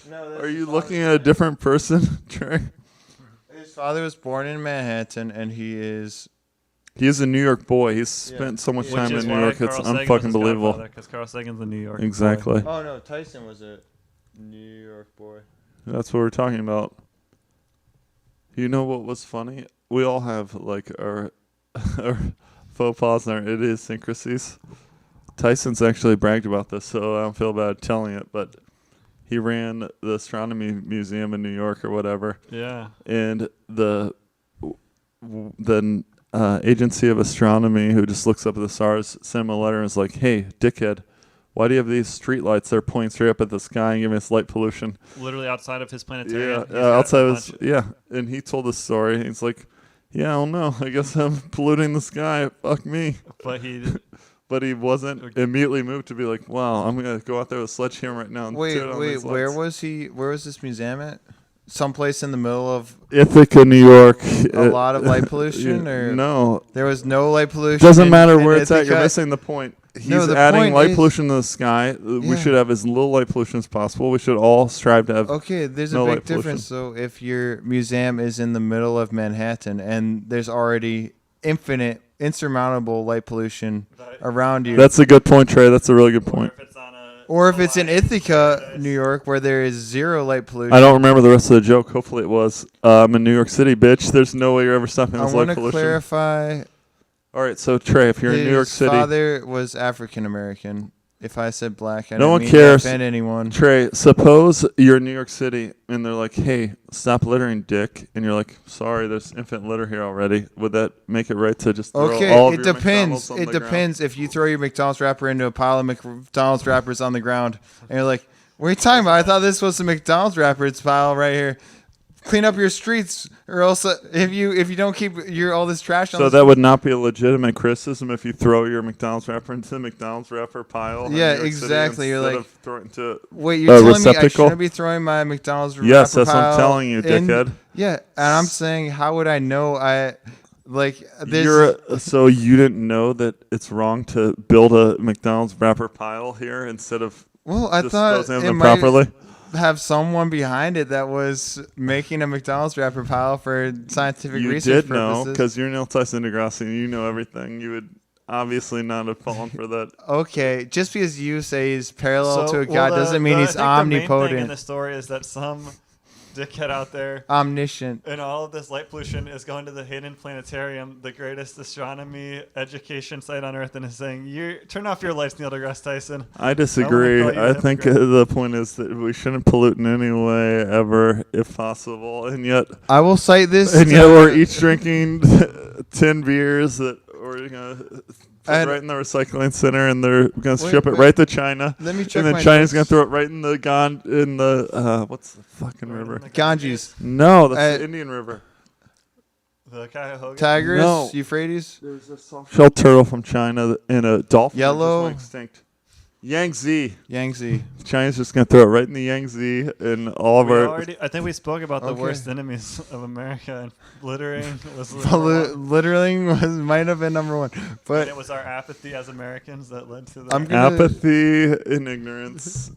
No, that's Are his you father's looking at a name. different person, Trey? His father was born in Manhattan, and he is. He is a New York boy. He's spent so much Which time is in New why York. Carl It's Sagan was unfucking his believable. godfather, 'cause Carl Sagan's a New York boy. Exactly. Oh no, Tyson was a New York boy. That's what we're talking about. You know what was funny? We all have like our faux pas and our idiosyncrasies. Tyson's actually bragged about this, so I don't feel bad telling it, but he ran the astronomy museum in New York or whatever, Yeah. and the agency of astronomy who just looks up at the stars sent him a letter and is like, "Hey, dickhead, why do you have these street lights that are pointing straight up at the sky and giving us light pollution?" Literally outside of his planetarium. Yeah, he's got outside a his, bunch- yeah. And he told the story. He's like, "Yeah, I don't know. I guess I'm polluting the sky. Fuck me." But he But he wasn't immediately moved to be like, "Wow, I'm gonna go out there with a sledgehammer right now." And tear down Wait, these where lights." was he? Where was this museum at? Someplace in the middle of Ithaca, New York. a lot of light pollution, or no? there was no light pollution. Doesn't in- matter in where it's at. You're Ithaca? missing the point. He's No, the adding point light is- pollution to the sky. We Yeah. should have as little light pollution as possible. We should all strive to have. Okay, there's no a light big difference. So if your museum is in the middle of Manhattan and there's already insurmountable light pollution around you, That's a good point, Trey. That's a really good point. if it's on a or if it's in Ithaca, New York, where there is zero light pollution. I don't remember the rest of the joke. Hopefully it was. I'm in New York City, bitch. There's no way you're ever stopping I this want light to pollution. clarify. All right, so Trey, if you're in New York His City, father was African American. If I said black, I No didn't one mean cares. to offend anyone. Trey, suppose you're in New York City and they're like, "Hey, stop littering, dick," and you're like, "Sorry, there's infant litter here already." Would that make it right to just throw Okay, all of it your depends. McDonald's on It the ground? depends if you throw your McDonald's wrapper into a pile of McDonald's wrappers on the ground, and you're like, "What are you talking about? I thought this was a McDonald's wrapper. It's pile right here. Clean up your streets, or else if you don't keep all this trash on." So the that would not be a legitimate criticism if you throw your McDonald's wrapper into the McDonald's wrapper pile. in Yeah, New York City exactly. You're instead like- of throwing it to Wait, you're telling me I receptacle? shouldn't be throwing my McDonald's wrapper Yes, that's what I'm pile telling you, in- dickhead. Yeah, and I'm saying, how would I know? This. So you didn't know that it's wrong to build a McDonald's wrapper pile here instead of Well, I thought disposing of it them might properly? have someone behind it that was making a McDonald's wrapper pile for scientific You research did know purposes. because you're Neil Tyson DeGrasse and you know everything. You would obviously not have fallen for that. Okay, just because you say he's parallel to a well, god doesn't mean I he's think the main thing in omnipotent. the story is that some dickhead out there. Omniscient. And all of this light pollution is going to the Hayden Planetarium, the greatest astronomy education site on Earth, and is saying, turn off your lights, Neil deGrasse Tyson. I disagree. call you a I think hypocrite. the point is that we shouldn't pollute in any way ever, if possible. And yet, I will cite this. we're each drinking 10 beers that we're gonna put And- right in the recycling center, and they're gonna Wait, ship it wait. right to China. Let me check And then my China's gonna notes. throw it right in the what's the fucking river? Ganges. No, that's the Uh, Indian River. The Cuyahoga. Tigris. No. Euphrates. There's a soft-shell turtle from China and a dolphin that just Yellow. went extinct. Yangtze. Yangtze. China's just gonna throw it right in the Yangtze, and all of our I think we spoke about the Okay. worst enemies of America, and littering was number one. Littering might have been number one, And but it was our apathy as Americans that led to the I'm gonna- apathy and ignorance.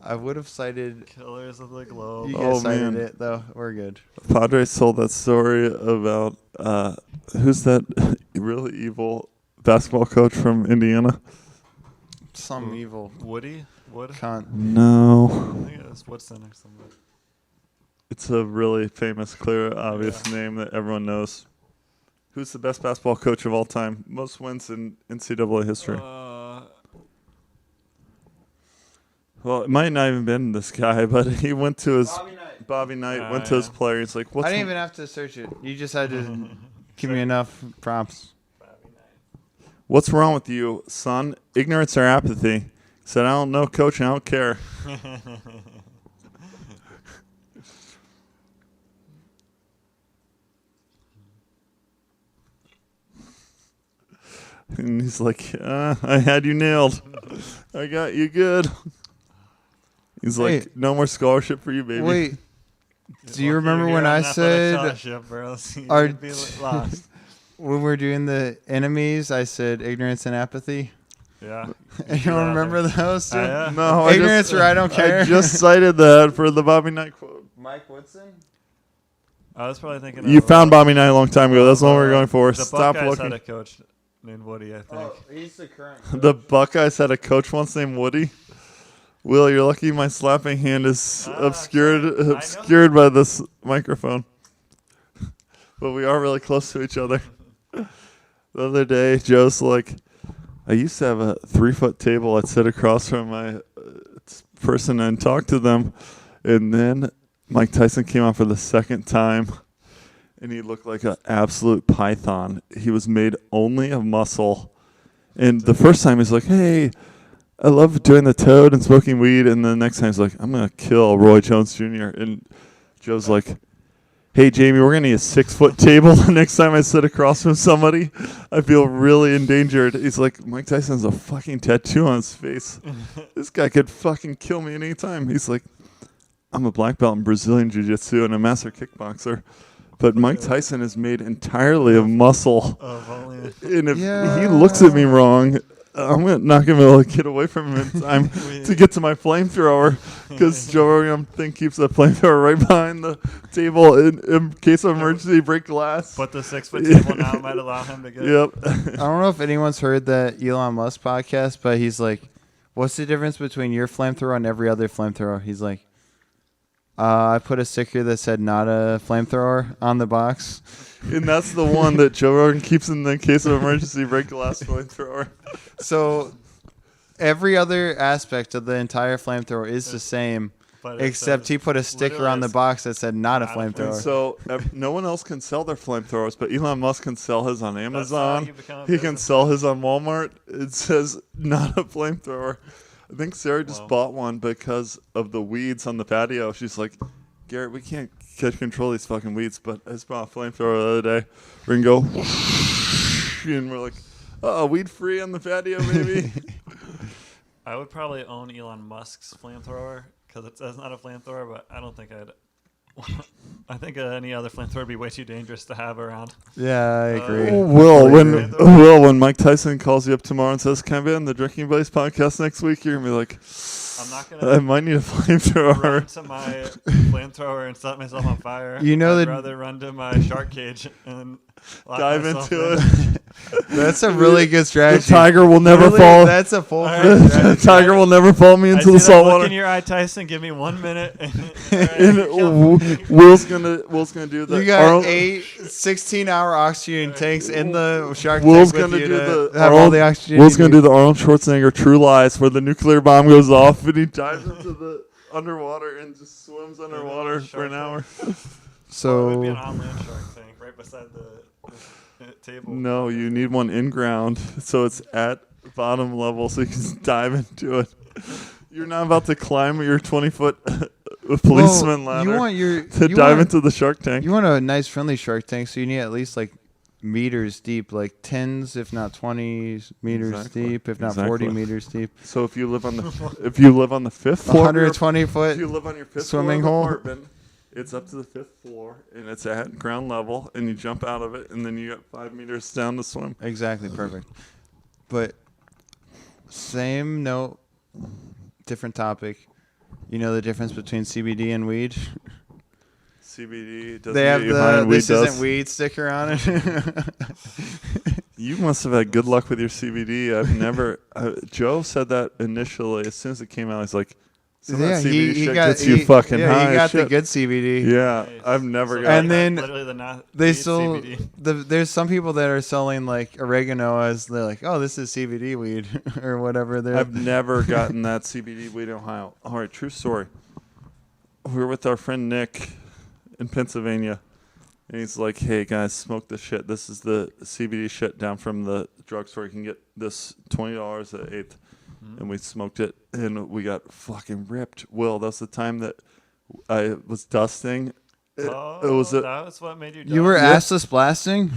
I would have cited. killers of the globe. You Oh, guys cited man. it though. We're good. Padres told that story about who's that really evil basketball coach from Indiana? Some evil Woody? Wood? cunt. No, I think it was Woodson or something. it's a really famous, clear, obvious name that everyone knows. Who's the best basketball coach of all time? Most wins in NCAA history. Well, it might not even been this guy, but he went to his Bobby Knight went to his player. He's like, "What's I didn't even have to search it. You just had to give me enough prompts. what's wrong with you, son? Ignorance or apathy?" He said, "I don't know, coach. I don't care." And he's like, "I had you nailed. I got you good." He's like, Wait. "No more scholarship for you, baby." Wait, do you remember when I said our Be lost. when we're doing the enemies, I said ignorance and apathy? Yeah. You don't remember those two? Yeah. No, I Ignorance just, or I don't care. I just cited that for the Bobby Knight quote. Mike Woodson? I was probably thinking. You of, found Bobby Knight a long time ago. That's the one we were going for. The Stop Buckeyes looking. had a coach named Woody, I think. Oh, he's the current. The Buckeyes had a coach once named Woody. Will, you're lucky my slapping hand is obscured sorry. I know. obscured by this microphone. But we are really close to each other. The other day, Joe's like, I used to have a 3-foot table. I'd sit across from my person and talk to them. And then Mike Tyson came out for the second time, and he looked like an absolute python. He was made only of muscle. And the first time he's like, hey, I love doing the toad and smoking weed. And the next time he's like, I'm going to kill Roy Jones Jr. And Joe's like, hey, Jamie, we're going to need a 6-foot table the next time I sit across from somebody. I feel really endangered. He's like, Mike Tyson has a fucking tattoo on his face. This guy could fucking kill me anytime. He's like, I'm a black belt in Brazilian Jiu-Jitsu and a master kickboxer. But Mike Tyson is made entirely of muscle. Only. And if Yeah. he looks at me wrong, I'm not going to be able to get away from him in time to get to my flamethrower, because Joe Rogan thing keeps the flamethrower right behind the table in case of emergency, break glass. But the 6-foot table now might allow him to get. Yep. I don't know if anyone's heard that Elon Musk podcast, but he's like, what's the difference between your flamethrower and every other flamethrower? He's like, I put a sticker that said not a flamethrower on the box. And that's the one that Joe Rogan keeps in the case of emergency, break glass flamethrower. So every other aspect of the entire flamethrower is the same, But it except says- he put a sticker literally on the it's box that said not a not a And flamethrower. so no one else can sell their flamethrowers, but Elon Musk can sell his on how Amazon. you become a He can business. sell his on Walmart. It says not a flamethrower. I think Sarah just Wow. bought one because of the weeds on the patio. She's like, Garrett, we can't catch control of these fucking weeds, but I just bought a flamethrower the other day. We can go, and we're like, oh, weed free on the patio, baby. I would probably own Elon Musk's flamethrower because it says not a flamethrower, but I don't think I'd. I think any other flamethrower would be way too dangerous to have around. Yeah, I agree. Will, Completely when Mike Tyson calls you up tomorrow and says, can I be on the Drinking Buddies podcast next week? You're going to be like, I'm not I gonna might need a run flamethrower. to my flamethrower and set myself on fire. You know I'd that- rather run to my shark cage and lock Dive myself into in. it. That's a really good The strategy. tiger will never Really, fall. That's a full. All right. The tiger will never fall me I into see the that salt look water. in your eye, Tyson. Give me 1 minute. And Will's gonna do the. You got Arnold- 16-hour oxygen tanks in the shark Will's tank with gonna you do to the have all the oxygen. Will's you gonna need. do the Arnold Schwarzenegger True Lies, where the nuclear bomb goes off and he dives into the underwater and just swims underwater for an hour. It would be So an on-land shark tank right beside the table. No, you need one in ground, so it's at bottom level, so you can dive into it. You're not about to climb your 20-foot policeman well, ladder you want your to you dive want, into the shark tank. You want a nice friendly shark tank, so you need at least like meters deep, like 10s, if not 20 meters Exactly. deep, if not 40 Exactly. meters deep. So if you live on the fifth floor, of your- 120 if foot. you live on your fifth swimming floor hole. of the apartment, it's up to the 5th floor and it's at ground level, and you jump out of it, and then you got 5 meters down to swim. Exactly, perfect. But same note, different topic. You know the difference between CBD and weed? CBD doesn't They have get you high, the and weed this does. isn't weed sticker on it. You must have had good luck with your CBD. I've never. Joe said that initially. As soon as it came out, he's like, "Some of that CBD shit gets you fucking high." He got as the shit." good CBD. Yeah, Nice. I've never So got. And like then literally the not They weed sold CBD. there's some people that are selling like oregano as they're like, oh, this is CBD weed or whatever. They're I've never gotten that CBD weed in Ohio. All right, true story. We were with our friend Nick in Pennsylvania, and he's like, "Hey guys, smoke this shit. This is the CBD shit down from the drugstore. You can get this $20 at 8th." And we smoked it, and we got fucking ripped. Will, that's the time that I was dusting. It was that was what made you. you were Yeah. assless blasting,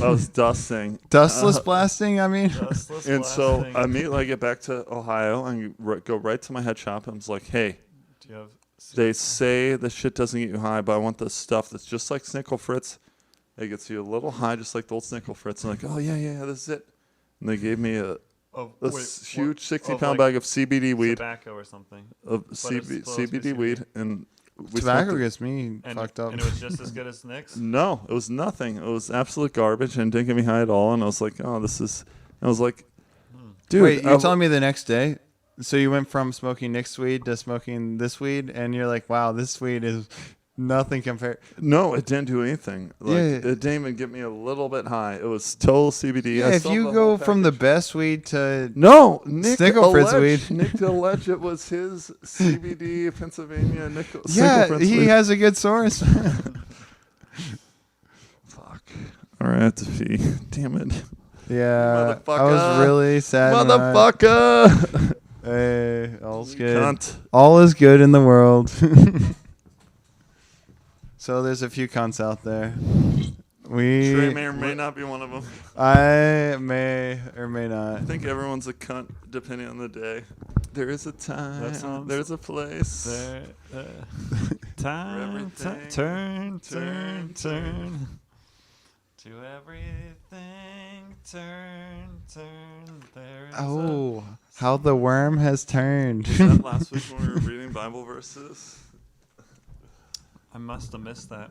I was dusting. dustless blasting. I mean, Dustless And so blasting. I immediately get back to Ohio and go right to my head shop. And I was like, "Hey, Do you have they say the shit doesn't get you high, but I want the stuff that's just like Snickle Fritz. It gets you a little high, just like the old Snickle Fritz." And like, "Oh yeah, this is it." And they gave me a huge 60-pound bag of CBD weed, tobacco or something. of it's supposed to be CBD weed, and we tobacco smoked it. gets me And, fucked up. and it was just as good as Nick's. No, it was nothing. It was absolute garbage and didn't get me high at all. And I was like, "Oh, this is." I was like, "Dude, Wait, you're telling me the next day? So you went from smoking Nick's weed to smoking this weed, and you're like, wow, this weed is nothing compared. No, it didn't do anything. Like, Yeah. it didn't even get me a little bit high. It was total CBD. Yeah, I if sold you the go whole from the package. best weed to No, Nick Snickle Fritz alleged, weed. Nick alleged it was his CBD Pennsylvania Nickel. yeah, Snickle Fritz he weed. has a good source. Fuck. All right, I have to pee. Damn it, yeah, I Motherfucker. was really sad. when I- motherfucker! Hey, all's You good. cunt. All is good in the world. So there's a few cunts out there. Trey may or may not be one of them. I may or may not. I think everyone's a cunt depending on the day. There is a time. That sounds- There's a place. There, time, everything. turn, Turn, turn. To everything, turn. There is Oh, how the worm has turned. Was that last week when we were reading Bible verses? I must have missed that.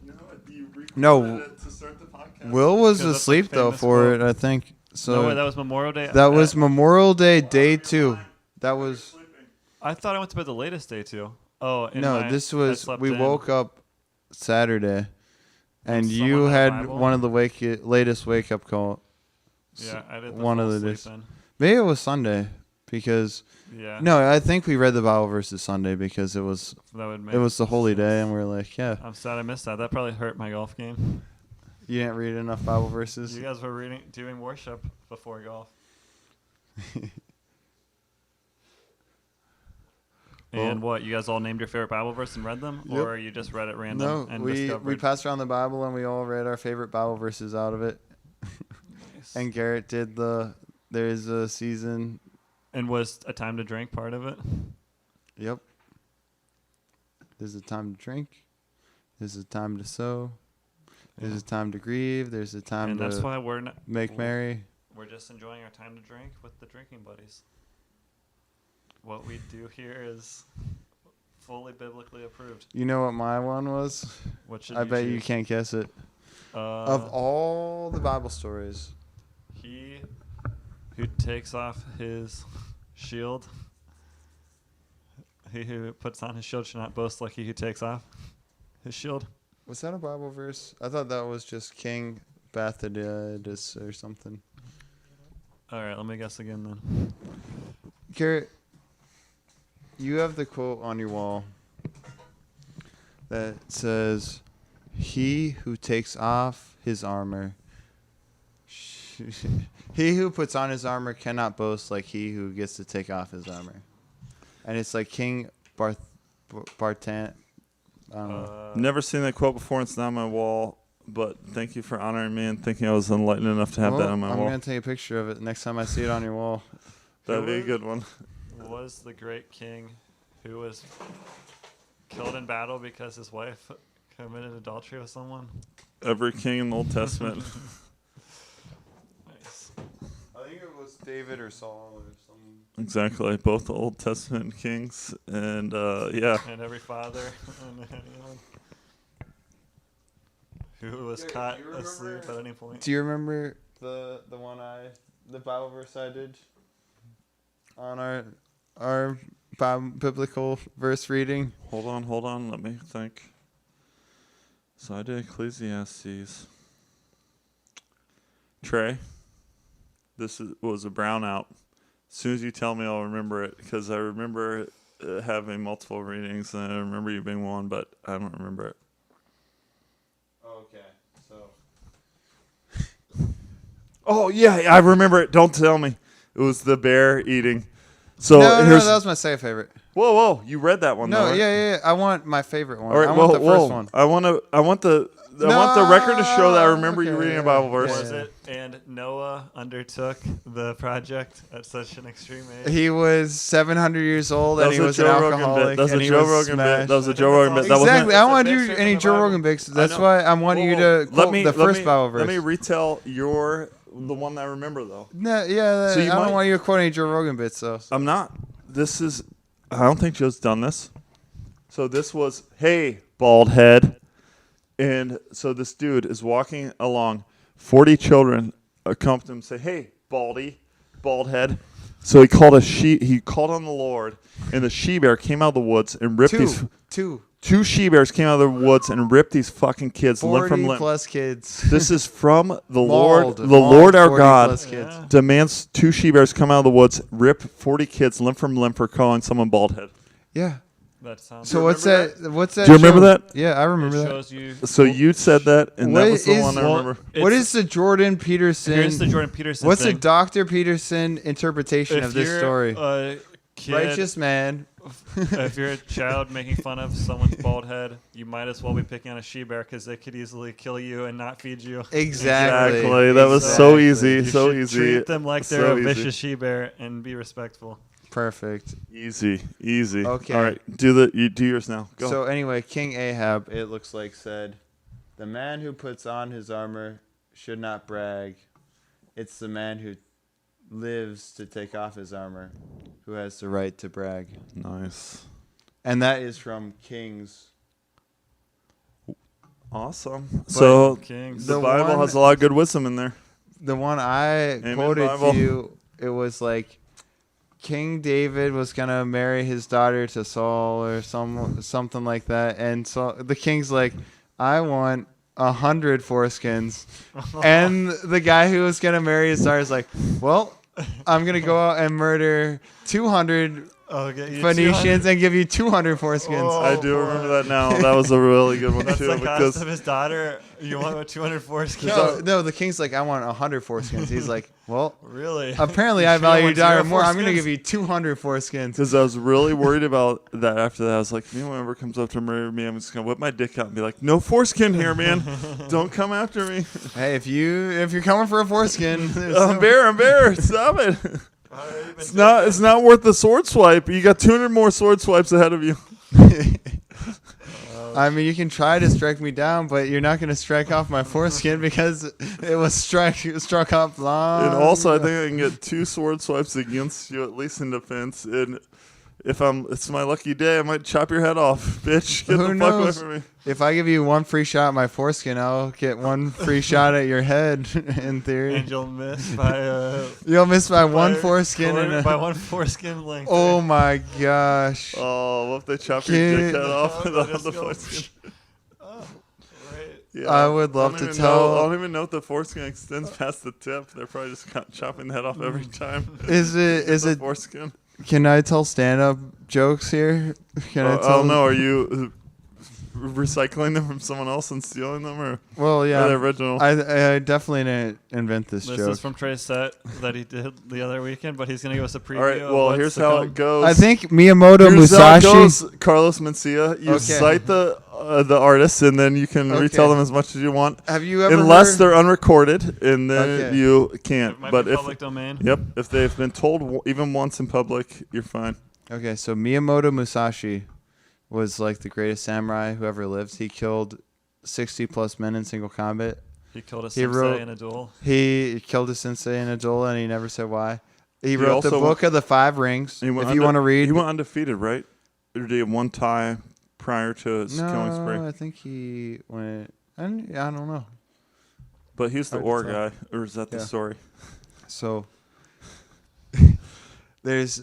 No, you No. recorded it to start the podcast. Will was Because that's a asleep though famous for quote. it, I think. So No way, that was Memorial Day. that was Memorial Day, day 2. That was Sleeping. I thought I went to bed the latest day too. Oh, and no. my- This I was slept we in. woke up Saturday, and Someone you had a had Bible? one of the latest wake up call. Yeah, I did. one of fall the asleep days. in. Maybe it was Sunday because Yeah. no, I think we read the Bible verses Sunday because it was that would make. it was the holy day, and we were like, yeah, I'm sad I missed that. That probably hurt my golf game. you didn't read enough Bible verses. You guys were doing worship before golf. And what? You guys all named your favorite Bible verse and read them, Yep. or you just read it random No, and we discovered? passed around the Bible and we all read our favorite Bible verses out of it. Nice. And Garrett did there's a season. And was a time to drink part of it? Yep. There's a time to drink. There's a time to sow. There's Yeah. a time to grieve. There's a time And that's to why we're make merry. we're just enjoying our time to drink with the drinking buddies. what we do here is fully biblically approved. You know what my one was? What should I bet you choose? can't guess it. Of all the Bible stories, He who takes off his shield, he who puts on his shield should not boast like he who takes off his shield. was that a Bible verse? I thought that was just King Bethadus or something. All right, let me guess again then. Garrett, you have the quote on your wall that says, "He who takes off his armor, he who puts on his armor cannot boast like he who gets to take off his armor." And it's like King Bartan. I don't know. Never seen that quote before. It's not on my wall, but thank you for honoring me and thinking I was enlightened enough to have that on my I'm wall. gonna take a picture of it next time I see it on your wall. That'd be a good one. Was the great king who was killed in battle because his wife committed adultery with someone? Every king in the Old Testament. Nice. I think it was David or Saul or something. Exactly. Both the Old Testament kings. And yeah. And every father and anyone who was Gary, caught do you remember- asleep at any point. Do you remember the Bible verse I did on our biblical verse reading? Hold on. Let me think. So I did Ecclesiastes. Trey, was a brownout. As soon as you tell me, I'll remember it because I remember having multiple readings and I remember you being one, but I don't remember it. Okay, so Oh yeah, I remember it. Don't tell me. It was the bear eating. So no, here's that was my second favorite. whoa, you read that one? No, though, right? yeah. I want my favorite one. All right, I want the first whoa. one. I want the record to show that I remember you Okay, reading a yeah. Bible verse. Was it? And Noah undertook the project at such an extreme age. He was 700 years old and he was an Joe Rogan alcoholic. bit. That's a and he Joe was Rogan bit. smashed. That was a I Joe think Rogan bit. that's That all- Exactly. It's I a want to big do strip any from the Joe Bible. Rogan bits. That's know. why I want you to quote the first Bible verse. Let me retell the one that I remember though. No, yeah, So you I don't might- want you to quote any Joe Rogan bits though. I'm not. I don't think Joe's done this. So this was, hey, bald head. And so this dude is walking along. 40 children accompany him and say, hey, baldy, bald head. So he called on the Lord, and the she-bear came out of the woods and ripped two she-bears came out of the woods and ripped these fucking kids limb 40 from limb. plus kids. This is from the Mauled, Lord our 40 God. plus kids. Yeah. Demands two she-bears come out of the woods, rip 40 kids limb from limb for calling someone bald head. Yeah. That sounds. So what's remember that? What's that? Do you remember show? that? Yeah, I it remember that. shows you. So you said that, and What that was the is- one I well, remember. What It's- is the Jordan Peterson? Here's the Jordan Peterson. What's the thing. Dr. Peterson interpretation of this you're story? A kid, Righteous man. if you're a child making fun of someone's bald head, you might as well be picking on a she-bear because they could easily kill you and not feed you. Exactly. Exactly. That was so easy. You So should easy. treat them like they're So a easy. vicious she-bear and be respectful. Perfect. Easy. Okay. All right. You do yours now. Go. So anyway, King Ahab, it looks like, said, "The man who puts on his armor should not brag. It's the man who lives to take off his armor who has the right to brag." Nice. And that is from Kings. Awesome. So Kings. the The Bible one- has a lot of good wisdom in there. The one I Amen, quoted Bible. to you, it was like King David was gonna marry his daughter to Saul or something like that, and so the king's like, "I want 100 foreskins," and the guy who was gonna marry his daughter is like, "Well, I'm gonna go out and murder 200 Okay, you Phoenicians and give you 200 foreskins." Oh, I do boy. remember that now. That was a really good one That's too the cost because of his daughter. You want 200 foreskins? No, the king's like, "I want 100 foreskins." He's like, "Well, Really? apparently You I sure value your want daughter 0 more. I'm gonna foreskins? give you 200 foreskins." because I was really worried about that after that. I was like, if anyone ever comes up to murder me, I'm just gonna whip my dick out and be like, "No foreskin here, man. Don't come after me. Hey, if you're coming for a foreskin, there's I'm bear. Stop it. Alright, you've It's been not worth the sword swipe. You got 200 more sword swipes ahead of you." I mean, you can try to strike me down, but you're not going to strike off my foreskin because it was struck off long. And also, I think I can get 2 sword swipes against you, at least in defense. And if it's my lucky day, I might chop your head off, bitch. Get Who the fuck away knows? from me. If I give you one free shot at my foreskin, I'll get one free shot at your head. In theory, And you'll miss by you'll miss by one foreskin. by one foreskin length. Oh my gosh! Oh, what if they chop your dick head off They'll without just the go, foreskin? Oh, right. Yeah, I would love don't to even tell- know- I don't even know if the foreskin extends past the tip. They're probably just chopping the head off every time. Is The it? foreskin? Can I tell stand-up jokes here? Can I I tell? don't know. Are you recycling them from someone else and stealing them, or Well, are they yeah. original? I definitely didn't invent this This joke. is from Trey's set that he did the other weekend, but he's gonna give us a preview. All right. of Well, what's here's to how come. it goes. I think Miyamoto Here's how it Musashi. goes, Carlos Mencia. You Okay. cite the artists, and then you can Okay. retell them as much as you want, Have you ever? unless heard- they're unrecorded, and then Okay. you It can't. might But be if public domain. yep, if they've been told even once in public, you're fine. Okay, so Miyamoto Musashi was like the greatest samurai who ever lived. He killed 60 plus men in single combat. He killed a He sensei wrote- in a duel. He killed a sensei in a duel, and he never said why. He He wrote the also book of the Five Rings. He went If you want to read, he went undefeated, right? Or did he have one tie prior to his killing spree? no, I think he went. I don't know. But he's the Hard to war tell. guy, or is that the Yeah. story? So there's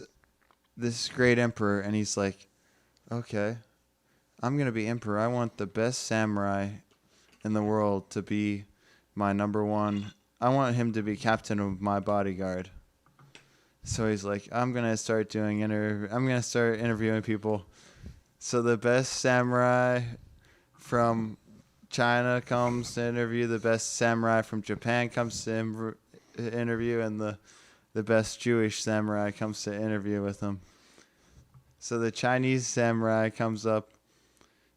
this great emperor, and he's like, okay, I'm going to be emperor. I want the best samurai in the world to be my number one. I want him to be captain of my bodyguard. So he's like, I'm going to start interviewing people. So the best samurai from China comes to interview, the best samurai from Japan comes to interview, and the best Jewish samurai comes to interview with him. So the Chinese samurai comes up,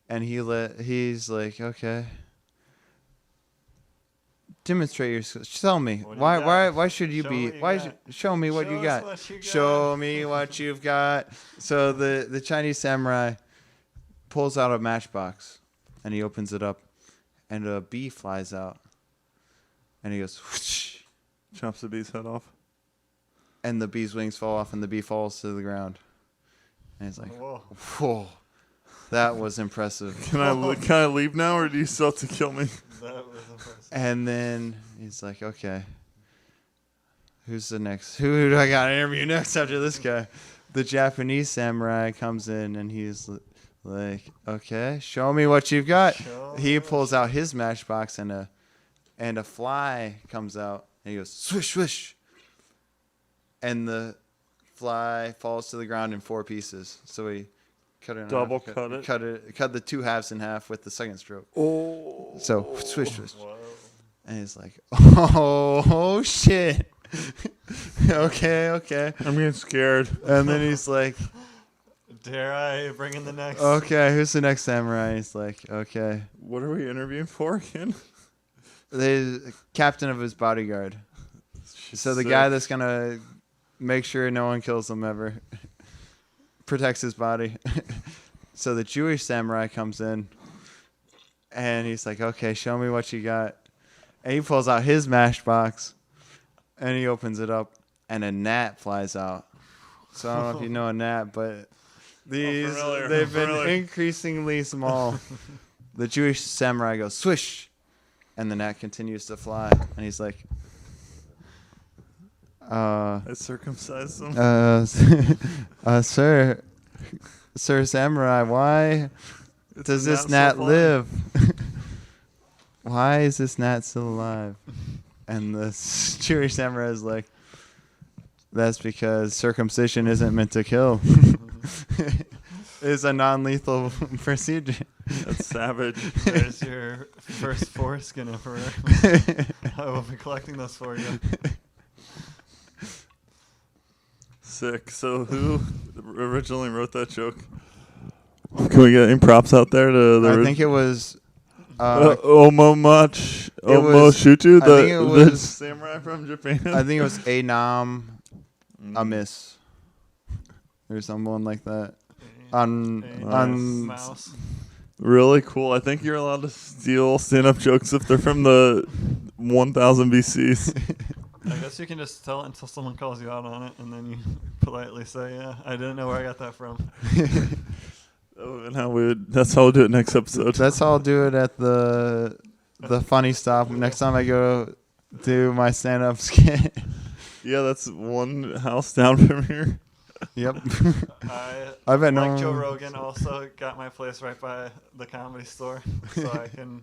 and he's like, okay, demonstrate your skills. Tell me What do you why should you Show be what you why got. show me what Show you us got. what you got. Show me what you've got. So the Chinese samurai pulls out a matchbox, and he opens it up, and a bee flies out, and he goes, whoosh, Chops the bee's head off. and the bee's wings fall off, and the bee falls to the ground. And he's like, Whoa. whoa, that was impressive. Can I leave now, or do you still have to kill me? That was impressive. And then he's like, okay, who do I got to interview next after this guy? The Japanese samurai comes in, and he's like, okay, show me what you've got. He pulls out his matchbox, and a fly comes out, and he goes, swish, swish. And the fly falls to the ground in 4 pieces. So he cut it in Double half, cut it? cut the 2 halves in half with the second stroke. Oh. So swish, swish. Whoa. And he's like, oh shit. okay. I'm getting scared. And then he's like, Dare I bring in the next? okay, who's the next samurai? He's like, okay. What are we interviewing for again? The captain of his bodyguard. So the Sick. guy that's going to make sure no one kills him ever. Protects his body. So the Jewish samurai comes in, and he's like, okay, show me what you got. And he pulls out his matchbox, and he opens it up, and a gnat flies out. So I don't know if you know a gnat, but they've been familiar. increasingly small. The Jewish samurai goes, swish, and the gnat continues to fly. And he's like, I circumcised them. Sir Samurai, why It's does a this gnat gnat still live? Why is this gnat still alive? And the Jewish samurai is like, that's because circumcision isn't meant to kill. It's a non-lethal procedure. That's savage. There's your first foreskin emperor. I will be collecting those for you. Sick. So who originally wrote that joke? Can we get any props out there to the? I think it was. Omomach was- Omoshutu, I think it the was- samurai from Japan. I think it was Anam Amiss or someone like that. On Mouse. Really cool. I think you're allowed to steal stand-up jokes if they're from the 1000 BCs. I guess you can just tell it until someone calls you out on it, and then you politely say, "Yeah, I didn't know where I got that from." That's how we'll do it next episode. That's how I'll do it at the funny stop. Next time I go do my stand-up skit. Yeah, that's one house down from here. Yep. I bet no like one- Joe Rogan also got my place right by the Comedy Store, so I can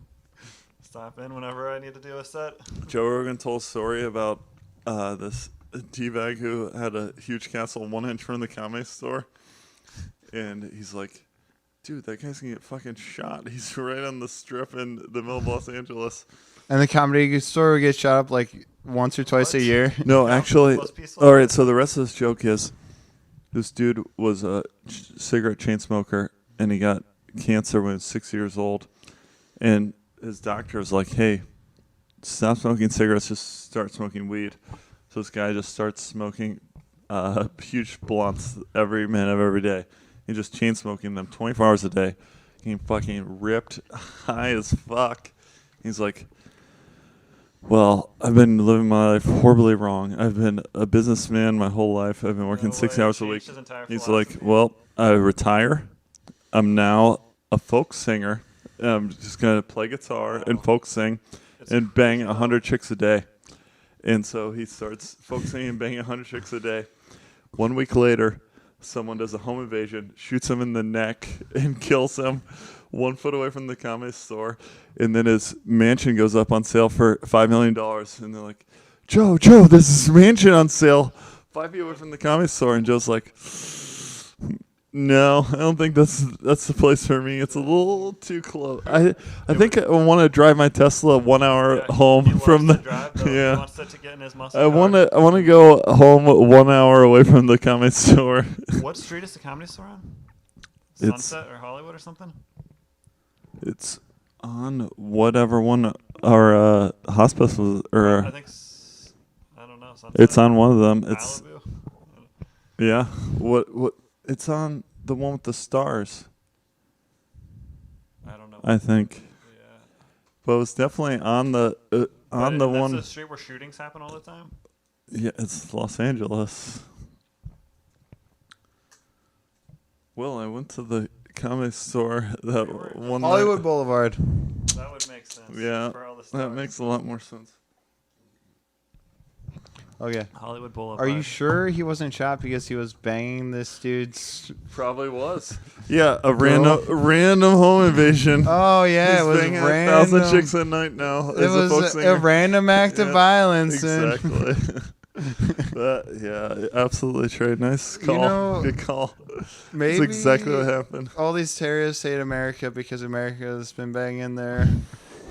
stop in whenever I need to do a set. Joe Rogan told a story about this D-bag who had a huge castle 1 inch from the Comedy Store. And he's like, dude, that guy's going to get fucking shot. He's right on the strip in the middle of Los Angeles. And the Comedy Store gets shot up like once or twice a What? year. No, Yeah, actually, most peaceful. all right, so the rest of this joke is this dude was a cigarette chain smoker, and he got cancer when he was 6 years old. And his doctor was like, hey, stop smoking cigarettes, just start smoking weed. So this guy just starts smoking huge blunts every minute of every day. He just chain smoking them 24 hours a day. He fucking ripped high as fuck. He's like, well, I've been living my life horribly wrong. I've been a businessman my whole life. I've been working No 6 way. hours a week. Changed his entire He's philosophy. like, well, I retire. I'm now a folk singer. I'm just going to play guitar and folk sing It's and bang crazy, 100 chicks a day. And so he starts folk singing and banging 100 chicks a day. 1 week later, someone does a home invasion, shoots him in the neck, and kills him 1 foot away from the Comedy Store. And then his mansion goes up on sale for $5 million. And they're like, Joe, this is mansion on sale 5 feet away from the Comedy Store. And Joe's like, no, I don't think that's the place for me. It's a little too close. I think I want to drive my Tesla 1 hour Yeah, home he loves from to the drive, though. yeah. He wants to get in his muscle I car. want to go home 1 hour away from the Comedy Store. What street is the Comedy Store on? It's- Sunset or Hollywood or something? It's on whatever one our hospice was, I or think. I don't know. Sunset? it's on one of them. It's Malibu. yeah. What? It's on the one with the stars, I don't know. I think. Yeah. But it's definitely on the But the that's one. a street where shootings happen all the time. Yeah, it's Los Angeles. Well, I went to the Comedy Store that one night. Hollywood Boulevard. That would make sense. Yeah, For all the that stars. makes a lot more sense. Okay. Hollywood Boulevard. Are you sure he wasn't shot because he was banging this dude's? Probably was. Yeah, a random home invasion. Oh yeah, He's it was banging random. 1,000 chicks a night now. It as a folk was a singer. random act of Yeah, violence. and- Exactly. Yeah, absolutely, Trey. Nice call. know, Good call. Maybe That's exactly what happened. all these terrorists hate America because America has been banging their.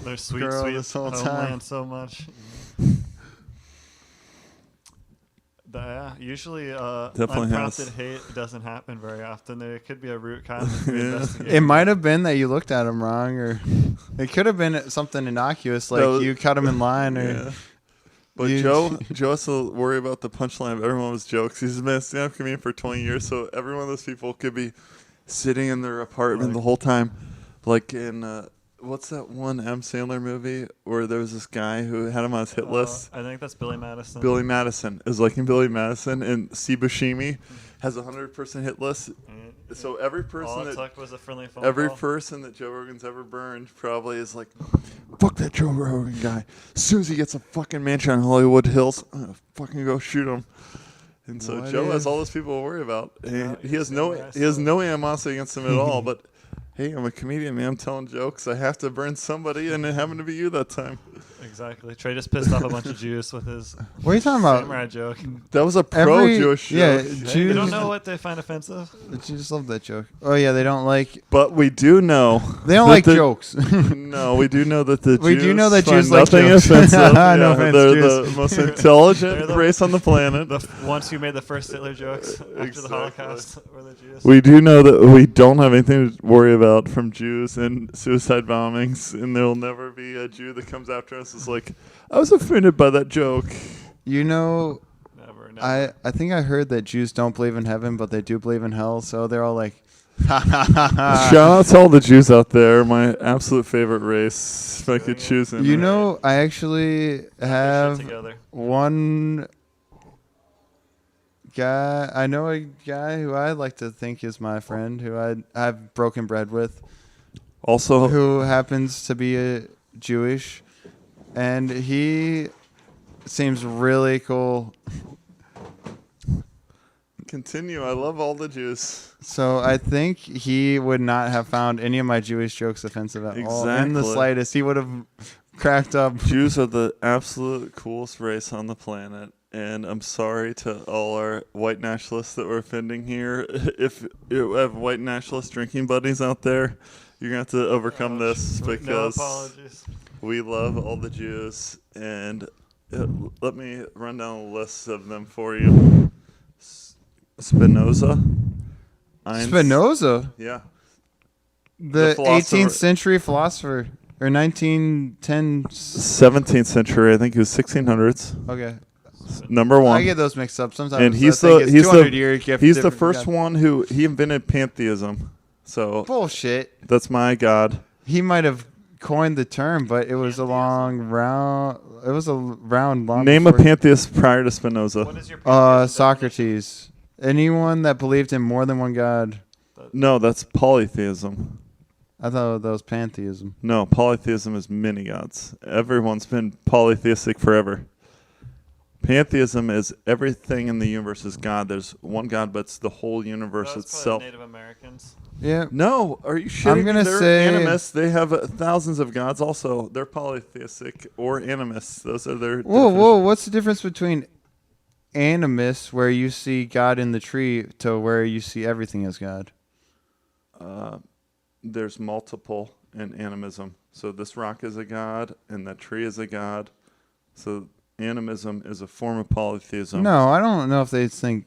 Their sweet, Girl sweet this whole homeland time. so much. Yeah, usually Definitely unprompted has. hate doesn't happen very often. There could be a root cause. Yeah. Investigate. It might have been that you looked at him wrong, or it could have been something innocuous, like That was- you cut him in line, or Yeah. But You- Joe has to worry about the punchline of everyone's jokes. He's been a stand-up comedian for 20 years, so every one of those people could be sitting in their apartment Like- the whole time. Like in, what's that one M. Sandler movie where there was this guy who had him on his hit list? I think that's Billy Madison. Billy Madison. It was like in Billy Madison, and Steve Buscemi has a 100% hit list. And So every all person it that took was a friendly phone every call. person that Joe Rogan's ever burned probably is like, fuck that Joe Rogan guy. As soon as he gets a fucking mansion on Hollywood Hills, I'm gonna fucking go shoot him. And so What Joe has if- all those people to worry about. Yeah, He has no yeah, he has so- no animosity against them at all. But hey, I'm a comedian, man. I'm telling jokes. I have to burn somebody, and it happened to be you that time. Exactly. Trey just pissed off a bunch of Jews with his what are you talking about? samurai joke. That was a Every- pro-Jewish yeah, joke. Jews- You don't know what they find offensive? I just love that joke. Oh yeah, they don't like But we do know they don't that like the- jokes. No, we do know that the We Jews do know that find Jews like nothing jokes. offensive. No Yeah, offense, they're Jews. the most intelligent They're the- race on the planet. The ones who made the first Hitler jokes after the Exactly. Holocaust were the Jews. We do know that we don't have anything to worry about from Jews and suicide bombings, and there will never be a Jew that comes after us. Is like, I was offended by that joke. You know, Never. I think I heard that Jews don't believe in heaven, but they do believe in hell. So they're all like, Shout out to all the Jews out there. My absolute favorite race. If I could choose them. You know, I actually have together. one guy. I know a guy who I like to think is my friend, who I've broken bread with, Also, who happens to be Jewish, and he seems really cool. continue. I love all the Jews. So I think he would not have found any of my Jewish jokes offensive at all in the Exactly. slightest. He would have cracked up. Jews are the absolute coolest race on the planet. And I'm sorry to all our white nationalists that we're offending here. If you have white nationalist drinking buddies out there, you're going to have to overcome this No because apologies. we love all the Jews. And let me run down a list of them for you. Spinoza. Spinoza, Yeah. the philosopher. 18th century philosopher, or 1910. 17th century, I think it was 1600s. Okay, Number one. I get those mixed up sometimes. And I he's think the it's he's 200 the years, you have he's the different first gods. one who he invented pantheism. So Bullshit. that's my god. He might have coined the term, but it was a long round. It was a round long. Name a before- pantheist prior to Spinoza. What is your pantheism Socrates. Anyone that believed in more than one god. No, that's polytheism. I thought that was pantheism. No, polytheism is many gods. Everyone's been polytheistic forever. Pantheism is everything in the universe is God. There's one God, but it's the whole universe That's itself. probably Native Americans. Yeah. No, are you shitting me? gonna They're say- animists. They have thousands of gods also. They're polytheistic or animists. Those are their Whoa, definitions. whoa! What's the difference between animus, where you see God in the tree, to where you see everything as God? There's multiple in animism. So this rock is a god, and that tree is a god. So animism is a form of polytheism. No, I don't know if they think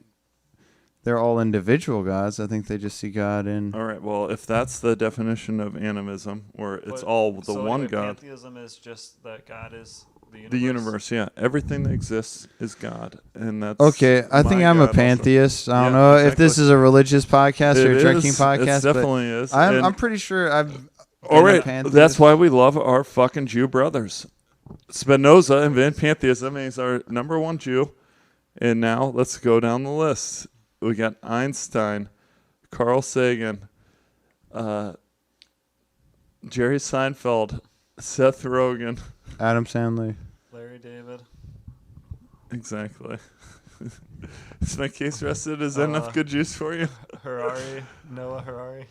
they're all individual gods. I think they just see God in. All right. Well, if that's the definition of animism, where it's But- all the so one anyway, God, Pantheism is just that God is the universe. the universe, yeah, everything that exists is God, and that's Okay, I think my I'm a God also. pantheist. I don't Yeah, know if this exactly. is a religious podcast or It a drinking is. podcast, It definitely is. but I'm And- pretty sure I've. All been a right, pantheist. that's why we love our fucking Jew brothers. Spinoza invented pantheism, and he's our number one Jew. And now let's go down the list. We got Einstein, Carl Sagan, Jerry Seinfeld, Seth Rogen. Adam Sandler. Larry David. Exactly. Is my case rested? Is that enough good juice for you? Harari. Noah Harari.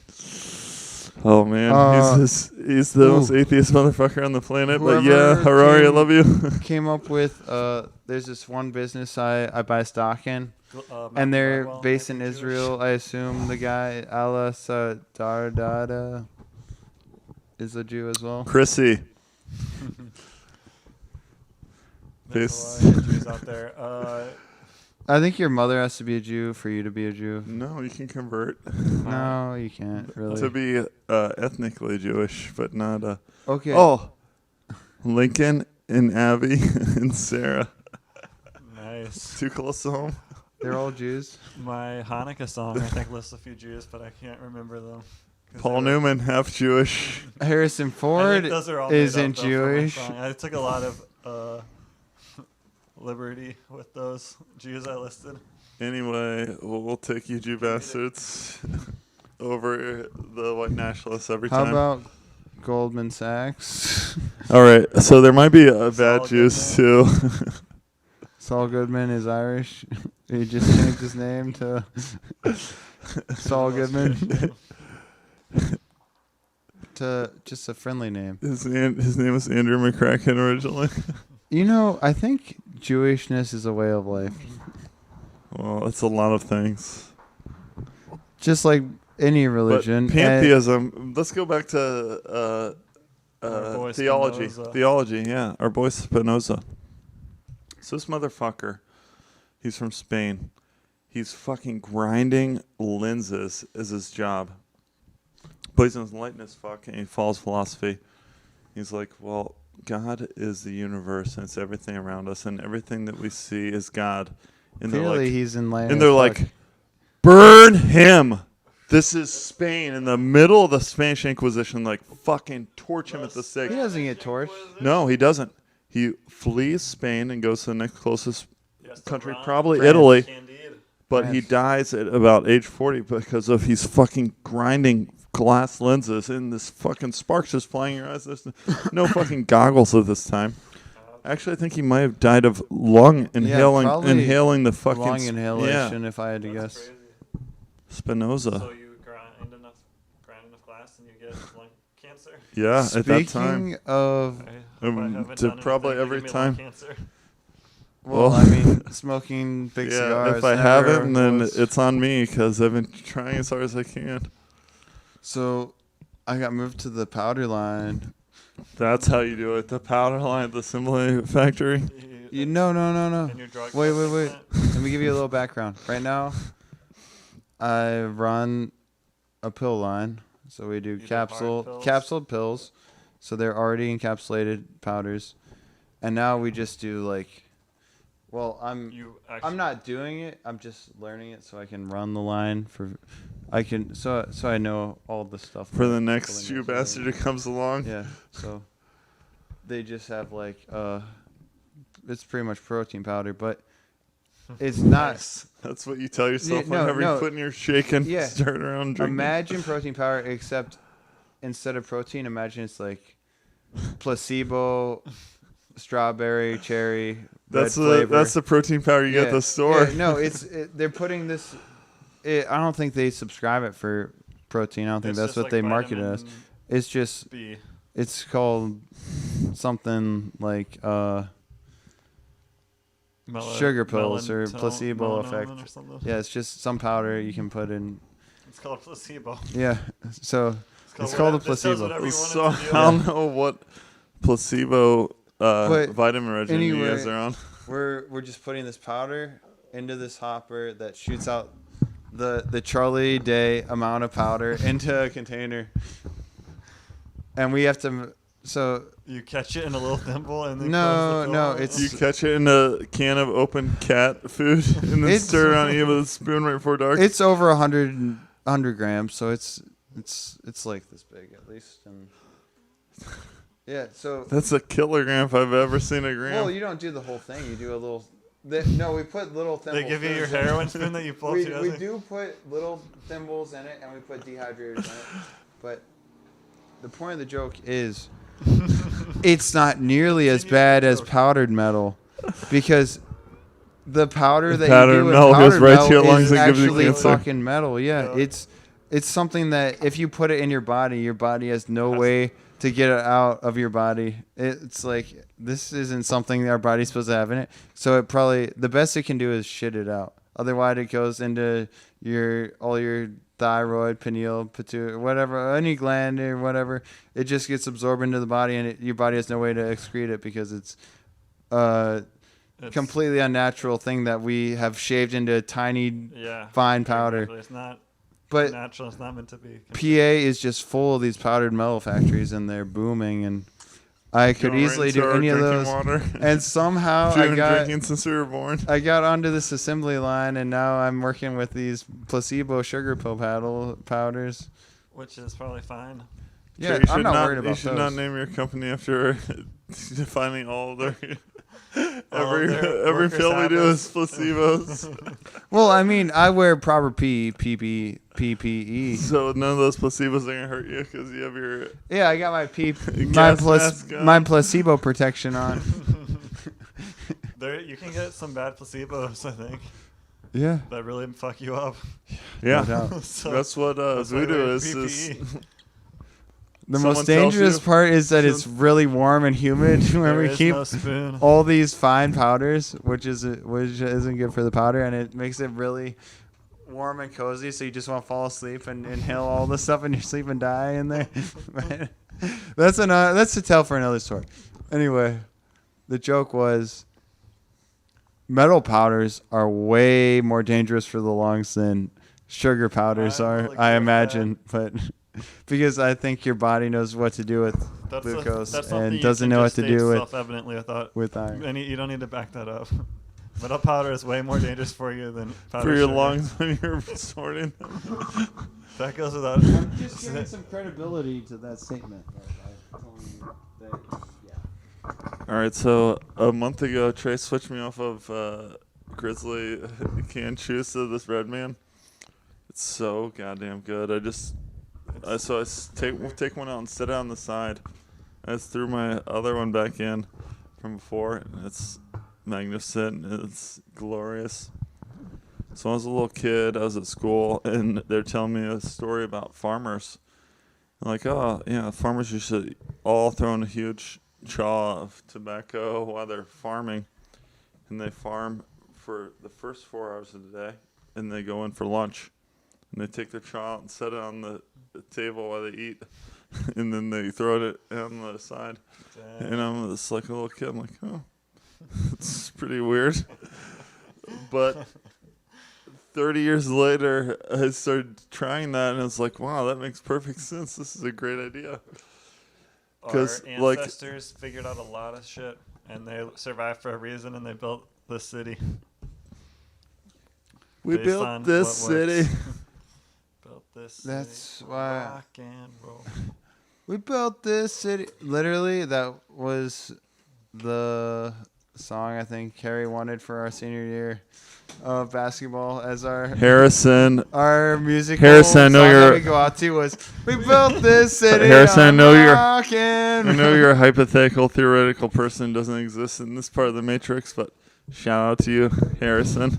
Oh man, he's the most atheist motherfucker on the planet. But yeah, Whoever Harari, I came- love you. Came up with there's this one business I buy stock in, Malcolm and they're Gladwell, based in maybe Jewish. Israel. I assume the guy Ala Dardada is a Jew as well. Chrissy. There's a lot of Jews out there. I think your mother has to be a Jew for you to be a Jew. No, you can convert No, you can't really. to be ethnically Jewish, but not. Okay. Oh, Lincoln and Abby and Sarah. Nice. Too close to home. They're all Jews. My Hanukkah song, I think, lists a few Jews, but I can't remember them. 'Cause Paul they were- Newman, half Jewish. Harrison I think Ford those are all made up, isn't though, for my Jewish. song. I took a lot of liberty with those Jews I listed. Anyway, we'll take you Jew bastards over the white nationalists every How time. about Goldman Sachs? All right, so there might be a bad Saul Jews too. Saul Goodman is Irish. He just changed his name to Saul Goodman to just a friendly name. His name was Andrew McCracken originally. You know, I think Jewishness is a way of life. Well, it's a lot of things. Just like any religion. But pantheism. Let's go back to Our boy theology. Spinoza. Theology, yeah. Our boy Spinoza. So this motherfucker, he's from Spain. He's fucking grinding lenses as his job. But he's enlightened as fuck, and he follows philosophy. He's like, well, God is the universe, and it's everything around us, and everything that we see is God. And Clearly, they're like, he's enlightened. and they're as like, fuck. burn him. This is Spain, in the middle of the Spanish Inquisition, like fucking torch him at the stake. He doesn't get torched. No, he doesn't. He flees Spain and goes to the next closest Yes, to country, Ron. probably France. Italy. Candide. But he France. dies at about age 40 because of he's fucking grinding glass lenses and this fucking sparks just flying in your eyes. There's no fucking goggles at this time. Actually, I think he might have died of lung inhaling probably inhaling the fucking Lung yeah. inhalation, if I had to That's guess. crazy. Spinoza. So you grind enough glass and you get lung cancer. Yeah, at that time. Speaking of, I haven't to done probably anything to every give me lung time. cancer. well, I mean, smoking big Yeah, cigars. if I never haven't, then was- it's on me because I've been trying as hard as I can. So, I got moved to the powder line. That's how you do it. The powder line at the assembly factory. No. And your drug Wait. testing plant? Let me give you a little background. Right now, I run a pill line. So we do You do hard pills? capsuled pills. So they're already encapsulated powders. And now we just do like, well, You actually, I'm not doing it. I'm just learning it so I can run the line so I know all the stuff For that the people next in shoe there- bastard who comes along. Yeah. So they just have like it's pretty much protein powder, but it's not. Nice. That's what you tell yourself Yeah, no, whenever no. you're putting your shake and Yeah. start around drinking. Imagine protein powder, except instead of protein, imagine it's like placebo, strawberry, cherry. That's red the flavor. that's the protein powder you get at the store. Yeah, no, they're putting this. I don't think they subscribe it for protein. I don't think it's that's just what like they market it as. vitamin It's just B. it's called something like sugar pills or placebo effect. Or something. Yeah, it's just some powder you can put in. It's called placebo. Yeah, so It's called a whatever- this does placebo. whatever you want So it to do. I don't know what placebo But vitamin regimen you anyway, guys are on. we're just putting this powder into this hopper that shoots out the Charlie Day amount of powder into a container, and we have to. So You catch it in a little thimble and then No, close the no, thimble. it's- You catch it in a can of open cat food and then It's- stir it on you with a spoon right before dark. it's over 100 grams, so it's like this big at least, and yeah. So That's a kilogram if I've ever seen a gram. well, you don't do the whole thing. You do a little. No, we put little thimbles. They give you your heroin spoon that you pull We together. do put little thimbles in it, and we put dehydrators in it. But the point of the joke is, it's not nearly as Continue bad the as joke. powdered metal, because the powder The that powdered you do with metal goes powdered right to metal your lungs is and gives you actually cancer. fucking metal. Yeah, Yeah. it's something that if you put it in your body has no way to get it out of your body. It's like, this isn't something our body's supposed to have in it. So it probably, the best it can do is shit it out. Otherwise, it goes into all your thyroid, pineal, pituitary, whatever, any gland or whatever. It just gets absorbed into the body, and your body has no way to excrete it because it's It's- completely unnatural thing that we have shaved into a tiny, yeah, fine powder. exactly. It's not But natural. It's not meant to be. PA is just full of these powdered metal factories, and they're booming, and I could Going right easily into do our any of drinking those. Water. And somehow You've I been got drinking since we were born. onto this assembly line, and now I'm working with these placebo sugar pill powders. Which is probably fine. Yeah, Sure, you I'm should not worried You about should those. not name your company after defining all their All of their every workers' pill we do is habits. placebos. Well, I mean, I wear proper PPE. So none of those placebos are gonna hurt you because you have your Yeah, I got my Gas mask on. my placebo protection on. There, you can get some bad placebos, I think, Yeah. that really fuck you up. yeah. No doubt. So That's what that's why voodoo we're is. PPE. The Someone most tells dangerous you- part is that it's really warm and humid when There we is keep no spoon. all these fine powders, which isn't good for the powder, and it makes it really warm and cozy. So you just want to fall asleep and inhale all the stuff in your sleep and die in there. That's to tell for another story. Anyway, the joke was, metal powders are way more dangerous for the lungs than sugar powders I are. will agree I with imagine, but. Because I think your body knows what to do with glucose that's something and you doesn't can know what just to state do self-evidently without with iron. you don't need to back that up. Metal powder is way more dangerous for you than powder for your sugar. lungs when you're snorting. That goes without. I'm just giving some credibility to that statement. I'm telling you that, yeah. All right, so a month ago, Trey switched me off of Grizzly canned juice to this Red Man. It's so goddamn good. Take one out and set it on the side. I just threw my other one back in from before, and it's magnificent. It's glorious. So when I was a little kid, I was at school, and they're telling me a story about farmers. I'm like, oh, yeah, farmers used to all throw in a huge chaw of tobacco while they're farming. And they farm for the first 4 hours of the day, and they go in for lunch. And they take their chaw out and set it on the table while they eat. And then they throw it on the side. Damn. And I'm just like a little kid. I'm like, oh, it's pretty weird. But 30 years later, I started trying that, and it's like, wow, that makes perfect sense. This is a great idea. Our 'Cause, like- ancestors figured out a lot of shit, and they survived for a reason, and they built this city. We Based built on this what works. city. Built this That's city. why- Rock and roll. We built this city. Literally, that was the song I think Carrie wanted for our senior year of basketball as our Harrison. music. Harrison, I know song that you're- we go out to was "We built this city." Harrison, I on know you're- rock and I know you're a hypothetical, theoretical person who doesn't exist in this part of the Matrix, but shout out to you, Harrison.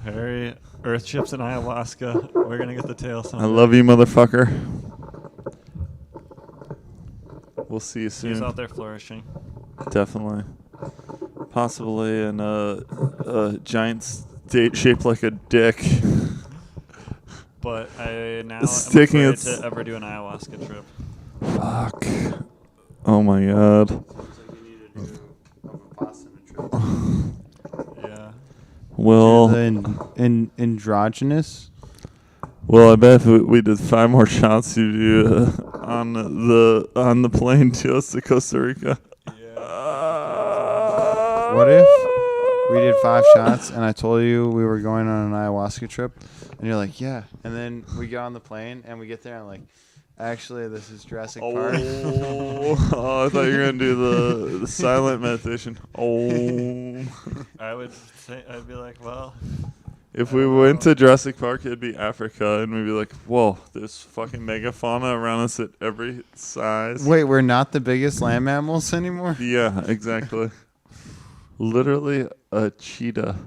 Harry, earth chips and ayahuasca. We're gonna get the tail someday. I love you, motherfucker. We'll see you He's soon. out there flourishing. Definitely. Possibly in a giant state shaped like a dick. But I now am Sticking afraid its- to ever do an ayahuasca trip. Fuck. Oh my god. Looks like you need to do a Vipassana trip. Yeah. Well, Androgynous. I bet if we did 5 more shots, you'd do on the plane to us to Costa Rica. What if we did 5 shots and I told you we were going on an ayahuasca trip, and you're like, yeah, and then we get on the plane and we get there and like, actually, this is Jurassic Park. Oh, I thought you were gonna do the silent meditation. Oh. I would say, I'd be like, well, If we went to Jurassic Park, it'd be Africa, and we'd be like, whoa, there's fucking megafauna around us at every size. Wait, we're not the biggest land mammals anymore? Yeah, exactly. Literally a cheetah.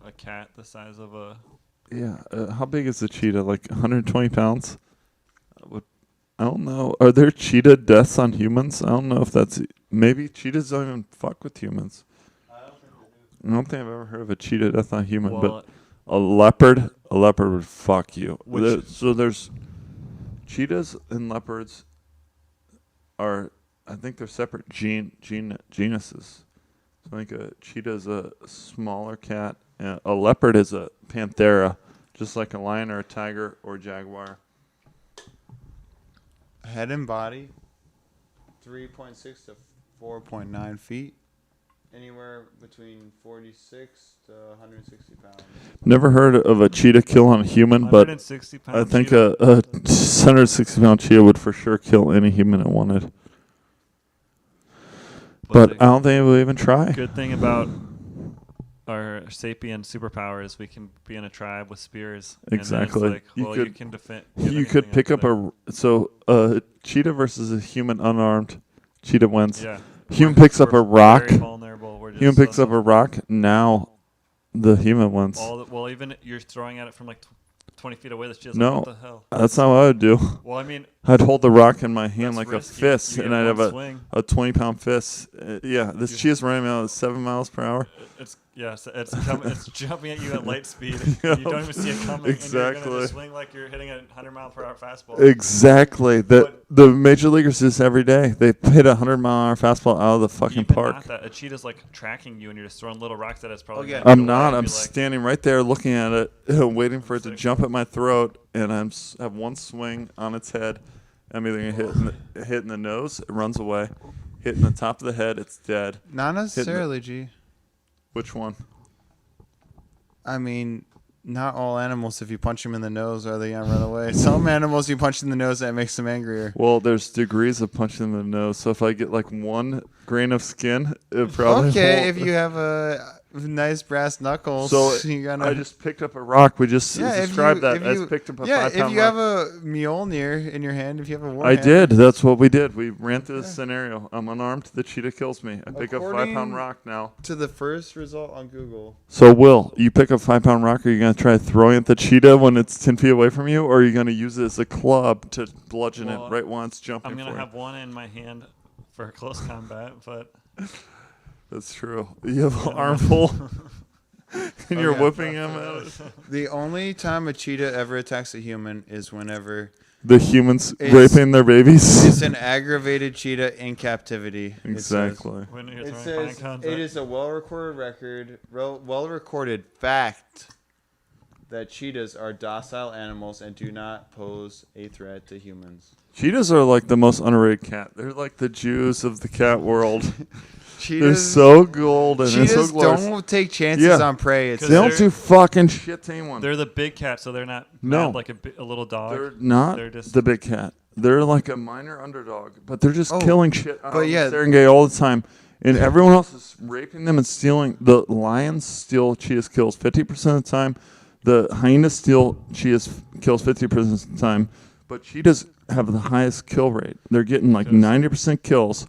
a cat the size of a. Yeah, how big is a cheetah? Like 120 pounds? I don't know. Are there cheetah deaths on humans? I don't know if that's... Maybe cheetahs don't even fuck with humans. I don't think I've ever heard of a cheetah death on a human, Well, but a leopard would fuck you. Which- So there's cheetahs and leopards are, I think they're separate genuses. So I think a cheetah is a smaller cat, and a leopard is a panthera, just like a lion or a tiger or jaguar. Head and body, 3.6 to 4.9 feet. Anywhere between 46 to 160 pounds. Never heard of a cheetah kill on a human, but 160 I pound think cheetah. a 160-pound cheetah would for sure kill any human it wanted. But I don't think it will even try. Good thing about our sapient superpower is we can be in a tribe with spears. Exactly. And then it's like, You well, could- you can defend. You could pick up a cheetah versus a human unarmed. Cheetah wins. Yeah. Human We're- picks up we're a rock. very vulnerable. We're just Human picks so- up a rock. Now, the human wins. Well, even you're throwing at it from like 20 feet away. That's just No. like, what the hell? That's not what I would do. Well, I mean, I'd hold the rock in my hand that's like risky. a fist, You and get I'd have one a swing. 20-pound fist. Yeah, this You- cheetah's running out at 7 miles per hour. It's it's jumping at you at light speed. Yep. You don't even see it coming. And you're Exactly. gonna just swing like you're hitting a 100-mile-per-hour fastball. Exactly. The major leaguers do this every day. They hit a 100-mile-an-hour fastball out of the fucking Even park. not that, a cheetah's like tracking you, and you're just throwing little rocks at it. It's probably. Okay. gonna I'm get away not. and I'm be like, standing right there looking at it, waiting for it to Sick. jump at my throat, and have one swing on its head. I'm either gonna hit in the nose, it runs away. Hit in the top of the head, it's dead. Not necessarily, G. What Which one? I mean, not all animals. If you punch them in the nose, are they gonna run away? Some animals, you punch in the nose, that makes them angrier. Well, there's degrees of punching in the nose. So if I get like 1 grain of skin, it probably Okay, won't. if you have a nice brass knuckles, So you're gonna. I just picked up a rock. We just Yeah, if described you- that. if I you- just picked up a yeah, 5-pound if you rock. have a Mjolnir in your hand, if you have a war I hammer- did. That's what we did. We ran through the scenario. I'm unarmed. The cheetah kills me. I pick up According- 5-pound rock now. To the first result on Google. So, Will, you pick up 5-pound rock. Are you going to try throwing at the cheetah when it's 10 feet away from you? Or are you going to use it as a club to bludgeon Well, it right when it's jumping I'm gonna for have one in my hand for close combat, but That's true. You have an armful. And you're Okay. whipping him at it. The only time a cheetah ever attacks a human is whenever The humans It's- raping their babies. it's an aggravated cheetah in captivity. it says. Exactly. when you're It throwing says fine contact, it is a well-recorded fact that cheetahs are docile animals and do not pose a threat to humans. Cheetahs are like the most underrated cat. They're like the Jews of the cat world. They're Cheetahs, so golden and so cheetahs glorious. don't take chances Yeah. on prey. It's They don't they're- do fucking shit to anyone. they're the big cat, so they're not No. mad like a little dog. They're not They're just- the big cat. They're like a minor underdog, but they're just Oh, killing shit out but of yeah. the Serengeti all the time. And everyone else is raping them and stealing. The lions steal cheetahs kills 50% of the time. The hyenas steal cheetahs kills 50% of the time. But cheetahs have the highest kill rate. They're getting like 90% kills.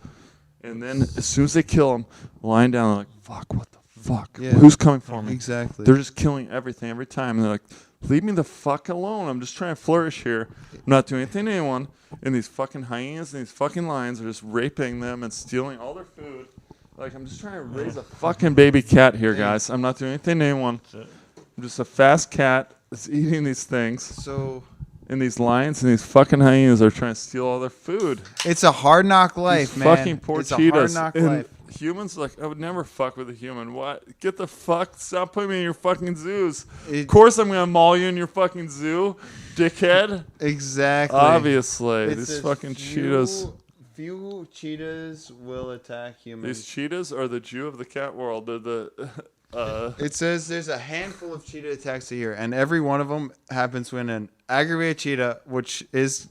And then as soon as they kill them, lying down, they're like, fuck, what the fuck? Yeah. Who's coming for me? exactly. They're just killing everything every time. And they're like, leave me the fuck alone. I'm just trying to flourish here. I'm not doing anything to anyone. And these fucking hyenas and these fucking lions are just raping them and stealing all their food. Like, I'm just trying to raise a fucking baby cat here, guys. I'm not doing anything to anyone. I'm just a fast cat that's eating these things. So And these lions and these fucking hyenas are trying to steal all their food. it's a hard knock life, These man. fucking poor it's cheetahs. a hard knock And life. humans, like, I would never fuck with a human. What? Get the fuck. Stop putting me in your fucking zoos. It- Of course I'm going to maul you in your fucking zoo, dickhead. Exactly. Obviously. It These says fucking few- cheetahs. Few cheetahs will attack humans. These cheetahs are the Jew of the cat world. They're the. It says there's a handful of cheetah attacks a year, and every one of them happens when an aggravated cheetah, which is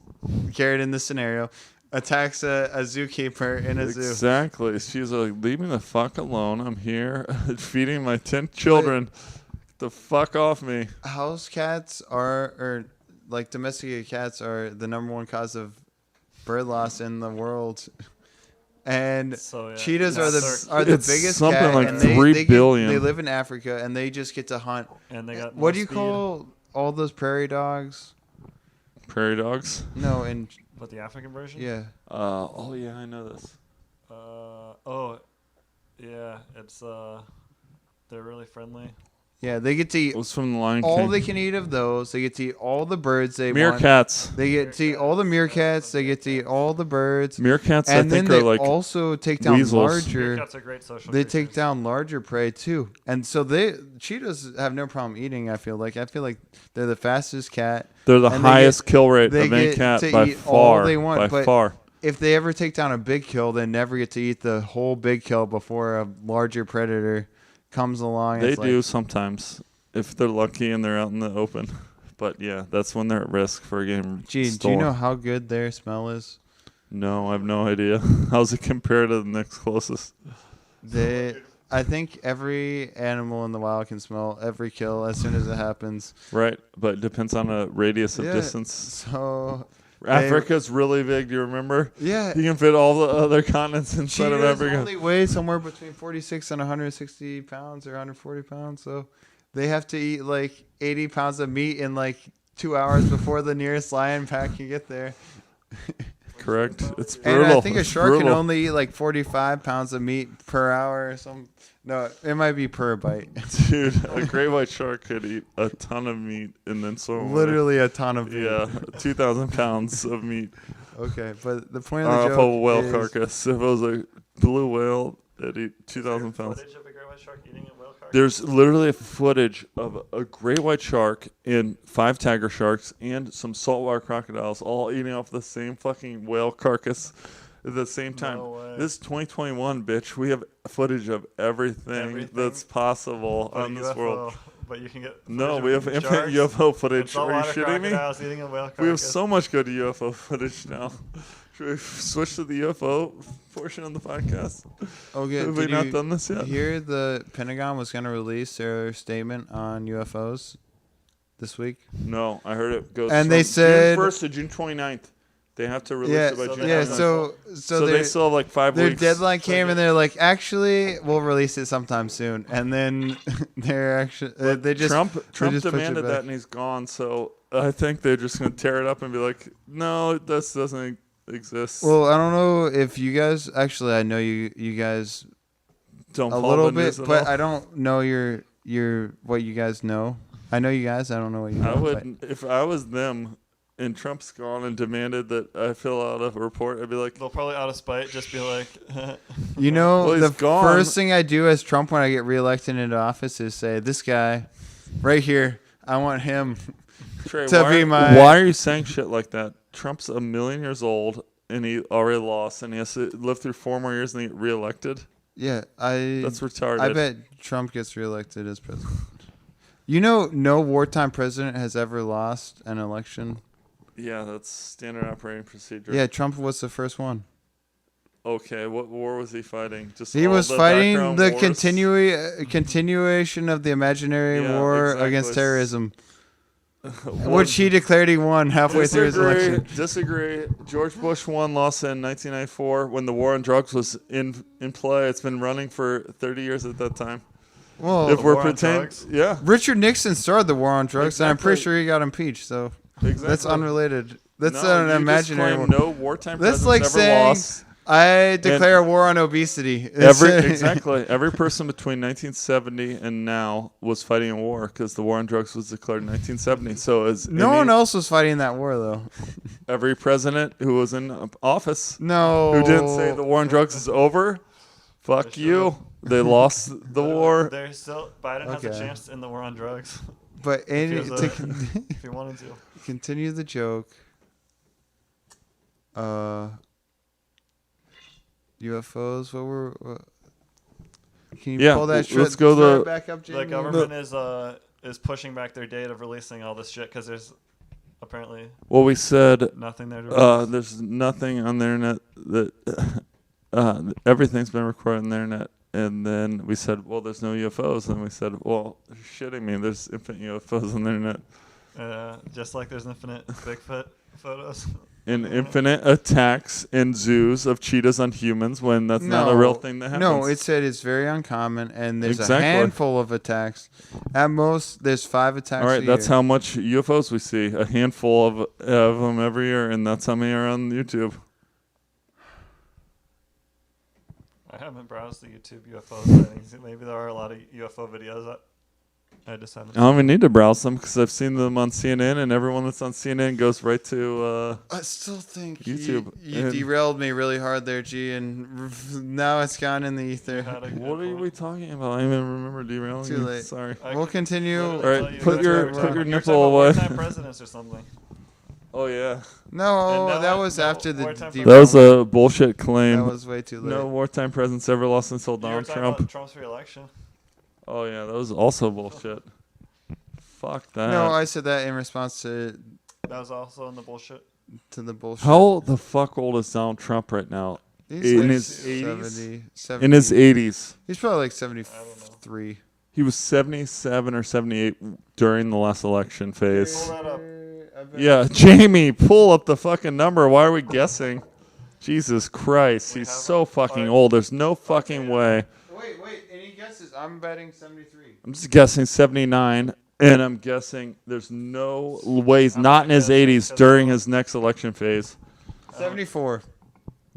carried in this scenario, attacks a zookeeper in a zoo. Exactly. She's like, leave me the fuck alone. I'm here feeding my 10 children. Get the fuck off me. House cats or like domesticated cats are the number one cause of bird loss in the world. And So, yeah. cheetahs Yes. are the It's biggest something cat, like and 3 they billion. They live in Africa and they just get to hunt. And they got What more do you speed. call all those prairie dogs? Prairie dogs. No, and What, the African version? yeah. Oh, yeah, I know this. Oh, yeah. It's they're really friendly. Yeah, they get to eat It was from the Lion all King. they can eat of those. They get to eat all the birds they want. Meerkats. They get to eat all the meerkats. They get to eat all the birds. Meerkats, And I then think, they are like also take down weasels. larger. Cats are great social They take creatures. down larger prey too, and so cheetahs have no problem eating. I feel like they're the fastest cat. they're the and they highest kill rate they of any get cat to by eat all far. they want, by but far. If they ever take down a big kill, they never get to eat the whole big kill before a larger predator comes along. They It's do like, sometimes if they're lucky and they're out in the open. But yeah, that's when they're at risk for getting Gee, do stolen. you know how good their smell is? No, I have no idea. How's it compared to the next closest? I think every animal in the wild can smell every kill as soon as it happens. Right, but it depends on a radius of Yeah. distance. So Africa's really big. Do you remember? yeah, You can fit all the other continents inside of cheetahs Africa. only weigh somewhere between 46 and 160 pounds or 140 pounds. So they have to eat like 80 pounds of meat in like 2 hours before the nearest lion pack can get there. Correct. It's And brutal. I think a It's shark can brutal. only eat like 45 pounds of meat per hour or something. No, it might be per bite. Dude, a great white shark could eat a ton of meat and then swim away. Literally a ton of meat. Yeah, 2,000 pounds of meat Okay, but the point of off the of joke a whale is carcass. If it was a blue whale, it'd eat 2,000 pounds. Footage of a great white shark eating a whale carcass? There's literally footage of a great white shark and 5 tiger sharks and some saltwater crocodiles all eating off the same fucking whale carcass. at the same time. No way. This is 2021, bitch. We have footage of everything that's possible But on this UFO, world. But you can get. No, footage we of have infinite sharks UFO and footage. Are you saltwater shitting me? crocodiles eating a whale We have carcass. so much good UFO footage now. Should we switch to the UFO portion of the podcast? Okay, Have we did not you done this yet? hear the Pentagon was going to release their statement on UFOs this week? No, I heard it goes And from they said- June 1st to June 29th. They have to release Yeah, it by so June they have 29th. so they they still have like 5 their weeks. deadline came and they're like, actually, we'll release it sometime soon. And then they're actually they just Trump just push it demanded back. that and he's gone. So I think they're just going to tear it up and be like, no, this doesn't exist. Well, I don't know if you guys actually. I know you guys Don't a follow little the bit, news at but all. I don't know your what you guys know. I know you guys. I don't know what you know. I but- would, if I was them and Trump's gone and demanded that I fill out a report, I'd be like, They'll probably out of spite just be like, You know, Well, he's the gone. first thing I do as Trump when I get reelected into office is say, this guy right here, I want him. Trey, To why, be my- why are you saying shit like that? Trump's 1,000,000 years old and he already lost and he has to live through 4 more years and get reelected. Yeah, That's retarded. I bet Trump gets reelected as president. You know, no wartime president has ever lost an election. Yeah, that's standard operating procedure. Yeah, Trump was the first one. Okay, what war was he fighting? Just He all was the fighting background the wars? continuation of the imaginary Yeah, war exactly. against terrorism, What- which he declared he won halfway through his election. Disagree. George Bush won, lost in 1994 when the war on drugs was in play. It's been running for 30 years at that time. Well, If we're war on pretending, drugs? yeah, Richard Nixon started the war on drugs, and I'm pretty Exactly. sure he got impeached. So exactly. that's unrelated. That's No, an you imaginary just war. claim no wartime That's presidents like ever saying lost. I declare war on obesity. Exactly. Every person between 1970 and now was fighting a war because the war on drugs was declared in 1970. So as No one else was fighting that war, though. every president who was in office No. who didn't say the war on drugs is over, fuck They you. They lost the war. There's still Biden has a Okay. chance in the war on drugs But any, If he was to a- if he wanted to. continue the joke, UFOs. Can you Yeah, pull that? let's go throw the- it back up, Jamie? The government is pushing back their date of releasing all this shit because there's apparently Well, we said nothing there to release. there's nothing on the internet that everything's been recorded on the internet. And then we said, well, there's no UFOs. And we said, well, you're shitting me. There's infinite UFOs on the internet. Just like there's infinite Bigfoot photos. And infinite attacks in zoos of cheetahs on humans when that's not a real thing that happens. No, it said it's very uncommon, and there's a Exactly. handful of attacks. At most, there's 5 attacks. All right, a that's year. how much UFOs we see. A handful of them every year, and that's how many are on YouTube. I haven't browsed the YouTube UFO sightings. Maybe there are a lot of UFO videos. I just haven't. I don't even need to browse them because I've seen them on CNN, and everyone that's on CNN goes right to. I still think YouTube, You and- derailed me really hard there, G, and now it's gone in the ether. Had a good What are point. we talking about? I don't even remember derailing Too you. late. Sorry. I We'll could continue. literally All right, tell you put that's your- what we're put talking your about. nipple You're talking away. about wartime presidents or something. Oh yeah, No, And that no- was no after the wartime derailment. that was a bullshit claim. That was way too late. No wartime presidents ever lost until You were Donald talking Trump. about Trump's re-election. Oh yeah, that was also bullshit. Fuck that. No, I said that in response to That was also in the bullshit. the bullshit. How the fuck old is Donald Trump right now? He's in like his 70. In his 80s. He's probably like I don't know. 73. He was 77 or 78 during the last election phase. Pull that up. Yeah, Jamie, pull up the fucking number. Why are we guessing? Jesus Christ, We he's have so a- fucking alright. old. There's no fucking way. Wait, any guesses? I'm betting 73. I'm just guessing 79, and I'm guessing there's no way he's I'm not in gonna his guess 80s because during of- his next election phase. 74.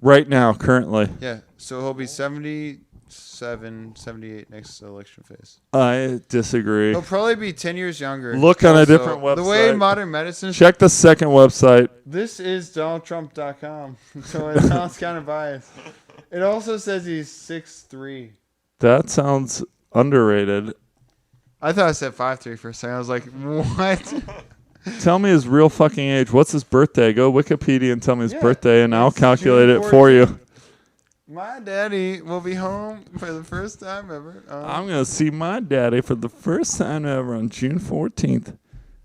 Right now, currently. Yeah, so he'll be 77, 78 next election phase. I disagree. He'll probably be 10 years younger. Look on a Also, different The way website. modern medicine. Check the second website. This is DonaldTrump.com, so it sounds kind of biased. It also says he's 6'3". That sounds underrated. I thought I said 5'3" for a second. I was like, what? Tell me his real fucking age. What's his birthday? Go Wikipedia and tell me his Yeah, birthday, and I'll it's calculate June it for you. 14th. My daddy will be home for the first time ever. I'm gonna see my daddy for the first time ever on June 14th, and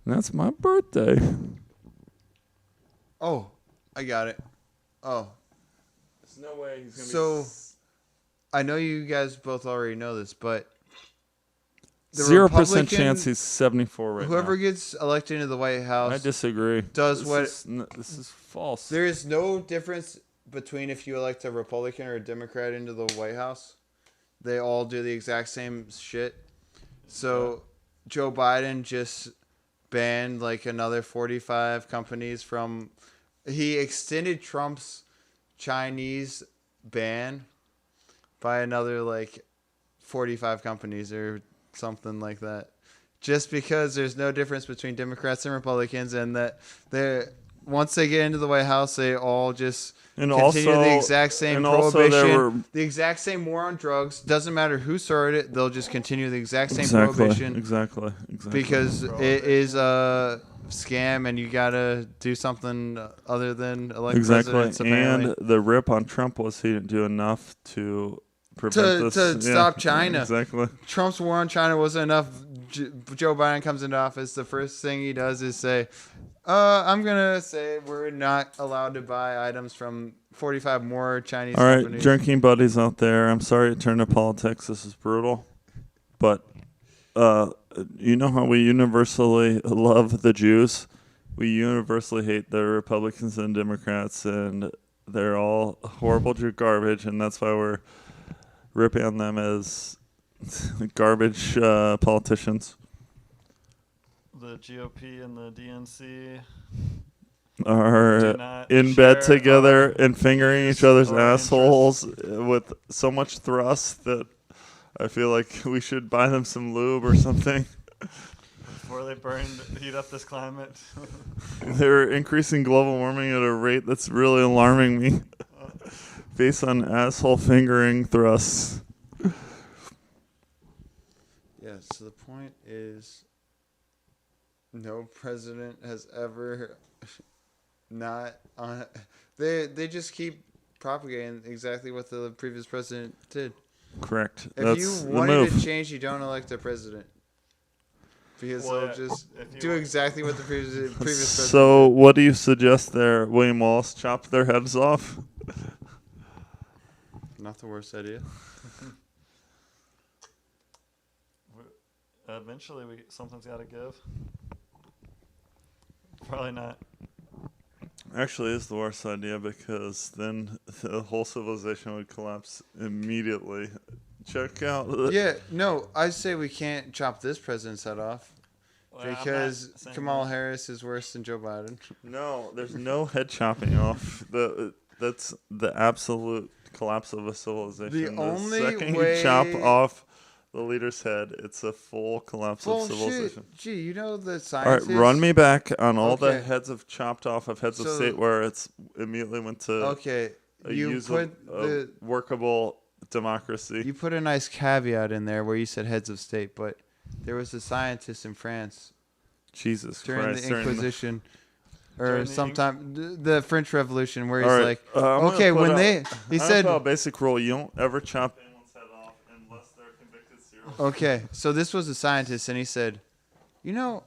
that's my birthday. Oh, I got it. Oh, There's no way he's gonna So- I know you guys both already know this, but the 0% Republican- chance he's 74 right whoever now. gets elected into the White House, I disagree. does this what- this is false. there is no difference between if you elect a Republican or a Democrat into the White House. They all do the exact same shit. So Joe Biden just banned like another 45 companies from. He extended Trump's Chinese ban by another like 45 companies or something like that. Just because there's no difference between Democrats and Republicans, and that they're once they get into the White House, they all just And continue also, the exact same and also there prohibition, were the exact same war on drugs. Doesn't matter who started it; they'll just continue the exact same exactly, prohibition exactly. because it is a scam, and you gotta do something other than elect Exactly, presidents. Apparently. and the rip on Trump was he didn't do enough to prevent To this. stop China. Exactly. Trump's war on China wasn't enough. Joe Biden comes into office. The first thing he does is say, I'm going to say we're not allowed to buy items from 45 more Chinese All right, companies. drinking buddies out there. I'm sorry to turn to politics. This is brutal, but you know how we universally love the Jews. We universally hate the Republicans and Democrats, and they're all horrible garbage, and that's why we're ripping on them as garbage politicians. The GOP and the DNC Are do not in bed share together our and fingering each other's or assholes with so much thrust that I feel like we should buy them some lube or something. before they heat up this climate. They're increasing global warming at a rate that's really alarming me based on asshole fingering thrusts. Yeah, so the point is no president has ever not on they just keep propagating exactly what the previous president did. Correct. If That's you the wanted move. to change, you don't elect a president. Because Well, they'll just if you do want- exactly what the previous president So, what do you suggest there, William Wallace? Chop their heads off? did. Not the worst idea. Eventually, something's got to give. Probably not. Actually, it's the worst idea because then the whole civilization would collapse immediately. Check out. Yeah, no, I say we can't chop this president's head off Well, I'm not because saying Kamala that. Harris is worse than Joe Biden. No, there's no head chopping off. That's the absolute collapse of a civilization. The only second way- you chop off the leader's head, it's a full collapse of Bullshit. civilization. Gee, you know the All right, scientists. run me back on all the Okay. heads of chopped off of heads of So- state where it's immediately went to Okay, a you usable, put the workable democracy. you put a nice caveat in there where you said heads of state, but there was a scientist in France Jesus during Christ! the during Inquisition, or During the sometime the French Revolution, where he's All right, like, I'm gonna okay, put when out- they I'm he gonna said, put out a basic rule: you don't ever chop anyone's head off unless they're convicted serial. okay, so this was a scientist, and he said, you know,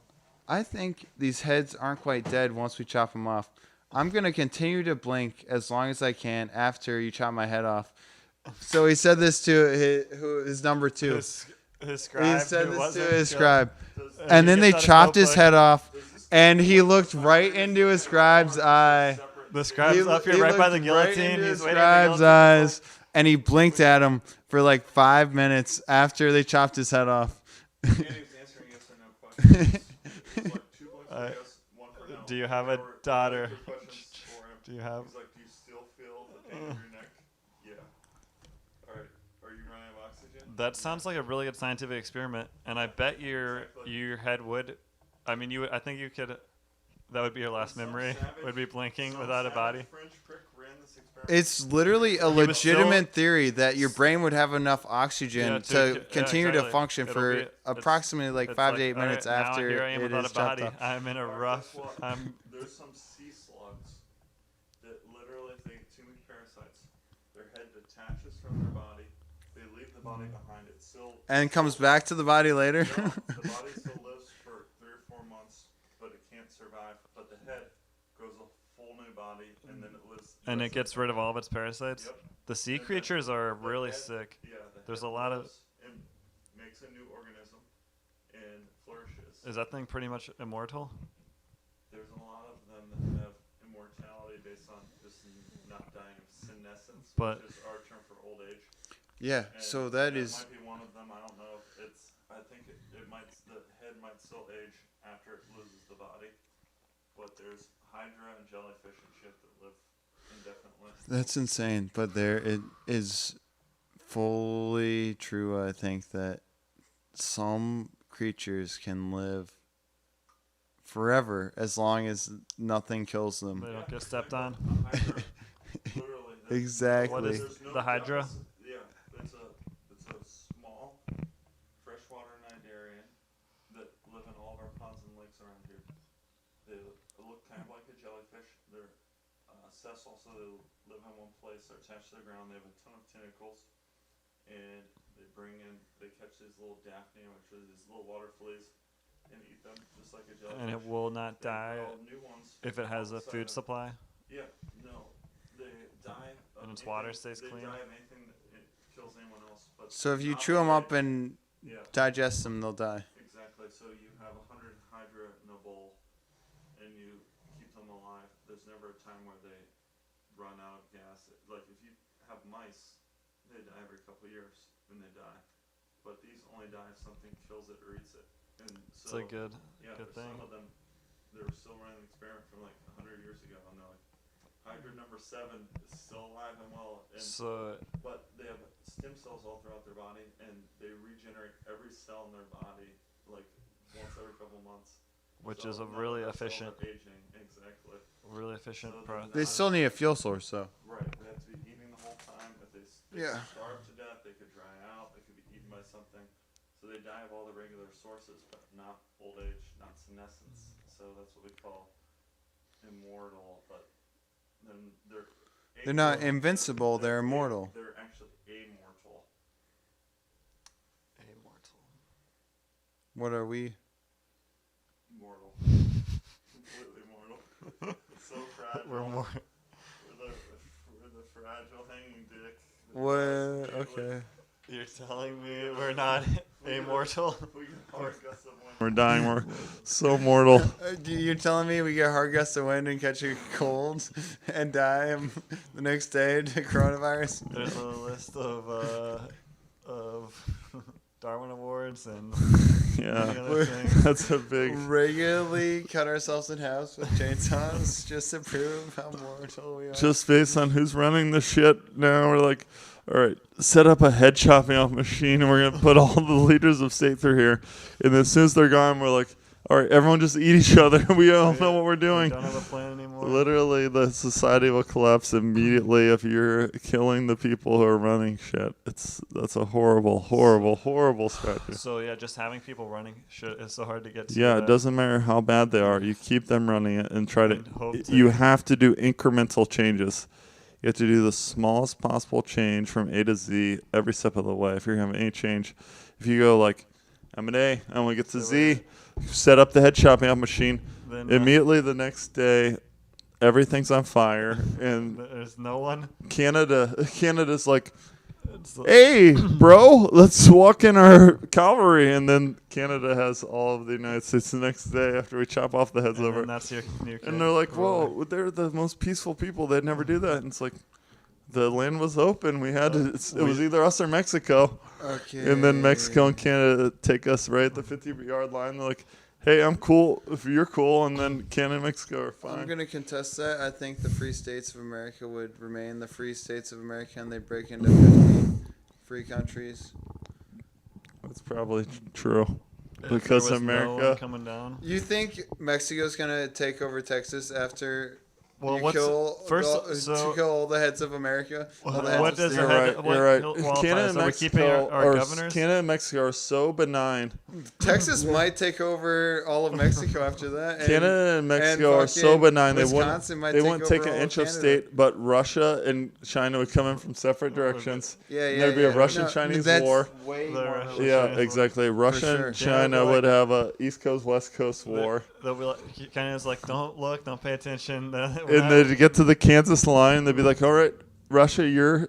I think these heads aren't quite dead once we chop them off. I'm gonna continue to blink as long as I can after you chop my head off. So he said this to his number two. His He scribe. said who this to wasn't his killed. scribe. And And he then they gets out chopped his notebook. head off, and he looked right into his scribe's eye. The scribe's up here right by the guillotine. He's waiting scribe's for the eyes, and he blinked at him for like 5 minutes after they chopped his head off. Do you have a daughter? Do you have? He's like, do you still feel the pain in your neck? Yeah. All right. Are you running out of oxygen? That sounds like a really good scientific experiment, and I bet your head would. I mean, you. I think you could. That would be your last memory. Would be blinking without a body. French prick ran this experiment It's literally a was legitimate still- theory that your brain would have enough oxygen Yeah, to continue to exactly. function It'll for be- approximately like it's 5 to 8 all right, minutes now after here I am it without is a chopped body. off. I'm in a rough. I'm There's some sea slugs that literally, if they eat too many parasites, their head detaches from their body. They leave the body behind. It still And comes back to the body later. No, the body still lives for 3 or 4 months, but it can't survive. But the head grows a full new body, and then it lives. and it gets rid of all of its parasites. Yep. The sea And then creatures are the really head- sick. Yeah, the There's head a lot of- lives and makes a new organism and flourishes. Is that thing pretty much immortal? There's a lot of them that have immortality based on just not dying of senescence, But- which is our term for old age. Yeah, And so that is might be one of them. I don't know. I think it might. The head might still age after it loses the body, but there's hydra and jellyfish and shit that live indefinitely. that's insane, but there it is fully true. I think that some creatures can live forever as long as nothing kills them. They don't get stepped on. A hydra, literally. Exactly. What is There's no the hydra? guts. Yeah, it's a small freshwater cnidarian that live in all of our ponds and lakes around here. They look kind of like a jellyfish. They're sessile, so they live in one place. They're attached to the ground. They have a ton of tentacles, and they catch these little daphnia, which are these little water fleas, and eat them just like a jellyfish. And it will not They die grow new ones if it has a outside food of- supply. Yeah, no, they die. Of And its water anything- stays they clean? die of anything that it kills anyone else. But So if you not chew them up really. and Yeah, digest them, they'll die. exactly. So you have 100 hydra in a bowl, and you keep them alive. There's never a time where they run out of gas. Like if you have mice, they die every couple of years, and they die. But these only die if something kills it or eats it. And It's so a good there's thing. some of them. They were still running the experiment from like 100 years ago, and they're like, hydra number 7 is still alive and well, and So but they have stem cells all throughout their body, and they regenerate every cell in their body like once every couple months. which So is a none of really their cells efficient, are aging. Exactly. really efficient So process. They still need a fuel source, though. Right. They have to be eating the whole time. If they Yeah. starve to death, they could dry out. They could be eaten by something. So they die of all the regular sources, but not old age, not senescence. So that's what we call immortal. But then They're not amoral. invincible, they're immortal. They're actually immortal. Immortal. What are we? Mortal. Completely mortal. So fragile. We're more. We're the fragile hanging dick. What? Okay. You're telling me we're not immortal? We get hard gusts of wind. We're dying. We're so mortal. You're telling me we get hard gusts of wind and catch a cold and die the next day to coronavirus? There's a list of Darwin Awards and Yeah. many other things. That's a big. Regularly cut ourselves in half with chainsaws just to prove how mortal we are. Just based on who's running the shit now, we're like, all right, set up a head chopping off machine, and we're gonna put all the leaders of state through here. And as soon as they're gone, we're like, all right, everyone just eat each other. We don't know what we're We doing. don't have a plan anymore. Literally, the society will collapse immediately if you're killing the people who are running shit. That's a horrible, horrible, horrible strategy. So yeah, just having people running shit is so hard to get to. Yeah, that. it doesn't matter how bad they are. You keep them running it and try And hope to. to- You have to do incremental changes. You have to do the smallest possible change from A to Z every step of the way. If you're having any change, if you go like, I'm at A, I want to get to So Z, set up the head chopping off machine. Then Immediately the next day, everything's on fire, and there's no one. Canada's like, It's hey, bro, let's walk in our cavalry. And then Canada has all of the United States the next day after we chop off the heads and over. then that's your new And they're like, whoa, they're the most peaceful people. They'd never do that. And it's like, the land was open. We had to, it was either us or Mexico. Okay. And then Mexico and Canada take us right at the 50-yard line. They're like, hey, I'm cool if you're cool. And then Canada and Mexico are fine. I'm going to contest that. I think the free states of America would remain the free states of America and they break into 50 free countries. That's probably true. If Because there was no America- one coming down. You think Mexico's going to take over Texas after Well, you what's kill first? to So kill all the heads of America. All the heads what of does state. the You're head? right. What You're right. qualifies? Canada and So we're keeping Mexico, our governors. Canada and Mexico are so benign. Texas might take over all of Mexico after that. Canada and Mexico are so fucking benign. Wisconsin might They take wouldn't over take an all of inch of Canada. state, but Russia and China would come in from separate directions. Yeah, And yeah. there'd be a yeah. Russian-Chinese that's war. Way The more Russian- realistic. Yeah, Chinese exactly. Russia sure. and China Yeah, would have a East Coast West Coast war, They'll be like, Canada's like, don't look, don't pay attention. and they'd get to the Kansas line. They'd be like, "All right, Russia, you're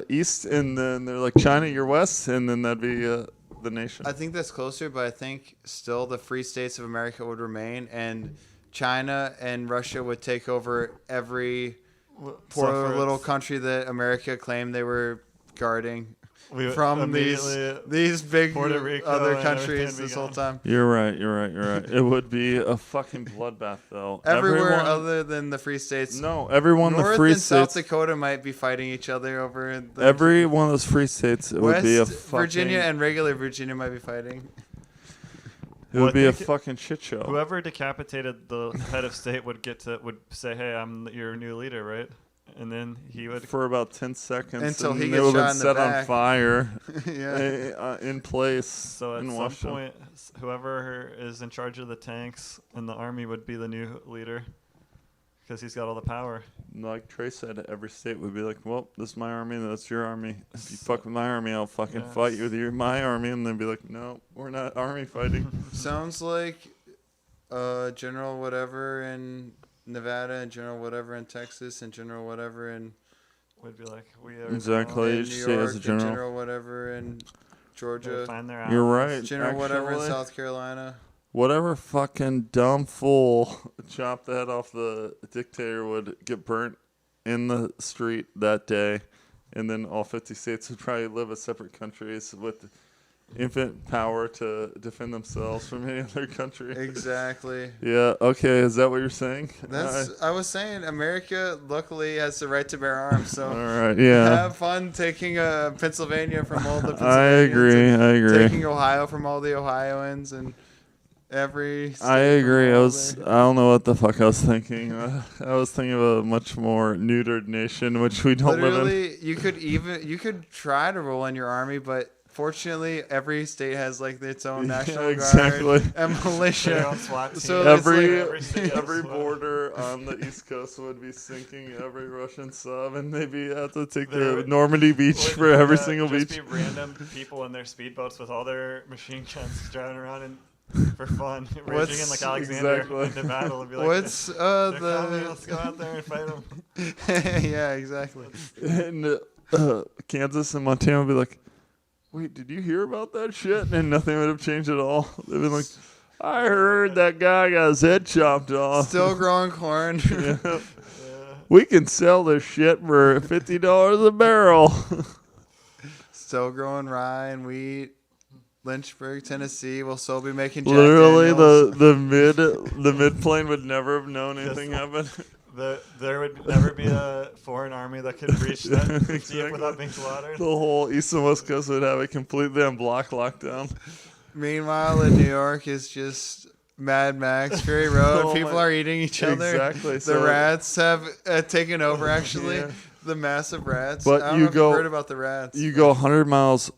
east," and then they're like, "China, you're west," and then that'd be the nation. I think that's closer, but I think still the free states of America would remain, and China and Russia would take over every poor little country that America claimed they were guarding from these big Puerto Rico other and countries everything this be whole gone. time. You're right. You're right. You're right. It would be a fucking bloodbath, though. Everywhere Everyone- other than the free states. No, everyone in the North free and South states. Dakota might be fighting each other over the Every one of those free states, it would West be a fucking. Virginia and regular Virginia might be fighting. It would Well, be I a think fucking shit show. Whoever decapitated the head of state would say, "Hey, I'm your new leader," right? And then he would. For about 10 seconds Until and he it gets would shot have in the set on back. fire Yeah. in place So at in some Washington. point, whoever is in charge of the tanks and the army would be the new leader, because he's got all the power. Like Trey said, every state would be like, "Well, this is my army, that's your army. If you fuck with my army, I'll fucking Yes. fight you with my army." And they'd be like, "No, we're not army fighting." Sounds like General whatever in Nevada and General whatever in Texas and General whatever in Would be like, we are Exactly. in Each New state York has a and general. General whatever in Georgia. Find their You're allies. right. General whatever in actually. South Carolina. Whatever fucking dumb fool chopped the head off the dictator would get burnt in the street that day, and then all 50 states would probably live as separate countries with infinite power to defend themselves from any other country. Exactly. Yeah. Okay. Is that what you're saying? That's I was saying America luckily has the right to bear arms, so all right. Yeah. have fun taking Pennsylvania from all the I Pennsylvanians agree. and I agree. taking Ohio from all the Ohioans and every state I from agree. all I don't know what the fuck I was thinking. I was thinking of a much more neutered nation, which we don't live in. Literally, you could try to roll in your army, but fortunately, every state has like its own Yeah, national exactly. guard and Their militia. own SWAT team. So it's Every like- every state has every SWAT. border on the East Coast would be sinking every Russian sub, and maybe have to take There the would- Normandy beach Would, for every yeah, single just beach. be random people in their speedboats with all their machine guns driving around and for fun, raging in like Alexander exactly. into battle and be like, What's "They're coming, let's the? go out there and fight them." Yeah, exactly. And Kansas and Montana would be like, "Wait, did you hear about that shit?" And nothing would have changed at all. They'd be like, "I heard that guy got his head chopped off. Still growing corn. Yeah. We can sell this shit for $50 a barrel." Still growing rye and wheat. Lynchburg, Tennessee will still be making Jack Literally, Daniels. the mid plane would never have known anything happened. There would never be a foreign army that could reach that deep Exactly. without being slaughtered. The whole East and West Coast would have it completely on block lockdown. Meanwhile, in New York is just Mad Max, Fury Road. Oh People my- are eating each other. Exactly. The so- rats have taken over, actually. Yeah. The massive rats. But I don't you know if go- you've heard about the rats. You go 100 miles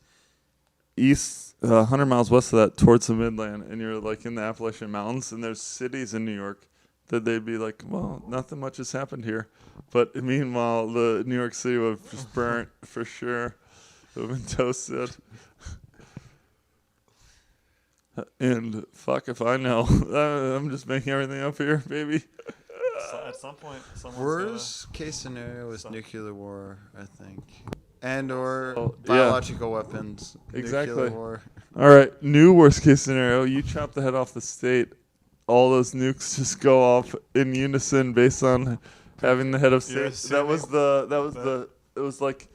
east, 100 miles west of that towards the Midland, and you're like in the Appalachian Mountains, and there's cities in New York that they'd be like, "Well, nothing much has happened here." But meanwhile, the New York City would have just burnt for sure. It would have been toasted. And fuck if I know. I'm just making everything up here, baby. So at some point, someone's Worst case scenario is nuclear war, I think. And or Oh, yeah. biological weapons. Exactly. Nuclear war. All right, new worst case scenario. You chop the head off the state. All those nukes just go off in unison based on having the head of You're state. That was assuming it was like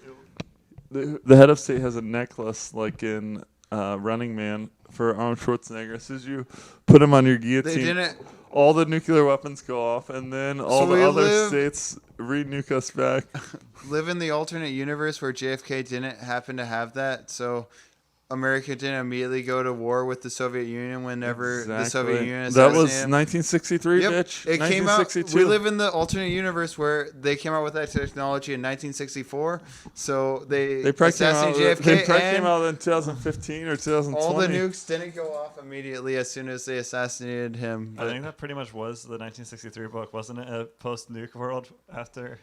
the head of state has a necklace like in Running Man for Arnold Schwarzenegger. As soon as you put him on your They guillotine, didn't. all the nuclear weapons go off, and then all So the we other live- states re-nuke us back. Live in the alternate universe where JFK didn't happen to have that, so America didn't immediately go to war with the Soviet Union whenever the Soviet Exactly. Union That was assassinated him. 1963, Yep. bitch. It came out. 1962. We live in the alternate universe where they came out with that technology in 1964. So They probably assassinated JFK, They probably and came out in 2015 or 2020. all the nukes didn't go off immediately as soon as they assassinated him. I think that pretty much was the 1963 book, wasn't it? A post-nuke world after.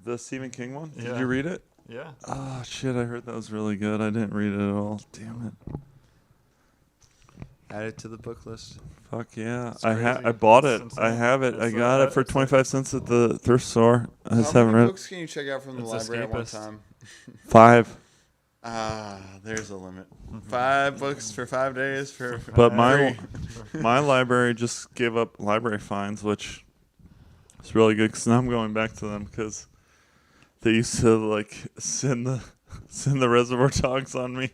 The Stephen King one. Did Yeah. you read it? Yeah. Oh shit! I heard that was really good. I didn't read it at all. Damn it. Add it to the book list. Fuck yeah! It's I crazy. bought It's it. insane. I have it. I It's, got it for it's 25 cents at the thrift store. I just How haven't many read books can you check out from the It's library at one escapist. time? 5. There's a limit. 5 books for 5 days for. But my free. my library just gave up library fines, which is really good because now I'm going back to them because they used to like send the Reservoir Dogs on me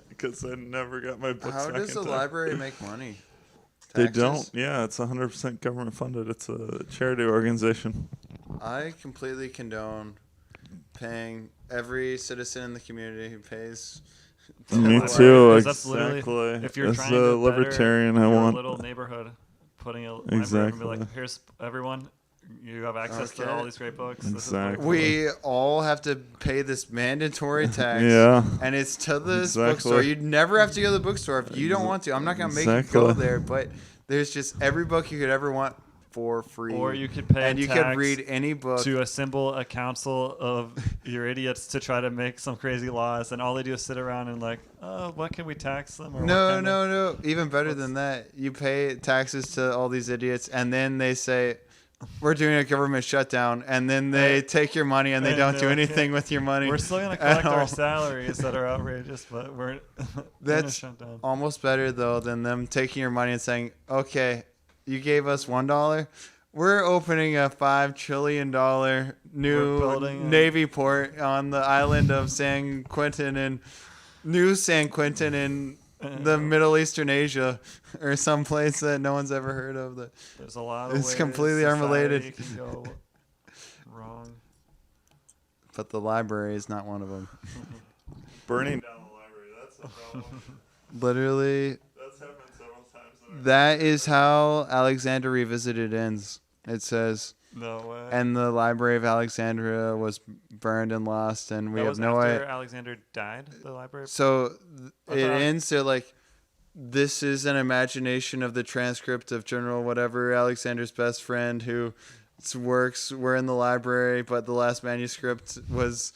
because I never got my books. How back does in the time. library make money? They Taxes? don't. Yeah, it's 100% government funded. It's a charity organization. I completely condone paying every citizen in the community who pays. to Me the too. library. Because that's literally- Exactly. If you're As trying a to libertarian, better I your want. little neighborhood, putting a library and be Exactly. like, here's everyone, you have access to Okay. all these great books. This is Exactly. We all have to pay this mandatory tax. Yeah. And it's to the Exactly. bookstore. You'd never have to go to the bookstore if you don't want to. I'm not going to make you go Exactly. there, but there's just every book you could ever want for free. Or you could pay and you tax could read any book. to assemble a council of your idiots to try to make some crazy laws, and all they do is sit around and like, oh, what can we tax them? Or what No, kind no, of- no. Even better than that. You pay taxes to all these idiots, and then they say, we're doing a government shutdown, and then they take your money and they And don't they're do like, anything with your money. We're still gonna at collect our all. salaries that are outrageous, but we're That's shut down. almost better, though, than them taking your money and saying, okay, you gave us $1. We're opening a $5 trillion We're new building a- Navy port on the island of San Quentin in New San Quentin in the Middle Eastern Asia or some place that no one's ever heard of. That There's a lot of It's ways completely unrelated. society can go wrong. But the library is not one of them. Burning down the library. That's a problem. Literally, That's happened several times. in our- that is how Alexander Revisited ends. It says, No way. and the Library of Alexandria was burned and lost, and we that have was no after idea. Alexander died. The library. So I it thought- ends to like, this is an imagination of the transcript of General whatever, Alexander's best friend, who works were in the library, but the last manuscript was.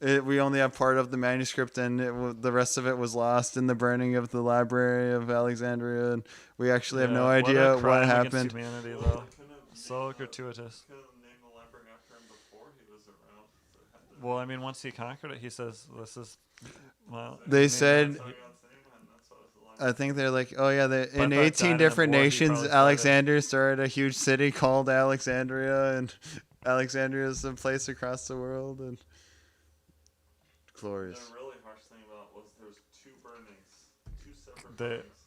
We only have part of the manuscript, and the rest of it was lost in the burning of the Library of Alexandria, and we actually have no Yeah, idea a what crime against happened. Humanity, Well, though. they couldn't have So named the- gratuitous. couldn't have named the library after him before he was around. So it had to- Well, I mean, once he conquered it, he says, "This is." Well, They I mean, said- That's how he got his name, and that's why it was the library. I think they're like, oh yeah, But in if that died 18 in a different war, he nations, probably started- Alexander started a huge city called Alexandria, and Alexandria is a place across the world, and glorious. The really harsh thing about was there was 2 burnings, 2 separate They- burnings.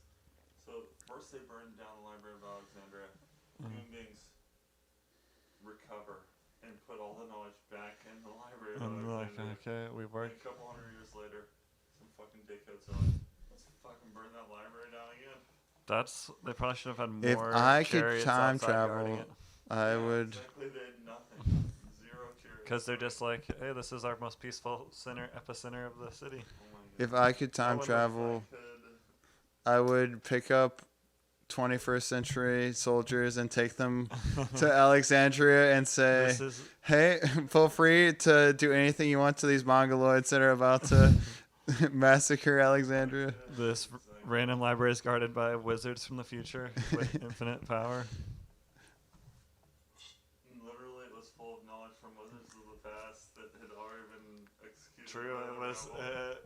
So first they burned down the Library of Alexandria. Human beings recover and put all the knowledge back in the Library of I'm like, Alexandria. okay, we And worked. a couple hundred years later, some fucking dickheads are like, let's fucking burn that library down again. That's they probably should have had If more. I could chariots time outside guarding travel, it. I Yeah, would. Exactly, they had nothing. 0 curiosity. Because they're just like, hey, this is our most peaceful epicenter of the city. Oh my God. If I could time would- travel, I could- I would pick up 21st century soldiers and take them to Alexandria and say, This is hey, feel free to do anything you want to these Mongoloids that are about to massacre Alexandria. this random library is guarded by wizards from the future with infinite power. Literally, it was full of knowledge from wizards of the past that had already been executed. True, by it the was. rebel.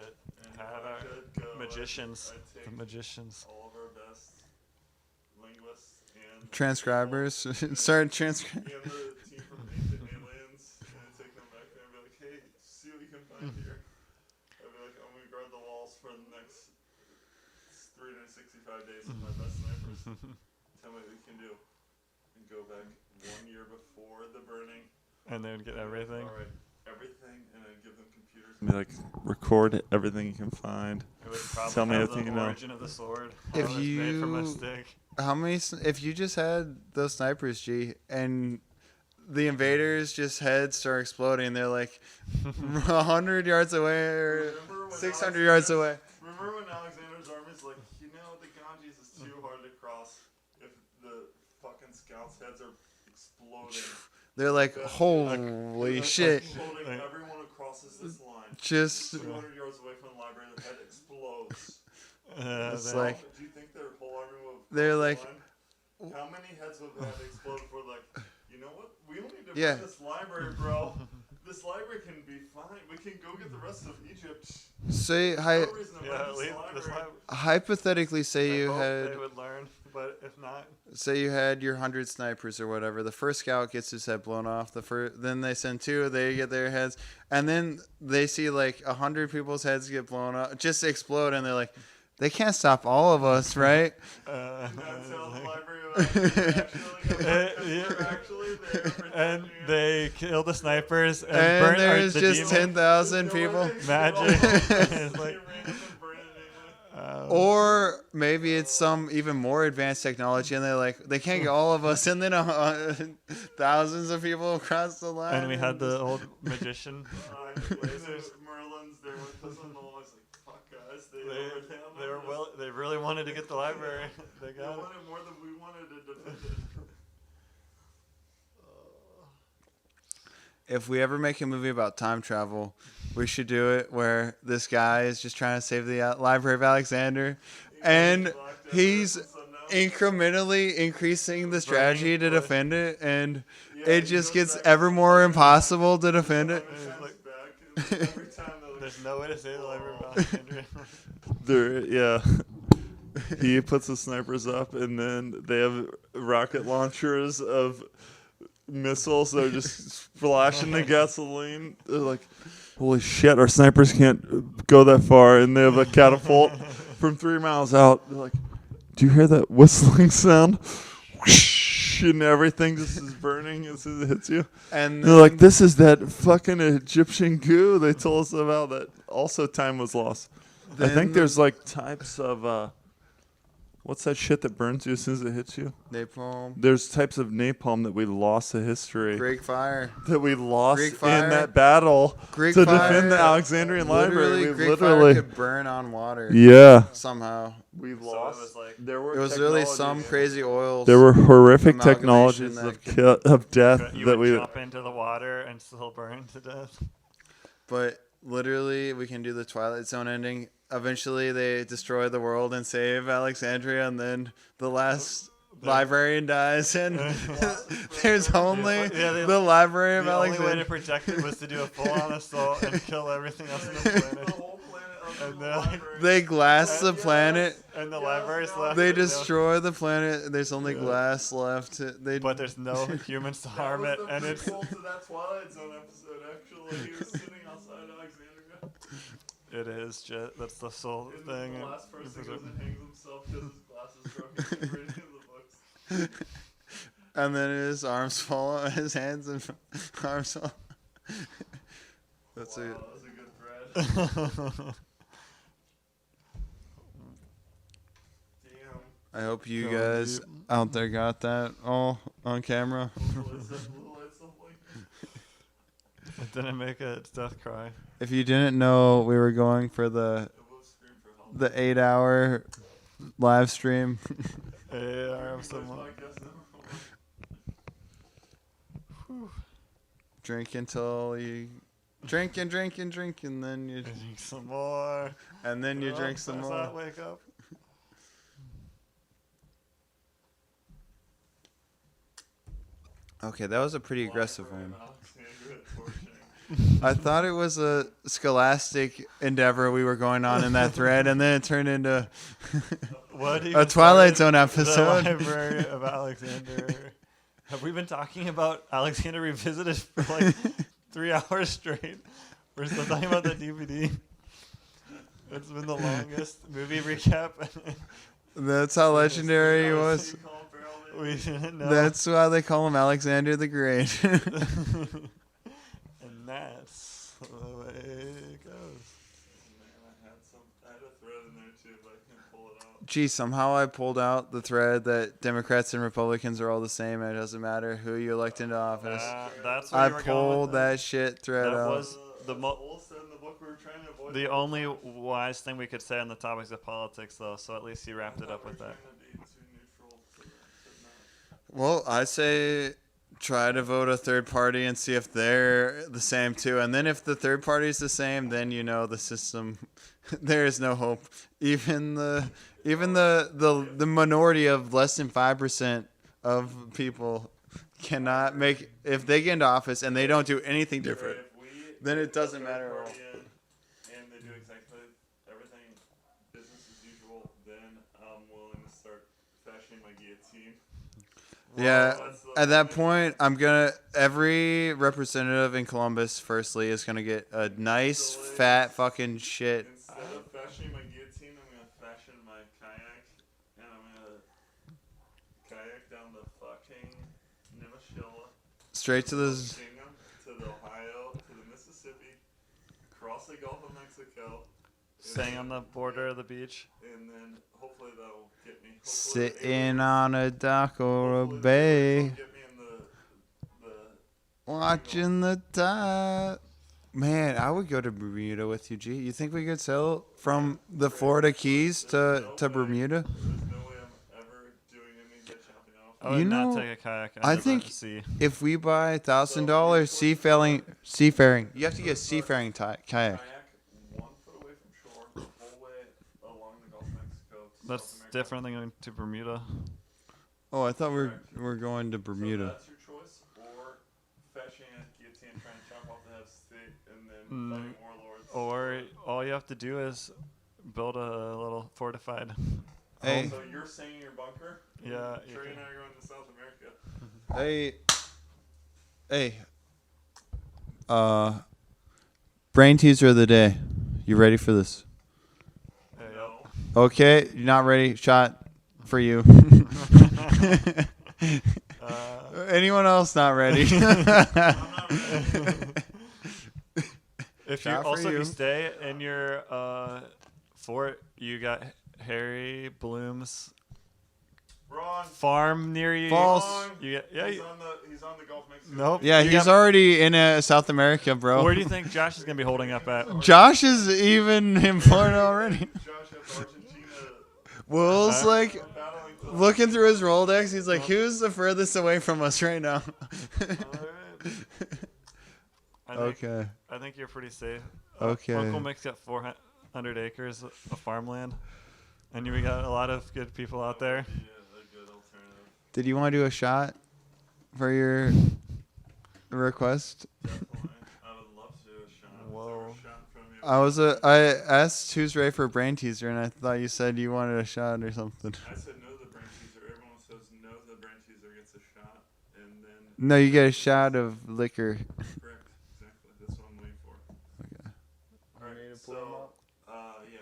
It And had if I our could go, magicians. I'd take The magicians. all of our best linguists and Transcribers. Start transcribing. and the team from Ancient Aliens and take them back there and be like, hey, see what you can find here. I'd be like, I'm gonna guard the walls for the next 365 days with my best snipers. Tell me what you can do. And go back 1 year before the burning. And then get everything. All right, everything and then give them computers and be like, record everything you can find. It would probably Tell me have everything the you know. origin of the sword. If how it's made from a you- stick. How many? If you just had those snipers, G, and the invaders' just heads start exploding, they're like 100 yards away or Remember when 600 yards away. Remember when Alexander's army's like, the Ganges is too hard to cross if the fucking scouts' heads are exploding. They're like, holy shit! Exploding, everyone who crosses this line. Just 200 yards away from the library, the head explodes. It's They- like Do you think their whole army will? they're cross like, the line? How many heads would have explode for like? You know what? We don't need to Yeah. burn this library, bro. This library can be fine. We can go get the rest of Egypt. say No hi. reason to yeah, burn this leave this library. Hypothetically, say I you hope had they would learn, but if not, say you had your 100 snipers or whatever. The first scout gets his head blown off. Then they send 2. They get their heads, and then they see like 100 people's heads get blown up, just explode, and they're like, they can't stop all of us, right? That's it's how the like- library actually and they kill the snipers and, And burn there's the just demon. 10,000 people. Magic. It's like, Or maybe it's some even more advanced technology, and they're like, they can't get all of us, and then thousands of people across the line. and we had the old magician. Merlin's there with us and all. I was like, fuck guys, They really wanted to get the library. They They got it. wanted more than we wanted to defend it. If we ever make a movie about time travel, we should do it where this guy is just trying to save the Library of Alexander, and he's incrementally increasing the strategy to defend it, and it just gets ever more impossible to defend it. Every time There's no way to save the library of Alexandria. yeah. He puts the snipers up, and then they have rocket launchers of missiles that are just splashing the gasoline. They're like, holy shit, our snipers can't go that far. And they have a catapult from 3 miles out. They're like, do you hear that whistling sound? Whoosh, and everything just is burning as soon as it hits you. And They're like, this is that fucking Egyptian goo they told us about that also time was lost. I think Then- there's like types of what's that shit that burns you as soon as it hits you? napalm, There's types of napalm that we lost to history. Greek fire, That we lost Greek in fire. that battle Greek to fire. defend the Alexandrian library. We Greek literally, fire could burn on water yeah, somehow. we So lost. it was like There were It was really technologies- some crazy oils. There were horrific amalgamation technologies that of could- of death you that would we. jump into the water and still burn to death. But literally, we can do the Twilight Zone ending. Eventually, they destroy the world and save Alexandria, and then the last librarian dies, and there's only Yeah, they- the Library of The only way to Alexandria. protect it was to do a full-on assault and kill everything else on the The planet. whole planet of And the they're like- library. They glass the planet. And the library's left. They and no- destroy the planet. There's only glass left. They But there's no humans to That harm was it, the and it's prequel to that Twilight Zone episode. Actually, he was sitting outside Alexandria. it is just that's the sole And thing. the last person goes and hangs himself because his glasses broke. He's reading the books. and then his arms fall, his hands and arms fall. That's Wow, it. that was a good thread. Damn. I hope you Going guys deep. out there got that all on camera. Little something. It didn't make a death cry. If you didn't know, we were going for the It will scream for help. 8-hour live stream. AR of First someone. podcast number 1. Drink until you drink and drink and drink, and then you Drink some more. Oh, drink some does more. that wake up? Okay, that was a pretty aggressive one. Alexandria torching. I thought it was a scholastic endeavor we were going on in that thread, and then it turned into What a even Twilight Zone started episode. The Library of Alexander. Have we been talking about Alexander Revisited for like 3 hours straight? We're still talking about that DVD. It's been the longest movie recap. That's how legendary he was. You call him Farrell, We didn't know. That's why they call him Alexander the Great. And that's gee, somehow I pulled out the thread that Democrats and Republicans are all the same and it doesn't matter who you elect into office. That's where I you were going pulled with that shit thread That out. was the oldest in the book we were trying to avoid. the only wise thing we could say on the topics of politics, though. So at least you wrapped it up with that. Well, I say try to vote a third party and see if they're the same too. And then if the third party is the same, then you know the system. There is no hope. Even the minority of less than 5% of people cannot make, if they get into office and they don't do anything different, then it doesn't matter at all. And they do exactly everything business as usual, then I'm willing to start fashioning my guillotine. Yeah, That's the at that only- point, every representative in Columbus, firstly, is gonna get a nice fat fucking shit. Instead of fashioning my guillotine, I'm gonna fashion my kayak, and I'm gonna kayak down the fucking Nemeshilla, Straight to the. Bingham, to the Ohio, to the Mississippi, across the Gulf of Mexico, Staying on the border of the beach. and then hopefully that'll get me. Sitting on a dock or a hopefully the bay, aliens will get me in the watching the tide. Man, I would go to Bermuda with you, G. You think we could sail from the Florida Keys to Bermuda? There's no way I'm ever doing any bitch hopping off. I would You not know, take a kayak. I under the think- sea. If we buy $1,000 seafaring, you have to get a seafaring kayak. Kayak 1 foot away from shore, the whole way along the Gulf of Mexico to That's South America. different than going to Bermuda. Oh, I thought we were going to So Bermuda. that's your choice, or fashioning a guillotine, trying to chop off the head of state, and then fighting warlords. Or all you have to do is build a little fortified. Hey, So you're saying your bunker? Yeah, you Trey can- and I are going to South America. hey. Brain teaser of the day. You ready for this? Hey, No. Okay, you're not ready. Shot for you. Anyone else not ready? If you Shot for also if you. you stay in your fort, you got Harry Bloom's Wrong. farm near you. False. You get, yeah. He's on the Gulf of Mexico. Nope. Yeah, You he's got- already in South America, bro. Where do you think Josh is gonna be holding up at? Josh is even in Florida already. Josh has Argentina Will's like battling to looking through his Rolodex. He's like, "Who's the furthest away from us right now?" Okay. I think you're pretty safe. Okay. Uncle Mick's got 400 acres of farmland, and we got a lot of good people out there. a good alternative. Did you want to do a shot for your request? Definitely. I would love to do a shot. Whoa. Is there a shot in front of you? I asked who's ready for a brain teaser, and I thought you said you wanted a shot or something. I said no to the brain teaser. Everyone says no to the brain teaser gets a shot, and then No, you get a shot of liquor. correct. Exactly. That's what I'm waiting for. Okay. All right. So, yeah.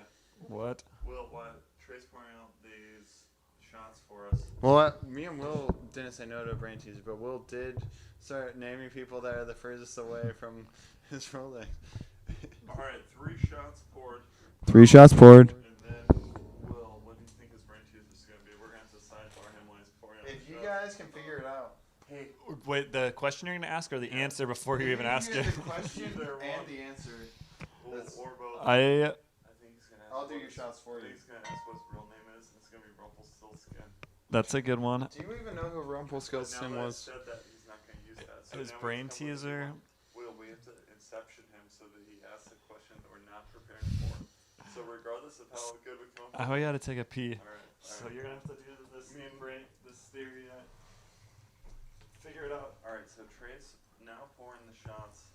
What? Will, why Trey's pouring out these shots for us? Well, me and Will didn't say no to a brain teaser, but Will did start naming people that are the furthest away from his Rolex. All right. 3 shots poured, 3 shots poured. and then Will, what do you think his brain teaser is gonna be? We're gonna have to sidebar him while he's pouring out. If the you shots. guys can figure it out. Hey, Wait, the question you're gonna ask or the answer before you even ask it? The question Either and one. the answer. That's- or both. I I think he's gonna. Ask I'll do what your his- shots for I think you. he's gonna ask what his real name is, and it's gonna be Rumpelstiltskin. that's a good one. Do you even know who Rumpelstiltskin Now that I was? said that, he's not gonna use that. So His now we brain have to come up with teaser. one. Will we have to inception him so that he asks a question that we're not prepared for? So regardless of how good we come up with. I gotta take a pee. All right. So you're gonna have to do this brain, this theory. Figure it out. All right. So Trey's now pouring the shots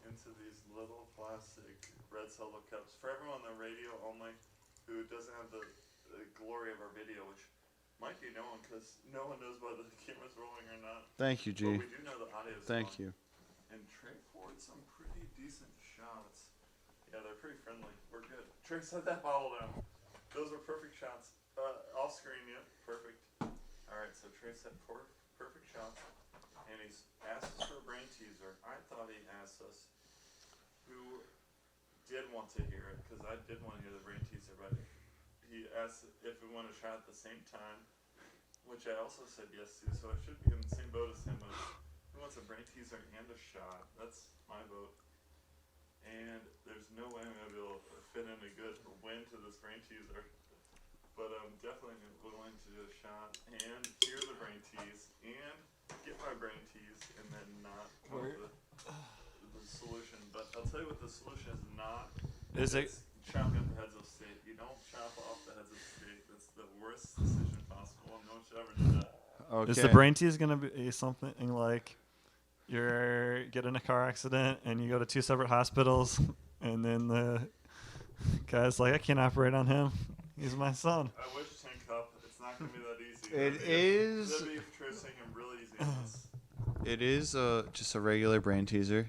into these little plastic red solo cups for everyone on the radio only who doesn't have the glory of our video, which might be no one because no one knows whether the camera's rolling or not. Thank you, But G. we do know the audio's Thank on. you. And Trey poured some pretty decent shots. Yeah, they're pretty friendly. We're good. Trey, set that bottle down. Those were perfect shots. Off screen, yeah, perfect. All right, so Trey set 4 perfect shots, and he's asked us for a brain teaser. I thought he asked us who did want to hear it, because I did want to hear the brain teaser, but he asked if we want to try at the same time, which I also said yes to. So I should be in the same boat as him. Who wants a brain teaser and a shot? That's my vote. And there's no way I'm gonna be able to fit in a good win to this brain teaser. But I'm definitely willing to do a shot and hear the brain tease and get my brain tease and then not come up with the solution. But I'll tell you what the solution is not. Is it? It's chopping up the heads of state. You don't chop off the heads of state. That's the worst decision possible. No one should ever do that. Okay. Is the brain tease gonna be something like you're get in a car accident and you go to 2 separate hospitals, and then the guy's like, I can't operate on him. He's my son. I wish Tank Cup. It's not gonna be that easy. It is. That'd be tracing him really easy. on this. It is just a regular brain teaser.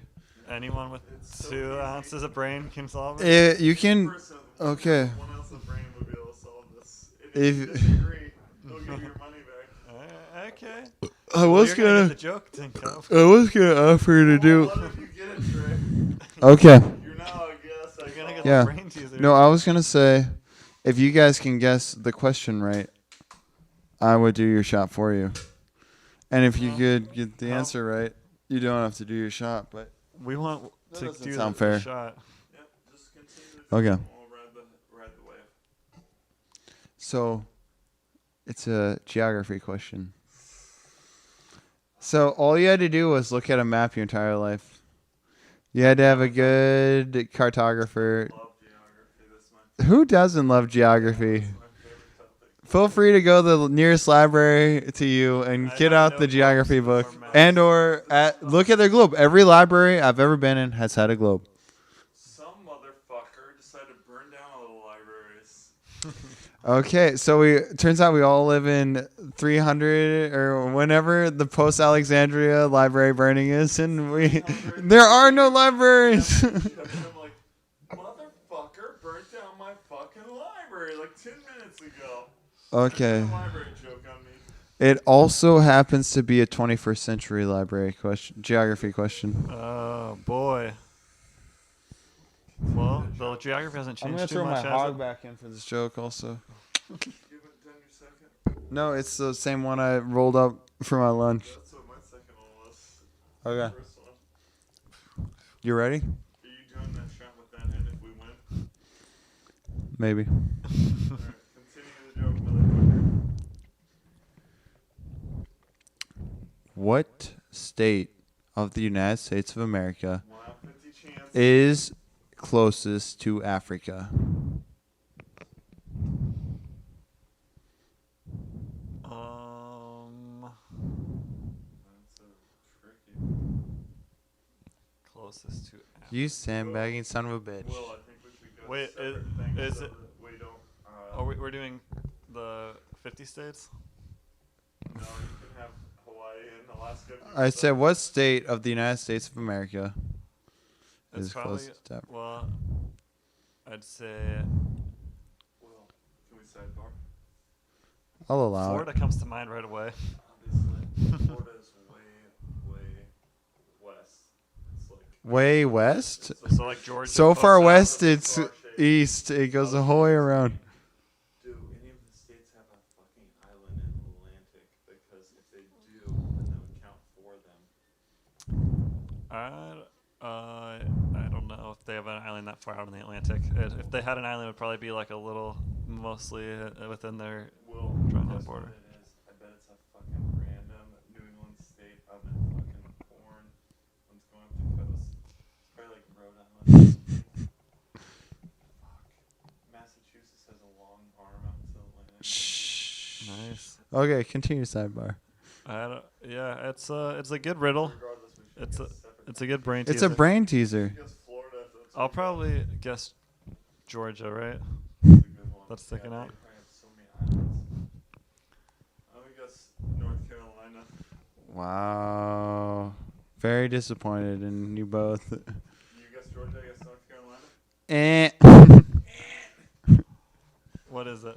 Anyone with It's so 2 easy. ounces of brain can solve it. You can. Person, Okay. 1 ounce of brain would be able to solve this. If- If you disagree, they'll give you your money back. Okay. I Well, was you're gonna gonna. get the joke, Tank Cup. I was gonna offer to do. What if you get it, Trey? Okay. You're now a guest. You're gonna get Yeah. the brain teaser. No, I was gonna say, if you guys can guess the question right, I would do your shot for you. And if you could get the How? answer right, you don't have to do your shot. But We want That to doesn't do sound the fair. shot. Yep, just continue to Okay. We'll ride the wave. so, it's a geography question. So all you had to do was look at a map your entire life. You had to have a good cartographer. Love geography. That's Who doesn't love geography? my favorite topic. Feel free to go to the nearest library to you and I get have out the notebooks geography or book maps. and or look at their globe. Every library I've ever been in has had a globe. Some motherfucker decided to burn down all the libraries. Okay, so turns out we all live in 300 or whenever the post Alexandria library burning is, and there are no libraries. I'm like, motherfucker burnt down my fucking library like 10 minutes ago. Okay. There's a library joke on me. It also happens to be a 21st century library question, geography question. Oh boy. Well, the geography hasn't changed too much, has it? back in for this joke also. You haven't done your second? No, it's the same one I rolled up for my lunch. That's what my second one was. Okay. First one. You ready? Are you doing that shot with that in if we win? Maybe. Alright, continue the joke, motherfucker. What state of the United States of America 1 out of 50 chance. is closest to Africa? That's a tricky. Closest to. You sandbagging son of a bitch. Will, I think we should go Wait, separate is- things is so it- that we don't. Oh, we're doing the 50 states. No, you can have Hawaii and Alaska. if you I decide. said, what state of the United States of America It's is probably closest to Africa? well. I'd say Will, can we sidebar? I'll allow Florida comes to mind right away. Obviously, Florida is way west. It's like it. Way west? So like Georgia. So close far south. west, it's Star shape. east. It goes the whole way around. Do any of the states have a fucking island in the Atlantic? Because if they do, then that would count for them. I don't know if they have an island that far out in the Atlantic. If they had an island, it would probably be like a little, mostly within their. Will, Trying to guess border. what it is? I bet it's a fucking random New England state up in fucking corn. One's going up the coast. It's probably like Rhode Island. Fuck. Massachusetts has a long arm out to the Atlantic. Shh. Nice. Okay, continue sidebar. Yeah, it's a good riddle. Regardless, we should It's guess a separate it's a good brain It's a teaser. brain teaser. Guess Florida. if that's I'll what you probably guess Georgia, right? got. That's a good one. That's sticking Yeah, out. they probably have so many islands. I would guess North Carolina. Wow. Very disappointed in you both. You guess Georgia, I guess North Carolina. What is it?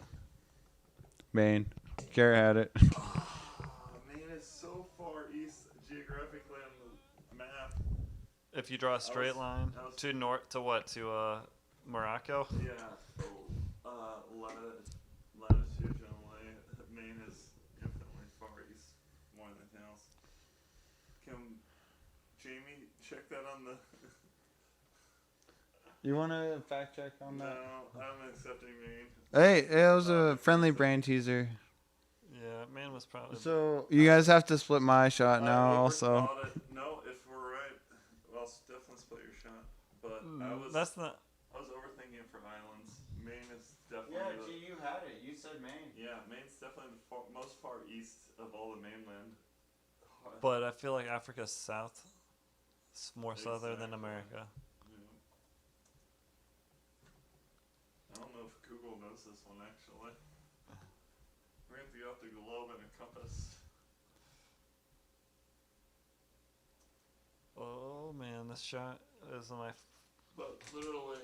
Maine. Garrett had it. Oh, Maine is so far east geographically on the map. If you draw a straight line I was- to north to what to Morocco? Yeah. So, Maine is infinitely far east more than anything else. Can Jamie check that on the? You want to fact check on No, that? I'm accepting Maine. Hey, it was a friendly brain teaser. Yeah, Maine was probably. So you guys have to split my shot now, I also. overthought it. No, if we're right, well, definitely split your shot. But I was That's not. I was overthinking it for islands. Maine is definitely you had it. You said Maine. yeah, Maine's definitely the most far east of all the mainland. But I feel like Africa's south. It's more southern than Exactly. America. Yeah. I don't know if Google knows this one actually. We're gonna have to go off the globe and a compass. Oh man, this shot is my. But literally,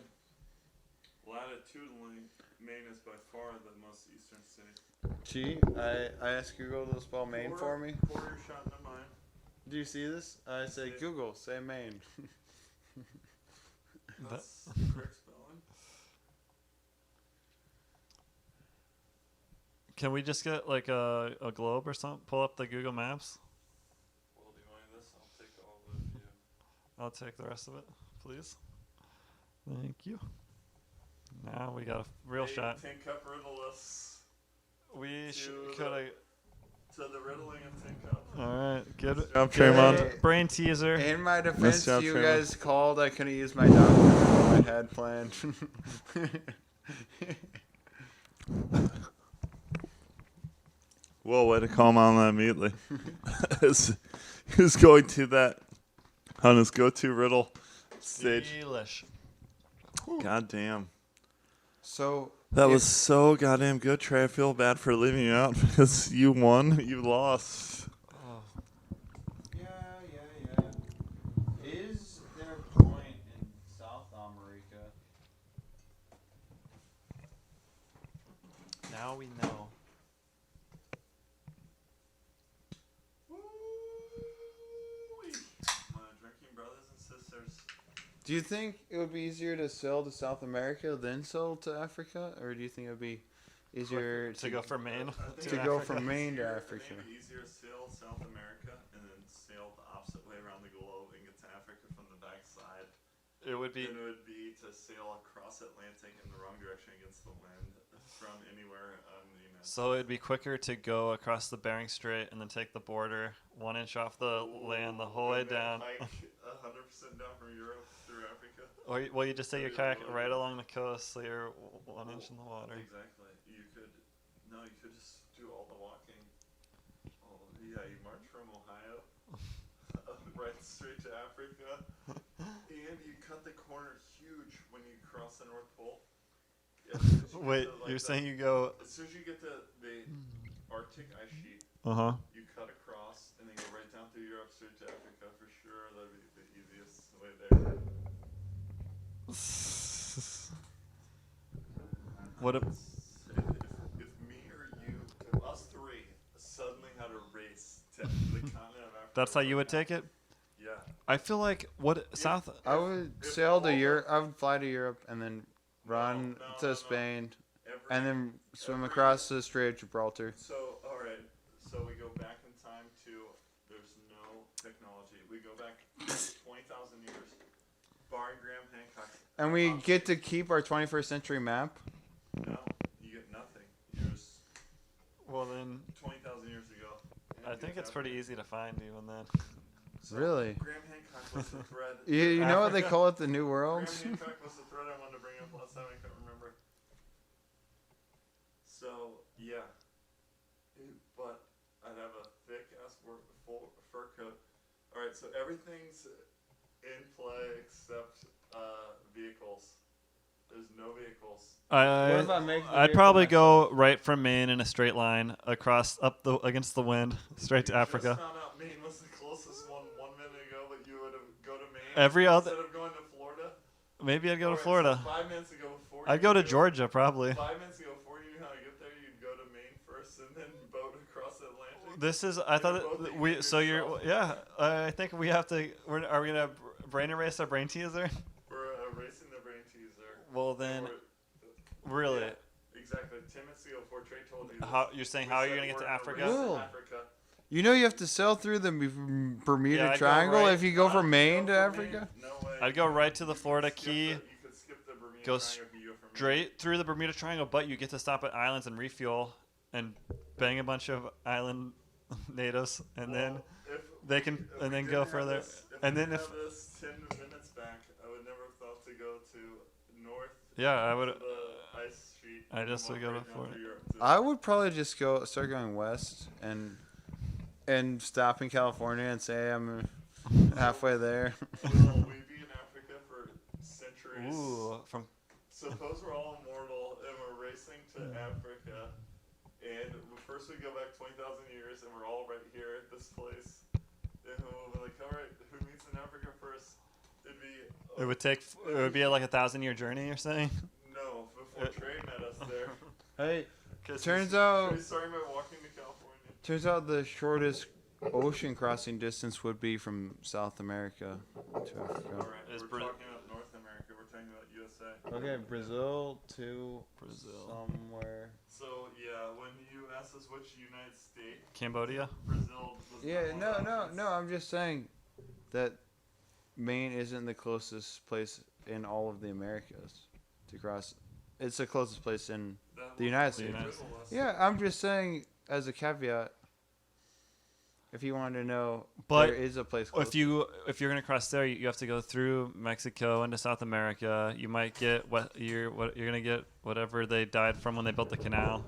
latitudinally, Maine is by far the most eastern state. Gee, I asked Google to spell Maine for me. Quarter shot into mine. Do you see this? I say Yeah. Google, say Maine. That's correct spelling. Can we just get like a globe or something? Pull up the Google Maps. Well, do you want this? I'll take all of it if you. I'll take the rest of it, please. Thank you. Now we got a real Hey, shot. Tin Cup riddle us We to could have. to the riddling of Tin Cup. All right, good. job, Tremont. Good brain teaser. In my defense, job, you Trevor. guys called. I couldn't use my document that I had planned. Well, way to call him on that immediately. He was going to that on his go-to riddle stage. Delish. God damn. So That if- was so goddamn good, Trey. I feel bad for leaving you out because you won, you lost. Oh. Yeah. Is there a point in South America? Now we know. My drinking brothers and sisters. Do you think it would be easier to sail to South America than sail to Africa, or do you think it would be easier To go from Maine I think to to go Africa. from Maine to Easier- Africa? Maybe easier to sail South America and then sail the opposite way around the globe and get to Africa from the backside. It would be. Than it would be to sail across Atlantic in the wrong direction against the wind from anywhere on the United So it'd be quicker to go across the Bering Strait and then take the border 1 inch off the land the whole way And then down. hike 100% down from Europe through Africa. Or well, you just take your kayak right along the coast, so you're 1 inch in the water. Exactly. You could just do all the walking. Oh yeah, you march from Ohio right straight to Africa, and you cut the corner huge when you cross the North Pole. As soon as you get Wait, to, like, you're the- saying you go? as soon as you get to the Arctic ice sheet, Uh huh. you cut across and then go right down through Europe straight to Africa for sure. That'd be the easiest way there. What if? If me or you, if us three, suddenly had a race to the continent of Africa. That's how you right would now, take it. Yeah. I feel like what South. I would If sail to all the- Europe. I would fly to Europe and then run No, to no. Spain Every, and then swim every- across the Strait of Gibraltar. So, all right. So we go back in time to there's no technology. We go back 20,000 years. Barring Graham Hancock. And we get to keep our 21st century map. No, you get nothing. You're just Well then, 20,000 years ago. and I you think get it's to pretty Africa. easy to find even then. So Really? Graham Hancock was the thread. You know what they Africa. call it, the New World? Graham Hancock was the thread I wanted to bring up last time. I couldn't remember. So yeah, but I'd have a thick ass full fur coat. All right, so everything's in play except vehicles. There's no vehicles. What about making the I'd vehicle probably myself? go right from Maine in a straight line across up the against the wind straight to You Africa. Just found out Maine was the closest one 1 minute ago, but you would have go to Maine Every other- instead of going to Florida. Maybe I'd go All to right, Florida. So 5 minutes ago, before I'd you go to knew- Georgia probably. 5 minutes ago, before you knew how to get there, you'd go to Maine first and then boat across the Atlantic. This is I thought both that think we of so you're yourself. yeah I think we have to are we gonna brain erase our brain teaser? We're erasing the brain teaser. Well then We're- really Yeah, exactly. 10 minutes ago, before Trey told you. that how you're saying how are you gonna get to Africa? Whoa. You know you have to sail through the Bermuda Yeah, I'd go Triangle right- if you go from Maine to Africa. No way. I'd go right to the Florida Key, You could skip the Bermuda go Triangle if you go from straight through the Bermuda Triangle, but you get to stop at islands and refuel and bang a bunch of island natives, and then If they can if and we then didn't go have further. this- And we then didn't if have this 10 minutes back, I would never have thought to go to north yeah, I would. to the ice sheet. I and just walk would go to right down Florida. through Europe to- I would probably just start going west and stop in California and say I'm halfway there. Will we be in Africa for centuries? Ooh, from Suppose we're all immortal and we're racing to Africa, and first we go back 20,000 years and we're all right here at this place. And we'll be like, all right, who meets in Africa first? It'd be it would take. It would be like a 1,000-year journey. You're saying? no before Trey met us there. Hey, 'Cause turns he's- out Trey started by walking to California. the shortest ocean crossing distance would be from South America to All Africa. right, Is we're Bra- talking about North America. We're talking about USA. Okay, Brazil to Brazil, somewhere. So yeah, when you asked us which United States, Cambodia. Brazil was Yeah, not one of the options. no. I'm just saying that Maine isn't the closest place in all of the Americas to cross. It's the closest place in That the was United the States. United riddle us. Yeah, I'm just saying as a caveat. If you wanted to know, But there is a place. Close. if you're gonna cross there, you have to go through Mexico into South America. You might get you're gonna get whatever they died from when they built the canal.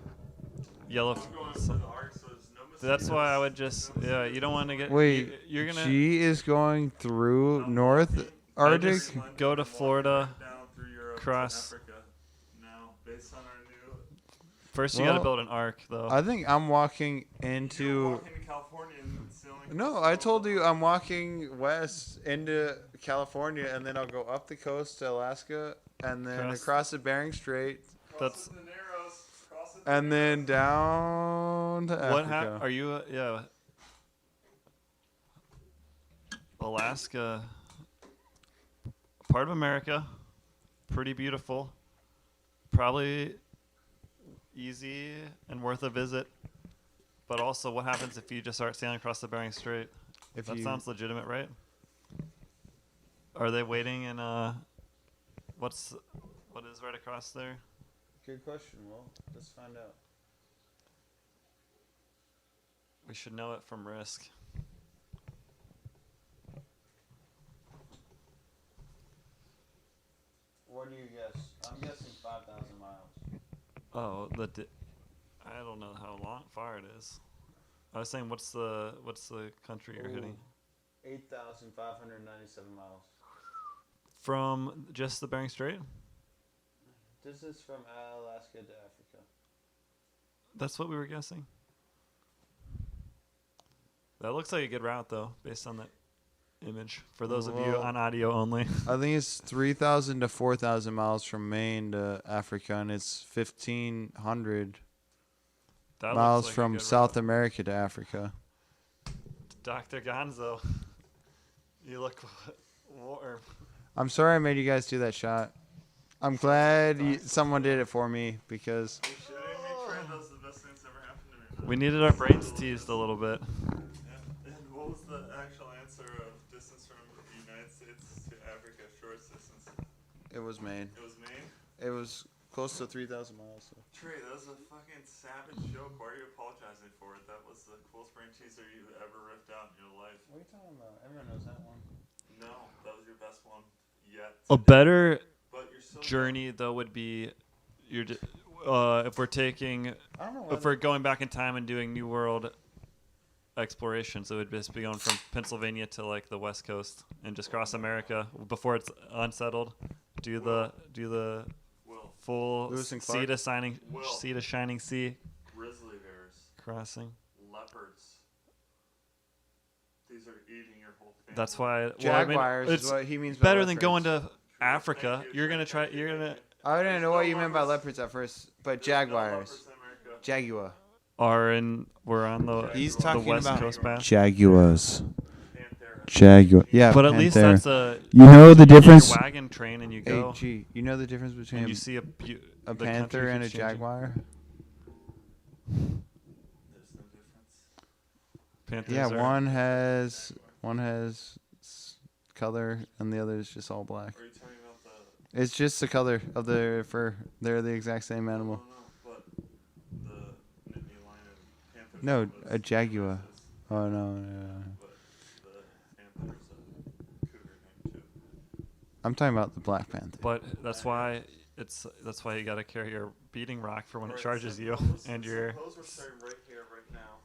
Yellow. I'm going to the Ark, so there's no That's why I would mosquitoes, just no you don't want to get Wait, you're gonna she is going through I'm North walking- Arctic. just go to Florida, down through Europe to cross- Africa now, based on our new. first you got to Well, build an ark though. I think I'm walking You're into. walking to California and sailing. No, I told you I'm walking west into California, and then I'll go up the coast to Alaska, and then Cross- across the Bering Strait, That's- the Narrows, cross the and then down to What Africa. are you? Yeah. Alaska, part of America, pretty beautiful, probably easy and worth a visit. But also, what happens if you just start sailing across the Bering Strait? If That you- sounds legitimate, right? Are they waiting in what is right across there? Good question. Well, let's find out. We should know it from Risk. What do you guess? I'm guessing 5,000 miles. Oh, I don't know how far it is. I was saying, what's the country you're hitting 8,597 miles. from? Just the Bering Strait? This is from Alaska to Africa. That's what we were guessing. That looks like a good route, though, based on that image. For those of you Well- on audio only, I think it's 3,000 to 4,000 miles from Maine to Africa, and it's 1,500 that miles looks like a from good South route. America to Africa. Dr. Gonzo, you look warm. I'm sorry I made you guys do that shot. I'm glad someone did it for me because You should make Trey. That's the best thing that's ever happened to me. We needed our brains teased a little bit. Yeah. And what was the actual answer of distance from the United States to Africa? Shortest distance. it was Maine. It was Maine. It was close to 3,000 miles. So. Trey, that was a fucking savage joke. Why are you apologizing for it? That was the coolest brain teaser you ever ripped out in your life. What are you talking about? Everyone knows that one. No, that was your best one yet. A better But you're still journey, though, would be if we're taking I don't know. if we're going back in time and doing New World explorations, it would just be going from Pennsylvania to like the West Coast and just cross America before it's unsettled. Do the Will, full Lewis and sea Clark? to shining Will. sea to shining sea grizzly bears, crossing. leopards. These are eating your whole family. That's why Jaguars it's is what he means by better than leopards. going to Africa. Thank you, You're gonna Trey. try. You're gonna I didn't know what no you meant by leopards. leopards at first, but There's no jaguars. leopards in America. Jaguar. we're on the He's the talking West about Coast path. Jaguars. Panthera. Jaguar. Yeah, But at least Panthera. that's a You know the you get your difference. wagon train and you go Hey, you know the difference between and you see a the panther country and a keeps changing. jaguar? Panthers Yeah, are- one has color and the other is just all black. Are you talking about the? It's just the color of their fur. They're the exact same animal. No, but the Nittany Lion and Panthers. No, are a jaguar. versus- Oh no. But the Panther's a cougar name too. I'm talking about the Black Panther. But that's why you got to carry your beating rock for when it Alright, charges you, and your Suppose we're starting right here, right now.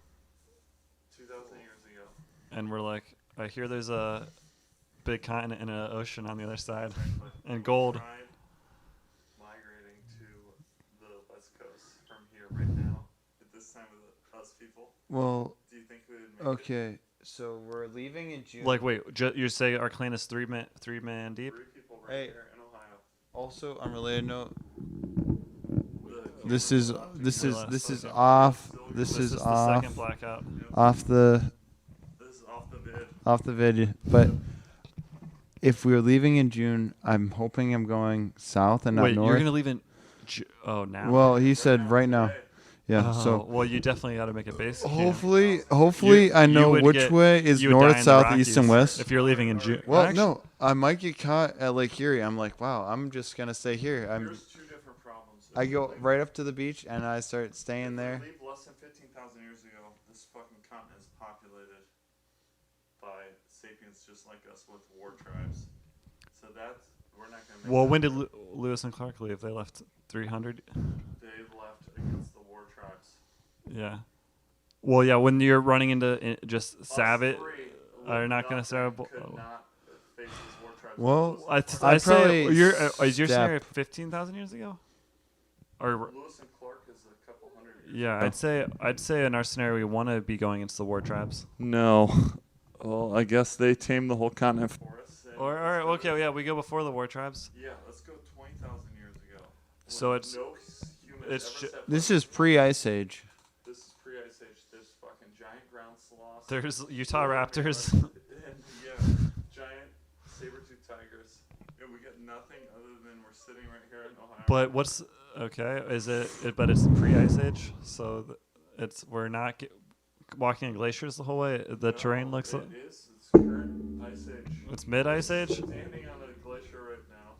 2,000 years ago. and we're like, I hear there's a big continent and an ocean on the other side, and gold. Tried migrating to the west coast from here right now at this time of us people. Well, Do you think we would make it? okay. So we're leaving in June. Like, wait, you say our clan is three man deep? 3 people right Hey. here in Ohio. Also, unrelated note. The- This is Last this is second. off. This This is is the off second blackout. off the This is off the vid. off the vid. But if we're leaving in June, I'm hoping I'm going south and not Wait, north. you're gonna leave in? Now? Well, he said right now. Yeah. Oh, So well, you definitely got to make a base. camp. hopefully I you know would which get- way is you would die north, in the south, east, and Rockies west. If you're leaving in June. Well, no, I might get caught at Lake Erie. I'm like, wow, I'm just gonna stay here. Here's 2 different problems. I go right up to the beach and I start staying there. If we leave less than 15,000 years ago, this fucking continent is populated by sapiens just like us with war tribes. So that's we're not gonna. Make Well, that when did work. Lewis and Clark leave? They left 300. They left against the war tribes? Yeah. Well, yeah. When you're running into just Us Savage, three are with not gonna nothing serve- could oh. not face these war tribes. Well, Lewis I I'd say probably you're is your step- scenario 15,000 years ago? Or Lewis and Clark is a couple hundred years. yeah, I'd say in our scenario we want to be going into the war tribes. No. Well, I guess they tamed the whole continent for us. and Or let's go- okay, yeah, we go before the war tribes. Yeah, let's go 20,000 years ago. So When it's- no human it's ever ju- set This foot- is pre-Ice Age. This is pre-ice age. There's fucking giant ground sloths. There's Utah Raptors. And yeah, giant saber-toothed tigers. And we get nothing other than we're sitting right here in Ohio. But what's okay? Is it? But it's pre-ice age, so it's we're not walking in glaciers the whole way. The No, terrain looks. It is. It's current ice age. It's mid-ice age. Standing on a glacier right now.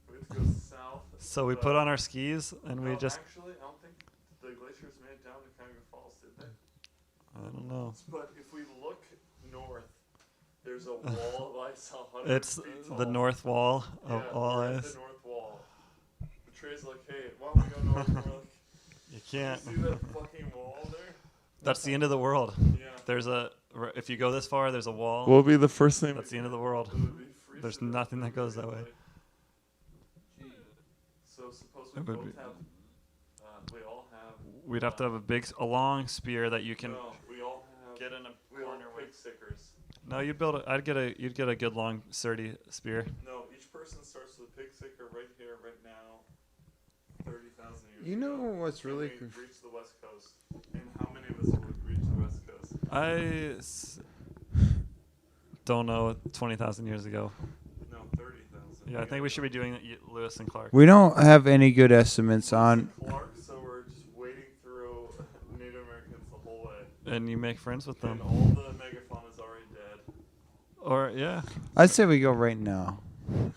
We have to go south. So we put on our skis and we No, just. Actually, I don't think the glaciers made it down to Cuyahoga Falls, did they? I don't know. But if we look north, there's a wall of ice 100 It's feet the tall. north wall of Yeah, all we're at ice. the north wall. The Trey's like, hey, why don't we go north? And we're like, You you can't. see that fucking wall there? That's the end of the world. Yeah. There's if you go this far, there's a wall. What would be the first thing? That's the end of the world. It would be freezing There's up nothing that goes that way. immediately. So suppose we It would both be- have, we all have. We'd have to have a long spear that you can No, we all have. get in a we all corner have with. pig stickers. No, you'd get a good long sturdy spear. No, each person starts with a pig sticker right here, right now. 30,000 years. You know ago. what's Can really we conf- reach the west coast? And how many of us would reach the west coast? Don't know 20,000 years ago. No, 30,000. Yeah, I think we should be doing Lewis and Clark. We don't have any good estimates on. Clark, so we're just wading through Native Americans the whole way. And you make friends with And them. all the megafauna is already dead. Or yeah. I'd say we go right now. Get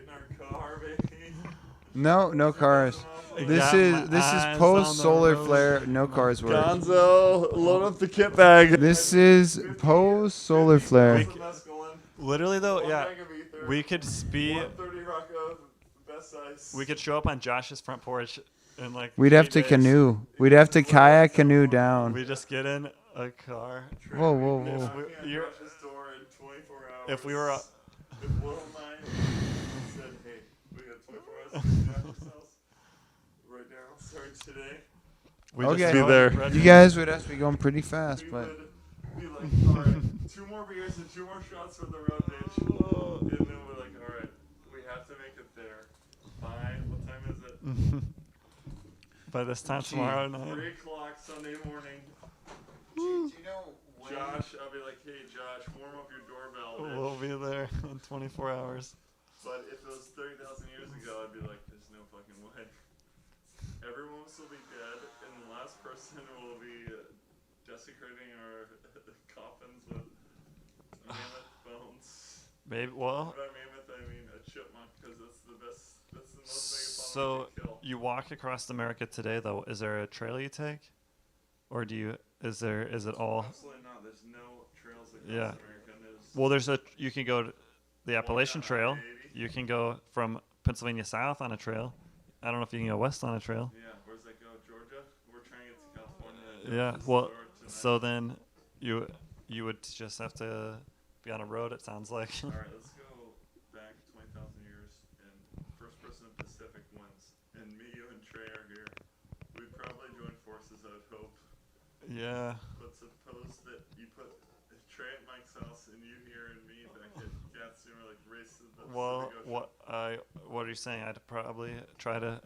in our car, baby. No cars. This Got is my eyes on post the solar road. flare. No cars work. Gonzo, load up the kit bag. This is post solar flare. Literally though, yeah. We could speed. 130 Rocco, best ice. We could show up on Josh's front porch and like. We'd have 3 to days. canoe. We'd have to kayak canoe down. We just get in a car. Whoa, whoa, Knocking whoa. on You're- Josh's door in 24 hours. If we were. If Will and I said, hey, we got 24 hours to Josh's house right now, starting today, We Okay. just Be go there. ready. You guys would have to be going pretty fast, we but would be like, all right, 2 more beers and 2 more shots for the road, bitch. And then we're like, all right, we have to make it there. By, what time is it? By this time Gee. tomorrow night. 3 o'clock Sunday morning. Josh, I'll be like, hey, Josh, warm up your doorbell, bitch. We'll be there in 24 hours. But if it was 30,000 years ago, I'd be like, there's no fucking way. Everyone will still be dead, and the last person will be desecrating our coffins with mammoth bones. Maybe. Well, By mammoth, I mean a chipmunk, because that's the best. That's the most megafauna so we can kill. you walk across America today, though. Is there a trail you take, or do you? Is it all? Absolutely not. There's no trails across Yeah. America. And there's Well, you can go to the Appalachian down Trail. I-80. You can go from Pennsylvania south on a trail. I don't know if you can go west on a trail. Yeah, where's that go? Georgia? We're trying to get to California. Yeah. Just Well, start tonight. so then you would just have to be on a road. It sounds like. All right, let's go back 20,000 years, and first person in Pacific wins. And me, you, and Trey are here. We'd probably join forces, I would hope. Yeah. But suppose that you put Trey at Mike's house, and you here, and me back at Gadsden, we're like race to the Well, Pacific Ocean. what are you saying? I'd probably try to.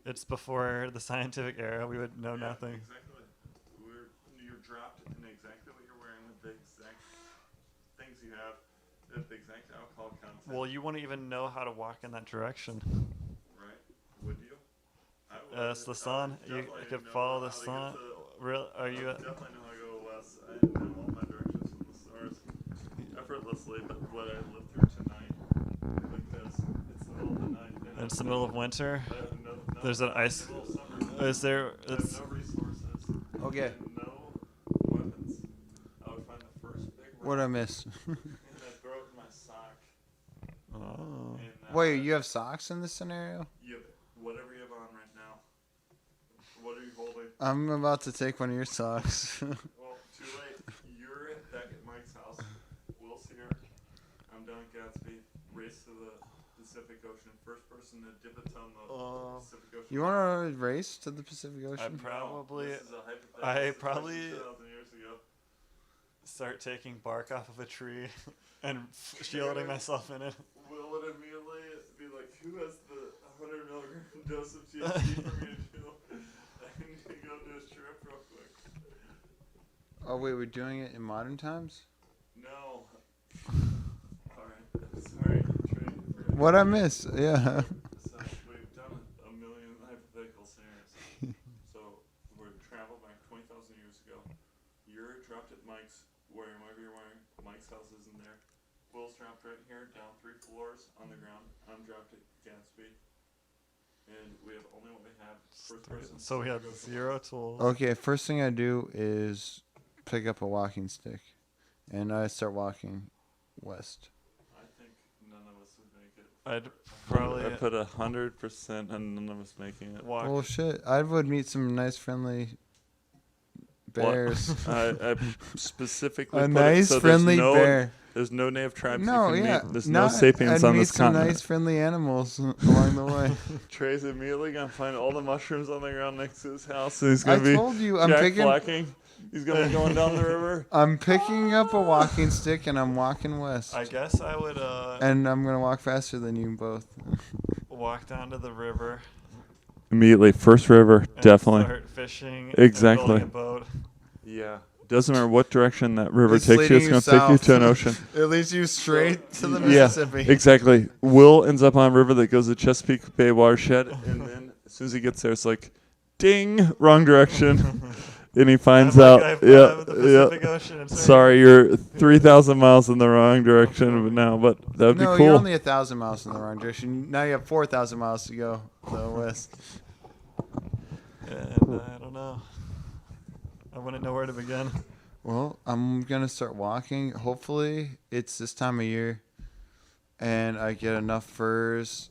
It's before the scientific era. We would know Yeah, nothing. Exactly. You're dropped in exactly what you're wearing, with the exact things you have, the exact alcohol content. Well, you wouldn't even know how to walk in that direction. Right? Would you? I would. It's the I sun. would You definitely could know follow the how to get sun. to- Real? Are I you? would definitely know how to go west. I know all my directions from the stars effortlessly, but what I lived through tonight, like this, it's the middle of the night. And It's the middle of winter. I have no, There's an ice. middle of summer. Is there? I have It's no resources. Okay. And no weapons. I would find the first big rock What'd I miss? and I'd throw it in my sock. oh. And, Wait, you have socks in this scenario? You have whatever you have on right now. What are you holding? I'm about to take one of your socks. Well, too late. You're back at Mike's house. Will's here. I'm down at Gatsby. Race to the Pacific Ocean. First person to dip a tongue of the Pacific Ocean. You want to race to the Pacific I Ocean? probably This is a hypothetical I situation probably 2,000 years ago. start taking bark off of a tree and shielding myself in it. Will would immediately be like, who has the 100 milligram dose of THC for me to do? I need to go do a trip real quick. Oh wait, we're doing it in modern times? No. Alright. Sorry, Trey. for- What I miss? Yeah. So we've done a million hypothetical scenarios. So we're traveled back 20,000 years ago. You're dropped at Mike's, wearing whatever you're wearing. Mike's house isn't there. Will's dropped right here, down 3 floors on the ground. I'm dropped at Gatsby. And we have only what we have. First person. So we have goes to zero tools. Okay, first thing I do is pick up a walking stick, and I start walking west. I think none of us would make it. I'd probably I put 100% on none of us making it. walk. Well, shit, I would meet some nice, friendly bears. I specifically A put nice, it so friendly there's no, bear. There's no native tribes No, you can yeah, meet. There's no, no sapiens I'd on meet this some continent. nice, friendly animals along the way. Trey's immediately gonna find all the mushrooms on the ground next to his house, and he's I gonna be told you, I'm jack picking. blacking. He's gonna be going down the river. I'm picking up a walking stick and I'm walking west. I guess I would And I'm gonna walk faster than you both. walk down to the river. Immediately, first river, And definitely. Start fishing. Exactly. And building a boat. Yeah. Doesn't matter what direction that river It's takes you. leading It's you gonna take you south. to an ocean. It leads you straight to the Yeah, Mississippi. exactly. Will ends up on a river that goes to Chesapeake Bay watershed, and then as soon as he gets there, it's like, ding, wrong direction, and he finds I'm out. like, Yeah, the Pacific Ocean and Sorry, you're 3,000 miles in the wrong direction now, but that would No, be you're cool. only 1,000 miles in the wrong direction. Now you have 4,000 miles to go to the west. And I don't know. I wouldn't know where to begin. Well, I'm gonna start walking. Hopefully, it's this time of year, and I get enough furs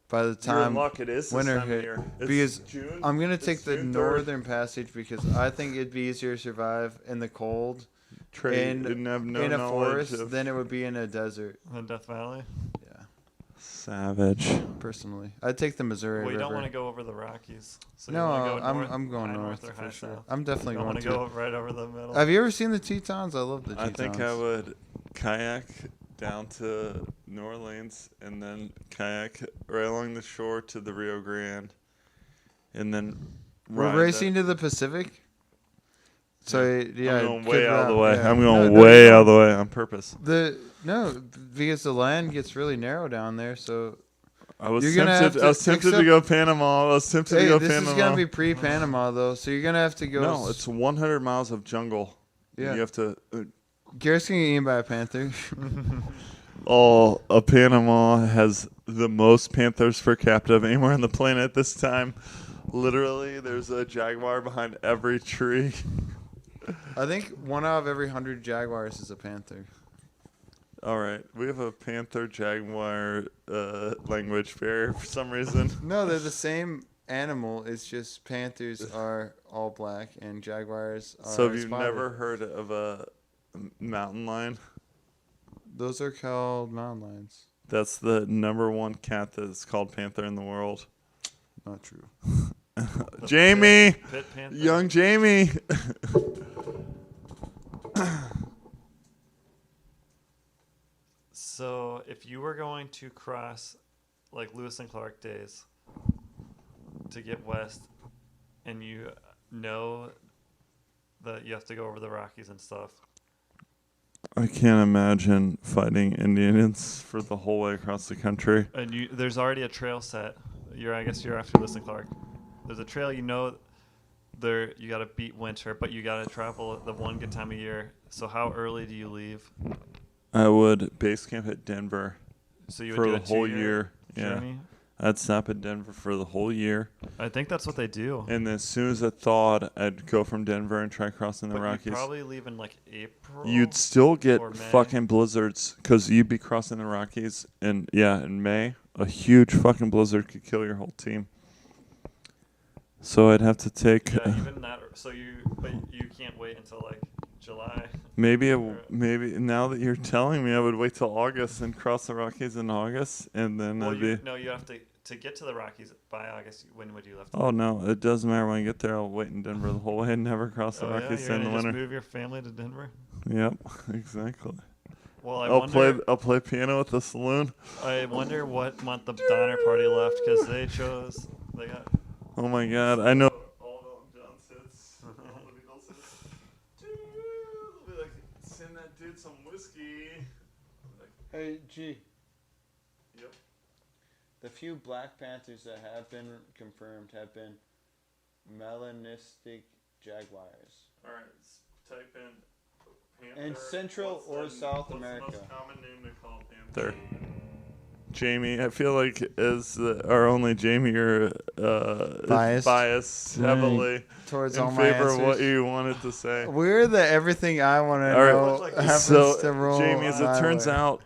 by the You're in time luck. It is this winter time of hit. year. It's Because June. I'm gonna It's take the June 3rd. northern passage because I think it'd be easier to survive in the cold Trey in- didn't have no in a knowledge forest of than it would be in a desert. In Death Valley. Yeah, savage. personally, I'd take the Missouri Well, you River. don't want to go over the Rockies. So you No, wanna go I'm north, I'm going high north or for high sure. south. I'm definitely You don't going want to go right over the middle. Have you ever seen the Tetons? I love the I Tetons. think I would kayak down to New Orleans and then kayak right along the shore to the Rio Grande, and then We're ride racing that. to the Pacific. So yeah, I'm going good way out of the route, way. yeah. I'm No, going no, way you're out of the way on purpose. No, because the land gets really narrow down there. So I was You're gonna have tempted. I was to tempted to accept- go Panama. I was tempted to Hey, go this Panama. is gonna be pre-Panama though, so you're gonna have to go. No, it's 100 miles of jungle. Yeah. You have to. Garrett's gonna get eaten by a panther. Panama has the most panthers per capita of anywhere on the planet this time. Literally, there's a jaguar behind every tree. I think 1 out of every 100 jaguars is a panther. All right, we have a panther jaguar language barrier for some reason. No, they're the same animal. It's just panthers are all black and jaguars are So have you spotted. never heard of a mountain lion? Those are called mountain lions. That's the number one cat that's called panther in the world. Not true. Jamie, Pit panther. young Jamie. So if you were going to cross like Lewis and Clark days to get west, and you know that you have to go over the Rockies and stuff, I can't imagine fighting Indians for the whole way across the country. and there's already a trail set. I guess you're after Lewis and Clark. There's a trail there. You got to beat winter, but you got to travel the one good time of year. So how early do you leave? I would base camp at Denver So you would for do the a whole 2-year year. Yeah, journey? I'd stop at Denver for the whole year, I think that's what they do. and then as soon as it thawed, I'd go from Denver and try crossing the But Rockies. you'd probably leave in like April. You'd still get or May. fucking blizzards because you'd be crossing the Rockies, and in May, a huge fucking blizzard could kill your whole team. So I'd have to take Yeah, even that. But you can't wait until like July. maybe now that you're telling me, I would wait till August and cross the Rockies in August, and then Well, I'd be. you have to get to the Rockies by August. When would you have to? Oh no, it doesn't matter when I get there. I'll wait in Denver the whole way and never cross the Oh, yeah? Rockies You're in the gonna just winter. move your family to Denver? Yep, exactly. Well, I'll play piano at the saloon. I wonder what month the Donner Party left because they got. Oh my God, I know. All of John sits. All the Beatles sits. Dude, be like, send that dude some whiskey. Hey, G. Yep. The few Black Panthers that have been confirmed have been melanistic jaguars. All right, type in panther. In Central or South America. What's the most common name to call panther? Jamie, I feel like as our only Jamie, you're biased heavily Towards in all my favor of what answers. you wanted to say. We're the everything I want to All right, know happens so to roll Jamie, as it my turns way. out,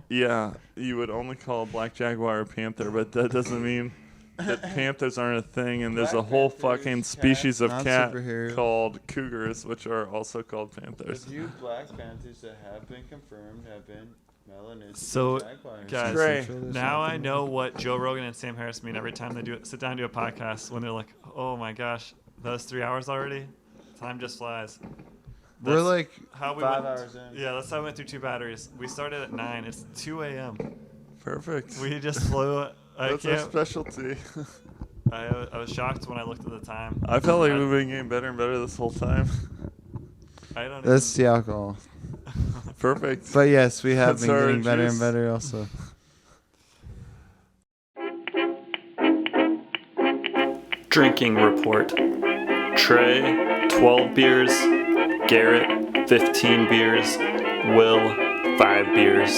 you would only call a black jaguar a panther, but that doesn't mean that panthers aren't a thing. And there's a Black whole panthers, fucking species of not cat superheroes. called cougars, which are also called The panthers. few Black Panthers that have been confirmed have been melanistic So, jaguars. guys, Trey, now I know what Joe Rogan and Sam Harris mean every time they sit down and do a podcast when they're like, "Oh my gosh, that was 3 hours already. Time just flies." We're That's like how we 5 went, hours in. Yeah, that's how we went through 2 batteries. We started at 9. It's 2 a.m. Perfect. We just flew. That's our specialty. I was shocked when I looked at the time. I felt like we've been getting better and better this whole time. I don't. That's the alcohol. Perfect. But yes, we have That's been our getting better juice. and better also. Drinking report. Trey, 12 beers. Garrett, 15 beers. Will, 5 beers.